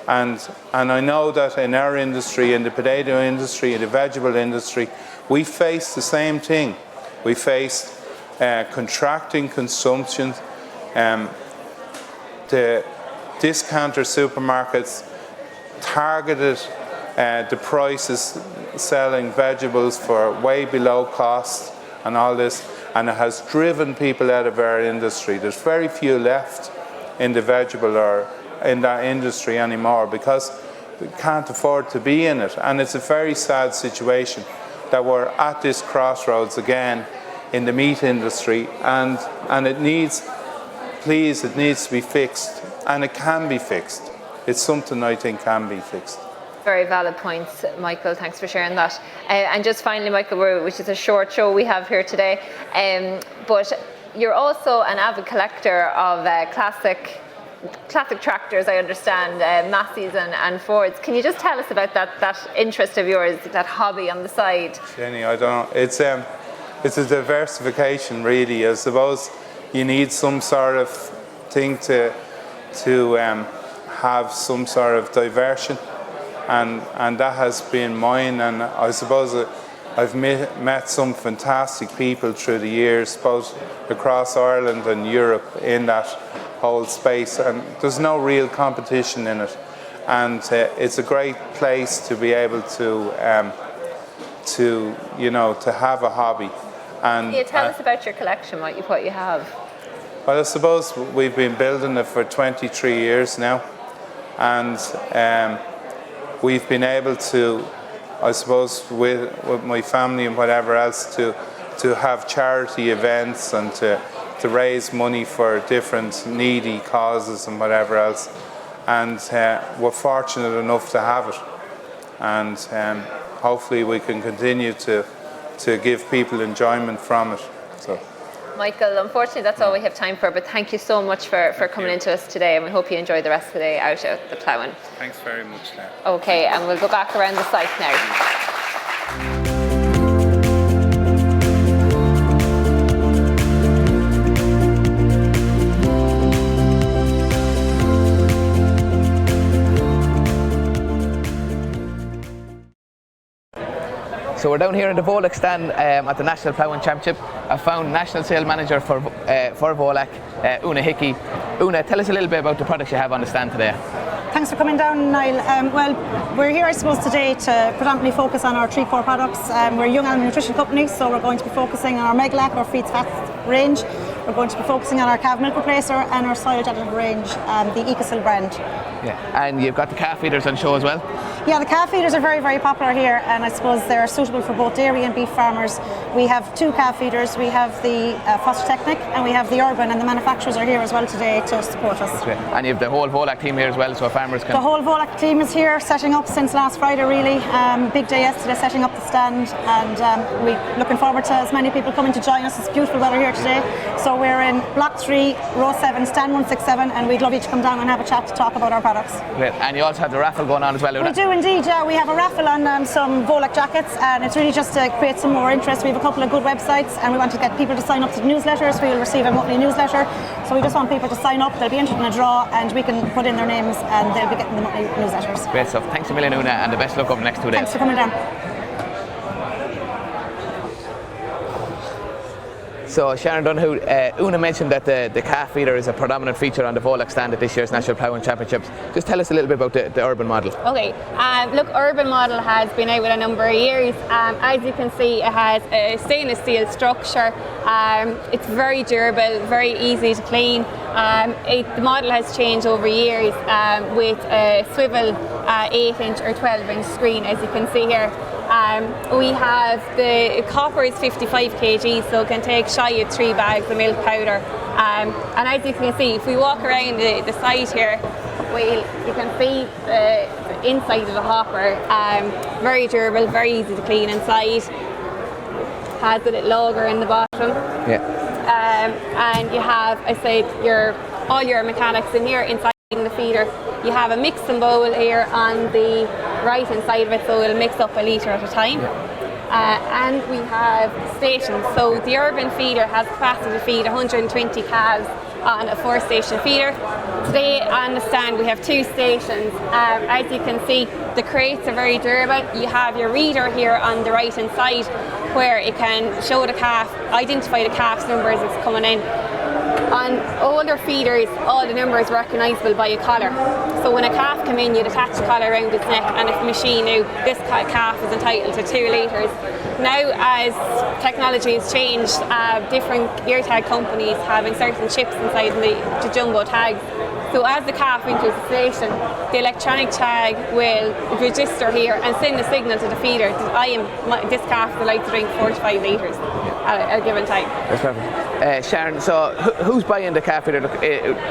And I know that in our industry, in the potato industry, in the vegetable industry, we face the same thing. We face contracting consumption. The discounter supermarkets targeted the prices, selling vegetables for way below cost and all this, and it has driven people out of our industry. There's very few left in the vegetable or in that industry anymore because we can't afford to be in it, and it's a very sad situation that we're at this crossroads again in the meat industry, and it needs to be fixed, and it can be fixed. It's something I think can be fixed. Very valid points, Michael. Thanks for sharing that. And just finally, Michael, which is a short show we have here today, but you're also an avid collector of classic tractors, I understand, Masseys and Fords. Can you just tell us about that interest of yours, that hobby on the side? Jenny, I don't know. It's a diversification, really. I suppose you need some sort of thing to have some sort of diversion, and that has been mine. And I suppose I've met some fantastic people through the years, both across Ireland and Europe, in that whole space, and there's no real competition in it, and it's a great place to be able to have a hobby. And can you tell us about your collection, what you have? Well, I suppose we've been building it for 23 years now, and we've been able to, I suppose, with my family and whatever else, to have charity events and to raise money for different needy causes and whatever else, and we're fortunate enough to have it, and hopefully we can continue to give people enjoyment from it. So, Michael, unfortunately that's all we have time for, but thank you so much for coming into us today, and we hope you enjoy the rest of the day out at the Plowing. Thanks very much, Lely. Okay, and we'll go back around the site now. So we're down here in the Volek stand at the National Ploughing Championship. I found National Sales Manager for Volek, Una Hickey. Una, tell us a little bit about the products you have on the stand today. Thanks for coming down, Niall. Well, we're here, I suppose, today to predominantly focus on our 3 core products. We're a young animal nutrition company, so we're going to be focusing on our Meglac, our feeds fat range. We're going to be focusing on our calf milk replacer and our silage additive range, the Ecosil brand. Yeah, and you've got the calf feeders on show as well? Yeah, the calf feeders are very, very popular here, and I suppose they're suitable for both dairy and beef farmers. We have 2 calf feeders. We have the Foster Technic and we have the Urban, and the manufacturers are here as well today to support us. Great. And you have the whole Volek team here as well, so farmers can... The whole Volek team is here, setting up since last Friday, really. Big day yesterday, setting up the stand, and we're looking forward to as many people coming to join us. It's beautiful weather here today. So we're in Block 3, Row 7, Stand 167, and we'd love you to come down and have a chat to talk about our products. Great. And you also have the raffle going on as well, We do indeed, yeah. We have a raffle on some Volek jackets, and it's really just to create some more interest. We have a couple of good websites, and we want to get people to sign up to the newsletters. We'll receive a monthly newsletter, so we just want people to sign up. They'll be entered in a draw, and we can put in their names, and they'll be getting the monthly newsletters. Great stuff. Thanks a million, Una, and the best luck over the next 2 days. Thanks for coming down. So Sharon Donoghue, Una mentioned that the calf feeder is a predominant feature on the Volek stand at this year's National Ploughing Championships. Just tell us a little bit about the Urban model. Okay, look, Urban model has been out with a number of years. As you can see, it has a stainless steel structure. It's very durable, very easy to clean. The model has changed over years with a swivel 8-inch or 12-inch screen, as you can see here. We have the copper is 55 kg, so it can take shy of 3 bags of milk powder. And as you can see, if we walk around the site here, you can see the inside of the hopper. Very durable, very easy to clean inside. Has a little auger in the bottom. Yeah. And you have, I said, all your mechanics in here inside the feeder. You have a mixing bowl here on the right hand side of it, so it'll mix up a litre at a time. And we have stations. So the Urban feeder has capacity to feed 120 calves on a 4-station feeder. Today on the stand we have 2 stations. As you can see, the crates are very durable. You have your reader here on the right hand side where it can show the calf, identify the calf's number as it's coming in. On older feeders, all the numbers are recognisable by a collar. So when a calf came in, you'd attach a collar around its neck, and if the machine knew this calf is entitled to 2 litres. Now, as technology has changed, different ear tag companies have inserted chips inside the jumbo tags. So as the calf enters the station, the electronic tag will register here and send a signal to the feeder that this calf would like to drink 4 to 5 litres at a given time. That's perfect. Sharon, so who's buying the calf feeder? Look,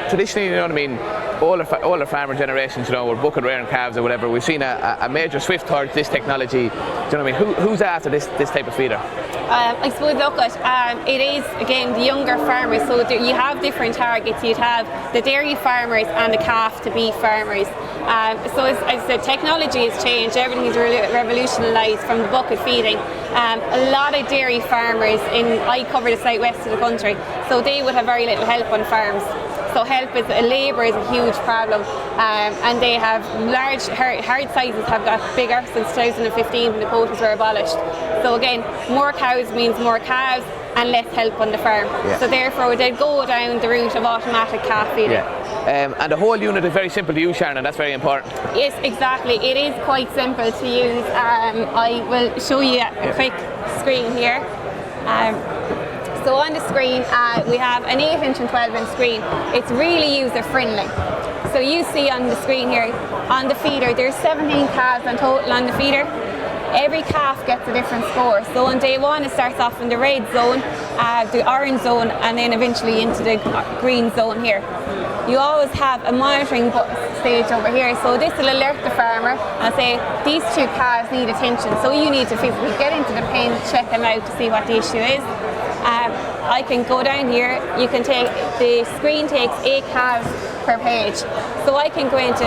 traditionally, you know what I mean, all the farmer generations, you know, were bucket rearing calves or whatever. We've seen a major swift towards this technology. Do you know what I mean? Who's after this type of feeder? I suppose, look at it is again the younger farmers. So you have different targets. You'd have the dairy farmers and the calf to beef farmers. So as I said, technology has changed. Everything's revolutionised from the bucket feeding. A lot of dairy farmers I cover the southwest of the country, so they would have very little help on farms. So labour is a huge problem, and they have large herd sizes have got bigger since 2015 when the quotas were abolished. So again, more cows means more calves and less help on the farm. Yeah. So therefore they'd go down the route of automatic calf feeding. Yeah. And the whole unit is very simple to use, Sharon, and that's very important. Yes, exactly. It is quite simple to use. I will show you a quick screen here. So on the screen, we have an 8-inch and 12-inch screen. It's really user-friendly. So you see on the screen here, on the feeder, there's 17 calves in total on the feeder. Every calf gets a different score. So on day 1, it starts off in the red zone, the orange zone, and then eventually into the green zone here. You always have a monitoring stage over here, so this will alert the farmer and say these 2 calves need attention, so you need to physically get into the pen, check them out to see what the issue is. I can go down here, you can take, the screen takes 8 calves per page, so I can go into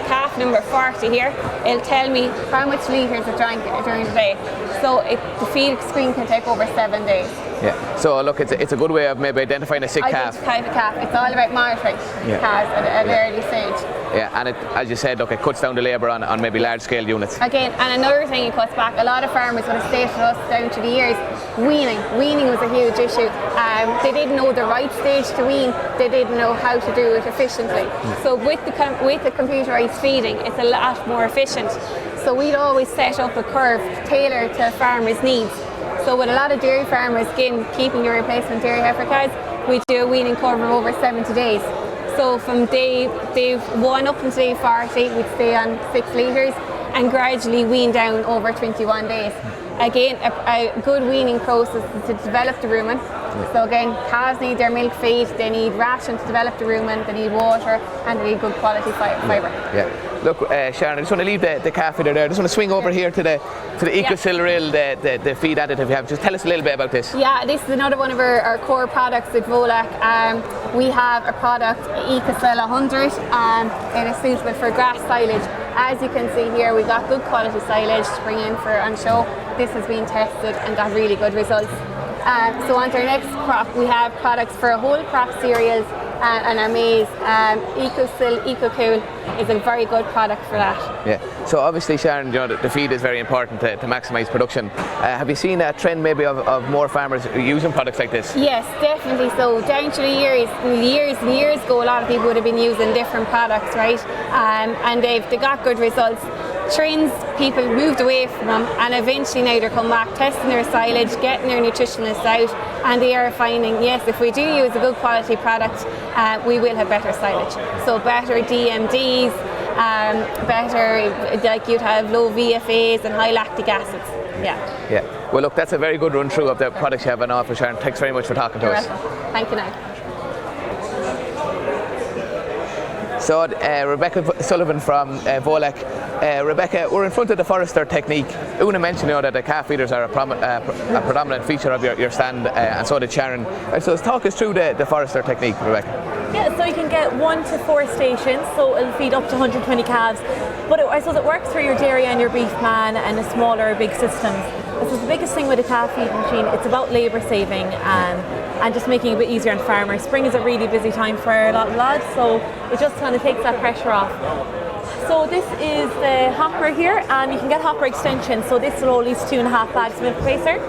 calf number 40 here. It'll tell me how much litres it drank during the day, so the feed screen can take over 7 days. Yeah. So look, it's a good way of maybe identifying a sick calf. Identify the calf. It's all about monitoring calves at an early stage. Yeah, and as you said, look, it cuts down the labour on maybe large-scale units. Again, and another thing it cuts back, a lot of farmers would have stated to us down to the years, weaning. Weaning was a huge issue. They didn't know the right stage to wean, they didn't know how to do it efficiently. So with the computerised feeding, it's a lot more efficient. So we'd always set up a curve tailored to farmers' needs. So with a lot of dairy farmers, again, keeping your replacement dairy heifer cows, we do a weaning curve of over 70 days. So from day 1 up until day 40, we'd stay on 6 litres and gradually wean down over 21 days. Again, a good weaning process is to develop the rumen. So again, calves need their milk feed, they need ration to develop the rumen, they need water, and they need good quality fibre. Yeah. Look, Sharon, I just want to leave the calf feeder there. I just want to swing over here to the EcoSil Rail, the feed additive you have. Just tell us a little bit about this. Yeah, this is another one of our core products at Volac. We have a product, EcoSil 100. It is suitable for grass silage. As you can see here, we've got good quality silage to bring in on show. This has been tested and got really good results. So on to our next crop, we have products for whole crop cereals and our maize. EcoSil EcoCool is a very good product for that. Yeah. So obviously, Sharon, you know, the feed is very important to maximise production. Have you seen a trend maybe of more farmers using products like this? Yes, definitely. So down to the years and years ago, a lot of people would have been using different products, right? And they got good results. Trends, people moved away from them, and eventually now they're coming back, testing their silage, getting their nutritionists out, and they are finding, yes, if we do use a good quality product, we will have better silage. So better DMDs, better, like you'd have low VFAs and high lactic acids. Yeah. Yeah. Well, look, that's a very good run through of the products you have on offer, Sharon. Thanks very much for talking to us. Thank you now. So Rebecca Sullivan from Volac. Rebecca, we're in front of the Forester technique. Una mentioned that the calf feeders are a predominant feature of your stand, and so did Sharon. So talk us through the Forester technique, Rebecca. Yeah, so you can get 1 to 4 stations, so it'll feed up to 120 calves. But I suppose it works for your dairy and your beef man and the smaller big systems. This is the biggest thing with a calf feed machine. It's about labour saving and just making it a bit easier on farmers. Spring is a really busy time for a lot of lads, so it just kind of takes that pressure off. So this is the hopper here, and you can get hopper extension. So this will hold 2.5 bags of milk pacer.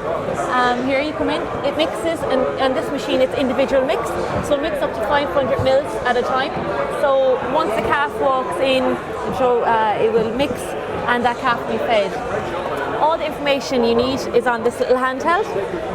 Here you come in, it mixes, and this machine, it's individual mix. So it'll mix up to 500 mils at a time. So once the calf walks in, it will mix, and that calf will be fed. All the information you need is on this little handheld.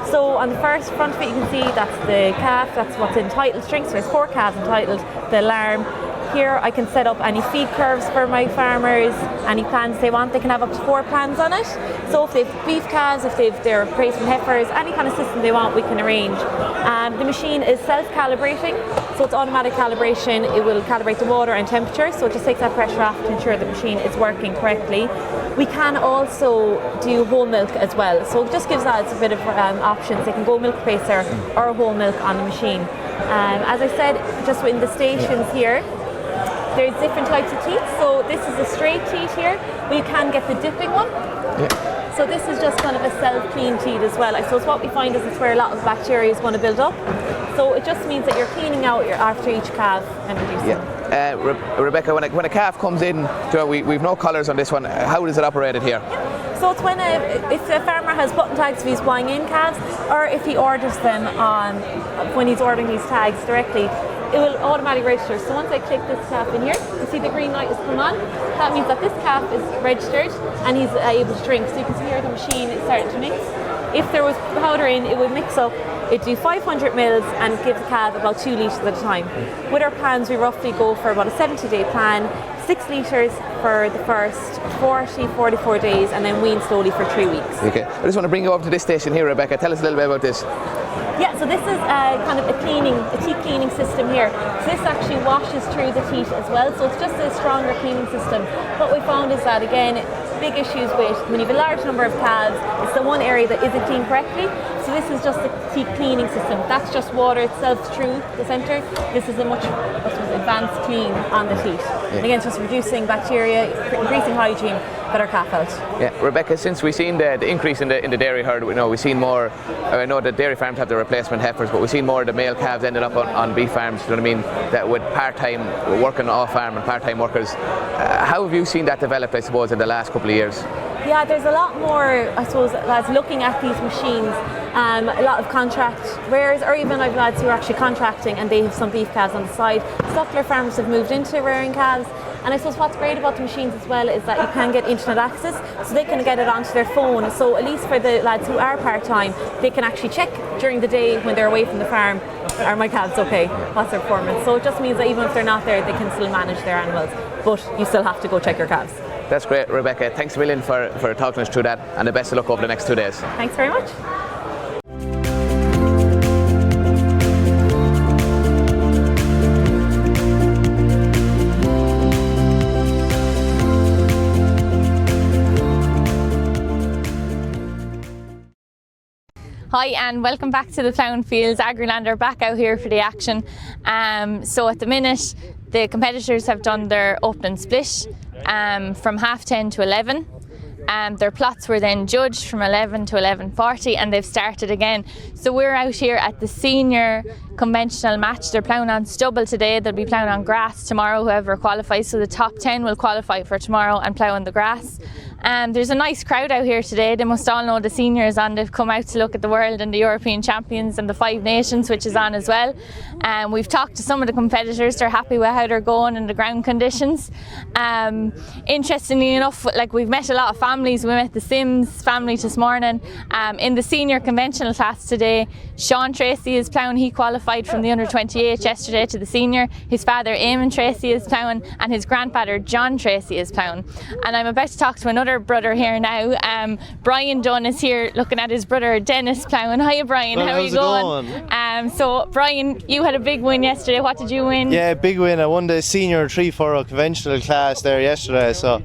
So on the front of it, you can see that's the calf, that's what's entitled strings. So there's 4 calves entitled, the alarm. Here I can set up any feed curves for my farmers, any plans they want. They can have up to 4 plans on it. So if they've beef calves, if they've their racing heifers, any kind of system they want, we can arrange. The machine is self-calibrating, so it's automatic calibration. It will calibrate the water and temperature, so it just takes that pressure off to ensure the machine is working correctly. We can also do whole milk as well, so it just gives us a bit of options. They can go milk pacer or whole milk on the machine. As I said, just in the stations here, there's different types of teats. So this is a straight teat here, but you can get the dipping one. Yeah. So this is just kind of a self-clean teat as well. I suppose what we find is it's where a lot of bacteria is going to build up. So it just means that you're cleaning out after each calf and reducing. Yeah. Rebecca, when a calf comes in, we've no colours on this one. How is it operated here? So it's if a farmer has button tags if he's buying in calves, or if he orders them when he's ordering these tags directly, it will automatically register. So once I click this calf in here, you see the green light has come on. That means that this calf is registered and he's able to drink. So you can see here the machine is starting to mix. If there was powder in, it would mix up. It'd do 500 mils and give the calf about 2 litres at a time. With our plans, we roughly go for about a 70-day plan, 6 litres for the first 44 days, and then wean slowly for 3 weeks. Okay. I just want to bring you over to this station here, Rebecca. Tell us a little bit about this. Yeah, so this is kind of a teat cleaning system here. So this actually washes through the teat as well, so it's just a stronger cleaning system. What we found is that, again, big issues with when you have a large number of calves, it's the one area that isn't cleaned correctly. So this is just a teat cleaning system. That's just water itself through the centre. This is a much advanced clean on the teat. Yeah. And again, it's just reducing bacteria, increasing hygiene, better calf health. Yeah, Rebecca, since we've seen the increase in the dairy herd, we've seen more. I know that dairy farms have the replacement heifers, but we've seen more of the male calves ending up on beef farms. You know what I mean? That with part-time working off farm and part-time workers. How have you seen that develop, I suppose, in the last couple of years? Yeah, there's a lot more, I suppose, lads looking at these machines, a lot of contract rears, or even I've lads who are actually contracting and they have some beef calves on the side. Stockler farmers have moved into rearing calves, and I suppose what's great about the machines as well is that you can get internet access, so they can get it onto their phone. So at least for the lads who are part-time, they can actually check during the day when they're away from the farm, are my calves okay, what's their performance. So it just means that even if they're not there, they can still manage their animals, but you still have to go check your calves. That's great, Rebecca. Thanks a million for talking us through that, and the best of luck over the next 2 days. Thanks very much. Hi and welcome back to the Plowing Fields. Agriland are back out here for the action. So at the minute the competitors have done their opening split from 10:30 to 11. Their plots were then judged from 11 to 11:40 and they've started again. So we're out here at the senior conventional match. They're ploughing on stubble today, they'll be ploughing on grass tomorrow, whoever qualifies. So the top 10 will qualify for tomorrow and plough on the grass. There's a nice crowd out here today. They must all know the seniors on. They've come out to look at the world and the European champions and the 5 Nations, which is on as well. We've talked to some of the competitors. They're happy with how they're going and the ground conditions. Interestingly enough, we've met a lot of families. We met the Sims family this morning. In the senior conventional class today, Sean Tracy is ploughing. He qualified from the under-28 yesterday to the senior. His father Eamon Tracy is ploughing and his grandfather John Tracy is ploughing. And I'm about to talk to another brother here now. Brian Dunn is here looking at his brother Dennis ploughing. Hiya Brian, how are you going? So Brian, you had a big win yesterday. What did you win? Yeah, big win. I won the senior 3-4 conventional class there yesterday, so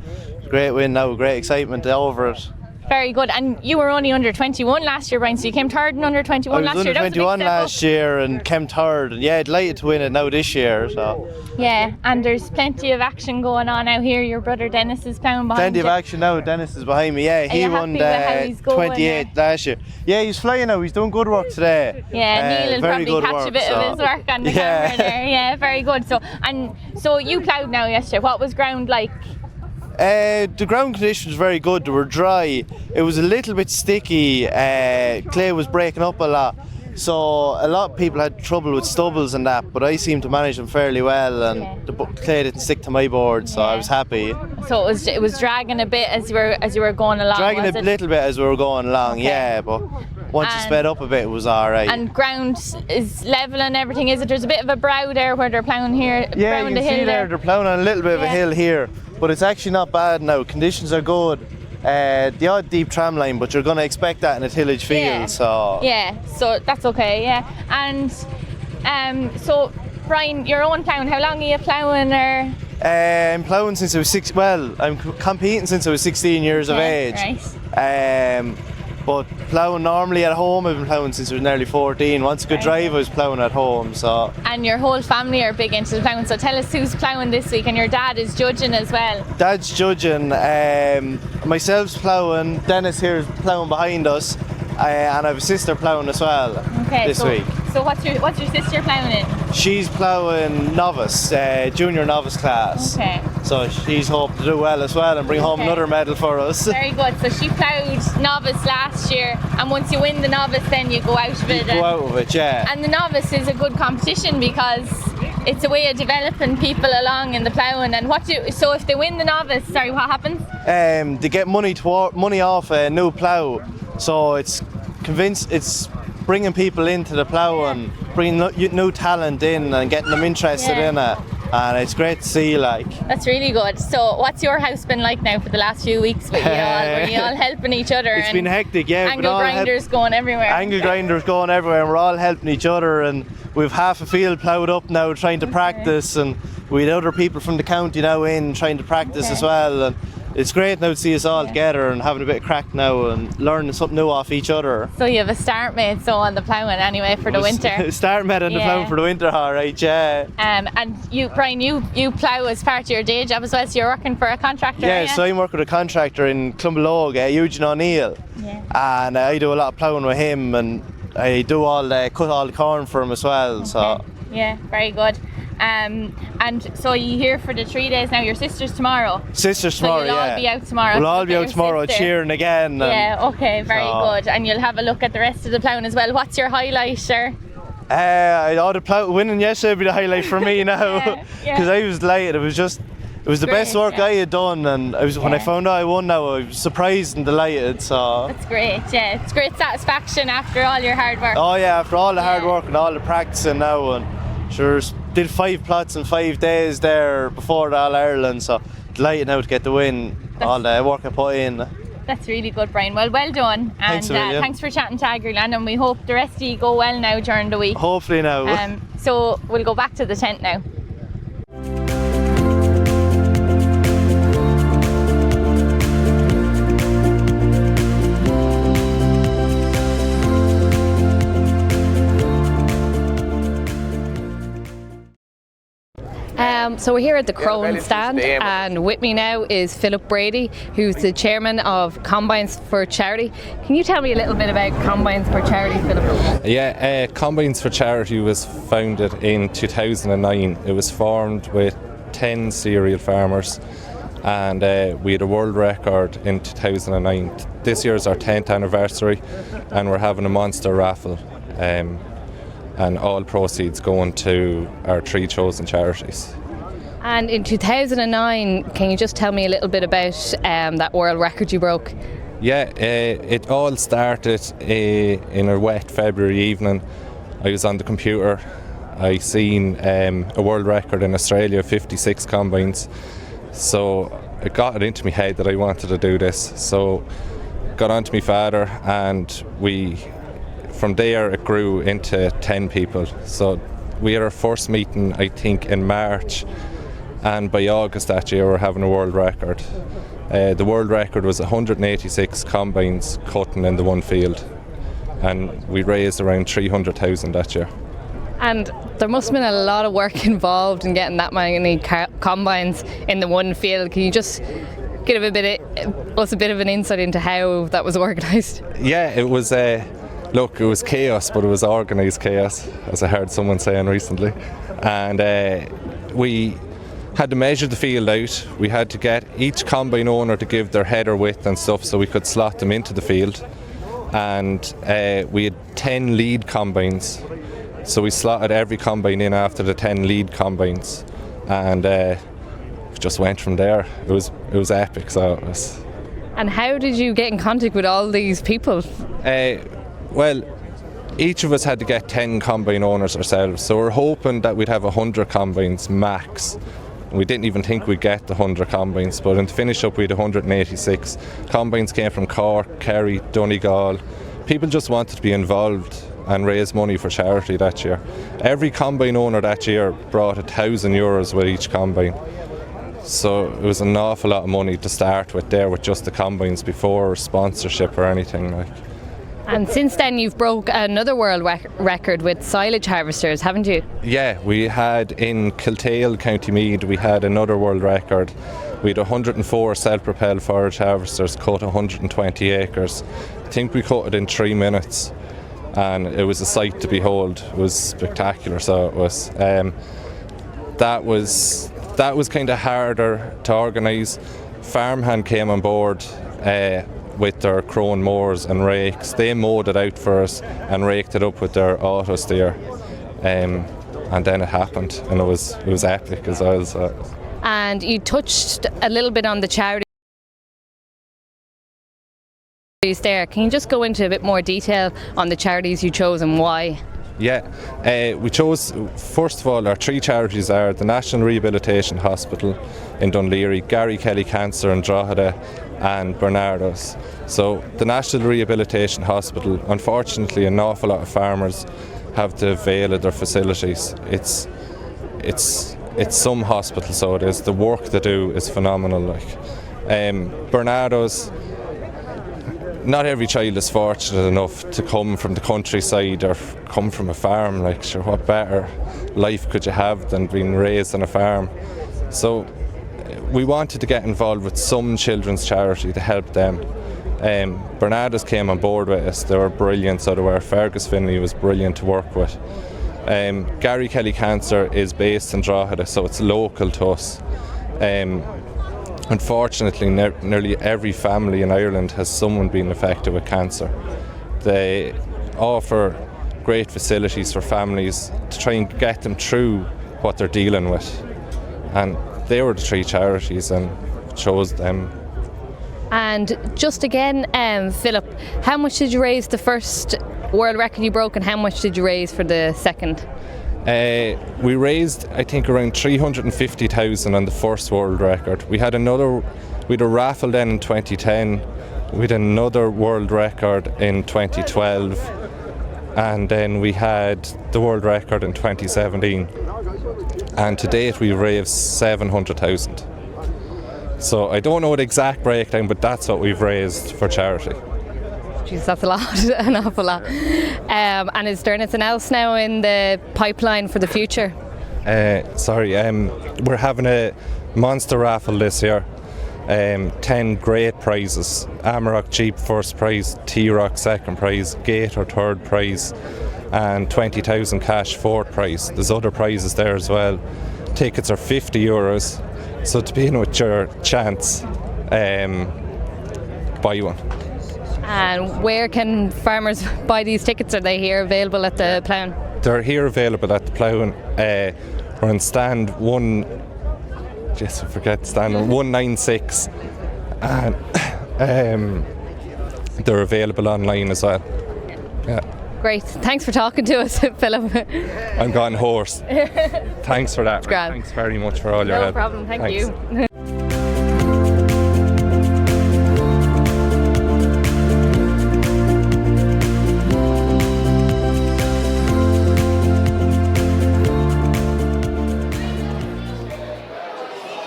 great win now, great excitement over it. Very good. And you were only under 21 last year, Brian, so you came third in under 21 last year. I was under 21 last year and came third, and yeah, delighted to win it now this year. So yeah, and there's plenty of action going on out here. Your brother Dennis is ploughing behind you. Plenty of action now. Dennis is behind me. Yeah, he won the 28 last year. Yeah, he's flying now. He's doing good work today. Yeah, Neil will probably catch a bit of his work on the camera there. Yeah, very good. So you ploughed now yesterday. What was ground like? The ground conditions were very good. They were dry. It was a little bit sticky. Clay was breaking up a lot. So a lot of people had trouble with stubbles and that, but I seemed to manage them fairly well, and the clay didn't stick to my board, so I was happy. So it was dragging a bit as you were going along. Dragging a little bit as we were going along, yeah, but once you sped up a bit, it was all right. And ground is level and everything, is it? There's a bit of a brow there where they're ploughing here. Yeah, you can see there they're ploughing on a little bit of a hill here, but it's actually not bad now. Conditions are good. The odd deep tram line, but you're going to expect that in a tillage field. So that's okay. Yeah, and so Brian, your own ploughing. How long are you ploughing? Or I'm ploughing since I was I'm competing since I was 16 years of age. Right. But ploughing normally at home, I've been ploughing since I was nearly 14. Once I could drive, I was ploughing at home. So. And your whole family are big into the ploughing. So tell us who's ploughing this week, and your dad is judging as well. Dad's judging. Myself's ploughing. Dennis here is ploughing behind us, and I have a sister ploughing as well this week. So what's your sister ploughing in? She's ploughing novice, junior novice class. Okay. So she's hoping to do well as well and bring home another medal for us. Very good. So she ploughed novice last year, and once you win the novice, then you go out of it. Go out of it, yeah. And the novice is a good competition because it's a way of developing people along in the ploughing. And so if they win the novice, what happens? They get money off a new plough. So it's bringing people into the ploughing, bringing new talent in and getting them interested in it. And it's great to see, That's really good. So what's your house been like now for the last few weeks? Were you all helping each other? It's been hectic, yeah. Angle grinders going everywhere. Angle grinders going everywhere, and we're all helping each other, and we've half a field ploughed up now trying to practice, and we had other people from the county now in trying to practice as well. And it's great now to see us all together and having a bit of crack now and learning something new off each other. So you have a start mate on the ploughing anyway for the winter. Start mate on the ploughing for the winter, alright, yeah. And you, Brian, you plough as part of your day job as well, so you're working for a contractor. Yeah, so I'm working with a contractor in Clonbalog, Eugene O'Neill. And I do a lot of ploughing with him, and I do cut all the corn for him as well. So yeah, very good. And so you here for the 3 days now. Your sister's tomorrow. Sister's tomorrow, so you'll all be out tomorrow. We'll all be out tomorrow cheering again. Yeah, okay, very good. And you'll have a look at the rest of the ploughing as well. What's your highlight, sir? The winning yesterday would be the highlight for me now, because I was delighted. It was the best work I had done, and when I found out I won now, I was surprised and delighted. So that's great. Yeah, it's great satisfaction after all your hard work. Oh yeah, after all the hard work and all the practicing now, and sure did 5 plots in 5 days there before the All Ireland. So delighted now to get the win. All the work I put in. That's really good, Brian. Well done, and thanks for chatting to Agriland, and we hope the rest of you go well now during the week. Hopefully now. So we'll go back to the tent now. So we're here at the Crone stand, and with me now is Philip Brady, who's the chairman of Combines for Charity. Can you tell me a little bit about Combines for Charity, Philip? Yeah, Combines for Charity was founded in 2009. It was formed with 10 cereal farmers, and we had a world record in 2009. This year is our 10th anniversary, and we're having a monster raffle. And all proceeds going to our 3 chosen charities. And in 2009, can you just tell me a little bit about that world record you broke? Yeah, it all started in a wet February evening. I was on the computer. I seen a world record in Australia, 56 combines. So it got it into my head that I wanted to do this. So got on to my father, and from there it grew into 10 people. So we had our first meeting, I think, in March, and by August that year we're having a world record. The world record was 186 combines cutting in the one field, and we raised around 300,000 that year. And there must have been a lot of work involved in getting that many combines in the one field. Can you just give us a bit of an insight into how that was organised? Yeah, it was look, it was chaos, but it was organised chaos, as I heard someone saying recently. And we had to measure the field out. We had to get each combine owner to give their header width and stuff so we could slot them into the field. And we had 10 lead combines, so we slotted every combine in after the 10 lead combines, and just went from there. It was epic. So it was. And how did you get in contact with all these people? Well, each of us had to get 10 combine owners ourselves, so we're hoping that we'd have 100 combines max. We didn't even think we'd get the 100 combines, but in the finish up we had 186. Combines came from Cork, Kerry, Donegal. People just wanted to be involved and raise money for charity that year. Every combine owner that year brought €1,000 with each combine. So it was an awful lot of money to start with there with just the combines before sponsorship or anything like. And since then you've broke another world record with silage harvesters, haven't you? Yeah, we had in Kiltale, County Meath, we had another world record. We had 104 self-propelled forage harvesters cut 120 acres. I think we cut it in 3 minutes, and it was a sight to behold. It was spectacular. So it was. That was kind of harder to organise. Farmhand came on board with their Crone mowers and rakes. They mowed it out for us and raked it up with their auto steer, and then it happened, and it was epic as well. So. And you touched a little bit on the charities there. Can you just go into a bit more detail on the charities you chose and why? Yeah, we chose, first of all, our 3 charities are the National Rehabilitation Hospital in Dunleary, Gary Kelly Cancer in Drogheda, and Bernardo's. So the National Rehabilitation Hospital, unfortunately an awful lot of farmers have to avail of their facilities. It's some hospital, so it is. The work they do is phenomenal. Bernardo's, not every child is fortunate enough to come from the countryside or come from a farm. Like, sure, what better life could you have than being raised on a farm? So we wanted to get involved with some children's charity to help them. Bernardo's came on board with us. They were brilliant, so they were. Fergus Finley was brilliant to work with. Gary Kelly Cancer is based in Drogheda, so it's local to us. Unfortunately, nearly every family in Ireland has someone being affected with cancer. They offer great facilities for families to try and get them through what they're dealing with. And they were the 3 charities and chose them. And just again, Philip, how much did you raise the first world record you broke, and how much did you raise for the second? We raised, I think, around 350,000 on the first world record. We had a raffle then in 2010. We had another world record in 2012, and then we had the world record in 2017. And to date, we've raised 700,000. So I don't know the exact breakdown, but that's what we've raised for charity. Jeez, that's a lot, an awful lot. And is there anything else now in the pipeline for the future? We're having a monster raffle this year. 10 great prizes. Amarok Jeep first prize, T-Rock second prize, Gator third prize, and 20,000 cash fourth prize. There's other prizes there as well. Tickets are €50, so to be in with your chance, buy one. And where can farmers buy these tickets? Are they here available at the Plowing? They're here available at the Plowing. We're on stand 196, and they're available online as well. Yeah. Great. Thanks for talking to us, Philip. I'm gone hoarse. Thanks for that. Grand. Thanks very much for all your help. No problem. Thank you.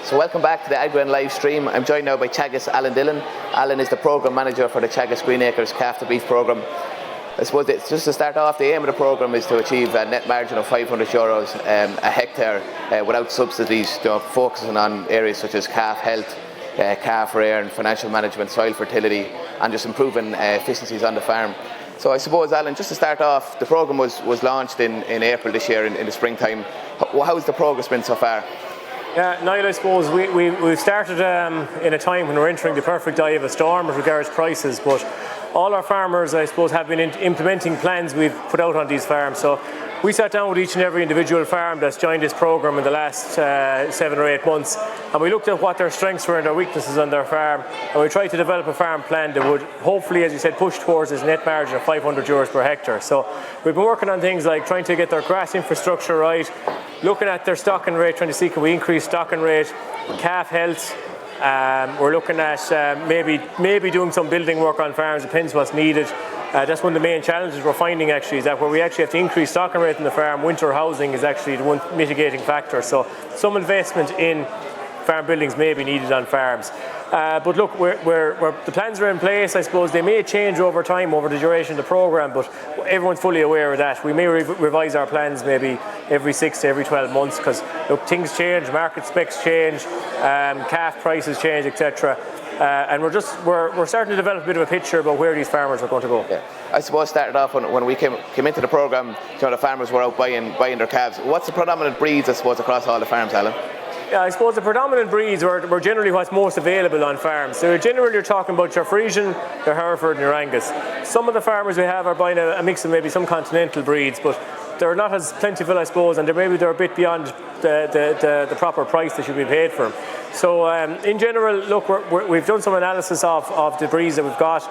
So welcome back to the Agri live stream. I'm joined now by Teagasc Alan Dillon. Alan is the Programme Manager for the Teagasc Green Acres Calf to Beef Programme. I suppose it's just to start off, the aim of the programme is to achieve a net margin of €500 a hectare without subsidies, focusing on areas such as calf health, calf rear and financial management, soil fertility, and just improving efficiencies on the farm. So I suppose, Alan, just to start off, the programme was launched in April this year in the springtime. How's the progress been so far? Yeah, Niall, I suppose we've started in a time when we're entering the perfect eye of a storm with regards to prices, but all our farmers, I suppose, have been implementing plans we've put out on these farms. So we sat down with each and every individual farm that's joined this programme in the last 7 or 8 months, and we looked at what their strengths were and their weaknesses on their farm, and we tried to develop a farm plan that would hopefully, as you said, push towards this net margin of €500 per hectare. So we've been working on things like trying to get their grass infrastructure right, looking at their stocking rate, trying to see can we increase stocking rate, calf health. We're looking at maybe doing some building work on farms, depends what's needed. That's one of the main challenges we're finding actually, is that where we actually have to increase stocking rate in the farm, winter housing is actually the one mitigating factor. So some investment in farm buildings may be needed on farms. But look, the plans are in place. I suppose they may change over time, over the duration of the programme, but everyone's fully aware of that. We may revise our plans maybe every 6 to every 12 months because look, things change, market specs change, calf prices change, etc. And we're starting to develop a bit of a picture about where these farmers are going to go. Yeah. I suppose started off when we came into the programme, the farmers were out buying their calves. What's the predominant breeds, I suppose, across all the farms, Alan? Yeah, I suppose the predominant breeds were generally what's most available on farms. So generally you're talking about your Frisian, your Hereford and your Angus. Some of the farmers we have are buying a mix of maybe some continental breeds, but they're not as plentiful, I suppose, and maybe they're a bit beyond the proper price that should be paid for them. So in general, look, we've done some analysis of the breeds that we've got.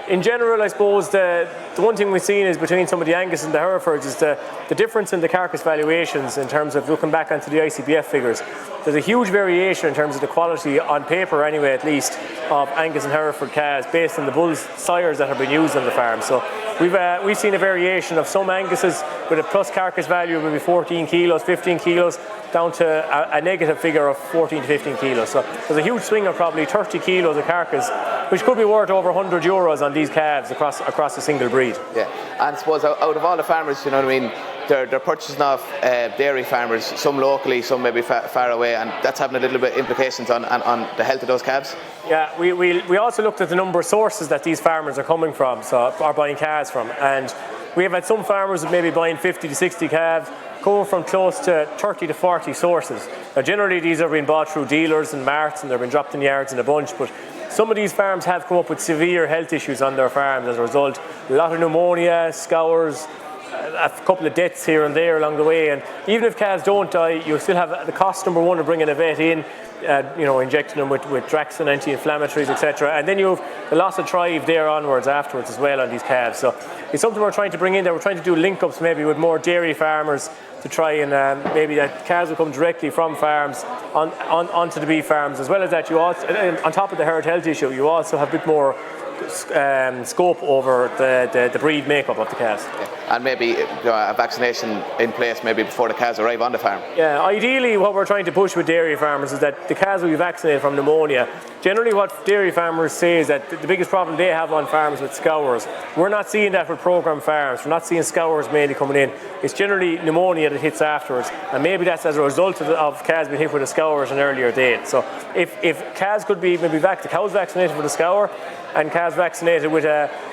In general, I suppose the one thing we've seen is between some of the Angus and the Herefords is the difference in the carcass valuations in terms of looking back onto the ICBF figures. There's a huge variation in terms of the quality, on paper anyway at least, of Angus and Hereford calves based on the bull sires that have been used on the farm. So we've seen a variation of some Anguses with a plus carcass value of maybe 14 kilos, 15 kilos, down to a negative figure of 14 to 15 kilos. So there's a huge swing of probably 30 kilos of carcass, which could be worth over €100 on these calves across a single breed. Yeah, and I suppose out of all the farmers, you know what I mean, they're purchasing off dairy farmers, some locally, some maybe far away, and that's having a little bit implications on the health of those calves. Yeah, we also looked at the number of sources that these farmers are coming from, so are buying calves from, and we have had some farmers maybe buying 50 to 60 calves, coming from close to 30 to 40 sources. Now generally these are being bought through dealers and marts and they're being dropped in yards in a bunch, but some of these farms have come up with severe health issues on their farms as a result. A lot of pneumonia, scours, a couple of deaths here and there along the way, and even if calves don't die, you still have the cost, number one, of bringing a vet in, injecting them with Draxxin, anti-inflammatories, etc. And then you have the loss of thrive there onwards afterwards as well on these calves. So it's something we're trying to bring in there. We're trying to do link-ups maybe with more dairy farmers to try and maybe that calves will come directly from farms onto the beef farms. As well as that, you also, on top of the herd health issue, you also have a bit more scope over the breed makeup of the calves. Yeah. And maybe a vaccination in place maybe before the calves arrive on the farm. Yeah, ideally what we're trying to push with dairy farmers is that the calves will be vaccinated from pneumonia. Generally what dairy farmers say is that the biggest problem they have on farms with scours. We're not seeing that with programme farms. We're not seeing scours mainly coming in. It's generally pneumonia that hits afterwards, and maybe that's as a result of calves being hit with a scour at an earlier date. So if calves could be maybe the cows vaccinated with a scour and calves vaccinated with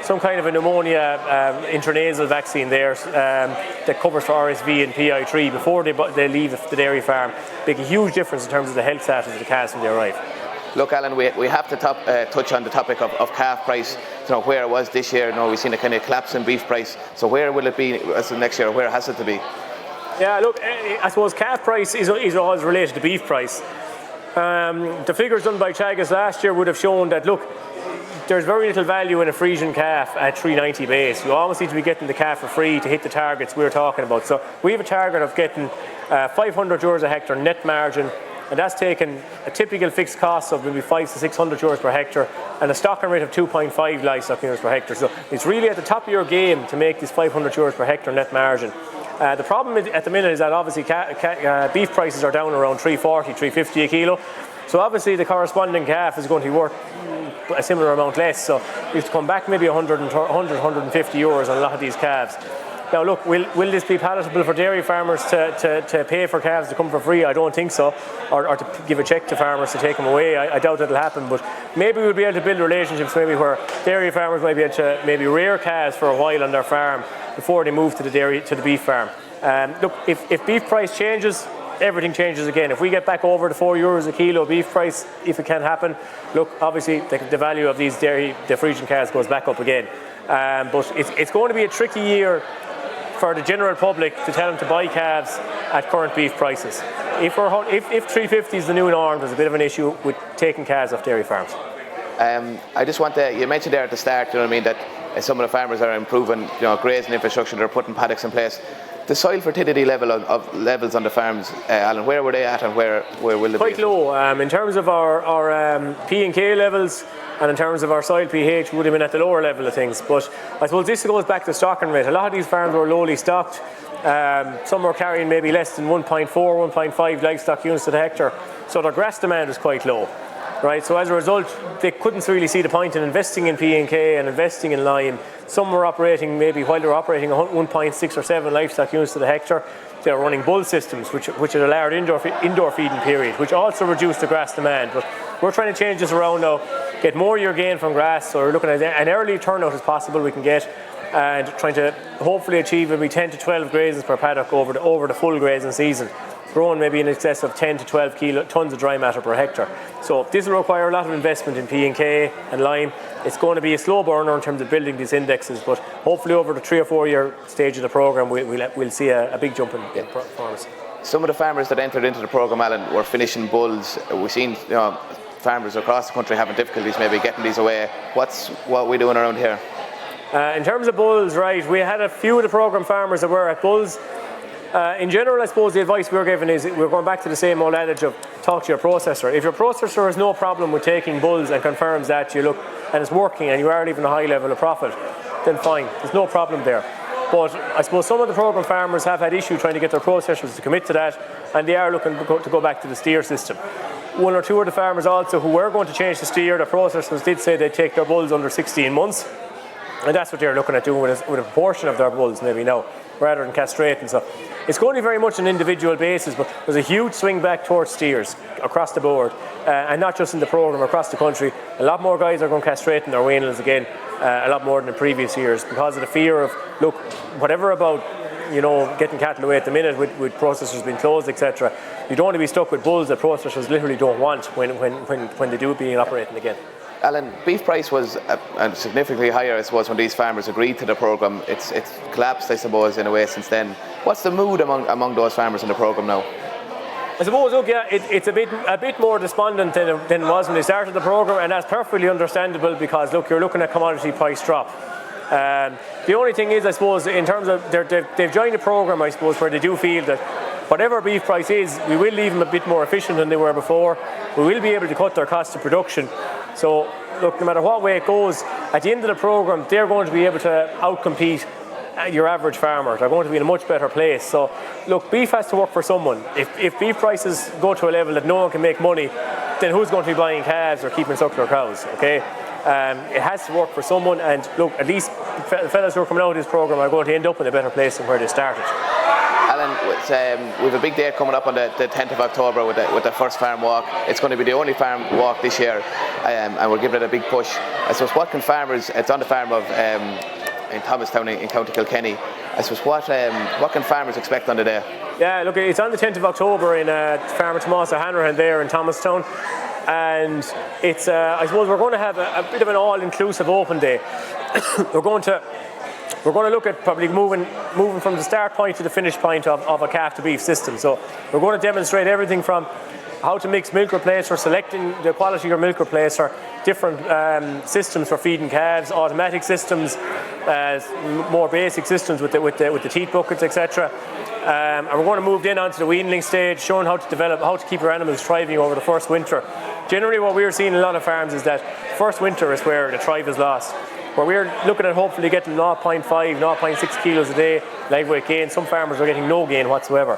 some kind of a pneumonia intranasal vaccine there that covers for RSV and PI3 before they leave the dairy farm, make a huge difference in terms of the health status of the calves when they arrive. Look, Alan, we have to touch on the topic of calf price, where it was this year. We've seen a kind of collapse in beef price. So where will it be as of next year? Where has it to be? Yeah, look, I suppose calf price is always related to beef price. The figures done by Teagasc last year would have shown that, look, there's very little value in a Frisian calf at 390 base. You almost need to be getting the calf for free to hit the targets we're talking about. So we have a target of getting €500 a hectare net margin, and that's taken a typical fixed cost of maybe €500 to €600 per hectare and a stocking rate of 2.5 livestock units per hectare. So it's really at the top of your game to make this €500 per hectare net margin. The problem at the minute is that obviously beef prices are down around 340, 350 a kilo. So obviously the corresponding calf is going to be worth a similar amount less. So you have to come back maybe €100, €150 on a lot of these calves. Now look, will this be palatable for dairy farmers to pay for calves to come for free? I don't think so. Or to give a cheque to farmers to take them away. I doubt it'll happen, but maybe we'll be able to build relationships maybe where dairy farmers might be able to maybe rear calves for a while on their farm before they move to the beef farm. Look, if beef price changes, everything changes again. If we get back over the €4 a kilo beef price, if it can happen, look, obviously the value of these dairy, the Frisian calves goes back up again. But it's going to be a tricky year for the general public to tell them to buy calves at current beef prices. If 350 is the new norm, there's a bit of an issue with taking calves off dairy farms. I just want to, you mentioned there at the start, you know what I mean, that some of the farmers are improving, grazing infrastructure, they're putting paddocks in place. The soil fertility levels on the farms, Alan, where were they at and where will they be? Quite low. In terms of our P&K levels and in terms of our soil pH, we would have been at the lower level of things. But I suppose this goes back to stocking rate. A lot of these farms were lowly stocked. Some were carrying maybe less than 1.4, 1.5 livestock units to the hectare. So their grass demand was quite low. Right, so as a result, they couldn't really see the point in investing in P&K and investing in lime. Some were operating, maybe while they were operating 1.6 or 7 livestock units to the hectare, they were running bull systems, which had a large indoor feeding period, which also reduced the grass demand. But we're trying to change this around now, get more year gain from grass, so we're looking at an early turnout as possible we can get, and trying to hopefully achieve maybe 10 to 12 grazings per paddock over the full grazing season, growing maybe in excess of 10 to 12 tonnes of dry matter per hectare. So this will require a lot of investment in P&K and lime. It's going to be a slow burner in terms of building these indexes, but hopefully over the 3 or 4 year stage of the programme we'll see a big jump in performance. Some of the farmers that entered into the programme, Alan, were finishing bulls. We've seen farmers across the country having difficulties maybe getting these away. What are we doing around here? In terms of bulls, right, we had a few of the programme farmers that were at bulls. In general, I suppose the advice we're giving is we're going back to the same old adage of talk to your processor. If your processor has no problem with taking bulls and confirms that you look and it's working and you are leaving a high level of profit, then fine, there's no problem there. But I suppose some of the programme farmers have had issue trying to get their processors to commit to that, and they are looking to go back to the steer system. 1 or 2 of the farmers also who were going to change the steer, the processors did say they'd take their bulls under 16 months, and that's what they're looking at doing with a proportion of their bulls maybe now, rather than castrating. So it's going to be very much an individual basis, but there's a huge swing back towards steers across the board, and not just in the programme, across the country. A lot more guys are going castrating their weanlings again, a lot more than in previous years, because of the fear of, look, whatever about getting cattle away at the minute with processors being closed, etc. You don't want to be stuck with bulls that processors literally don't want when they do begin operating again. Alan, beef price was significantly higher, I suppose, when these farmers agreed to the programme. It's collapsed, I suppose, in a way since then. What's the mood among those farmers in the programme now? I suppose, look, yeah, it's a bit more despondent than it was when they started the programme, and that's perfectly understandable because, look, you're looking at commodity price drop. The only thing is, I suppose, in terms of they've joined the programme, I suppose, where they do feel that whatever beef price is, we will leave them a bit more efficient than they were before. We will be able to cut their cost of production. So, look, no matter what way it goes, at the end of the programme, they're going to be able to outcompete your average farmer. They're going to be in a much better place. So, look, beef has to work for someone. If beef prices go to a level that no one can make money, then who's going to be buying calves or keeping suckler cows, okay? It has to work for someone, and look, at least the fellas who are coming out of this programme are going to end up in a better place than where they started. Alan, we have a big day coming up on the 10th of October with the first farm walk. It's going to be the only farm walk this year, and we're giving it a big push. I suppose, what can farmers, it's on the farm of in Thomastown in County Kilkenny, I suppose, what can farmers expect on the day? Yeah, look, it's on the 10th of October in Farmer Tomas O'Hanrahan there in Thomastown, and it's I suppose we're going to have a bit of an all-inclusive open day. We're going to look at probably moving from the start point to the finish point of a calf to beef system. So we're going to demonstrate everything from how to mix milk replacer, selecting the quality of your milk replacer, different systems for feeding calves, automatic systems, more basic systems with the teat buckets, etc. And we're going to move then onto the weanling stage, showing how to keep your animals thriving over the first winter. Generally, what we're seeing in a lot of farms is that first winter is where the thrive is lost. Where we're looking at hopefully getting 0.5, 0.6 kilos a day live weight gain. Some farmers are getting no gain whatsoever.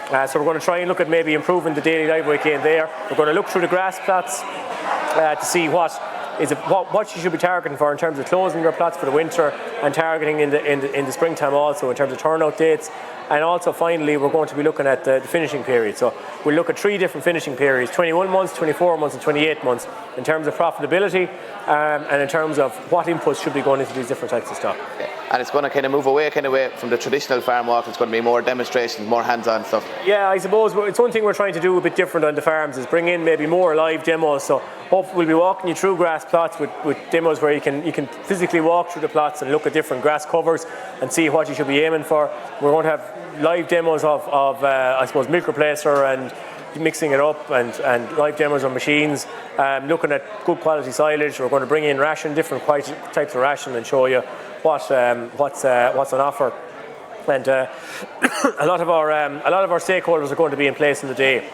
So we're going to try and look at maybe improving the daily live weight gain there. We're going to look through the grass plots to see what is what you should be targeting for in terms of closing your plots for the winter and targeting in the springtime also in terms of turnout dates. And also finally we're going to be looking at the finishing period. So we'll look at 3 different finishing periods, 21 months, 24 months and 28 months in terms of profitability and in terms of what inputs should be going into these different types of stock. And it's going to kind of move away from the traditional farm walk. It's going to be more demonstrations, more hands-on stuff. Yeah, I suppose it's one thing we're trying to do a bit different on the farms is bring in maybe more live demos. So hopefully we'll be walking you through grass plots with demos where you can physically walk through the plots and look at different grass covers and see what you should be aiming for. We're going to have live demos of I suppose milk replacer and mixing it up and live demos on machines, looking at good quality silage. We're going to bring in different types of ration and show you what's on offer. And a lot of our stakeholders are going to be in place in the day.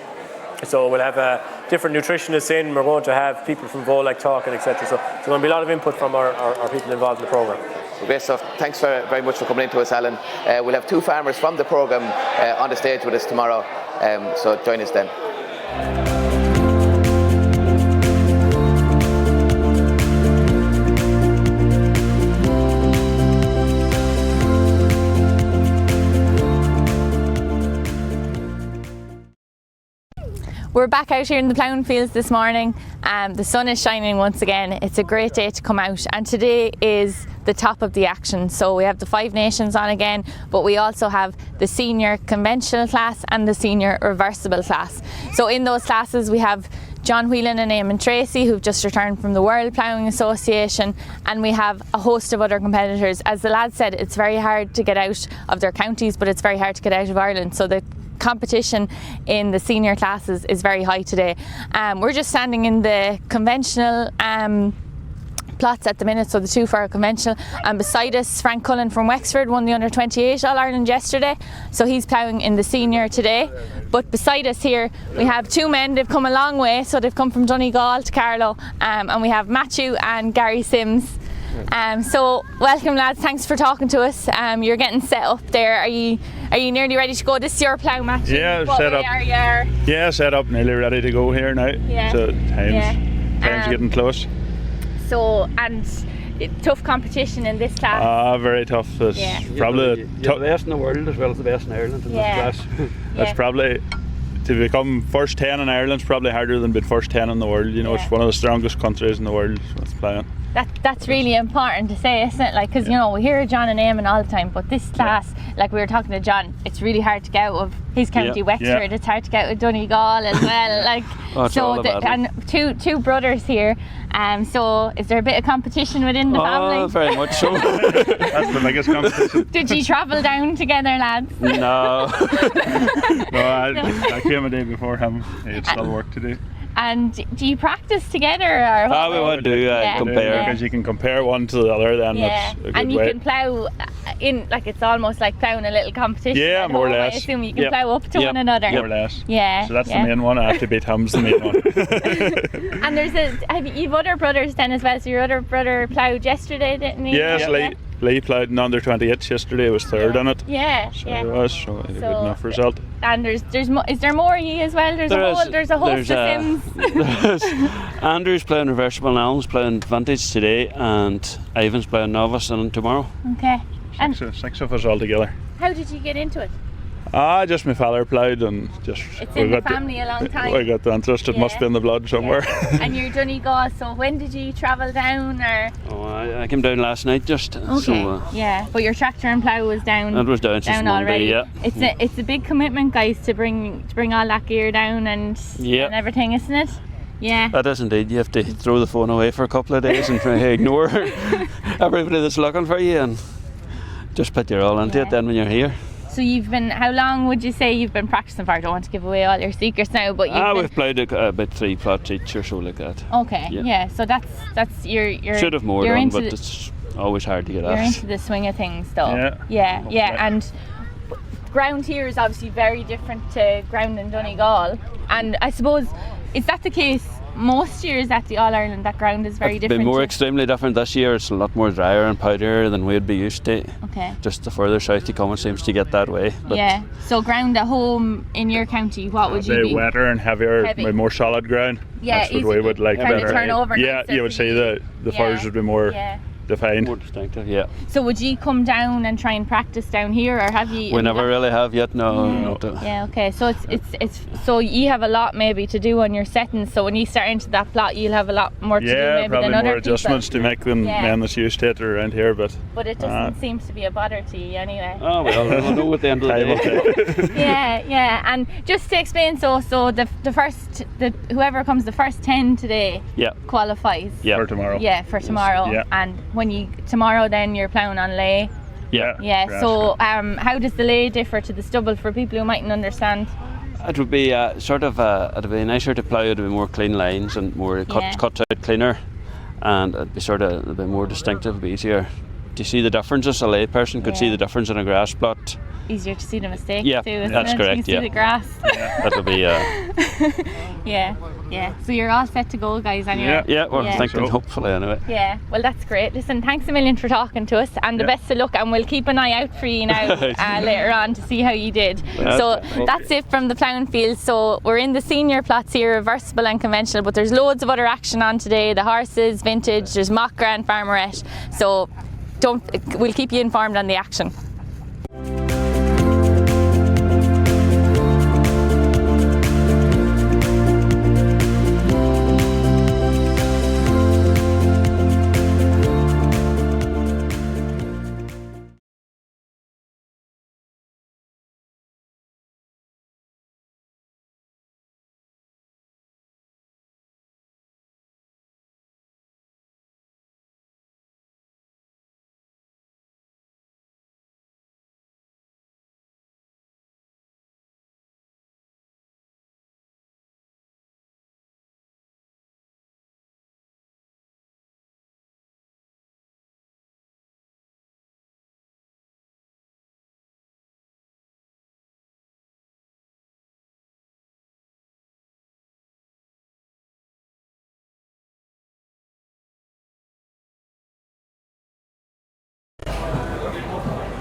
So we'll have different nutritionists in. We're going to have people from Volek talking, etc. So there's going to be a lot of input from our people involved in the programme. Great stuff. Thanks very much for coming into us, Alan. We'll have 2 farmers from the programme on the stage with us tomorrow. So join us then. We're back out here in the ploughing fields this morning. The sun is shining once again. It's a great day to come out, and today is the top of the action. So we have the 5 Nations on again, but we also have the senior conventional class and the senior reversible class. So in those classes we have John Whelan and Eamon Tracy, who've just returned from the World Ploughing Association, and we have a host of other competitors. As the lad said, it's very hard to get out of their counties, but it's very hard to get out of Ireland. So the competition in the senior classes is very high today. We're just standing in the conventional plots at the minute, so the 2 for our conventional, and beside us Frank Cullen from Wexford won the under 28 All-Ireland yesterday, so he's ploughing in the senior today. But beside us here we have 2 men. They've come a long way, so they've come from Donegal to Carlow, and we have Matthew and Gary Sims. So welcome lads, thanks for talking to us. You're getting set up there. Are you nearly ready to go? This is your plough, Matthew. Yeah, set up. Yeah, set up, nearly ready to go here now. Yeah. So time's getting close. So, and tough competition in this class. Very tough. It's probably the best in the world as well as the best in Ireland in this class. That's probably, to become first 10 in Ireland is probably harder than being first 10 in the world. You know, it's one of the strongest countries in the world that's playing. That's really important to say, isn't it? Like, because you know, we hear John and Eamon all the time, but this class, like we were talking to John, it's really hard to get out of his county, Wexford. It's hard to get out of Donegal as well. Like, and two brothers here. So is there a bit of competition within the family? Very much so. That's the biggest competition. Did you travel down together, lads? No. No, I came a day before him. He had still work to do. And do you practice together? Or what? We want to compare. Because you can compare one to the other, then that's a good and you way. can plough in, like, it's almost like ploughing a little competition. Yeah, more or less. I assume you can plough up to one another. More or less. Yeah. So that's the main one. I have to beat him's the main one. And you've other brothers then as well. So your other brother ploughed yesterday, didn't he? Yes, Lely ploughed in under 28 yesterday. Was third in it. Yeah. So it was. So a good enough result. And is there more of you as well? There's a host of Sims. Andrew's playing reversible and Alan's playing vintage today, and Ivan's playing novice and tomorrow. Okay. And six of us all together. How did you get into it? Just my father ploughed, and just it's in the family a long time. We got the interest. It must be in the blood somewhere. And you're Donegal, so when did you travel down? Or? I came down last night just. Okay. So, but your tractor and plough was down. It was down since already. Monday, yeah. It's a big commitment, guys, to bring all that gear down and everything, isn't it? Yeah. That is indeed. You have to throw the phone away for a couple of days and try to ignore everybody that's looking for you and just put your all into it then when you're here. So how long would you say you've been practicing for? I don't want to give away all your secrets now, but we've played about 3 plots each or so like that. Okay, yeah. So that's your should have more done, but it's always hard to get You're at. into the swing of things, though. Yeah. And ground here is obviously very different to ground in Donegal, and I suppose is that the case most years at the All Ireland that ground is very It's different? been more to- extremely different this year. It's a lot more drier and powderier than we'd be used to. Okay. Just the further south you come, it seems to get that way. But Yeah. So ground at home in your county, what would you a bit be? wetter and heavier, Heavy. more solid ground. Yeah, That's what easy we would like kind of better. turn over Yeah, nicer you would to say be- the furs would be more Yeah. defined. More distinctive, yeah. So would you come down and try and practice down here, or have you? We never really have yet, no. not to- Yeah. Okay. So it's so you have a lot maybe to do on your settings. So when you start into that plot, you'll have a lot more to do Yeah, maybe probably than other more adjustments people. to make than Yeah. men that's used to it around here, but But it doesn't seem to be a bother to you anyway. Oh well, we'll know at the end of the day. Yeah. And just to explain, so whoever comes the first 10 today Yeah. qualifies. Yeah. For tomorrow. Yeah, for tomorrow. Yeah. And when tomorrow then you're ploughing on lay. Yeah. Yeah. So how does the lay differ to the stubble for people who mightn't understand? It would be it'd be nicer to plough. It'd be more clean lines and more cut out cleaner, and it'd be a bit more distinctive, it'd be easier to see the differences. A lay person could see the difference in a grass plot. Easier to see the mistakes Yeah, too, isn't that's it? correct, You see yeah. the grass. That would be Yeah. So you're all set to go, guys, anyway. yeah. We're thinking, hopefully, anyway. Yeah, well that's great. Listen, thanks a million for talking to us, and the best of luck, and we'll keep an eye out for you now later on to see how you did. Yeah, So okay. that's it from the Plowing field. So we're in the senior plots here, reversible and conventional, but there's loads of other action on today. The horses, vintage, there's Macra and Feirme. So we'll keep you informed on the action.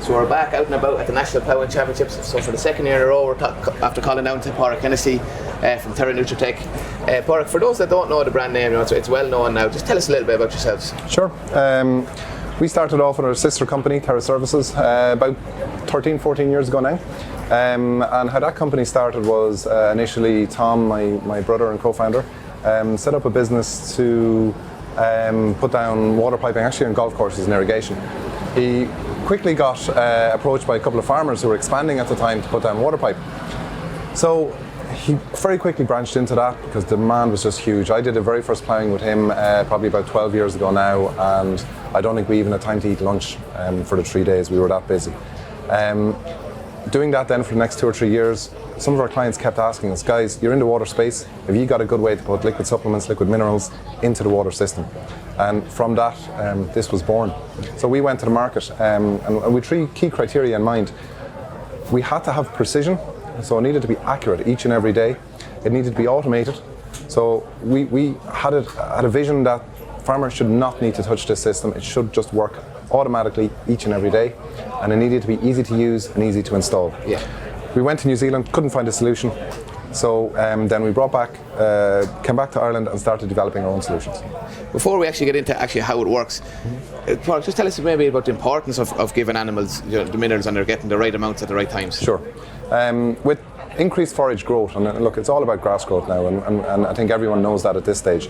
So we're back out and about at the National Ploughing Championships. So for the second year in a row, we're after calling down to Pádraig Hennessy from Nutrotech. Pádraig, for those that don't know the brand name, it's well known now. Just tell us a little bit about yourselves. Sure. We started off with our sister company, Terra Services, about 13, 14 years ago now. And how that company started was initially Tom, my brother and co-founder, set up a business to put down water piping actually on golf courses and irrigation. He quickly got approached by a couple of farmers who were expanding at the time to put down water pipe. So he very quickly branched into that because the demand was just huge. I did the very first ploughing with him probably about 12 years ago now, and I don't think we even had time to eat lunch for the 3 days. We were that busy. Doing that then for the next 2 or 3 years, some of our clients kept asking us, guys, you're in the water space, have you got a good way to put liquid supplements, liquid minerals into the water system? And from that, this was born. So we went to the market and with 3 key criteria in mind. We had to have precision, so it needed to be accurate each and every day. It needed to be automated. So we had a vision that farmers should not need to touch this system. It should just work automatically each and every day, and it needed to be easy to use and easy to install. Yeah. We went to New Zealand, couldn't find a solution, so then we came back to Ireland and started developing our own solutions. Before we actually get into how it works, Pádraig, just tell us maybe about the importance of giving animals the minerals and they're getting the right amounts at the right times. Sure. With increased forage growth, and look, it's all about grass growth now, and I think everyone knows that at this stage.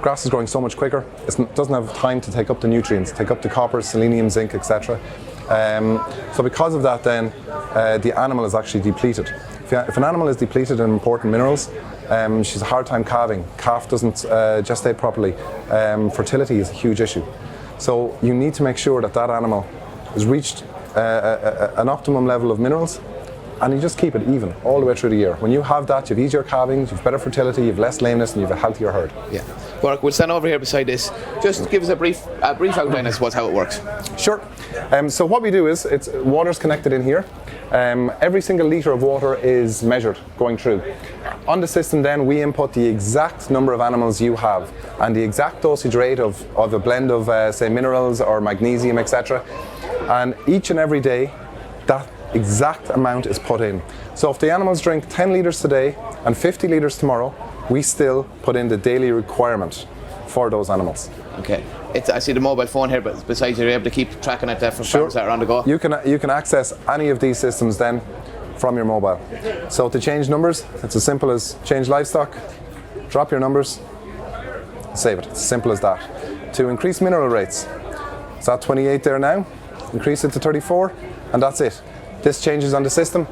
Grass is growing so much quicker, it doesn't have time to take up the nutrients, take up the copper, selenium, zinc, etc. So because of that then, the animal is actually depleted. If an animal is depleted in important minerals, she's a hard time calving. Calf doesn't gestate properly. Fertility is a huge issue. So you need to make sure that animal has reached an optimum level of minerals, and you just keep it even all the way through the year. When you have that, you have easier calvings, you have better fertility, you have less lameness, and you have a healthier herd. Yeah. Mark, we'll stand over here beside this. Just give us a brief outline, I suppose, how it works. Sure. So what we do is, water's connected in here. Every single litre of water is measured going through. On the system then, we input the exact number of animals you have and the exact dosage rate of a blend of, say, minerals or magnesium, etc. And each and every day, that exact amount is put in. So if the animals drink 10 litres today and 50 litres tomorrow, we still put in the daily requirement for those animals. Okay. I see the mobile phone here, but besides you're able to keep tracking it there for farmers that are on the go. You can access any of these systems then from your mobile. So to change numbers, it's as simple as change livestock, drop your numbers, save it. It's as simple as that. To increase mineral rates, it's at 28 there now, increase it to 34, and that's it. This changes on the system,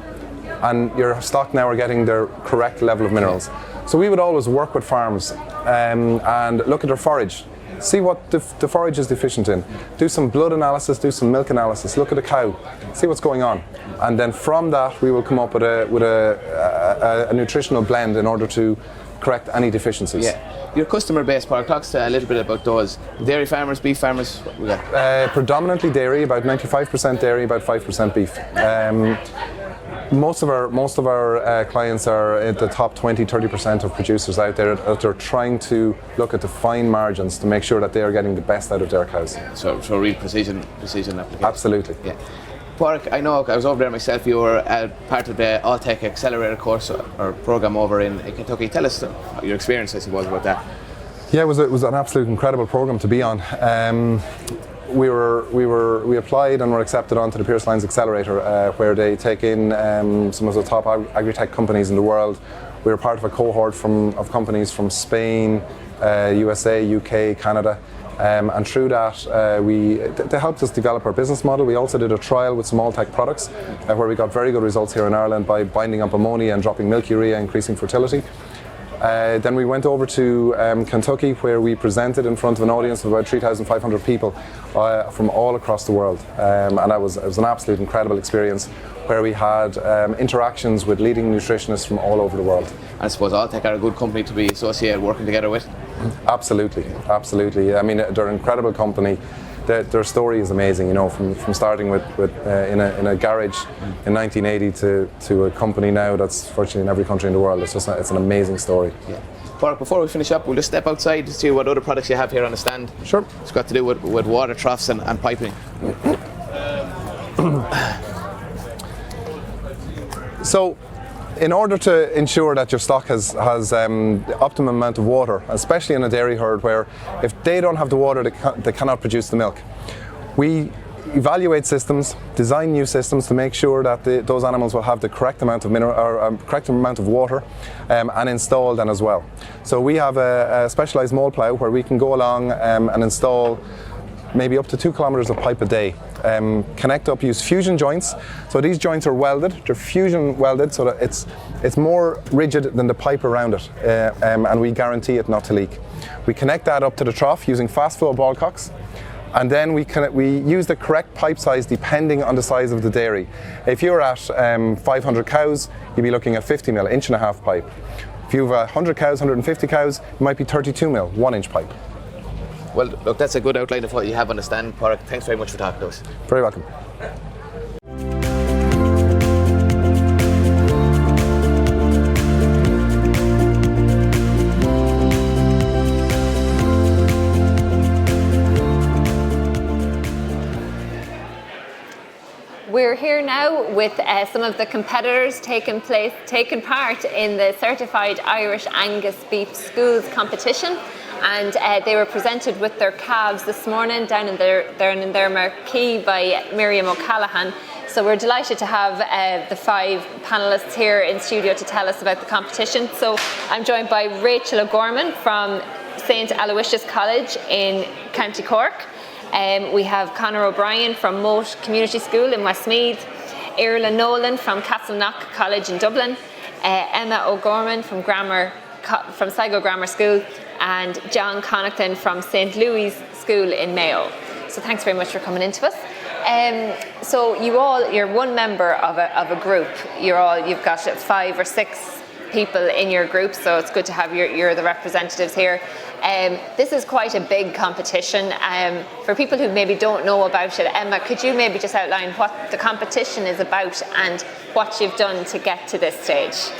and your stock now are getting their correct level of minerals. So we would always work with farms and look at their forage. See what the forage is deficient in. Do some blood analysis, do some milk analysis, look at the cow, see what's going on. And then from that we will come up with a nutritional blend in order to correct any deficiencies. Yeah. Your customer base, Park, talks a little bit about those. Dairy farmers, beef farmers, what we got? Predominantly dairy, about 95% dairy, about 5% beef. Most of our clients are at the top 20-30% of producers out there that are trying to look at the fine margins to make sure that they are getting the best out of their cows. So real precision application. Absolutely. Yeah. Park, I know I was over there myself. You were part of the All-Tech Accelerator course or program over in Kentucky. Tell us your experience, I suppose, about that. Yeah, it was an absolute incredible program to be on. We applied and were accepted onto the Pierce Lines Accelerator, where they take in some of the top agri-tech companies in the world. We were part of a cohort of companies from Spain, USA, UK, Canada, and through that they helped us develop our business model. We also did a trial with some all-tech products where we got very good results here in Ireland by binding up ammonia and dropping milk urea, increasing fertility. Then we went over to Kentucky, where we presented in front of an audience of about 3,500 people from all across the world. And it was an absolute incredible experience where we had interactions with leading nutritionists from all over the world. And I suppose All-Tech are a good company to be associated, working together with? Absolutely, absolutely. I mean, they're an incredible company. Their story is amazing, you know, from starting with in a garage in 1980 to a company now that's virtually in every country in the world. It's an amazing story. Yeah. Park, before we finish up, we'll just step outside to see what other products you have here on the stand. Sure. It's got to do with water troughs and piping. So, in order to ensure that your stock has the optimum amount of water, especially in a dairy herd where if they don't have the water, they cannot produce the milk, we evaluate systems, design new systems to make sure that those animals will have the correct amount of mineral or correct amount of water and install then as well. So we have a specialised mold plough where we can go along and install maybe up to 2 kilometres of pipe a day. Connect up, use fusion joints. So these joints are welded, they're fusion welded so that it's more rigid than the pipe around it, and we guarantee it not to leak. We connect that up to the trough using fast flow ball cocks, and then we use the correct pipe size depending on the size of the dairy. If you're at 500 cows, you'd be looking at 50 mil, 1.5 inch pipe. If you've 100 cows, 150 cows, it might be 32 mil, 1 inch pipe. Well, look, that's a good outline of what you have on the stand, Park. Thanks very much for talking to us. Very welcome. We're here now with some of the competitors taking part in the Certified Irish Angus Beef Schools competition. And they were presented with their calves this morning down in their marquee by Miriam O'Callaghan. So we're delighted to have the 5 panellists here in studio to tell us about the competition. So I'm joined by Rachel O'Gorman from St Aloysius College in County Cork. We have Conor O'Brien from Moat Community School in Westmeath, Irla Nolan from Castleknock College in Dublin, Emma O'Gorman from Sligo Grammar School, and John Connaughton from St Louis School in Mayo. So thanks very much for coming into us. So you're one member of a group. You've got 5 or 6 people in your group, so it's good to have you're the representatives here. This is quite a big competition. For people who maybe don't know about it, Emma, could you maybe just outline what the competition is about and what you've done to get to this stage?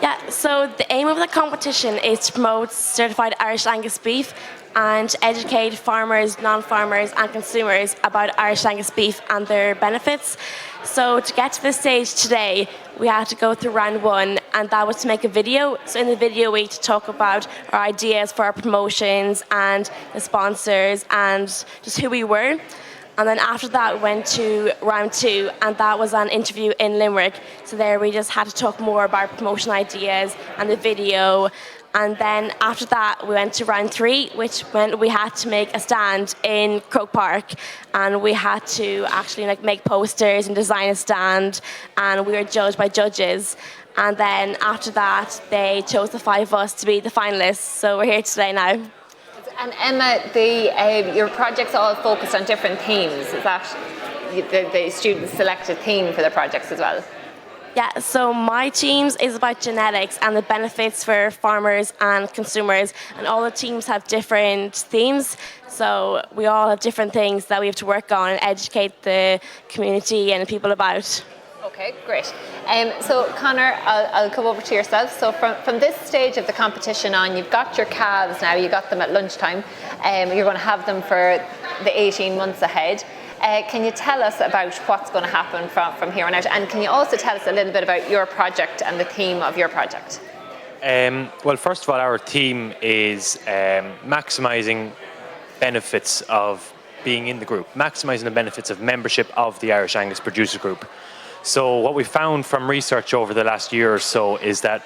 Yeah, so the aim of the competition is to promote certified Irish Angus beef and educate farmers, non-farmers and consumers about Irish Angus beef and their benefits. So to get to this stage today, we had to go through round one, and that was to make a video. So in the video we had to talk about our ideas for our promotions and the sponsors and just who we were. And then after that, we went to round two, and that was an interview in Limerick. So there we just had to talk more about promotion ideas and the video. And then after that, we went to round three, which meant we had to make a stand in Croke Park. And we had to actually make posters and design a stand. And we were judged by judges. And then after that, they chose the 5 of us to be the finalists. So we're here today now. And Emma, your projects all focused on different themes. Is that the students selected theme for their projects as well? Yeah, so my teams is about genetics and the benefits for farmers and consumers, and all the teams have different themes, so we all have different things that we have to work on and educate the community and people about. Okay, great. So Conor, I'll come over to yourself. So from this stage of the competition on, you've got your calves now, you got them at lunchtime, you're going to have them for the 18 months ahead. Can you tell us about what's going to happen from here on out? And can you also tell us a little bit about your project and the theme of your project? Well, first of all, our theme is maximising benefits of being in the group, maximising the benefits of membership of the Irish Angus Producer Group. So what we found from research over the last year or so is that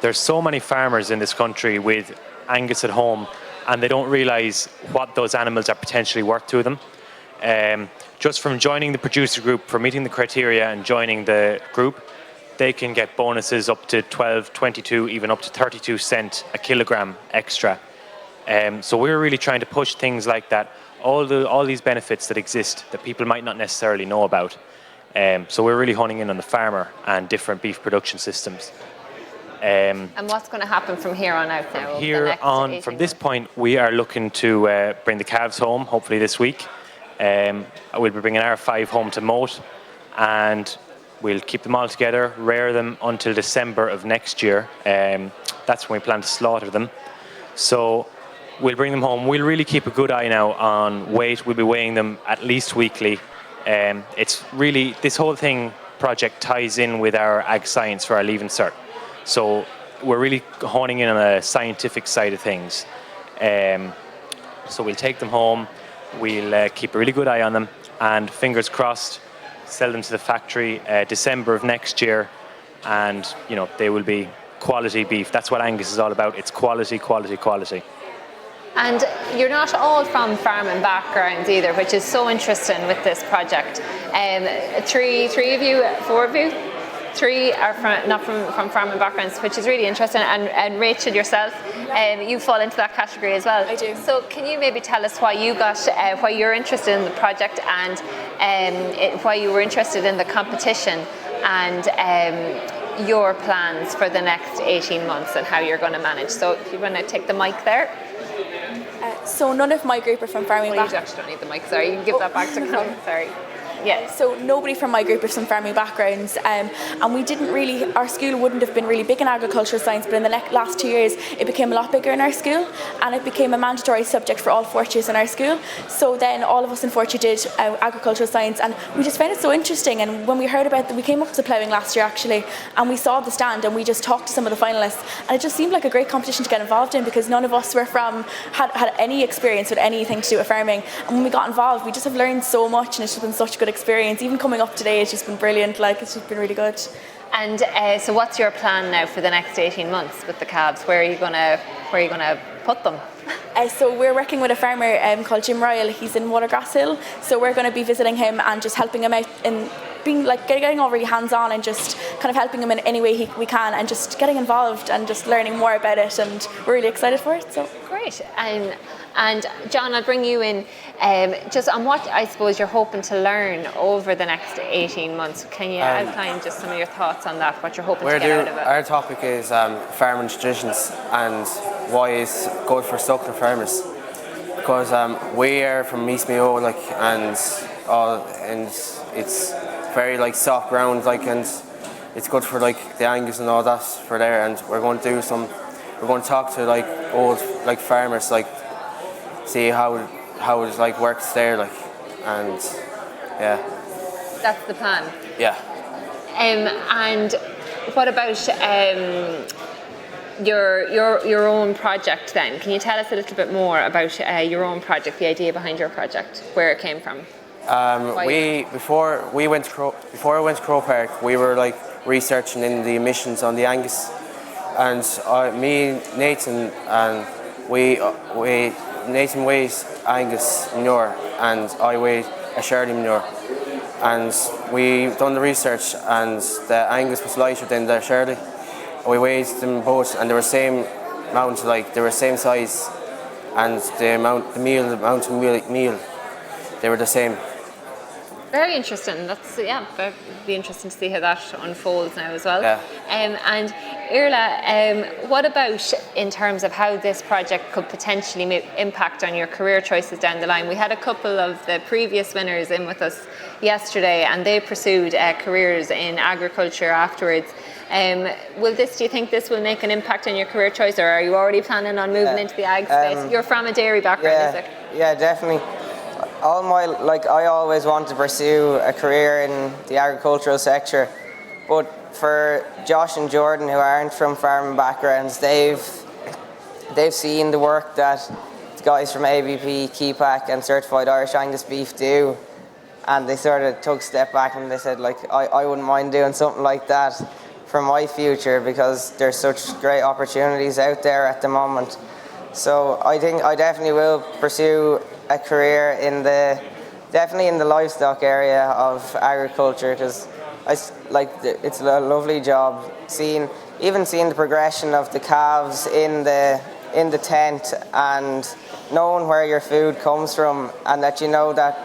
there's so many farmers in this country with Angus at home, and they don't realise what those animals are potentially worth to them. Just from joining the producer group, from meeting the criteria and joining the group, they can get bonuses up to 12, 22, even up to 32 cents a kilogram extra. So we're really trying to push things like that, all these benefits that exist that people might not necessarily know about. So we're really honing in on the farmer and different beef production systems. And what's going to happen from here on out now? Here on, from this point, we are looking to bring the calves home, hopefully this week. We'll be bringing our 5 home to moat, and we'll keep them all together, rear them until December of next year. That's when we plan to slaughter them. So we'll bring them home. We'll really keep a good eye now on weight. We'll be weighing them at least weekly. It's really, this whole project ties in with our ag science for our Leaving Cert. So we're really honing in on the scientific side of things. So we'll take them home. We'll keep a really good eye on them, and fingers crossed, sell them to the factory December of next year, and they will be quality beef. That's what Angus is all about. It's quality, quality, quality. And you're not all from farming backgrounds either, which is so interesting with this project. 3 of you, 4 of you, 3 are not from farming backgrounds, which is really interesting. And Rachel, yourself, you fall into that category as well. I do. So can you maybe tell us why you got, why you're interested in the project, and why you were interested in the competition, and your plans for the next 18 months and how you're going to manage. So if you want to take the mic there. So none of my group are from farming backgrounds. You actually don't need the mic, sorry. You can give that back to Colin, sorry. Yeah. So nobody from my group is from farming backgrounds, and we didn't really, our school wouldn't have been really big in agricultural science, but in the last 2 years it became a lot bigger in our school, and it became a mandatory subject for all 4th years in our school. So then all of us in 4th year did agricultural science, and we just found it so interesting. And when we heard about we came up to Plowing last year actually, and we saw the stand and we just talked to some of the finalists, and it just seemed like a great competition to get involved in, because none of us were had any experience with anything to do with farming. And when we got involved, we just have learned so much, and it's just been such a good experience. Even coming up today, it's just been brilliant. It's just been really good. And so what's your plan now for the next 18 months with the calves? Where are you gonna put them? So we're working with a farmer called Jim Royal. He's in Watergrass Hill, so we're going to be visiting him and just helping him out in being getting all really hands-on, and just kind of helping him in any way we can, and just getting involved and just learning more about it, and we're really excited for it. So great. And John, I'll bring you in just on what I suppose you're hoping to learn over the next 18 months. Can you outline just some of your thoughts on that, what you're hoping to get out of it? Our topic is farming traditions, and why it's good for suckler farmers. Because we are from East Mayo, like, and it's very like soft ground, like, and it's good for like the Angus and all that for there. And we're going to talk to like old like farmers, like, see how it like works there, like, and yeah. That's the plan. Yeah. And what about your own project then? Can you tell us a little bit more about your own project, the idea behind your project, where it came from? Before I went to Crow Park, we were like researching in the emissions on the Angus, and me, Nathan, and Nathan weighs Angus manure, and I weigh a shearing manure, and we done the research, and the Angus was lighter than the shearing. We weighed them both, and they were same amount, like they were same size, and the amount of meal, they were the same. Very interesting. That's very be interesting to see how that unfolds now as well. Yeah. And Irla, what about in terms of how this project could potentially impact on your career choices down the line? We had a couple of the previous winners in with us yesterday, and they pursued careers in agriculture afterwards. Do you think this will make an impact on your career choice, or are you already planning on moving into the ag space? You're from a dairy background, is it? Yeah, definitely. I always wanted to pursue a career in the agricultural sector, but for Josh and Jordan, who aren't from farming backgrounds, they've seen the work that the guys from ABP, Keepack and Certified Irish Angus Beef do, and they sort of took a step back and they said, like, I wouldn't mind doing something like that for my future, because there's such great opportunities out there at the moment. So I think I definitely will pursue a career in the livestock area of agriculture, because it's a lovely job. Seeing the progression of the calves in the tent, and knowing where your food comes from, and that you know that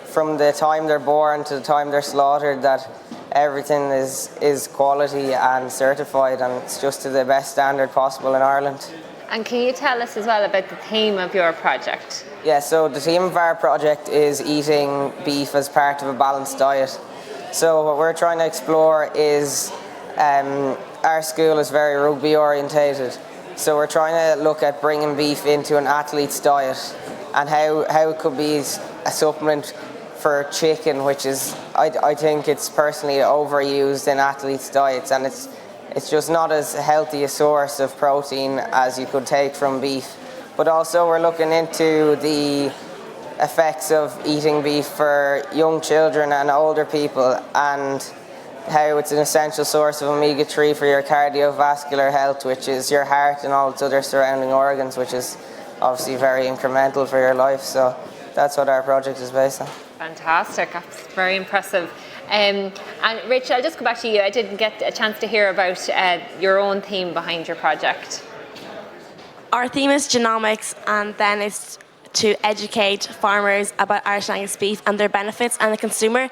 from the time they're born to the time they're slaughtered, that everything is quality and certified, and it's just to the best standard possible in Ireland. And can you tell us as well about the theme of your project? Yeah, so the theme of our project is eating beef as part of a balanced diet. So what we're trying to explore is, our school is very rugby orientated, so we're trying to look at bringing beef into an athlete's diet, and how it could be a supplement for chicken, which is, I think it's personally overused in athletes' diets, and it's just not as healthy a source of protein as you could take from beef. But also we're looking into the effects of eating beef for young children and older people, and how it's an essential source of omega-3 for your cardiovascular health, which is your heart and all its other surrounding organs, which is obviously very incremental for your life. So that's what our project is based on. Fantastic, that's very impressive. And Rich, I'll just go back to you. I didn't get a chance to hear about your own theme behind your project. Our theme is genomics, and then it's to educate farmers about Irish Angus beef and their benefits and the consumer.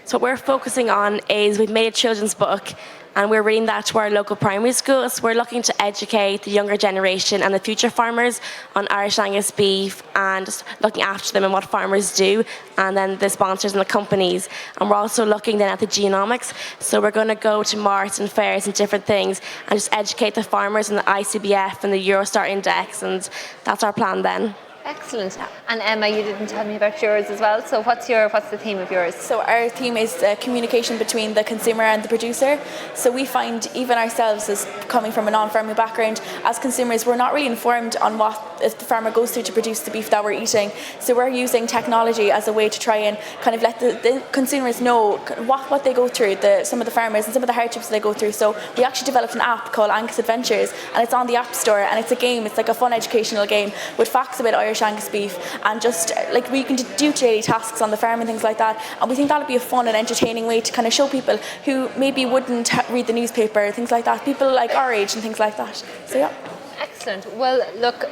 So what we're focusing on is, we've made a children's book, and we're reading that to our local primary schools. We're looking to educate the younger generation and the future farmers on Irish Angus beef, and just looking after them and what farmers do, and then the sponsors and the companies. And we're also looking then at the genomics. So we're going to go to marts and fairs and different things, and just educate the farmers on the ICBF and the Eurostar Index, and that's our plan then. Excellent. And Emma, you didn't tell me about yours as well. So what's the theme of yours? So our theme is communication between the consumer and the producer. So we find, even ourselves as coming from a non-farming background, as consumers, we're not really informed on what the farmer goes through to produce the beef that we're eating. So we're using technology as a way to try and kind of let the consumers know what they go through, some of the farmers and some of the hardships they go through. So we actually developed an app called Angus Adventures, and it's on the App Store, and it's a game. It's like a fun educational game with facts about Irish Angus beef, and just like we can do daily tasks on the farm and things like that. And we think that'll be a fun and entertaining way to kind of show people who maybe wouldn't read the newspaper, things like that, people like our age and things like that. So yeah. Excellent. Excellent. Well, look,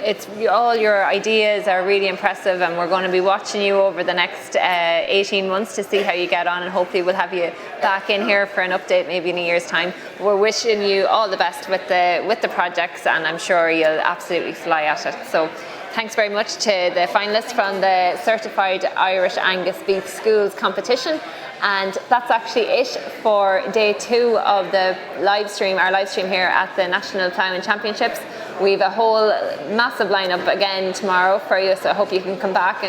all your ideas are really impressive, and we're going to be watching you over the next 18 months to see how you get on, and hopefully we'll have you back in here for an update maybe in a year's time. We're wishing you all the best with the projects, and I'm sure you'll absolutely fly at it. So thanks very much to the finalists from the Certified Irish Angus Beef Schools competition. And that's actually it for day 2 of the live stream, our live stream here at the National Plowing Championships. We have a whole massive lineup again tomorrow for you, so I hope you can come back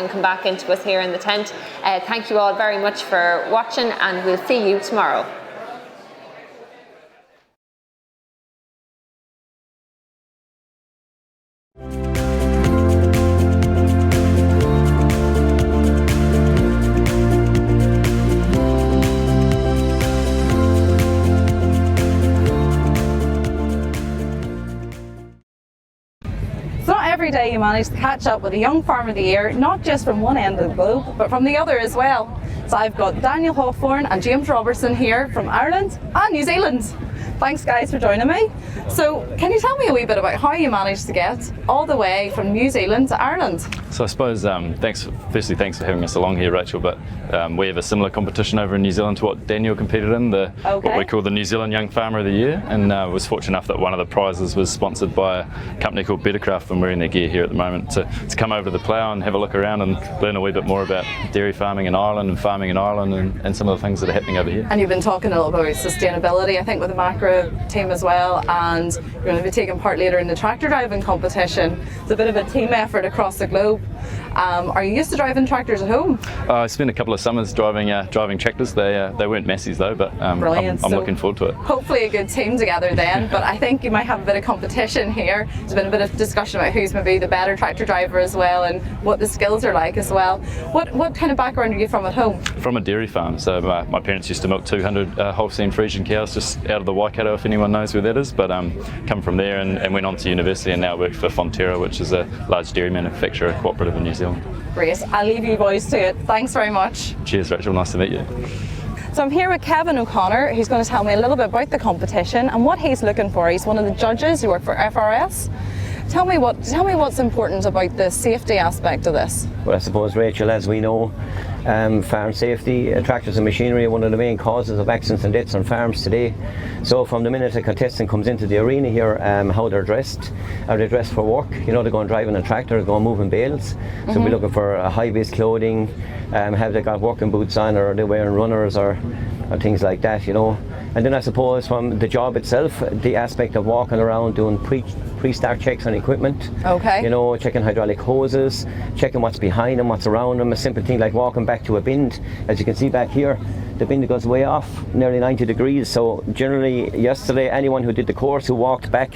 into us here in the tent. Thank you all very much for watching, and we'll see you tomorrow. Every day you manage to catch up with a young farmer of the year, not just from one end of the globe, but from the other as well. So I've got Daniel Hawthorne and James Robertson here from Ireland and New Zealand. Thanks guys for joining me. So can you tell me a wee bit about how you managed to get all the way from New Zealand to Ireland? So I suppose, thanks for having us along here, Rachel, but we have a similar competition over in New Zealand to what Daniel competed in, what we call the New Zealand Young Farmer of the Year, and was fortunate enough that one of the prizes was sponsored by a company called Pedigree, and we're in their gear here at the moment to come over to the plough and have a look around and learn a wee bit more about dairy farming in Ireland and farming in Ireland and some of the things that are happening over here. And you've been talking a little bit about sustainability, I think, with the Macra team as well, and you're going to be taking part later in the tractor driving competition. It's a bit of a team effort across the globe. Are you used to driving tractors at home? I spent a couple of summers driving tractors. They weren't Massies though, but I'm looking forward to it. Hopefully a good team together then, but I think you might have a bit of competition here. There's been a bit of discussion about who's maybe the better tractor driver as well, and what the skills are like as well. What kind of background are you from at home? From a dairy farm, so my parents used to milk 200 Holstein Friesian cows just out of the Waikato, if anyone knows where that is, but come from there and went on to university and now work for Fonterra, which is a large dairy manufacturer cooperative in New Zealand. Great, I'll leave you boys to it. Thanks very much. Cheers Rachel, nice to meet you. So I'm here with Kevin O'Connor, who's going to tell me a little bit about the competition and what he's looking for. He's one of the judges who work for FRS. Tell me what's important about the safety aspect of this. Well, I suppose, Rachel, as we know, farm safety, tractors and machinery are one of the main causes of accidents and deaths on farms today. So from the minute a contestant comes into the arena here, how they're dressed. Are they dressed for work? You know, they're going driving a tractor, they're going moving bales. So we're looking for high-vis clothing, have they got working boots on, or are they wearing runners or things like that, you know. And then I suppose from the job itself, the aspect of walking around doing pre-start checks on equipment. Okay. You know, checking hydraulic hoses, checking what's behind them, what's around them. A simple thing like walking back to a bend. As you can see back here, the bend goes way off, nearly 90 degrees. So generally, yesterday, anyone who did the course who walked back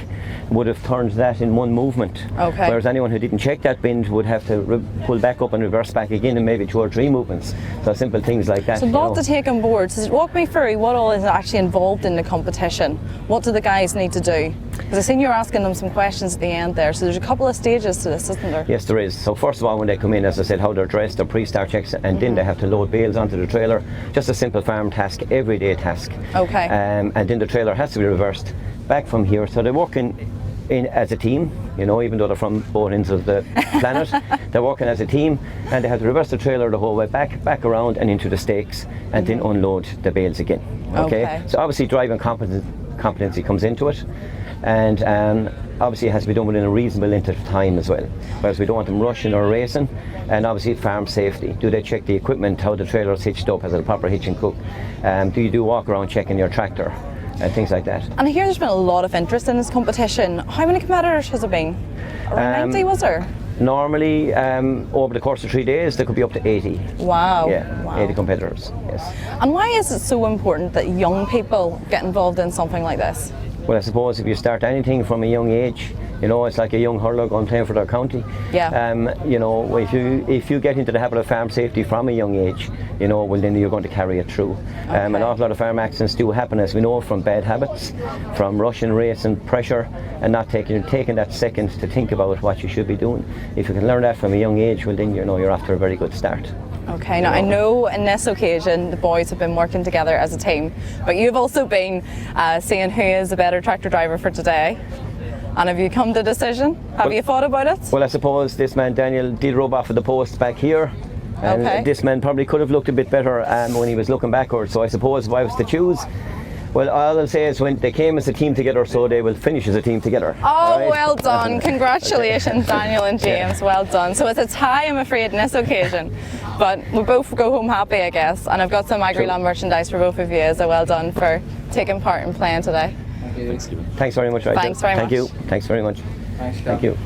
would have turned that in one movement. Okay. Whereas anyone who didn't check that bend would have to pull back up and reverse back again in maybe 2 or 3 movements. So simple things like that. So a lot to take on board. So walk me through what all is actually involved in the competition. What do the guys need to do? Because I seen you were asking them some questions at the end there. So there's a couple of stages to this, isn't there? Yes, there is. So first of all, when they come in, as I said, how they're dressed, their pre-start checks, and then they have to load bales onto the trailer. Just a simple farm task, everyday task. Okay. And then the trailer has to be reversed back from here. So they're working in as a team, you know, even though they're from both ends of the planet, they're working as a team, and they have to reverse the trailer the whole way back around and into the stakes, and then unload the bales again. Okay. So obviously driving competency comes into it, and obviously it has to be done within a reasonable length of time as well, whereas we don't want them rushing or racing. And obviously farm safety, do they check the equipment, how the trailer is hitched up, has it a proper hitch and cook, do you do walk around checking your tractor, and things like that. And I hear there's been a lot of interest in this competition. How many competitors has there been? Around 90, was there? Normally, over the course of 3 days, there could be up to 80. Wow. Yeah, wow. 80 competitors, yes. And why is it so important that young people get involved in something like this? Well, I suppose if you start anything from a young age, you know, it's like a young hurler going playing for their county. Yeah. You know, if you get into the habit of farm safety from a young age, you know, well then you're going to carry it through. An awful lot of farm accidents do happen, as we know, from bad habits, from rushing, racing, pressure, and not taking that second to think about what you should be doing. If you can learn that from a young age, well then you know you're after a very good start. Okay, now I know in this occasion the boys have been working together as a team, but you've also been seeing who is a better tractor driver for today. And have you come to a decision? Have you thought about it? Well, I suppose this man Daniel did rub off of the post back here. And Okay. this man probably could have looked a bit better when he was looking backwards. So I suppose if I was to choose, well, all I'll say is when they came as a team together, so they will finish as a team together. Oh, All right? well done. Congratulations, Daniel and James. Well done. So it's a tie, I'm afraid, on this occasion. But we'll both go home happy, I guess. And I've got some Agriland merchandise for both of you, so well done for taking part in playing today. Thanks very much, Rachel. Thanks very Thank much. you. Thanks very much. Thank you.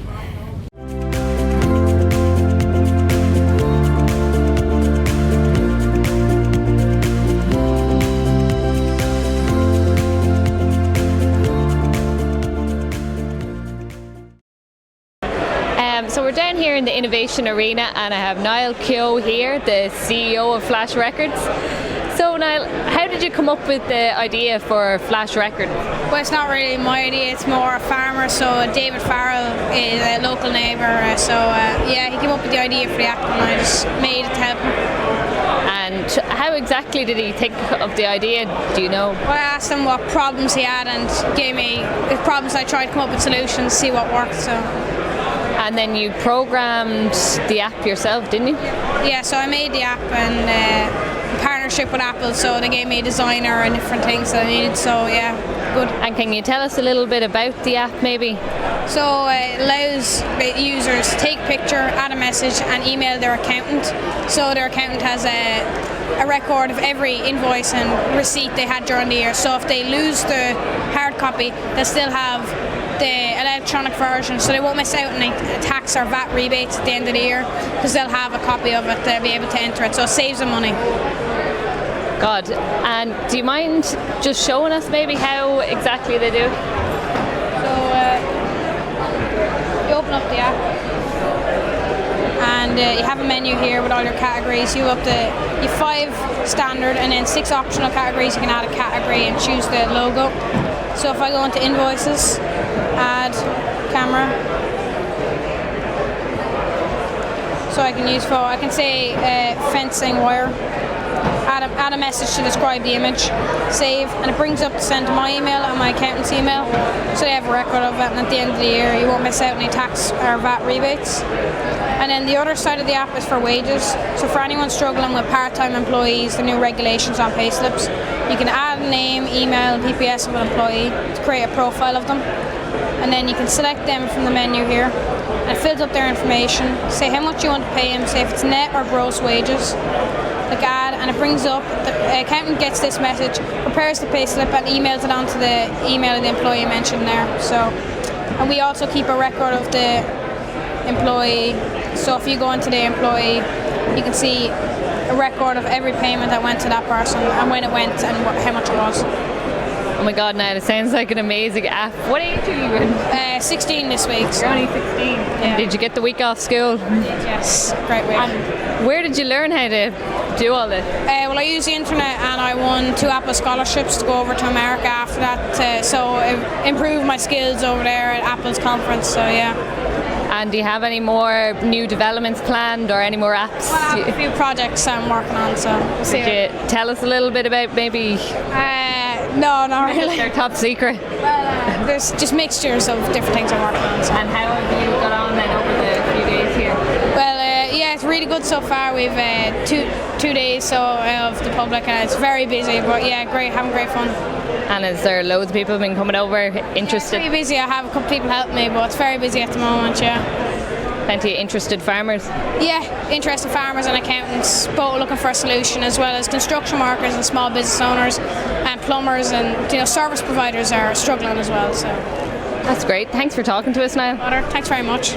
So we're down here in the Innovation Arena and I have Niall Keogh here, the CEO of Flash Records. So Niall, how did you come up with the idea for Flash Records? Well, it's not really my idea, it's more a farmer. So David Farrell is a local neighbour, yeah, he came up with the idea for the app and I just made it to help him. And how exactly did he think of the idea, do you know? Well, I asked him what problems he had and gave me the problems. I tried to come up with solutions, see what worked. So. And then you programmed the app yourself, didn't you? Yeah, so I made the app in partnership with Apple, so they gave me a designer and different things that I needed, so yeah, good. And can you tell us a little bit about the app maybe? So it allows the users to take a picture, add a message and email their accountant. So their accountant has a record of every invoice and receipt they had during the year. So if they lose the hard copy, they'll still have the electronic version, so they won't miss out on any tax or VAT rebates at the end of the year because they'll have a copy of it, they'll be able to enter it, so it saves them money. God, and do you mind just showing us maybe how exactly they do? So you open up the app and you have a menu here with all your categories. You have 5 standard and then 6 optional categories. You can add a category and choose the logo. So if I go into invoices, add camera, so I can use photo. I can say fencing wire, add a message to describe the image, save, and it brings up to send to my email and my accountant's email, so they have a record of it, and at the end of the year you won't miss out on any tax or VAT rebates. And then the other side of the app is for wages, so for anyone struggling with part-time employees, the new regulations on payslips, you can add a name, email, and PPS of an employee to create a profile of them, and then you can select them from the menu here, and it fills up their information, say how much you want to pay them, say if it's net or gross wages, click add, and it brings up, the accountant gets this message, prepares the payslip and emails it onto the email of the employee mentioned there. So, and we also keep a record of the employee, so if you go into the employee, you can see a record of every payment that went to that person and when it went and how much it was. Oh my God, Niall, it sounds like an amazing app. What age are you in? 16 this week. So. You're only 16. Yeah. Did you get the week off school? Yes, great week. And where did you learn how to do all this? Well, I used the internet and I won 2 Apple scholarships to go over to America after that, so it improved my skills over there at Apple's conference, so yeah. And do you have any more new developments planned or any more apps? Well, I have a few projects I'm working on, so we'll see. Could you tell us a little bit about maybe? No, not really. They're top secret. Well, there's just mixtures of different things I'm working on. So. And how have you got on then over the few days here? Well, yeah, it's really good so far. We've 2 days of the public and it's very busy, but yeah, great, having great fun. And is there loads of people been coming over interested? It's very busy. I have a couple people helping me, but it's very busy at the moment, yeah. Plenty of interested farmers? Yeah, interested farmers and accountants, both looking for a solution, as well as construction workers and small business owners and plumbers and service providers are struggling as well. So that's great. Thanks for talking to us, Niall. Thanks very much.